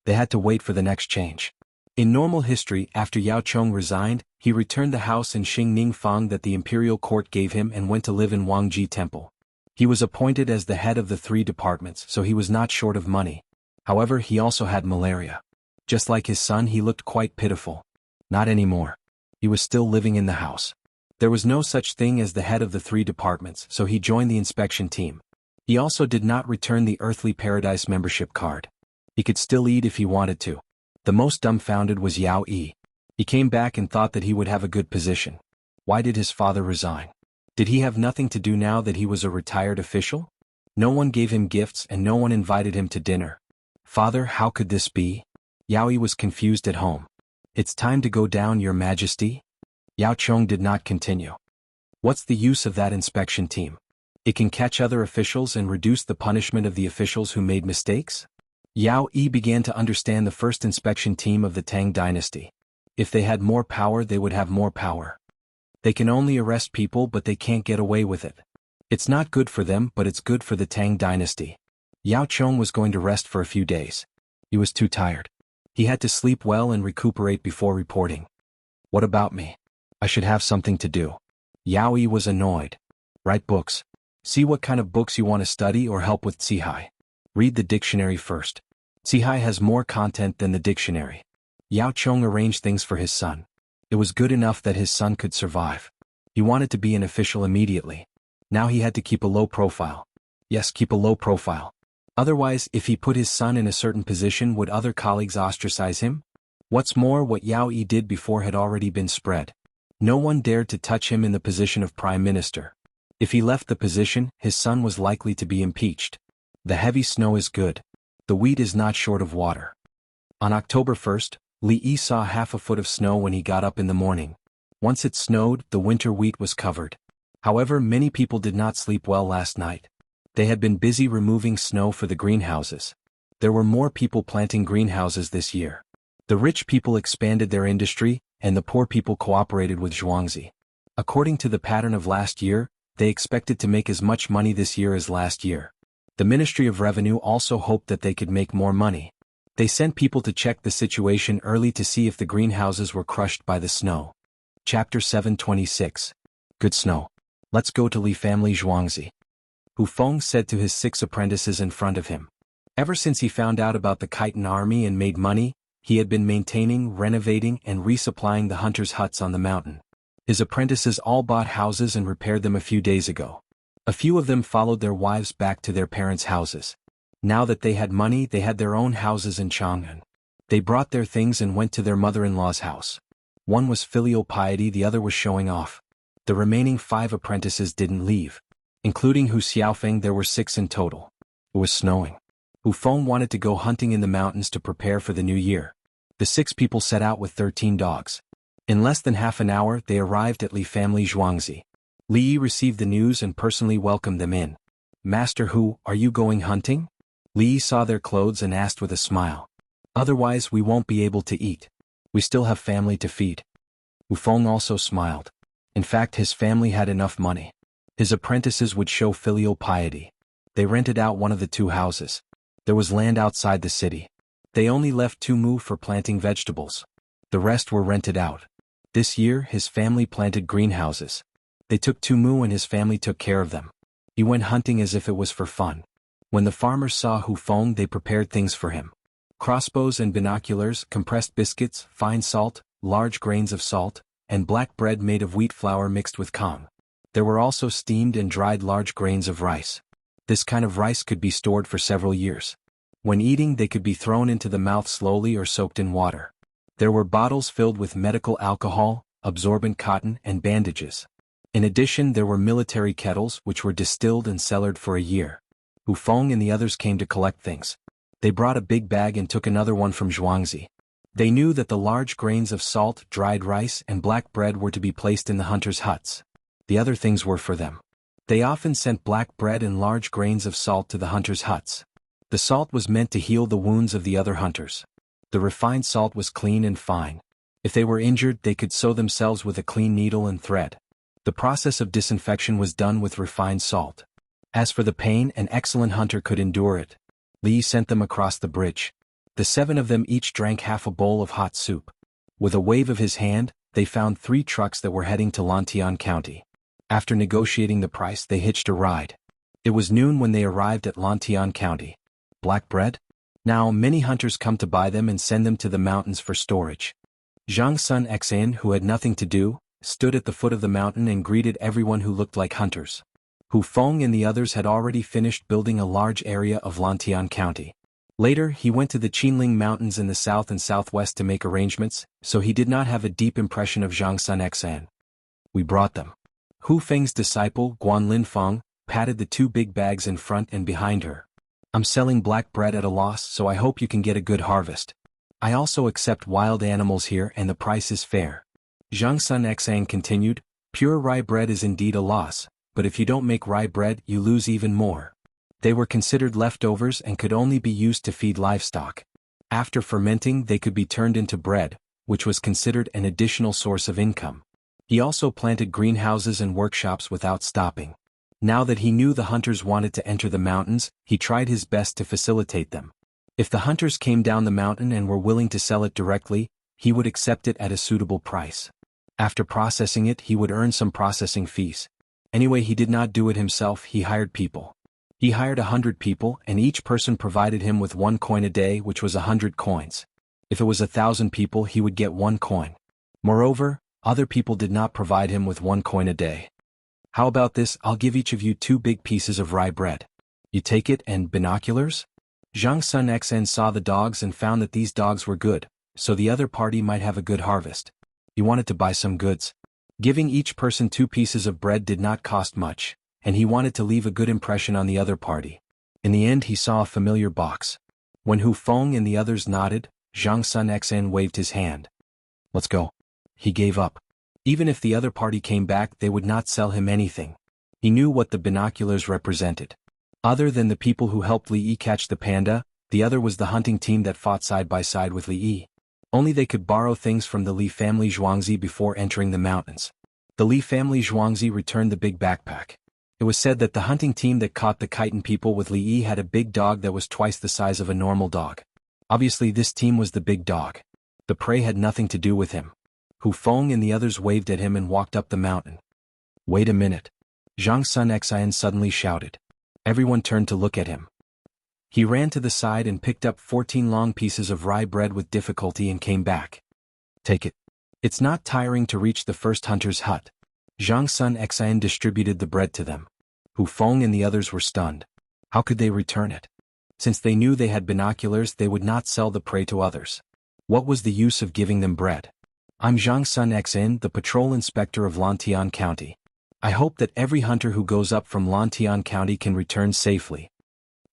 They had to wait for the next change. In normal history, after Yao Chong resigned, he returned the house in Xingning Fang that the imperial court gave him and went to live in Wangji Temple. He was appointed as the head of the 3 departments, so he was not short of money. However, he also had malaria. Just like his son, he looked quite pitiful. Not anymore. He was still living in the house. There was no such thing as the head of the 3 departments, so he joined the inspection team. He also did not return the Earthly Paradise membership card. He could still eat if he wanted to. The most dumbfounded was Yao Yi. He came back and thought that he would have a good position. Why did his father resign? Did he have nothing to do now that he was a retired official? No one gave him gifts and no one invited him to dinner. Father, how could this be? Yao Yi was confused at home. It's time to go down, Your Majesty? Yao Chong did not continue. What's the use of that inspection team? It can catch other officials and reduce the punishment of the officials who made mistakes? Yao Yi began to understand the first inspection team of the Tang dynasty. If they had more power, they would have more power. They can only arrest people, but they can't get away with it. It's not good for them, but it's good for the Tang dynasty. Yao Chong was going to rest for a few days. He was too tired. He had to sleep well and recuperate before reporting. What about me? I should have something to do. Yao Yi was annoyed. Write books. See what kind of books you want to study or help with Cihai. Read the dictionary first. Cihai has more content than the dictionary. Yao Chong arranged things for his son. It was good enough that his son could survive. He wanted to be an official immediately. Now he had to keep a low profile. Yes, keep a low profile. Otherwise, if he put his son in a certain position, would other colleagues ostracize him? What's more, what Yao Yi did before had already been spread. No one dared to touch him in the position of prime minister. If he left the position, his son was likely to be impeached. The heavy snow is good. The wheat is not short of water. On October 1st, Li Yi saw half a foot of snow when he got up in the morning. Once it snowed, the winter wheat was covered. However, many people did not sleep well last night. They had been busy removing snow for the greenhouses. There were more people planting greenhouses this year. The rich people expanded their industry, and the poor people cooperated with Zhuangzi. According to the pattern of last year, they expected to make as much money this year as last year. The Ministry of Revenue also hoped that they could make more money. They sent people to check the situation early to see if the greenhouses were crushed by the snow. Chapter 726. Good snow. Let's go to Li family Zhuangzi. Hu Feng said to his 6 apprentices in front of him. Ever since he found out about the Khitan army and made money, he had been maintaining, renovating, and resupplying the hunters' huts on the mountain. His apprentices all bought houses and repaired them a few days ago. A few of them followed their wives back to their parents' houses. Now that they had money, they had their own houses in Chang'an. They brought their things and went to their mother-in-law's house. One was filial piety, the other was showing off. The remaining 5 apprentices didn't leave. Including Hu Xiaofeng, there were 6 in total. It was snowing. Hu Feng wanted to go hunting in the mountains to prepare for the new year. The 6 people set out with 13 dogs. In less than half an hour, they arrived at Li family Zhuangzi. Li Yi received the news and personally welcomed them in. Master Hu, are you going hunting? Li Yi saw their clothes and asked with a smile. Otherwise, we won't be able to eat. We still have family to feed. Hu Feng also smiled. In fact, his family had enough money. His apprentices would show filial piety. They rented out one of the 2 houses. There was land outside the city. They only left 2 mu for planting vegetables. The rest were rented out. This year, his family planted greenhouses. They took 2 mu and his family took care of them. He went hunting as if it was for fun. When the farmers saw Hu Feng, they prepared things for him. Crossbows and binoculars, compressed biscuits, fine salt, large grains of salt, and black bread made of wheat flour mixed with kong. There were also steamed and dried large grains of rice. This kind of rice could be stored for several years. When eating, they could be thrown into the mouth slowly or soaked in water. There were bottles filled with medical alcohol, absorbent cotton, and bandages. In addition, there were military kettles which were distilled and cellared for a year. Hu Feng and the others came to collect things. They brought a big bag and took another one from Zhuangzi. They knew that the large grains of salt, dried rice, and black bread were to be placed in the hunters' huts. The other things were for them. They often sent black bread and large grains of salt to the hunters' huts. The salt was meant to heal the wounds of the other hunters. The refined salt was clean and fine. If they were injured, they could sew themselves with a clean needle and thread. The process of disinfection was done with refined salt. As for the pain, an excellent hunter could endure it. Li sent them across the bridge. The 7 of them each drank half a bowl of hot soup. With a wave of his hand, they found 3 trucks that were heading to Lantian County. After negotiating the price, they hitched a ride. It was noon when they arrived at Lantian County. Black bread? Now many hunters come to buy them and send them to the mountains for storage. Zhang Sun Xan, who had nothing to do, stood at the foot of the mountain and greeted everyone who looked like hunters. Hu Feng and the others had already finished building a large area of Lantian County. Later, he went to the Qinling Mountains in the south and southwest to make arrangements, so he did not have a deep impression of Zhang Sun Xan. We brought them. Hu Feng's disciple, Guanlin Feng, patted the 2 big bags in front and behind her. I'm selling black bread at a loss, so I hope you can get a good harvest. I also accept wild animals here and the price is fair. Zhang Sun Xan continued, pure rye bread is indeed a loss, but if you don't make rye bread, you lose even more. They were considered leftovers and could only be used to feed livestock. After fermenting, they could be turned into bread, which was considered an additional source of income. He also planted greenhouses and workshops without stopping. Now that he knew the hunters wanted to enter the mountains, he tried his best to facilitate them. If the hunters came down the mountain and were willing to sell it directly, he would accept it at a suitable price. After processing it, he would earn some processing fees. Anyway, he did not do it himself, he hired people. He hired 100 people, and each person provided him with 1 coin a day, which was 100 coins. If it was 1,000 people, he would get 1 coin. Moreover, other people did not provide him with 1 coin a day. How about this? I'll give each of you 2 big pieces of rye bread. You take it and binoculars? Zhang Sun Xan saw the dogs and found that these dogs were good, so the other party might have a good harvest. He wanted to buy some goods. Giving each person 2 pieces of bread did not cost much, and he wanted to leave a good impression on the other party. In the end, he saw a familiar box. When Hu Feng and the others nodded, Zhang Sun Xan waved his hand. Let's go. He gave up. Even if the other party came back, they would not sell him anything. He knew what the binoculars represented. Other than the people who helped Li Yi catch the panda, the other was the hunting team that fought side by side with Li Yi. Only they could borrow things from the Li family Zhuangzi before entering the mountains. The Li family Zhuangzi returned the big backpack. It was said that the hunting team that caught the Khitan people with Li Yi had a big dog that was twice the size of a normal dog. Obviously, this team was the big dog. The prey had nothing to do with him. Hu Feng and the others waved at him and walked up the mountain. Wait a minute. Zhang Sun Xian suddenly shouted. Everyone turned to look at him. He ran to the side and picked up 14 long pieces of rye bread with difficulty and came back. Take it. It's not tiring to reach the first hunter's hut. Zhang Sun Xian distributed the bread to them. Hu Feng and the others were stunned. How could they return it? Since they knew they had binoculars, they would not sell the prey to others. What was the use of giving them bread? I'm Zhang Sun Xan, the patrol inspector of Lantian County. I hope that every hunter who goes up from Lantian County can return safely.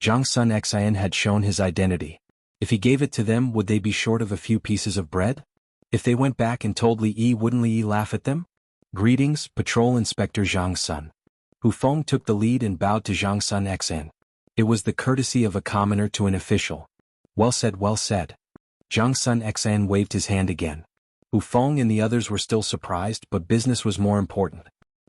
Zhang Sun Xian had shown his identity. If he gave it to them, would they be short of a few pieces of bread? If they went back and told Li Yi, wouldn't Li Yi laugh at them? Greetings, Patrol Inspector Zhang Sun. Hu Feng took the lead and bowed to Zhang Sun Xan. It was the courtesy of a commoner to an official. Well said, well said. Zhang Sun Xan waved his hand again. Hu Feng and the others were still surprised, but business was more important.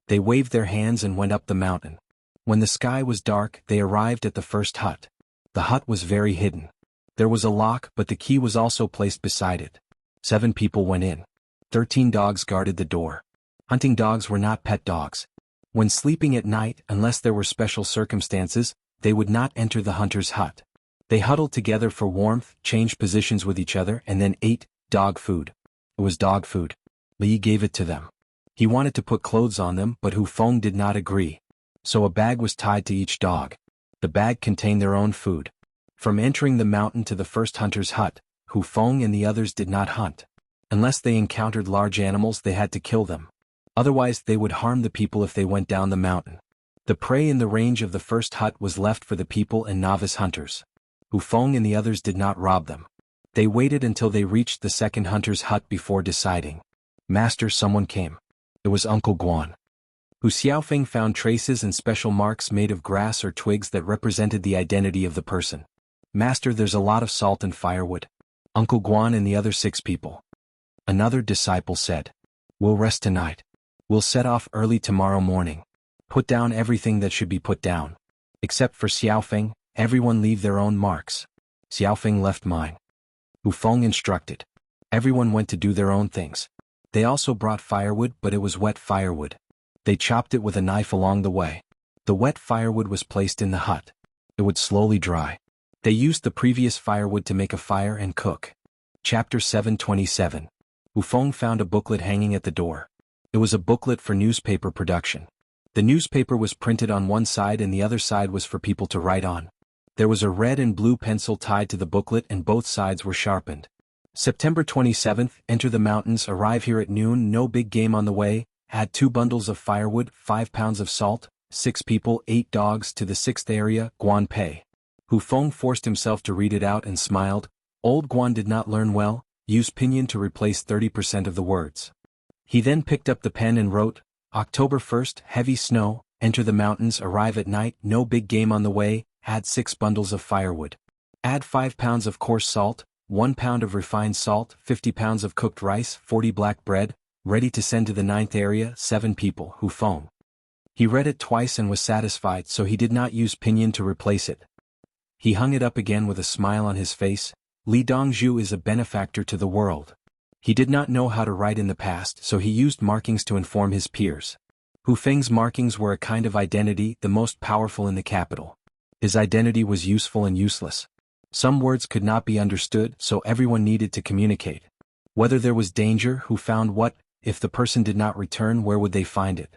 They waved their hands and went up the mountain. When the sky was dark, they arrived at the first hut. The hut was very hidden. There was a lock, but the key was also placed beside it. 7 people went in. 13 dogs guarded the door. Hunting dogs were not pet dogs. When sleeping at night, unless there were special circumstances, they would not enter the hunter's hut. They huddled together for warmth, changed positions with each other, and then ate dog food. It was dog food. Li gave it to them. He wanted to put clothes on them, but Hu Feng did not agree. So a bag was tied to each dog. The bag contained their own food. From entering the mountain to the first hunter's hut, Hu Feng and the others did not hunt. Unless they encountered large animals, they had to kill them. Otherwise, they would harm the people if they went down the mountain. The prey in the range of the first hut was left for the people and novice hunters. Hu Feng and the others did not rob them. They waited until they reached the second hunter's hut before deciding. Master, someone came. It was Uncle Guan. Hu Xiaofeng found traces and special marks made of grass or twigs that represented the identity of the person. Master, there's a lot of salt and firewood. Uncle Guan and the other 6 people. Another disciple said. We'll rest tonight. We'll set off early tomorrow morning. Put down everything that should be put down. Except for Xiaofeng, everyone leave their own marks. Xiaofeng left mine. Hu Feng instructed. Everyone went to do their own things. They also brought firewood, but it was wet firewood. They chopped it with a knife along the way. The wet firewood was placed in the hut. It would slowly dry. They used the previous firewood to make a fire and cook. Chapter 727. Hu Feng found a booklet hanging at the door. It was a booklet for newspaper production. The newspaper was printed on one side and the other side was for people to write on. There was a red and blue pencil tied to the booklet and both sides were sharpened. September 27th, enter the mountains, arrive here at noon, no big game on the way, add 2 bundles of firewood, 5 pounds of salt, 6 people, 8 dogs to the 6th area, Guan Pei. Hu Feng forced himself to read it out and smiled. Old Guan did not learn well, use pinyin to replace 30% of the words. He then picked up the pen and wrote, October 1st, heavy snow, enter the mountains, arrive at night, no big game on the way, add 6 bundles of firewood. Add 5 pounds of coarse salt, 1 pound of refined salt, 50 pounds of cooked rice, 40 black bread, ready to send to the 9th area, 7 people, Hu Feng. He read it twice and was satisfied, so he did not use pinyin to replace it. He hung it up again with a smile on his face. Li Dongzhu is a benefactor to the world. He did not know how to write in the past, so he used markings to inform his peers. Hu Feng's markings were a kind of identity, the most powerful in the capital. His identity was useful and useless. Some words could not be understood, so everyone needed to communicate. Whether there was danger, who found what, if the person did not return, where would they find it?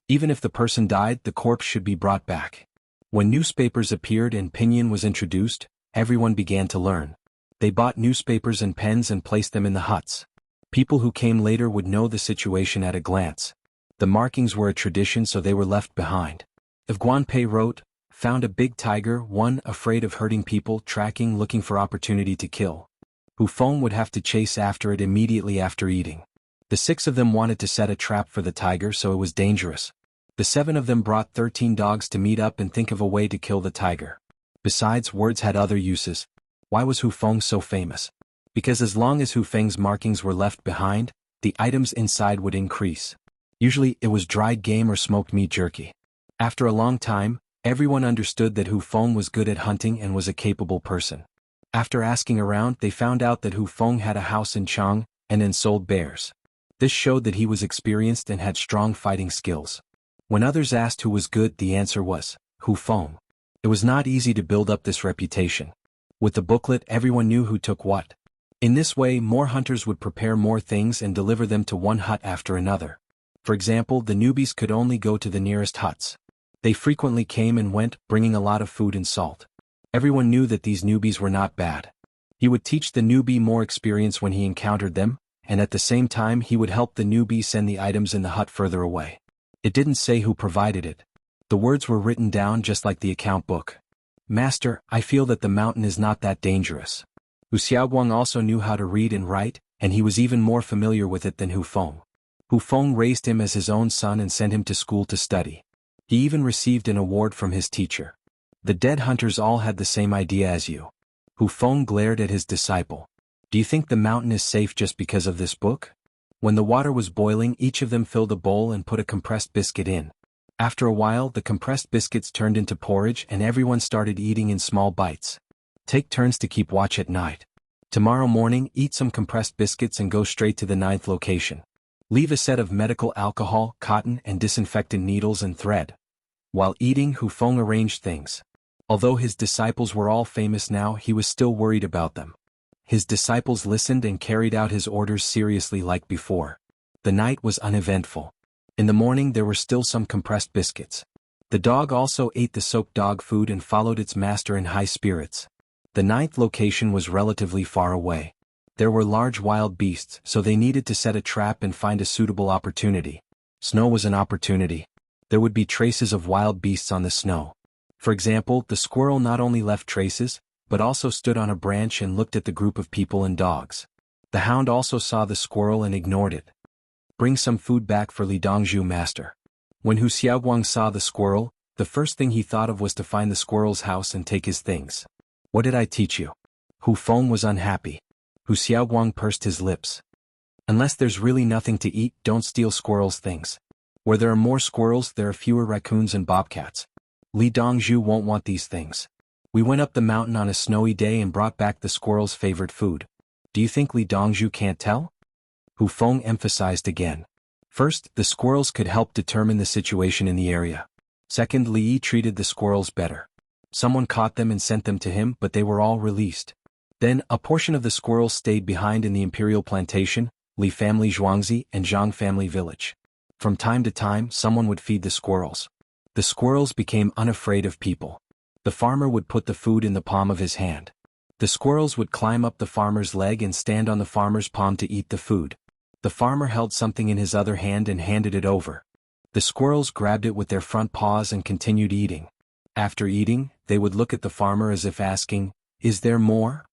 Even if the person died, the corpse should be brought back. When newspapers appeared and pinyin was introduced, everyone began to learn. They bought newspapers and pens and placed them in the huts. People who came later would know the situation at a glance. The markings were a tradition, so they were left behind. If Guan Pei wrote, found a big tiger, one afraid of hurting people, tracking, looking for opportunity to kill. Hu Feng would have to chase after it immediately after eating. The 6 of them wanted to set a trap for the tiger, so it was dangerous. The 7 of them brought 13 dogs to meet up and think of a way to kill the tiger. Besides, words had other uses. Why was Hu Feng so famous? Because as long as Hu Feng's markings were left behind, the items inside would increase. Usually, it was dried game or smoked meat jerky. After a long time, everyone understood that Hu Feng was good at hunting and was a capable person. After asking around, they found out that Hu Feng had a house in Chang and then sold bears. This showed that he was experienced and had strong fighting skills. When others asked who was good, the answer was Hu Feng. It was not easy to build up this reputation. With the booklet, everyone knew who took what. In this way, more hunters would prepare more things and deliver them to one hut after another. For example, the newbies could only go to the nearest huts. They frequently came and went, bringing a lot of food and salt. Everyone knew that these newbies were not bad. He would teach the newbie more experience when he encountered them, and at the same time he would help the newbie send the items in the hut further away. It didn't say who provided it. The words were written down just like the account book. Master, I feel that the mountain is not that dangerous. Hu Xiaoguang also knew how to read and write, and he was even more familiar with it than Hu Feng. Hu Feng raised him as his own son and sent him to school to study. He even received an award from his teacher. The dead hunters all had the same idea as you. Hu Feng glared at his disciple. Do you think the mountain is safe just because of this book? When the water was boiling, each of them filled a bowl and put a compressed biscuit in. After a while, the compressed biscuits turned into porridge and everyone started eating in small bites. Take turns to keep watch at night. Tomorrow morning, eat some compressed biscuits and go straight to the 9th location. Leave a set of medical alcohol, cotton, and disinfectant needles and thread. While eating, Hu Feng arranged things. Although his disciples were all famous now, he was still worried about them. His disciples listened and carried out his orders seriously like before. The night was uneventful. In the morning there were still some compressed biscuits. The dog also ate the soaked dog food and followed its master in high spirits. The ninth location was relatively far away. There were large wild beasts, so they needed to set a trap and find a suitable opportunity. Snow was an opportunity. There would be traces of wild beasts on the snow. For example, the squirrel not only left traces, but also stood on a branch and looked at the group of people and dogs. The hound also saw the squirrel and ignored it. Bring some food back for Li Dongzhu, master. When Hu Xiaoguang saw the squirrel, the first thing he thought of was to find the squirrel's house and take his things. What did I teach you? Hu Feng was unhappy. Hu Xiaoguang pursed his lips. Unless there's really nothing to eat, don't steal squirrels' things. Where there are more squirrels, there are fewer raccoons and bobcats. Li Dongzhu won't want these things. We went up the mountain on a snowy day and brought back the squirrel's favorite food. Do you think Li Dongzhu can't tell? Hu Feng emphasized again. First, the squirrels could help determine the situation in the area. Second, Li Yi treated the squirrels better. Someone caught them and sent them to him, but they were all released. Then, a portion of the squirrels stayed behind in the imperial plantation, Li family Zhuangzi and Zhang family village. From time to time, someone would feed the squirrels. The squirrels became unafraid of people. The farmer would put the food in the palm of his hand. The squirrels would climb up the farmer's leg and stand on the farmer's palm to eat the food. The farmer held something in his other hand and handed it over. The squirrels grabbed it with their front paws and continued eating. After eating, they would look at the farmer as if asking, "Is there more?"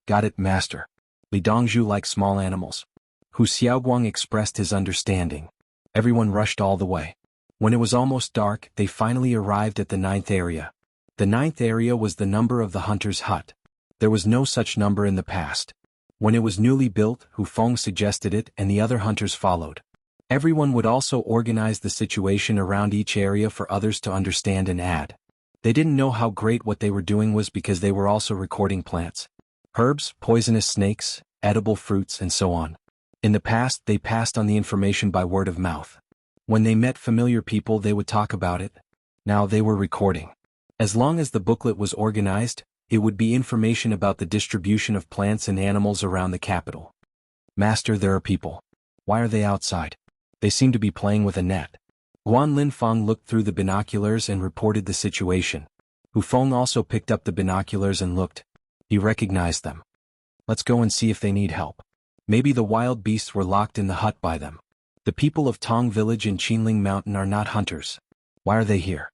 Got it, master. Li Dongzhu likes small animals. Hu Xiaoguang expressed his understanding. Everyone rushed all the way. When it was almost dark, they finally arrived at the ninth area. The ninth area was the number of the hunter's hut. There was no such number in the past. When it was newly built, Hu Feng suggested it and the other hunters followed. Everyone would also organize the situation around each area for others to understand and add. They didn't know how great what they were doing was because they were also recording plants, herbs, poisonous snakes, edible fruits, and so on. In the past, they passed on the information by word of mouth. When they met familiar people, they would talk about it. Now they were recording. As long as the booklet was organized, it would be information about the distribution of plants and animals around the capital. Master, there are people. Why are they outside? They seem to be playing with a net. Guan Linfang looked through the binoculars and reported the situation. Hu Feng also picked up the binoculars and looked. He recognized them. Let's go and see if they need help. Maybe the wild beasts were locked in the hut by them. The people of Tang village in Qinling Mountain are not hunters. Why are they here?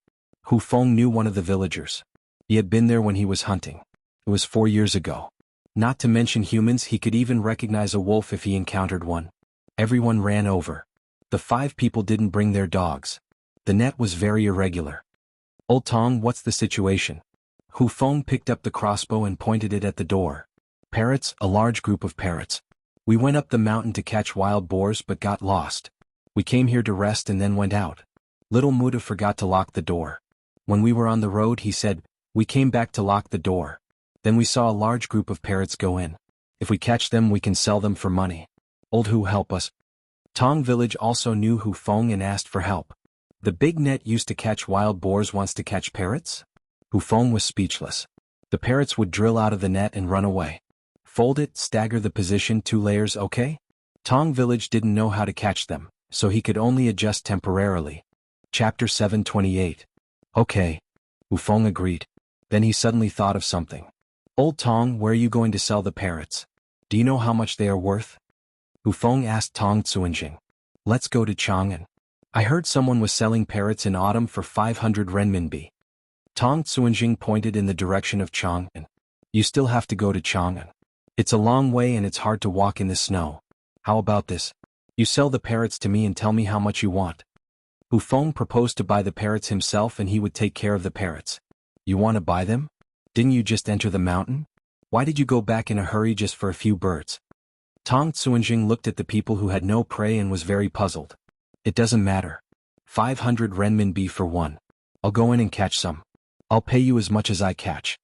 Hu Feng knew one of the villagers. He had been there when he was hunting. It was 4 years ago. Not to mention humans, he could even recognize a wolf if he encountered one. Everyone ran over. The 5 people didn't bring their dogs. The net was very irregular. Old Tong, what's the situation? Hu Feng picked up the crossbow and pointed it at the door. Parrots, a large group of parrots. We went up the mountain to catch wild boars but got lost. We came here to rest and then went out. Little Muda forgot to lock the door. When we were on the road, he said, we came back to lock the door. Then we saw a large group of parrots go in. If we catch them, we can sell them for money. Old Hu, help us. Tong village also knew Hu Feng and asked for help. The big net used to catch wild boars wants to catch parrots? Hu Feng was speechless. The parrots would drill out of the net and run away. Fold it, stagger the position 2 layers, okay? Tong village didn't know how to catch them, so he could only adjust temporarily. Chapter 728. Okay. Hu Feng agreed. Then he suddenly thought of something. Old Tong, where are you going to sell the parrots? Do you know how much they are worth? Hu Feng asked Tong Tsuanjing. Let's go to Chang'an. I heard someone was selling parrots in autumn for 500 renminbi. Tong Tsuanjing pointed in the direction of Chang'an. You still have to go to Chang'an. It's a long way and it's hard to walk in the snow. How about this? You sell the parrots to me and tell me how much you want. Hu Feng proposed to buy the parrots himself and he would take care of the parrots. You want to buy them? Didn't you just enter the mountain? Why did you go back in a hurry just for a few birds? Tong Tsuanjing looked at the people who had no prey and was very puzzled. It doesn't matter. 500 renminbi for one. I'll go in and catch some. I'll pay you as much as I catch.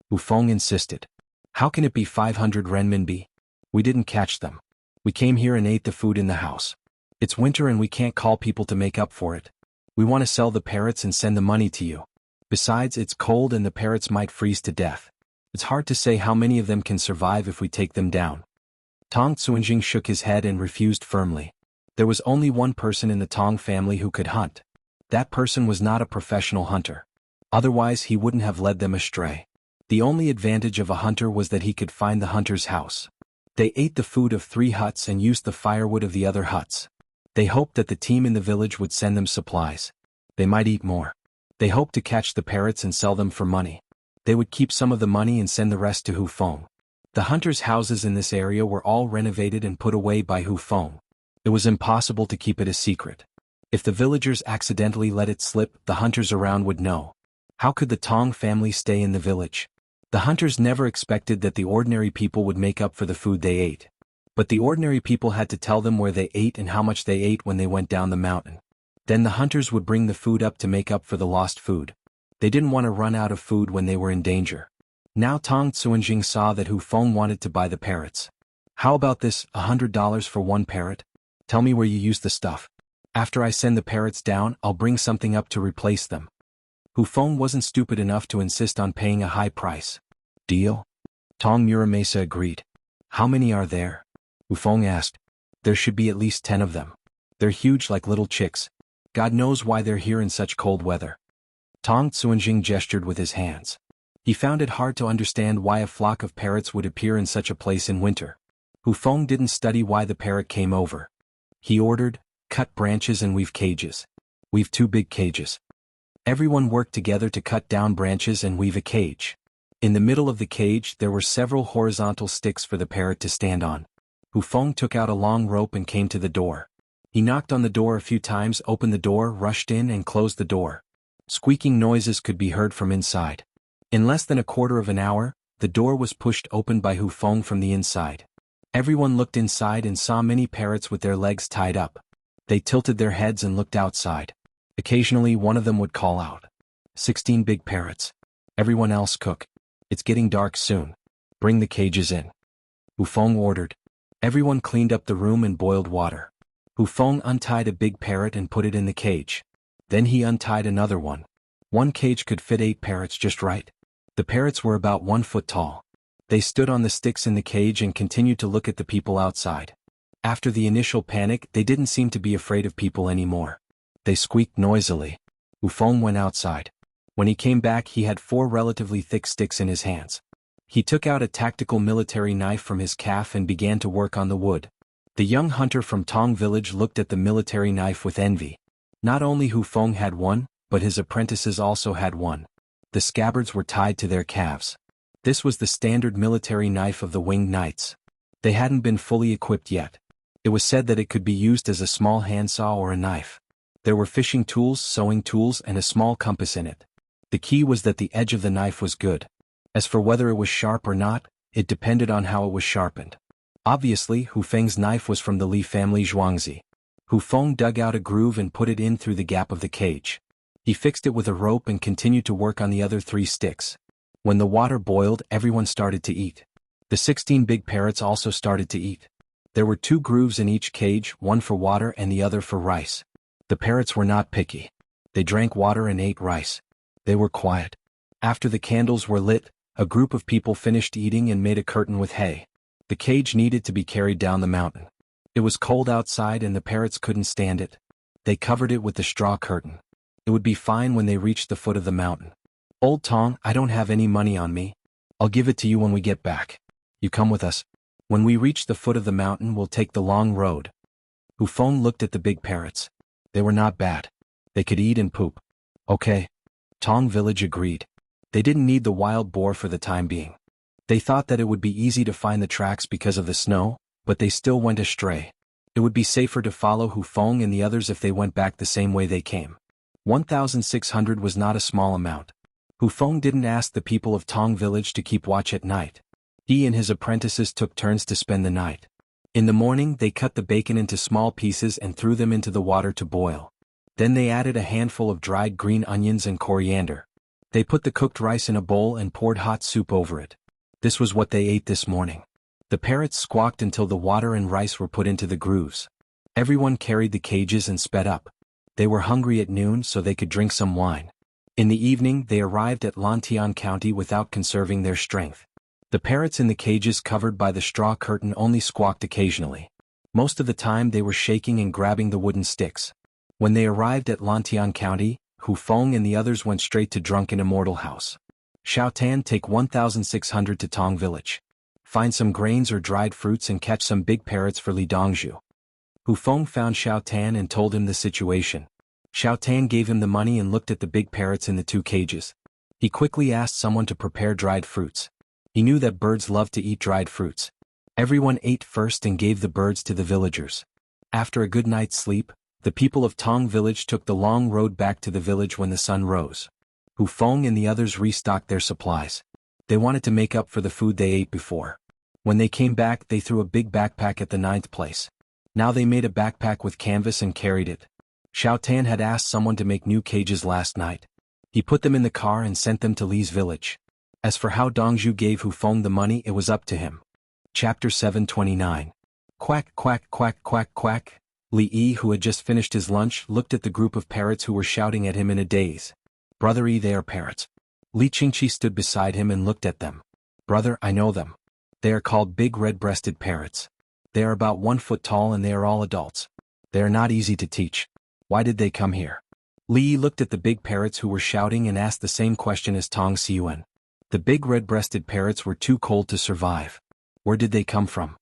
Hu Feng insisted. How can it be 500 renminbi? We didn't catch them. We came here and ate the food in the house. It's winter and we can't call people to make up for it. We want to sell the parrots and send the money to you. Besides, it's cold and the parrots might freeze to death. It's hard to say how many of them can survive if we take them down. Tong Tsuanjing shook his head and refused firmly. There was only one person in the Tang family who could hunt. That person was not a professional hunter. Otherwise he wouldn't have led them astray. The only advantage of a hunter was that he could find the hunter's house. They ate the food of 3 huts and used the firewood of the other huts. They hoped that the team in the village would send them supplies. They might eat more. They hoped to catch the parrots and sell them for money. They would keep some of the money and send the rest to Hu Feng. The hunters' houses in this area were all renovated and put away by Hu Feng. It was impossible to keep it a secret. If the villagers accidentally let it slip, the hunters around would know. How could the Tang family stay in the village? The hunters never expected that the ordinary people would make up for the food they ate. But the ordinary people had to tell them where they ate and how much they ate when they went down the mountain. Then the hunters would bring the food up to make up for the lost food. They didn't want to run out of food when they were in danger. Now Tang Xuanjing saw that Hu Feng wanted to buy the parrots. How about this, $100 for 1 parrot? Tell me where you use the stuff. After I send the parrots down, I'll bring something up to replace them. Hu Feng wasn't stupid enough to insist on paying a high price. Deal? Tang Muramasa agreed. How many are there? Hu Feng asked. There should be at least 10 of them. They're huge like little chicks. God knows why they're here in such cold weather. Tang Xuanjing gestured with his hands. He found it hard to understand why a flock of parrots would appear in such a place in winter. Hu Feng didn't study why the parrot came over. He ordered, cut branches and weave cages. Weave 2 big cages. Everyone worked together to cut down branches and weave a cage. In the middle of the cage there were several horizontal sticks for the parrot to stand on. Hu Feng took out a long rope and came to the door. He knocked on the door a few times, opened the door, rushed in and closed the door. Squeaking noises could be heard from inside. In less than a quarter of an hour, the door was pushed open by Hu Feng from the inside. Everyone looked inside and saw many parrots with their legs tied up. They tilted their heads and looked outside. Occasionally one of them would call out. 16 big parrots. Everyone else cook. It's getting dark soon. Bring the cages in. Hu Feng ordered. Everyone cleaned up the room and boiled water. Hu Feng untied a big parrot and put it in the cage. Then he untied another one. One cage could fit 8 parrots just right. The parrots were about 1 foot tall. They stood on the sticks in the cage and continued to look at the people outside. After the initial panic, they didn't seem to be afraid of people anymore. They squeaked noisily. Hu Feng went outside. When he came back he had 4 relatively thick sticks in his hands. He took out a tactical military knife from his calf and began to work on the wood. The young hunter from Tang village looked at the military knife with envy. Not only Hu Feng had one, but his apprentices also had one. The scabbards were tied to their calves. This was the standard military knife of the winged knights. They hadn't been fully equipped yet. It was said that it could be used as a small handsaw or a knife. There were fishing tools, sewing tools, and a small compass in it. The key was that the edge of the knife was good. As for whether it was sharp or not, it depended on how it was sharpened. Obviously, Hu Feng's knife was from the Li family Zhuangzi. Hu Feng dug out a groove and put it in through the gap of the cage. He fixed it with a rope and continued to work on the other 3 sticks. When the water boiled, everyone started to eat. The 16 big parrots also started to eat. There were 2 grooves in each cage, one for water and the other for rice. The parrots were not picky. They drank water and ate rice. They were quiet. After the candles were lit, a group of people finished eating and made a curtain with hay. The cage needed to be carried down the mountain. It was cold outside and the parrots couldn't stand it. They covered it with the straw curtain. It would be fine when they reached the foot of the mountain. Old Tong, I don't have any money on me. I'll give it to you when we get back. You come with us. When we reach the foot of the mountain we'll take the long road. Hu Feng looked at the big parrots. They were not bad. They could eat and poop. Okay. Tong village agreed. They didn't need the wild boar for the time being. They thought that it would be easy to find the tracks because of the snow, but they still went astray. It would be safer to follow Hu Feng and the others if they went back the same way they came. 1,600 was not a small amount. Hu Feng didn't ask the people of Tong village to keep watch at night. He and his apprentices took turns to spend the night. In the morning they cut the bacon into small pieces and threw them into the water to boil. Then they added a handful of dried green onions and coriander. They put the cooked rice in a bowl and poured hot soup over it. This was what they ate this morning. The parrots squawked until the water and rice were put into the grooves. Everyone carried the cages and sped up. They were hungry at noon so they could drink some wine. In the evening they arrived at Lantian County without conserving their strength. The parrots in the cages covered by the straw curtain only squawked occasionally. Most of the time they were shaking and grabbing the wooden sticks. When they arrived at Lantian County, Hu Feng and the others went straight to Drunken Immortal House. Xiao Tan, take 1,600 to Tang Village. Find some grains or dried fruits and catch some big parrots for Li Dongzhu. Hu Feng found Xiao Tan and told him the situation. Xiao Tan gave him the money and looked at the big parrots in the 2 cages. He quickly asked someone to prepare dried fruits. He knew that birds love to eat dried fruits. Everyone ate first and gave the birds to the villagers. After a good night's sleep, the people of Tang village took the long road back to the village when the sun rose. Hu Feng and the others restocked their supplies. They wanted to make up for the food they ate before. When they came back, they threw a big backpack at the 9th place. Now they made a backpack with canvas and carried it. Xiao Tan had asked someone to make new cages last night. He put them in the car and sent them to Li's village. As for how Dongzhu gave Hu Feng the money, it was up to him. Chapter 729. Quack, quack, quack, quack, quack. Li Yi, who had just finished his lunch, looked at the group of parrots who were shouting at him in a daze. Brother Yi, they are parrots. Li Qingqi stood beside him and looked at them. Brother, I know them. They are called big red-breasted parrots. They are about 1 foot tall and they are all adults. They are not easy to teach. Why did they come here? Li Yi looked at the big parrots who were shouting and asked the same question as Tang Xiyuan. The big red-breasted parrots were too cold to survive. Where did they come from?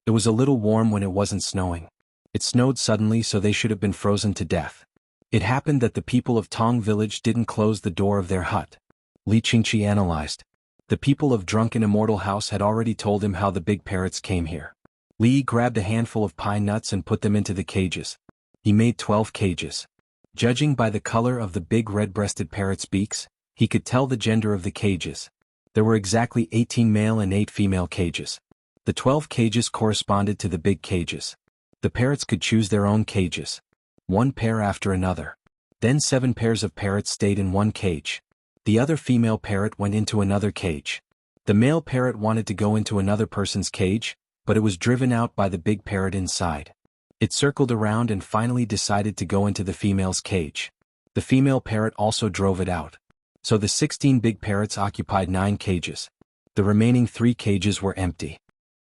It was a little warm when it wasn't snowing. It snowed suddenly, so they should have been frozen to death. It happened that the people of Tang village didn't close the door of their hut. Li Qingqi analyzed. The people of Drunken Immortal House had already told him how the big parrots came here. Li grabbed a handful of pine nuts and put them into the cages. He made 12 cages. Judging by the color of the big red-breasted parrots' beaks, he could tell the gender of the cages. There were exactly 18 male and 8 female cages. The 12 cages corresponded to the big cages. The parrots could choose their own cages. 1 pair after another. Then 7 pairs of parrots stayed in 1 cage. The other female parrot went into another cage. The male parrot wanted to go into another person's cage, but it was driven out by the big parrot inside. It circled around and finally decided to go into the female's cage. The female parrot also drove it out. So the 16 big parrots occupied 9 cages. The remaining 3 cages were empty.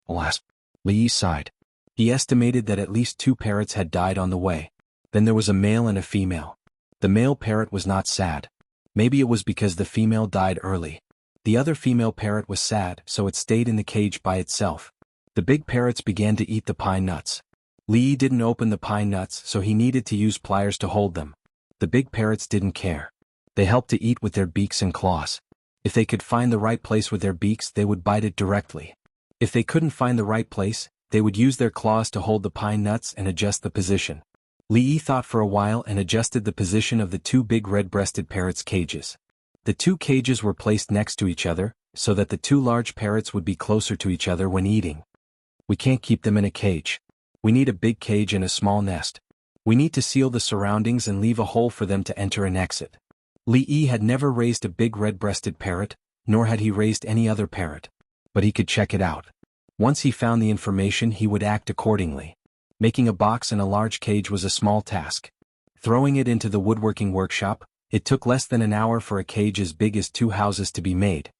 Alas, Li Yi sighed. He estimated that at least 2 parrots had died on the way. Then there was a male and a female. The male parrot was not sad. Maybe it was because the female died early. The other female parrot was sad, so it stayed in the cage by itself. The big parrots began to eat the pine nuts. Li Yi didn't open the pine nuts, so he needed to use pliers to hold them. The big parrots didn't care. They helped to eat with their beaks and claws. If they could find the right place with their beaks, they would bite it directly. If they couldn't find the right place, they would use their claws to hold the pine nuts and adjust the position. Li Yi thought for a while and adjusted the position of the 2 big red-breasted parrots' cages. The 2 cages were placed next to each other, so that the 2 large parrots would be closer to each other when eating. We can't keep them in a cage. We need a big cage and a small nest. We need to seal the surroundings and leave a hole for them to enter and exit. Li Yi had never raised a big red-breasted parrot, nor had he raised any other parrot. But he could check it out. Once he found the information, he would act accordingly. Making a box in a large cage was a small task. Throwing it into the woodworking workshop, it took less than an hour for a cage as big as 2 houses to be made.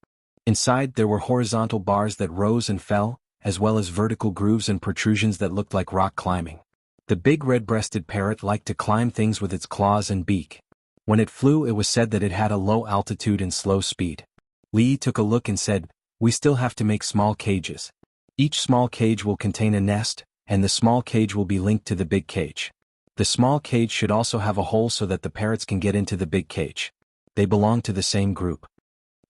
Inside there were horizontal bars that rose and fell, as well as vertical grooves and protrusions that looked like rock climbing. The big red-breasted parrot liked to climb things with its claws and beak. When it flew, it was said that it had a low altitude and slow speed. Li Yi took a look and said, "We still have to make small cages. Each small cage will contain a nest, and the small cage will be linked to the big cage. The small cage should also have a hole so that the parrots can get into the big cage. They belong to the same group."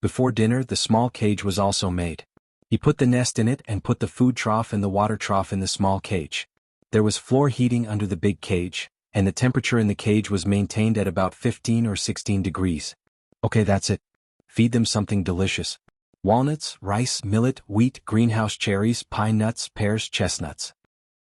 Before dinner, the small cage was also made. He put the nest in it and put the food trough and the water trough in the small cage. There was floor heating under the big cage, and the temperature in the cage was maintained at about 15 or 16 degrees. Okay, that's it. Feed them something delicious. Walnuts, rice, millet, wheat, greenhouse cherries, pine nuts, pears, chestnuts.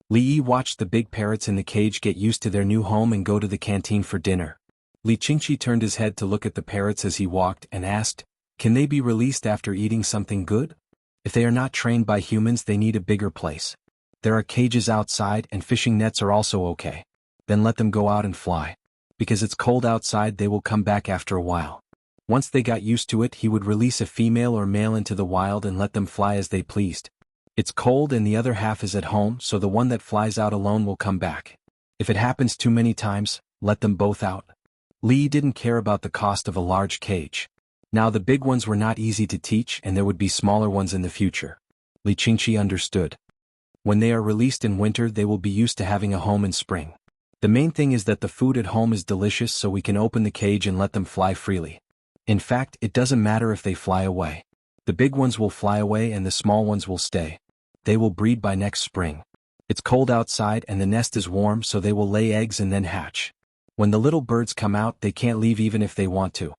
Li Yi watched the big parrots in the cage get used to their new home and go to the canteen for dinner. Li Qingqi turned his head to look at the parrots as he walked and asked, "Can they be released after eating something good? If they are not trained by humans, they need a bigger place. There are cages outside and fishing nets are also okay. Then let them go out and fly. Because it's cold outside, they will come back after a while." Once they got used to it, he would release a female or male into the wild and let them fly as they pleased. It's cold and the other half is at home, so the one that flies out alone will come back. If it happens too many times, let them both out. Li didn't care about the cost of a large cage. Now the big ones were not easy to teach and there would be smaller ones in the future. Li Qingqi understood. When they are released in winter they will be used to having a home in spring. The main thing is that the food at home is delicious, so we can open the cage and let them fly freely. In fact, it doesn't matter if they fly away. The big ones will fly away and the small ones will stay. They will breed by next spring. It's cold outside and the nest is warm, so they will lay eggs and then hatch. When the little birds come out they can't leave even if they want to.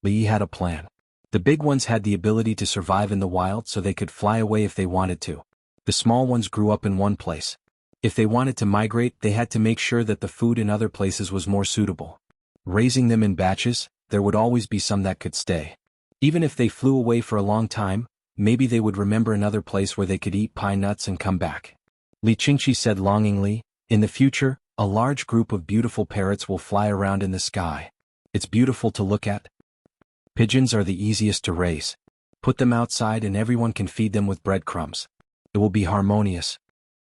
Li had a plan. The big ones had the ability to survive in the wild, so they could fly away if they wanted to. The small ones grew up in one place. If they wanted to migrate they had to make sure that the food in other places was more suitable. Raising them in batches, there would always be some that could stay. Even if they flew away for a long time, maybe they would remember another place where they could eat pine nuts and come back. Li Qingqi said longingly, in the future, a large group of beautiful parrots will fly around in the sky. It's beautiful to look at. Pigeons are the easiest to raise. Put them outside and everyone can feed them with breadcrumbs. It will be harmonious.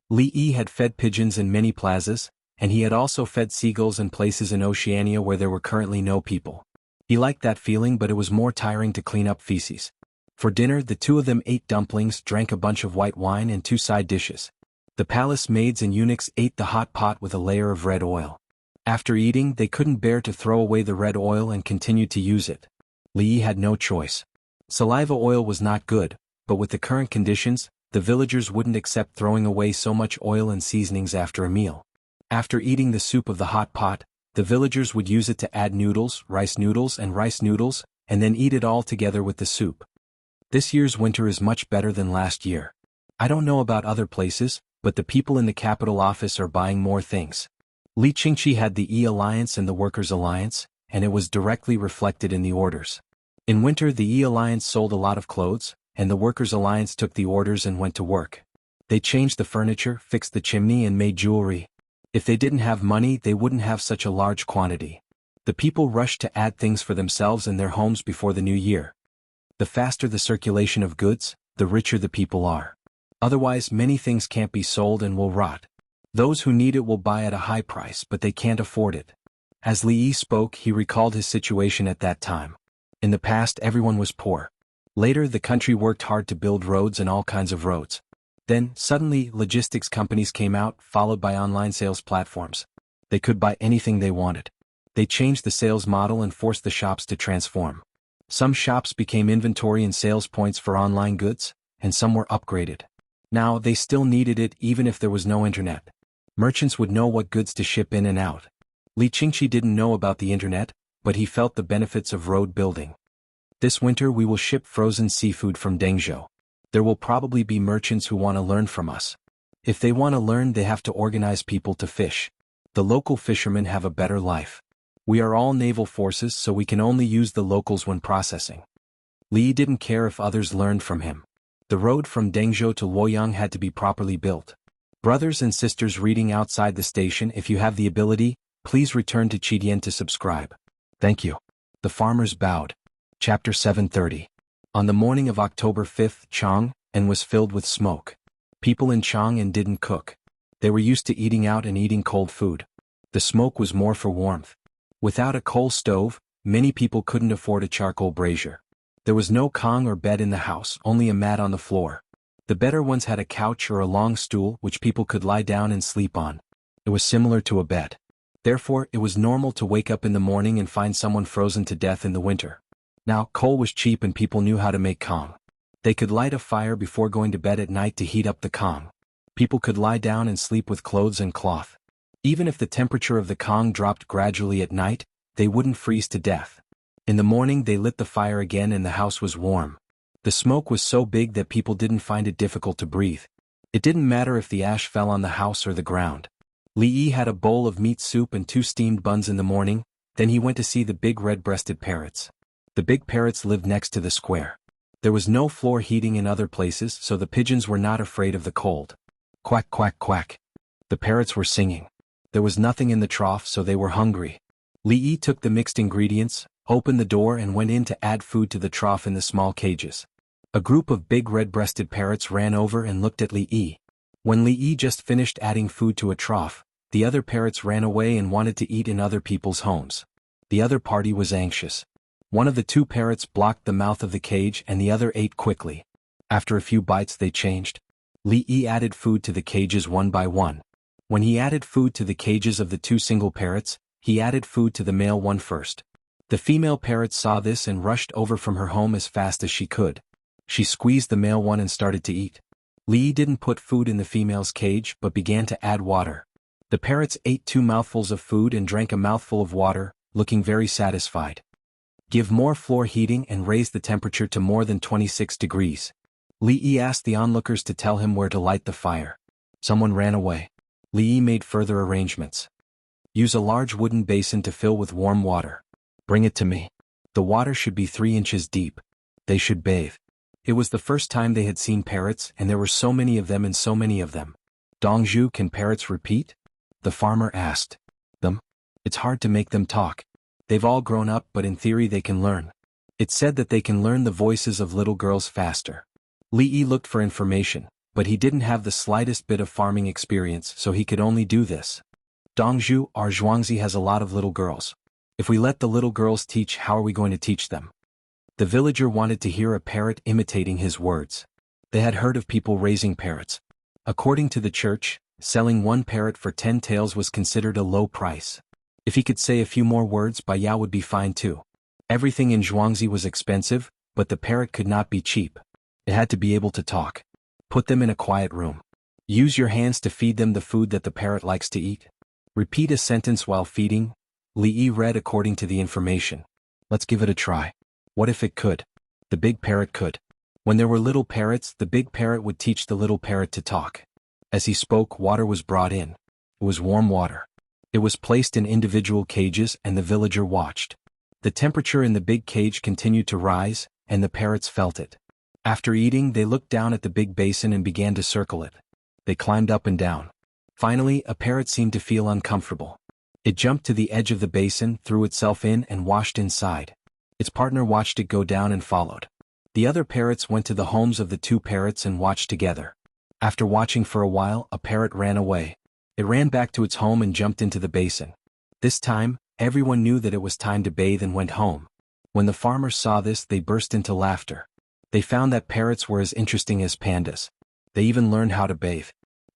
Li Yi had fed pigeons in many plazas, and he had also fed seagulls in places in Oceania where there were currently no people. He liked that feeling, but it was more tiring to clean up feces. For dinner the two of them ate dumplings, drank a bunch of white wine and 2 side dishes. The palace maids and eunuchs ate the hot pot with a layer of red oil. After eating they couldn't bear to throw away the red oil and continued to use it. Li Yi had no choice. Saliva oil was not good, but with the current conditions, the villagers wouldn't accept throwing away so much oil and seasonings after a meal. After eating the soup of the hot pot, the villagers would use it to add noodles, and rice noodles, and then eat it all together with the soup. This year's winter is much better than last year. I don't know about other places, but the people in the capital office are buying more things. Li Qingqi had the E Alliance and the Workers' Alliance, and it was directly reflected in the orders. In winter the E Alliance sold a lot of clothes, and the Workers' Alliance took the orders and went to work. They changed the furniture, fixed the chimney and made jewelry. If they didn't have money they wouldn't have such a large quantity. The people rushed to add things for themselves and their homes before the new year. The faster the circulation of goods, the richer the people are. Otherwise many things can't be sold and will rot. Those who need it will buy at a high price, but they can't afford it. As Li Yi spoke he recalled his situation at that time. In the past everyone was poor. Later the country worked hard to build roads and all kinds of roads. Then, suddenly, logistics companies came out, followed by online sales platforms. They could buy anything they wanted. They changed the sales model and forced the shops to transform. Some shops became inventory and sales points for online goods, and some were upgraded. Now, they still needed it even if there was no internet. Merchants would know what goods to ship in and out. Li Qingqi didn't know about the internet, but he felt the benefits of road building. This winter we will ship frozen seafood from Dengzhou. There will probably be merchants who want to learn from us. If they want to learn they have to organize people to fish. The local fishermen have a better life. We are all naval forces, so we can only use the locals when processing. Li didn't care if others learned from him. The road from Dengzhou to Luoyang had to be properly built. Brothers and sisters reading outside the station, if you have the ability, please return to Qidian to subscribe. Thank you. The farmers bowed. Chapter 730. On the morning of October 5th, Chang'an was filled with smoke. People in Chang'an didn't cook. They were used to eating out and eating cold food. The smoke was more for warmth. Without a coal stove, many people couldn't afford a charcoal brazier. There was no kong or bed in the house, only a mat on the floor. The better ones had a couch or a long stool which people could lie down and sleep on. It was similar to a bed. Therefore, it was normal to wake up in the morning and find someone frozen to death in the winter. Now, coal was cheap and people knew how to make kong. They could light a fire before going to bed at night to heat up the kong. People could lie down and sleep with clothes and cloth. Even if the temperature of the kong dropped gradually at night, they wouldn't freeze to death. In the morning they lit the fire again and the house was warm. The smoke was so big that people didn't find it difficult to breathe. It didn't matter if the ash fell on the house or the ground. Li Yi had a bowl of meat soup and 2 steamed buns in the morning, then he went to see the big red-breasted parrots. The big parrots lived next to the square. There was no floor heating in other places, so the pigeons were not afraid of the cold. Quack, quack, quack. The parrots were singing. There was nothing in the trough, so they were hungry. Li Yi took the mixed ingredients, opened the door and went in to add food to the trough in the small cages. A group of big red-breasted parrots ran over and looked at Li Yi. When Li Yi just finished adding food to a trough, the other parrots ran away and wanted to eat in other people's homes. The other party was anxious. One of the two parrots blocked the mouth of the cage and the other ate quickly. After a few bites they changed. Li Yi added food to the cages one by one. When he added food to the cages of the two single parrots, he added food to the male one first. The female parrot saw this and rushed over from her home as fast as she could. She squeezed the male one and started to eat. Li Yi didn't put food in the female's cage but began to add water. The parrots ate 2 mouthfuls of food and drank a mouthful of water, looking very satisfied. Give more floor heating and raise the temperature to more than 26 degrees. Li Yi asked the onlookers to tell him where to light the fire. Someone ran away. Li Yi made further arrangements. Use a large wooden basin to fill with warm water. Bring it to me. The water should be 3 inches deep. They should bathe. It was the first time they had seen parrots and there were so many of them and so many of them. Jianghu, can parrots repeat? The farmer asked. Them? It's hard to make them talk. They've all grown up but in theory they can learn. It said that they can learn the voices of little girls faster. Li Yi looked for information, but he didn't have the slightest bit of farming experience so he could only do this. Jianghu, our Zhuangzi has a lot of little girls. If we let the little girls teach, how are we going to teach them? The villager wanted to hear a parrot imitating his words. They had heard of people raising parrots. According to the church, selling one parrot for 10 taels was considered a low price. If he could say a few more words, Baiyao would be fine too. Everything in Zhuangzi was expensive, but the parrot could not be cheap. It had to be able to talk. Put them in a quiet room. Use your hands to feed them the food that the parrot likes to eat. Repeat a sentence while feeding. Li Yi read according to the information. Let's give it a try. What if it could? The big parrot could. When there were little parrots, the big parrot would teach the little parrot to talk. As he spoke, water was brought in. It was warm water. It was placed in individual cages and the villager watched. The temperature in the big cage continued to rise, and the parrots felt it. After eating, they looked down at the big basin and began to circle it. They climbed up and down. Finally, a parrot seemed to feel uncomfortable. It jumped to the edge of the basin, threw itself in and washed inside. Its partner watched it go down and followed. The other parrots went to the homes of the two parrots and watched together. After watching for a while, a parrot ran away. It ran back to its home and jumped into the basin. This time, everyone knew that it was time to bathe and went home. When the farmers saw this, they burst into laughter. They found that parrots were as interesting as pandas. They even learned how to bathe.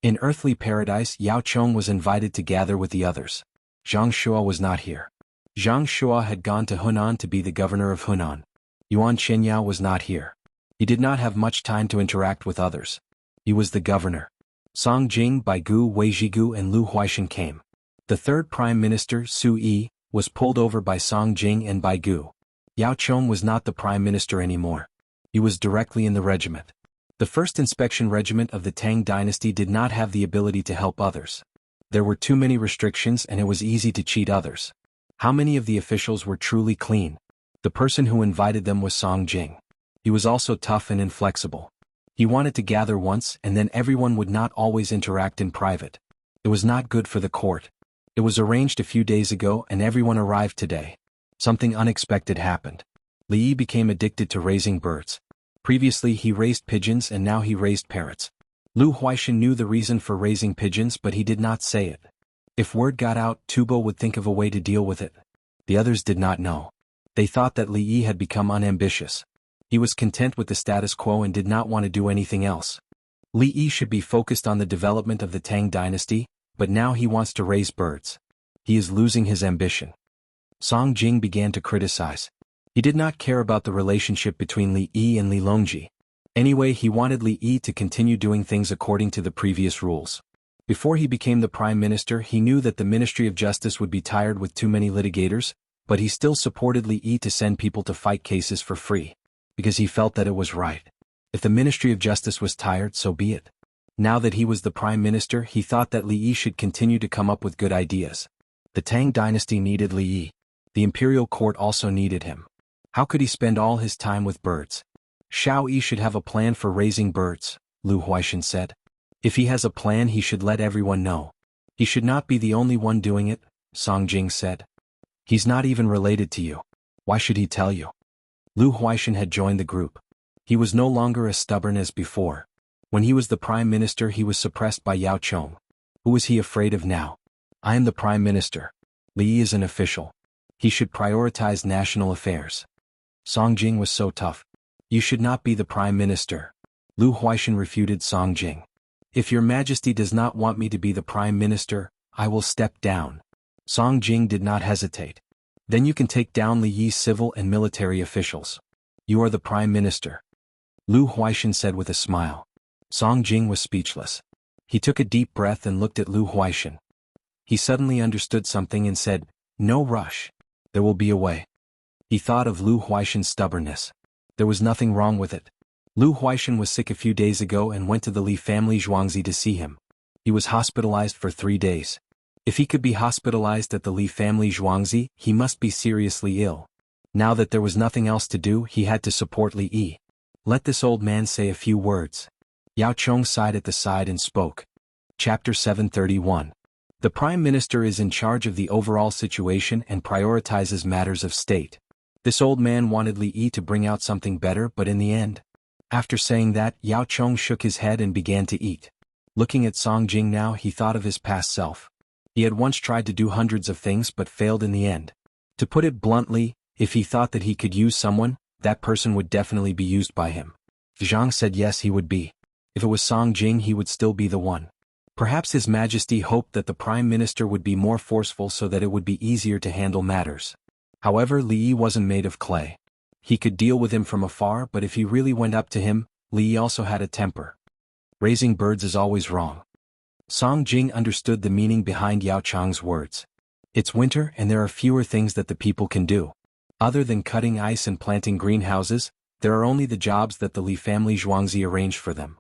In earthly paradise, Yao Chong was invited to gather with the others. Zhang Shua was not here. Zhang Shua had gone to Hunan to be the governor of Hunan. Yuan Qianyao was not here. He did not have much time to interact with others. He was the governor. Song Jing, Baigu, Wei Zhigu and Lu Huaishan came. The third prime minister, Su Yi, was pulled over by Song Jing and Baigu. Yao Chong was not the prime minister anymore. He was directly in the regiment. The first inspection regiment of the Tang dynasty did not have the ability to help others. There were too many restrictions and it was easy to cheat others. How many of the officials were truly clean? The person who invited them was Song Jing. He was also tough and inflexible. He wanted to gather once and then everyone would not always interact in private. It was not good for the court. It was arranged a few days ago and everyone arrived today. Something unexpected happened. Li Yi became addicted to raising birds. Previously he raised pigeons and now he raised parrots. Lu Huaishan knew the reason for raising pigeons but he did not say it. If word got out, Tubo would think of a way to deal with it. The others did not know. They thought that Li Yi had become unambitious. He was content with the status quo and did not want to do anything else. Li Yi should be focused on the development of the Tang dynasty, but now he wants to raise birds. He is losing his ambition. Song Jing began to criticize. He did not care about the relationship between Li Yi and Li Longji. Anyway, he wanted Li Yi to continue doing things according to the previous rules. Before he became the prime minister, he knew that the Ministry of Justice would be tired with too many litigators, but he still supported Li Yi to send people to fight cases for free, because he felt that it was right. If the Ministry of Justice was tired, so be it. Now that he was the prime minister, he thought that Li Yi should continue to come up with good ideas. The Tang dynasty needed Li Yi. The imperial court also needed him. How could he spend all his time with birds? Shao Yi should have a plan for raising birds, Lu Huaishan said. If he has a plan, he should let everyone know. He should not be the only one doing it, Song Jing said. He's not even related to you. Why should he tell you? Lu Huaishan had joined the group. He was no longer as stubborn as before. When he was the prime minister he was suppressed by Yao Chong. Who was he afraid of now? I am the prime minister. Li Yi is an official. He should prioritize national affairs. Song Jing was so tough. You should not be the prime minister. Lu Huaishan refuted Song Jing. If your majesty does not want me to be the prime minister, I will step down. Song Jing did not hesitate. Then you can take down Li Yi's civil and military officials. You are the prime minister. Lu Huaishan said with a smile. Song Jing was speechless. He took a deep breath and looked at Lu Huaishan. He suddenly understood something and said, "No rush. There will be a way." He thought of Lu Huaishan's stubbornness. There was nothing wrong with it. Lu Huaishan was sick a few days ago and went to the Li family Zhuangzi to see him. He was hospitalized for 3 days. If he could be hospitalized at the Li family Zhuangzi, he must be seriously ill. Now that there was nothing else to do, he had to support Li Yi. Let this old man say a few words. Yao Chong sighed at the side and spoke. Chapter 731. The Prime Minister is in charge of the overall situation and prioritizes matters of state. This old man wanted Li Yi to bring out something better, but in the end. After saying that, Yao Chong shook his head and began to eat. Looking at Song Jing now, he thought of his past self. He had once tried to do hundreds of things but failed in the end. To put it bluntly, if he thought that he could use someone, that person would definitely be used by him. Zhang said yes, he would be. If it was Song Jing, he would still be the one. Perhaps His Majesty hoped that the Prime Minister would be more forceful so that it would be easier to handle matters. However, Li Yi wasn't made of clay. He could deal with him from afar, but if he really went up to him, Li Yi also had a temper. Raising birds is always wrong. Song Jing understood the meaning behind Yao Chong's words. It's winter and there are fewer things that the people can do. Other than cutting ice and planting greenhouses, there are only the jobs that the Li family Zhuangzi arranged for them.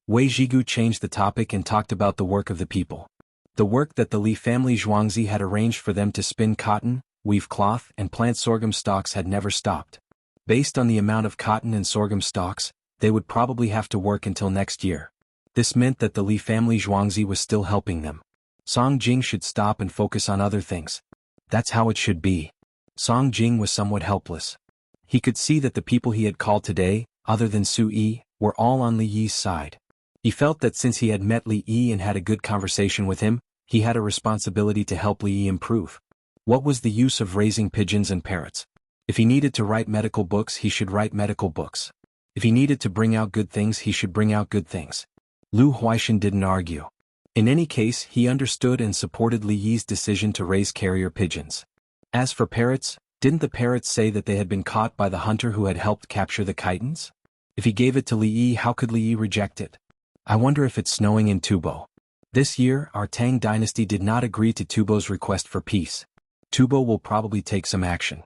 Wei Zhigu changed the topic and talked about the work of the people. The work that the Li family Zhuangzi had arranged for them to spin cotton, weave cloth, and plant sorghum stalks had never stopped. Based on the amount of cotton and sorghum stalks, they would probably have to work until next year. This meant that the Li family Zhuangzi was still helping them. Song Jing should stop and focus on other things. That's how it should be. Song Jing was somewhat helpless. He could see that the people he had called today, other than Su Yi, were all on Li Yi's side. He felt that since he had met Li Yi and had a good conversation with him, he had a responsibility to help Li Yi improve. What was the use of raising pigeons and parrots? If he needed to write medical books, he should write medical books. If he needed to bring out good things, he should bring out good things. Lu Huaishan didn't argue. In any case, he understood and supported Li Yi's decision to raise carrier pigeons. As for parrots, didn't the parrots say that they had been caught by the hunter who had helped capture the kittens? If he gave it to Li Yi, how could Li Yi reject it? I wonder if it's snowing in Tubo. This year, our Tang dynasty did not agree to Tubo's request for peace. Tubo will probably take some action.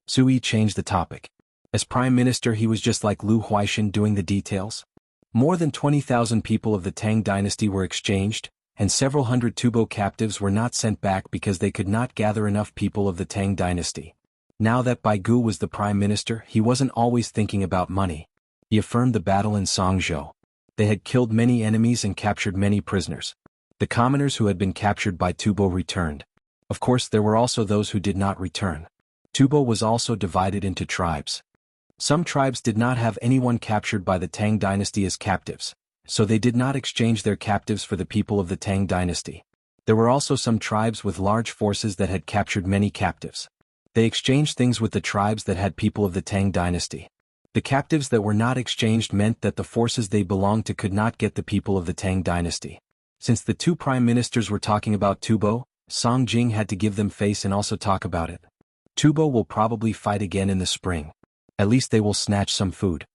Su Yi changed the topic. As prime minister, he was just like Lu Huaishan doing the details. More than 20,000 people of the Tang dynasty were exchanged, and several hundred Tubo captives were not sent back because they could not gather enough people of the Tang dynasty. Now that Bai Gu was the prime minister, he wasn't always thinking about money. He affirmed the battle in Songzhou. They had killed many enemies and captured many prisoners. The commoners who had been captured by Tubo returned. Of course, there were also those who did not return. Tubo was also divided into tribes. Some tribes did not have anyone captured by the Tang dynasty as captives, so they did not exchange their captives for the people of the Tang dynasty. There were also some tribes with large forces that had captured many captives. They exchanged things with the tribes that had people of the Tang dynasty. The captives that were not exchanged meant that the forces they belonged to could not get the people of the Tang dynasty. Since the two prime ministers were talking about Tubo, Song Jing had to give them face and also talk about it. Tubo will probably fight again in the spring. At least they will snatch some food.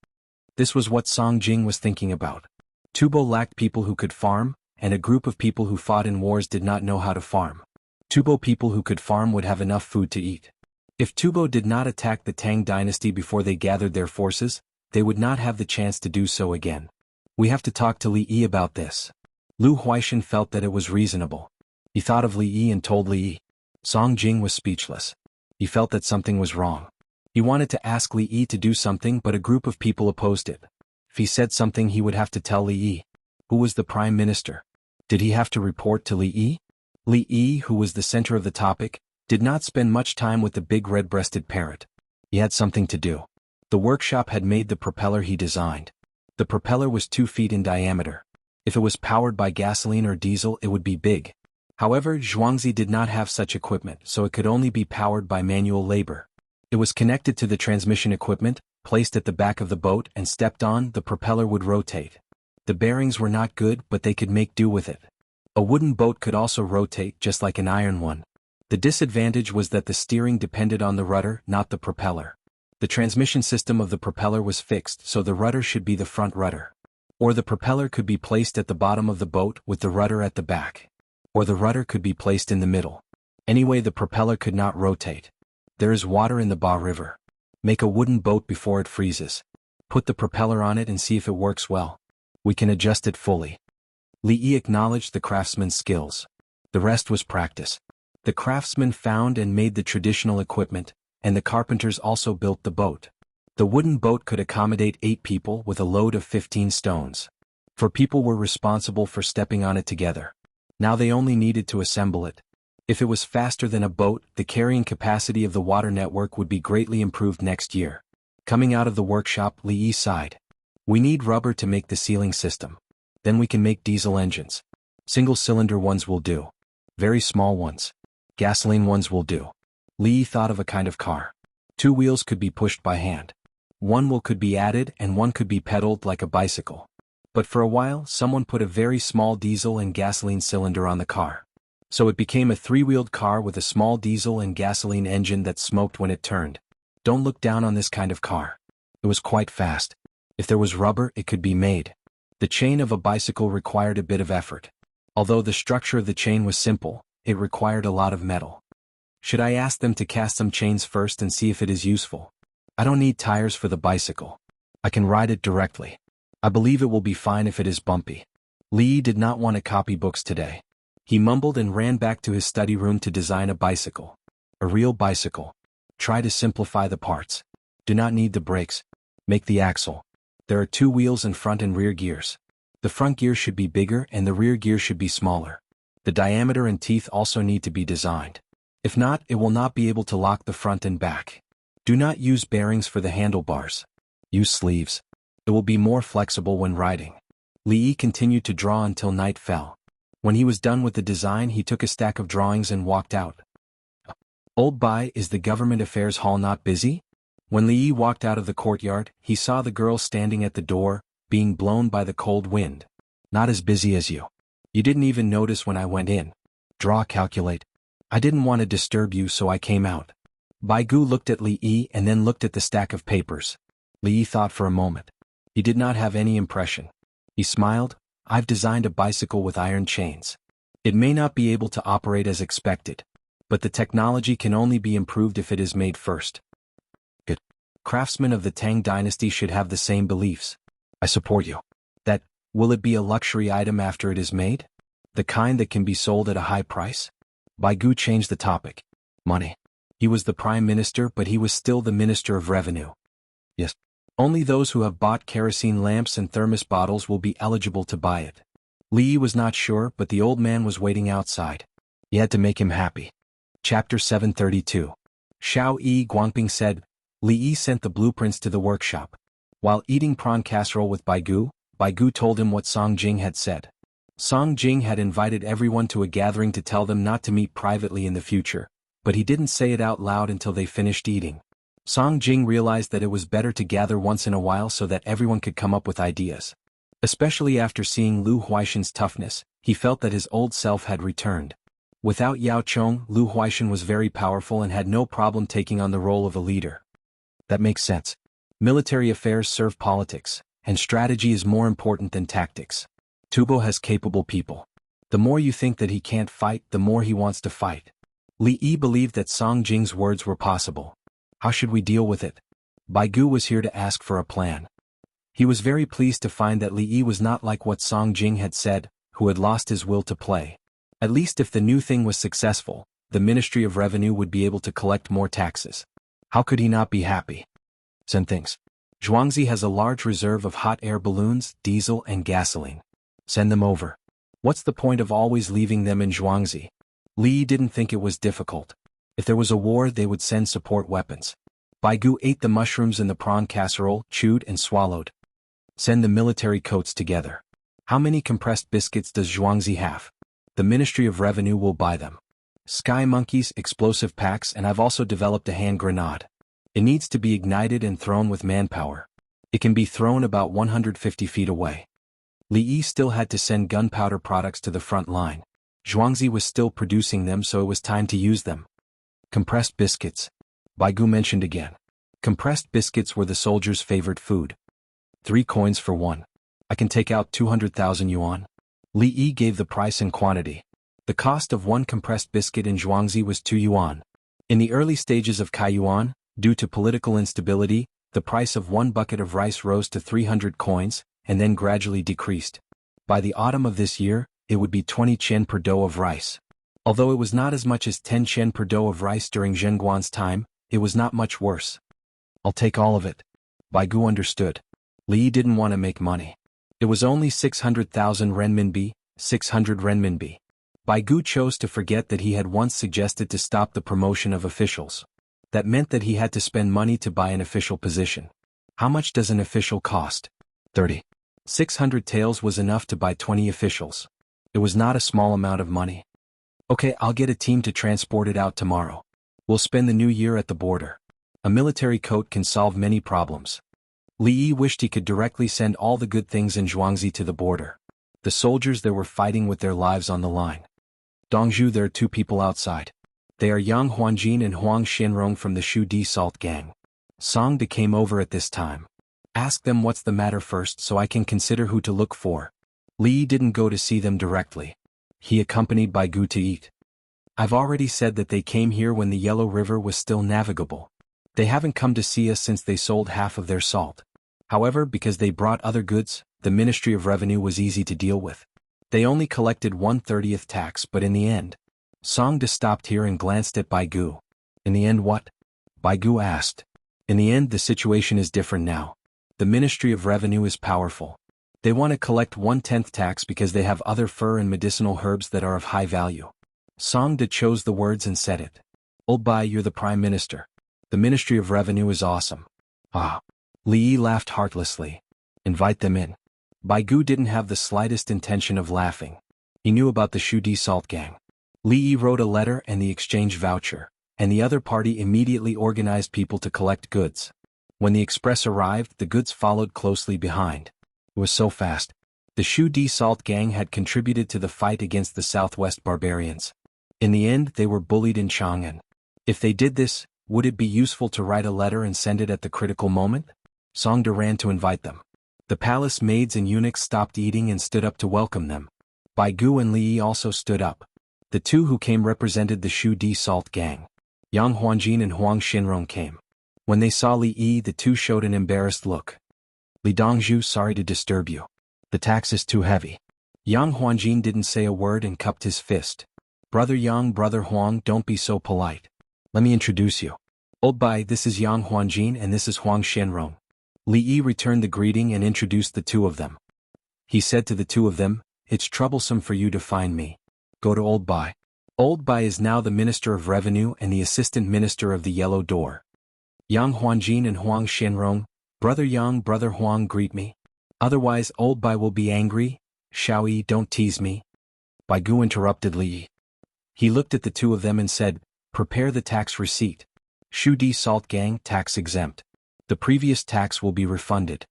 This was what Song Jing was thinking about. Tubo lacked people who could farm, and a group of people who fought in wars did not know how to farm. Tubo people who could farm would have enough food to eat. If Tubo did not attack the Tang dynasty before they gathered their forces, they would not have the chance to do so again. We have to talk to Li Yi about this. Lu Huaishan felt that it was reasonable. He thought of Li Yi and told Li Yi. Song Jing was speechless. He felt that something was wrong. He wanted to ask Li Yi to do something, but a group of people opposed it. If he said something, he would have to tell Li Yi. Who was the prime minister? Did he have to report to Li Yi? Li Yi, who was the center of the topic, did not spend much time with the big red-breasted parrot. He had something to do. The workshop had made the propeller he designed. The propeller was 2 feet in diameter. If it was powered by gasoline or diesel, it would be big. However, Zhuangzi did not have such equipment, so it could only be powered by manual labor. It was connected to the transmission equipment, placed at the back of the boat, and stepped on, the propeller would rotate. The bearings were not good, but they could make do with it. A wooden boat could also rotate just like an iron one. The disadvantage was that the steering depended on the rudder, not the propeller. The transmission system of the propeller was fixed, so the rudder should be the front rudder. Or the propeller could be placed at the bottom of the boat with the rudder at the back. Or the rudder could be placed in the middle. Anyway, the propeller could not rotate. There is water in the Ba River. Make a wooden boat before it freezes. Put the propeller on it and see if it works well. We can adjust it fully. Li Yi acknowledged the craftsman's skills. The rest was practice. The craftsman found and made the traditional equipment, and the carpenters also built the boat. The wooden boat could accommodate 8 people with a load of 15 stones. 4 people were responsible for stepping on it together. Now they only needed to assemble it. If it was faster than a boat, the carrying capacity of the water network would be greatly improved next year. Coming out of the workshop, Li Yi sighed. We need rubber to make the sealing system. Then we can make diesel engines. Single-cylinder ones will do. Very small ones. Gasoline ones will do. Li Yi thought of a kind of car. 2 wheels could be pushed by hand. 1 wheel could be added and 1 could be pedaled like a bicycle. But for a while, someone put a very small diesel and gasoline cylinder on the car. So it became a 3-wheeled car with a small diesel and gasoline engine that smoked when it turned. Don't look down on this kind of car. It was quite fast. If there was rubber, it could be made. The chain of a bicycle required a bit of effort. Although the structure of the chain was simple, it required a lot of metal. Should I ask them to cast some chains first and see if it is useful? I don't need tires for the bicycle. I can ride it directly. I believe it will be fine if it is bumpy. Li Yi did not want to copy books today. He mumbled and ran back to his study room to design a bicycle. A real bicycle. Try to simplify the parts. Do not need the brakes. Make the axle. There are 2 wheels and front and rear gears. The front gear should be bigger and the rear gear should be smaller. The diameter and teeth also need to be designed. If not, it will not be able to lock the front and back. Do not use bearings for the handlebars. Use sleeves. It will be more flexible when riding. Li Yi continued to draw until night fell. When he was done with the design, he took a stack of drawings and walked out. Old Bai, is the government affairs hall not busy? When Li Yi walked out of the courtyard, he saw the girl standing at the door, being blown by the cold wind. Not as busy as you. You didn't even notice when I went in. Draw, calculate. I didn't want to disturb you, so I came out. Bai Gu looked at Li Yi and then looked at the stack of papers. Li Yi thought for a moment. He did not have any impression. He smiled. I've designed a bicycle with iron chains. It may not be able to operate as expected, but the technology can only be improved if it is made first. Good. Craftsmen of the Tang dynasty should have the same beliefs. I support you. That, will it be a luxury item after it is made? The kind that can be sold at a high price? Bai Gu changed the topic. Money. He was the prime minister, but he was still the minister of revenue. Yes. Only those who have bought kerosene lamps and thermos bottles will be eligible to buy it. Li Yi was not sure, but the old man was waiting outside. He had to make him happy. Chapter 732. Xiao Yi Guangping said. Li Yi sent the blueprints to the workshop. While eating prawn casserole with Bai Gu told him what Song Jing had said. Song Jing had invited everyone to a gathering to tell them not to meet privately in the future, but he didn't say it out loud until they finished eating. Song Jing realized that it was better to gather once in a while so that everyone could come up with ideas. Especially after seeing Lu Huaishan's toughness, he felt that his old self had returned. Without Yao Chong, Lu Huaishan was very powerful and had no problem taking on the role of a leader. That makes sense. Military affairs serve politics, and strategy is more important than tactics. Tubo has capable people. The more you think that he can't fight, the more he wants to fight. Li Yi believed that Song Jing's words were possible. How should we deal with it? Bai Gu was here to ask for a plan. He was very pleased to find that Li Yi was not like what Song Jing had said, who had lost his will to play. At least if the new thing was successful, the Ministry of Revenue would be able to collect more taxes. How could he not be happy? Send things. Zhuangzi has a large reserve of hot air balloons, diesel and gasoline. Send them over. What's the point of always leaving them in Zhuangzi? Li Yi didn't think it was difficult. If there was a war, they would send support weapons. Baigu ate the mushrooms in the prawn casserole, chewed and swallowed. Send the military coats together. How many compressed biscuits does Zhuangzi have? The Ministry of Revenue will buy them. Sky monkeys, explosive packs, and I've also developed a hand grenade. It needs to be ignited and thrown with manpower. It can be thrown about 150 feet away. Li Yi still had to send gunpowder products to the front line. Zhuangzi was still producing them, so it was time to use them. Compressed biscuits. Baigu mentioned again. Compressed biscuits were the soldiers' favorite food. 3 coins for 1. I can take out 200,000 yuan. Li Yi gave the price and quantity. The cost of 1 compressed biscuit in Zhuangzi was 2 yuan. In the early stages of Kaiyuan, due to political instability, the price of 1 bucket of rice rose to 300 coins, and then gradually decreased. By the autumn of this year, it would be 20 chen per dough of rice. Although it was not as much as 10 chen per dough of rice during Zhenguan's time, it was not much worse. I'll take all of it. Baigu understood. Li Yi didn't want to make money. It was only 600,000 renminbi, 600 renminbi. Baigu chose to forget that he had once suggested to stop the promotion of officials. That meant that he had to spend money to buy an official position. How much does an official cost? 30. 600 taels was enough to buy 20 officials. It was not a small amount of money. Okay, I'll get a team to transport it out tomorrow. We'll spend the new year at the border. A military coat can solve many problems. Li Yi wished he could directly send all the good things in Zhuangzi to the border. The soldiers there were fighting with their lives on the line. Dongzhu, there are 2 people outside. They are Yang Huanjin and Huang Xianrong from the Shu Di Salt gang. Song De came over at this time. Ask them what's the matter first so I can consider who to look for. Li Yi didn't go to see them directly. He accompanied Baigu to eat. I've already said that they came here when the Yellow River was still navigable. They haven't come to see us since they sold half of their salt. However, because they brought other goods, the Ministry of Revenue was easy to deal with. They only collected 1/30th tax, but in the end, Song De stopped here and glanced at Baigu. In the end what? Baigu asked. In the end, the situation is different now. The Ministry of Revenue is powerful. They want to collect 1/10th tax because they have other fur and medicinal herbs that are of high value. Song De chose the words and said it. Old Bai, you're the Prime Minister. The Ministry of Revenue is awesome. Ah. Li Yi laughed heartlessly. Invite them in. Baigu didn't have the slightest intention of laughing. He knew about the Shu Di Salt gang. Li Yi wrote a letter and the exchange voucher, and the other party immediately organized people to collect goods. When the express arrived, the goods followed closely behind. It was so fast. The Shu Di Salt gang had contributed to the fight against the Southwest barbarians. In the end, they were bullied in Chang'an. If they did this, would it be useful to write a letter and send it at the critical moment? Song De ran to invite them. The palace maids and eunuchs stopped eating and stood up to welcome them. Baigu and Li Yi also stood up. The 2 who came represented the Shu Di Salt gang. Yang Huanjin and Huang Xianrong came. When they saw Li Yi, the 2 showed an embarrassed look. Li Dongzhu, sorry to disturb you. The tax is too heavy. Yang Huanjin didn't say a word and cupped his fist. Brother Yang, Brother Huang, don't be so polite. Let me introduce you. Old Bai, this is Yang Huanjin and this is Huang Xianrong. Li Yi returned the greeting and introduced the 2 of them. He said to the 2 of them, it's troublesome for you to find me. Go to Old Bai. Old Bai is now the Minister of Revenue and the Assistant Minister of the Yellow Door. Yang Huanjin and Huang Xianrong, Brother Yang, Brother Huang, greet me. Otherwise Old Bai will be angry. Shao Yi, don't tease me. Baigu interrupted Li Yi. He looked at the 2 of them and said, prepare the tax receipt. Shu Di Salt gang, tax exempt. The previous tax will be refunded.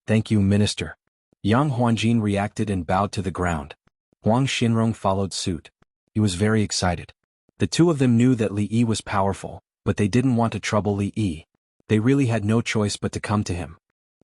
Thank you, Minister. Yang Huanjin reacted and bowed to the ground. Huang Xianrong followed suit. He was very excited. The 2 of them knew that Li Yi was powerful, but they didn't want to trouble Li Yi. They really had no choice but to come to him.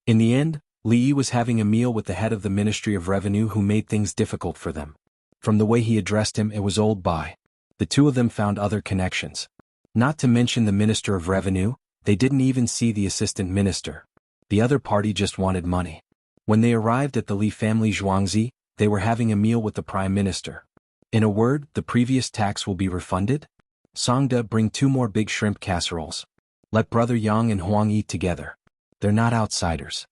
In the end, Li Yi was having a meal with the head of the Ministry of Revenue who made things difficult for them. From the way he addressed him, it was Old Bai. The 2 of them found other connections. Not to mention the Minister of Revenue, they didn't even see the Assistant Minister. The other party just wanted money. When they arrived at the Li family Zhuangzi, they were having a meal with the Prime Minister. In a word, the previous tax will be refunded? Song De, bring 2 more big shrimp casseroles. Let Brother Yang and Huang eat together. They're not outsiders.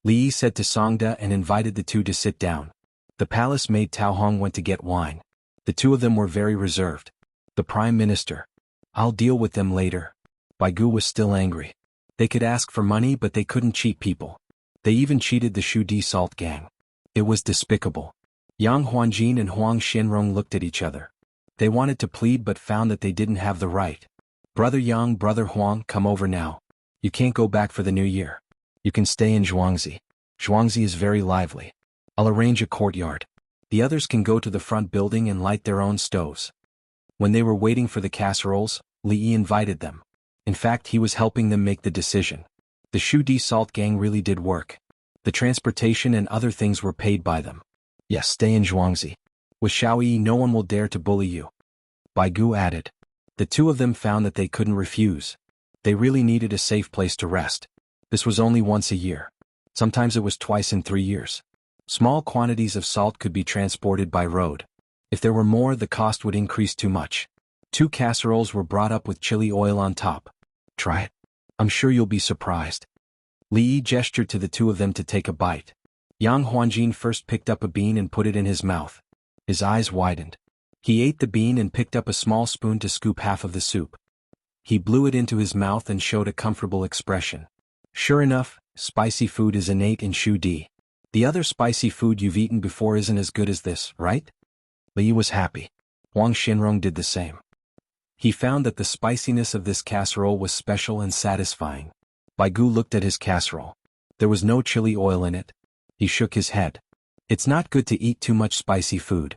Li Yi said to Song De and invited the 2 to sit down. The palace maid Tao Hong went to get wine. The 2 of them were very reserved. The Prime Minister. I'll deal with them later. Baigu was still angry. They could ask for money but they couldn't cheat people. They even cheated the Shu salt gang. It was despicable. Yang Huanjin and Huang Xinrong looked at each other. They wanted to plead but found that they didn't have the right. Brother Yang, Brother Huang, come over now. You can't go back for the new year. You can stay in Zhuangzi. Zhuangzi is very lively. I'll arrange a courtyard. The others can go to the front building and light their own stoves. When they were waiting for the casseroles, Li Yi invited them. In fact, he was helping them make the decision. The Shu salt gang really did work. The transportation and other things were paid by them. Yes, stay in Zhuangzi. With Xiao Yi, no one will dare to bully you. Baigu added. The two of them found that they couldn't refuse. They really needed a safe place to rest. This was only once a year. Sometimes it was twice in 3 years. Small quantities of salt could be transported by road. If there were more, the cost would increase too much. 2 casseroles were brought up with chili oil on top. Try it. I'm sure you'll be surprised. Li Yi gestured to the two of them to take a bite. Yang Huanjin first picked up a bean and put it in his mouth. His eyes widened. He ate the bean and picked up a small spoon to scoop half of the soup. He blew it into his mouth and showed a comfortable expression. Sure enough, spicy food is innate in Shu Di. The other spicy food you've eaten before isn't as good as this, right? Li Yi was happy. Huang Xinrong did the same. He found that the spiciness of this casserole was special and satisfying. Baigu looked at his casserole. There was no chili oil in it. He shook his head. It's not good to eat too much spicy food.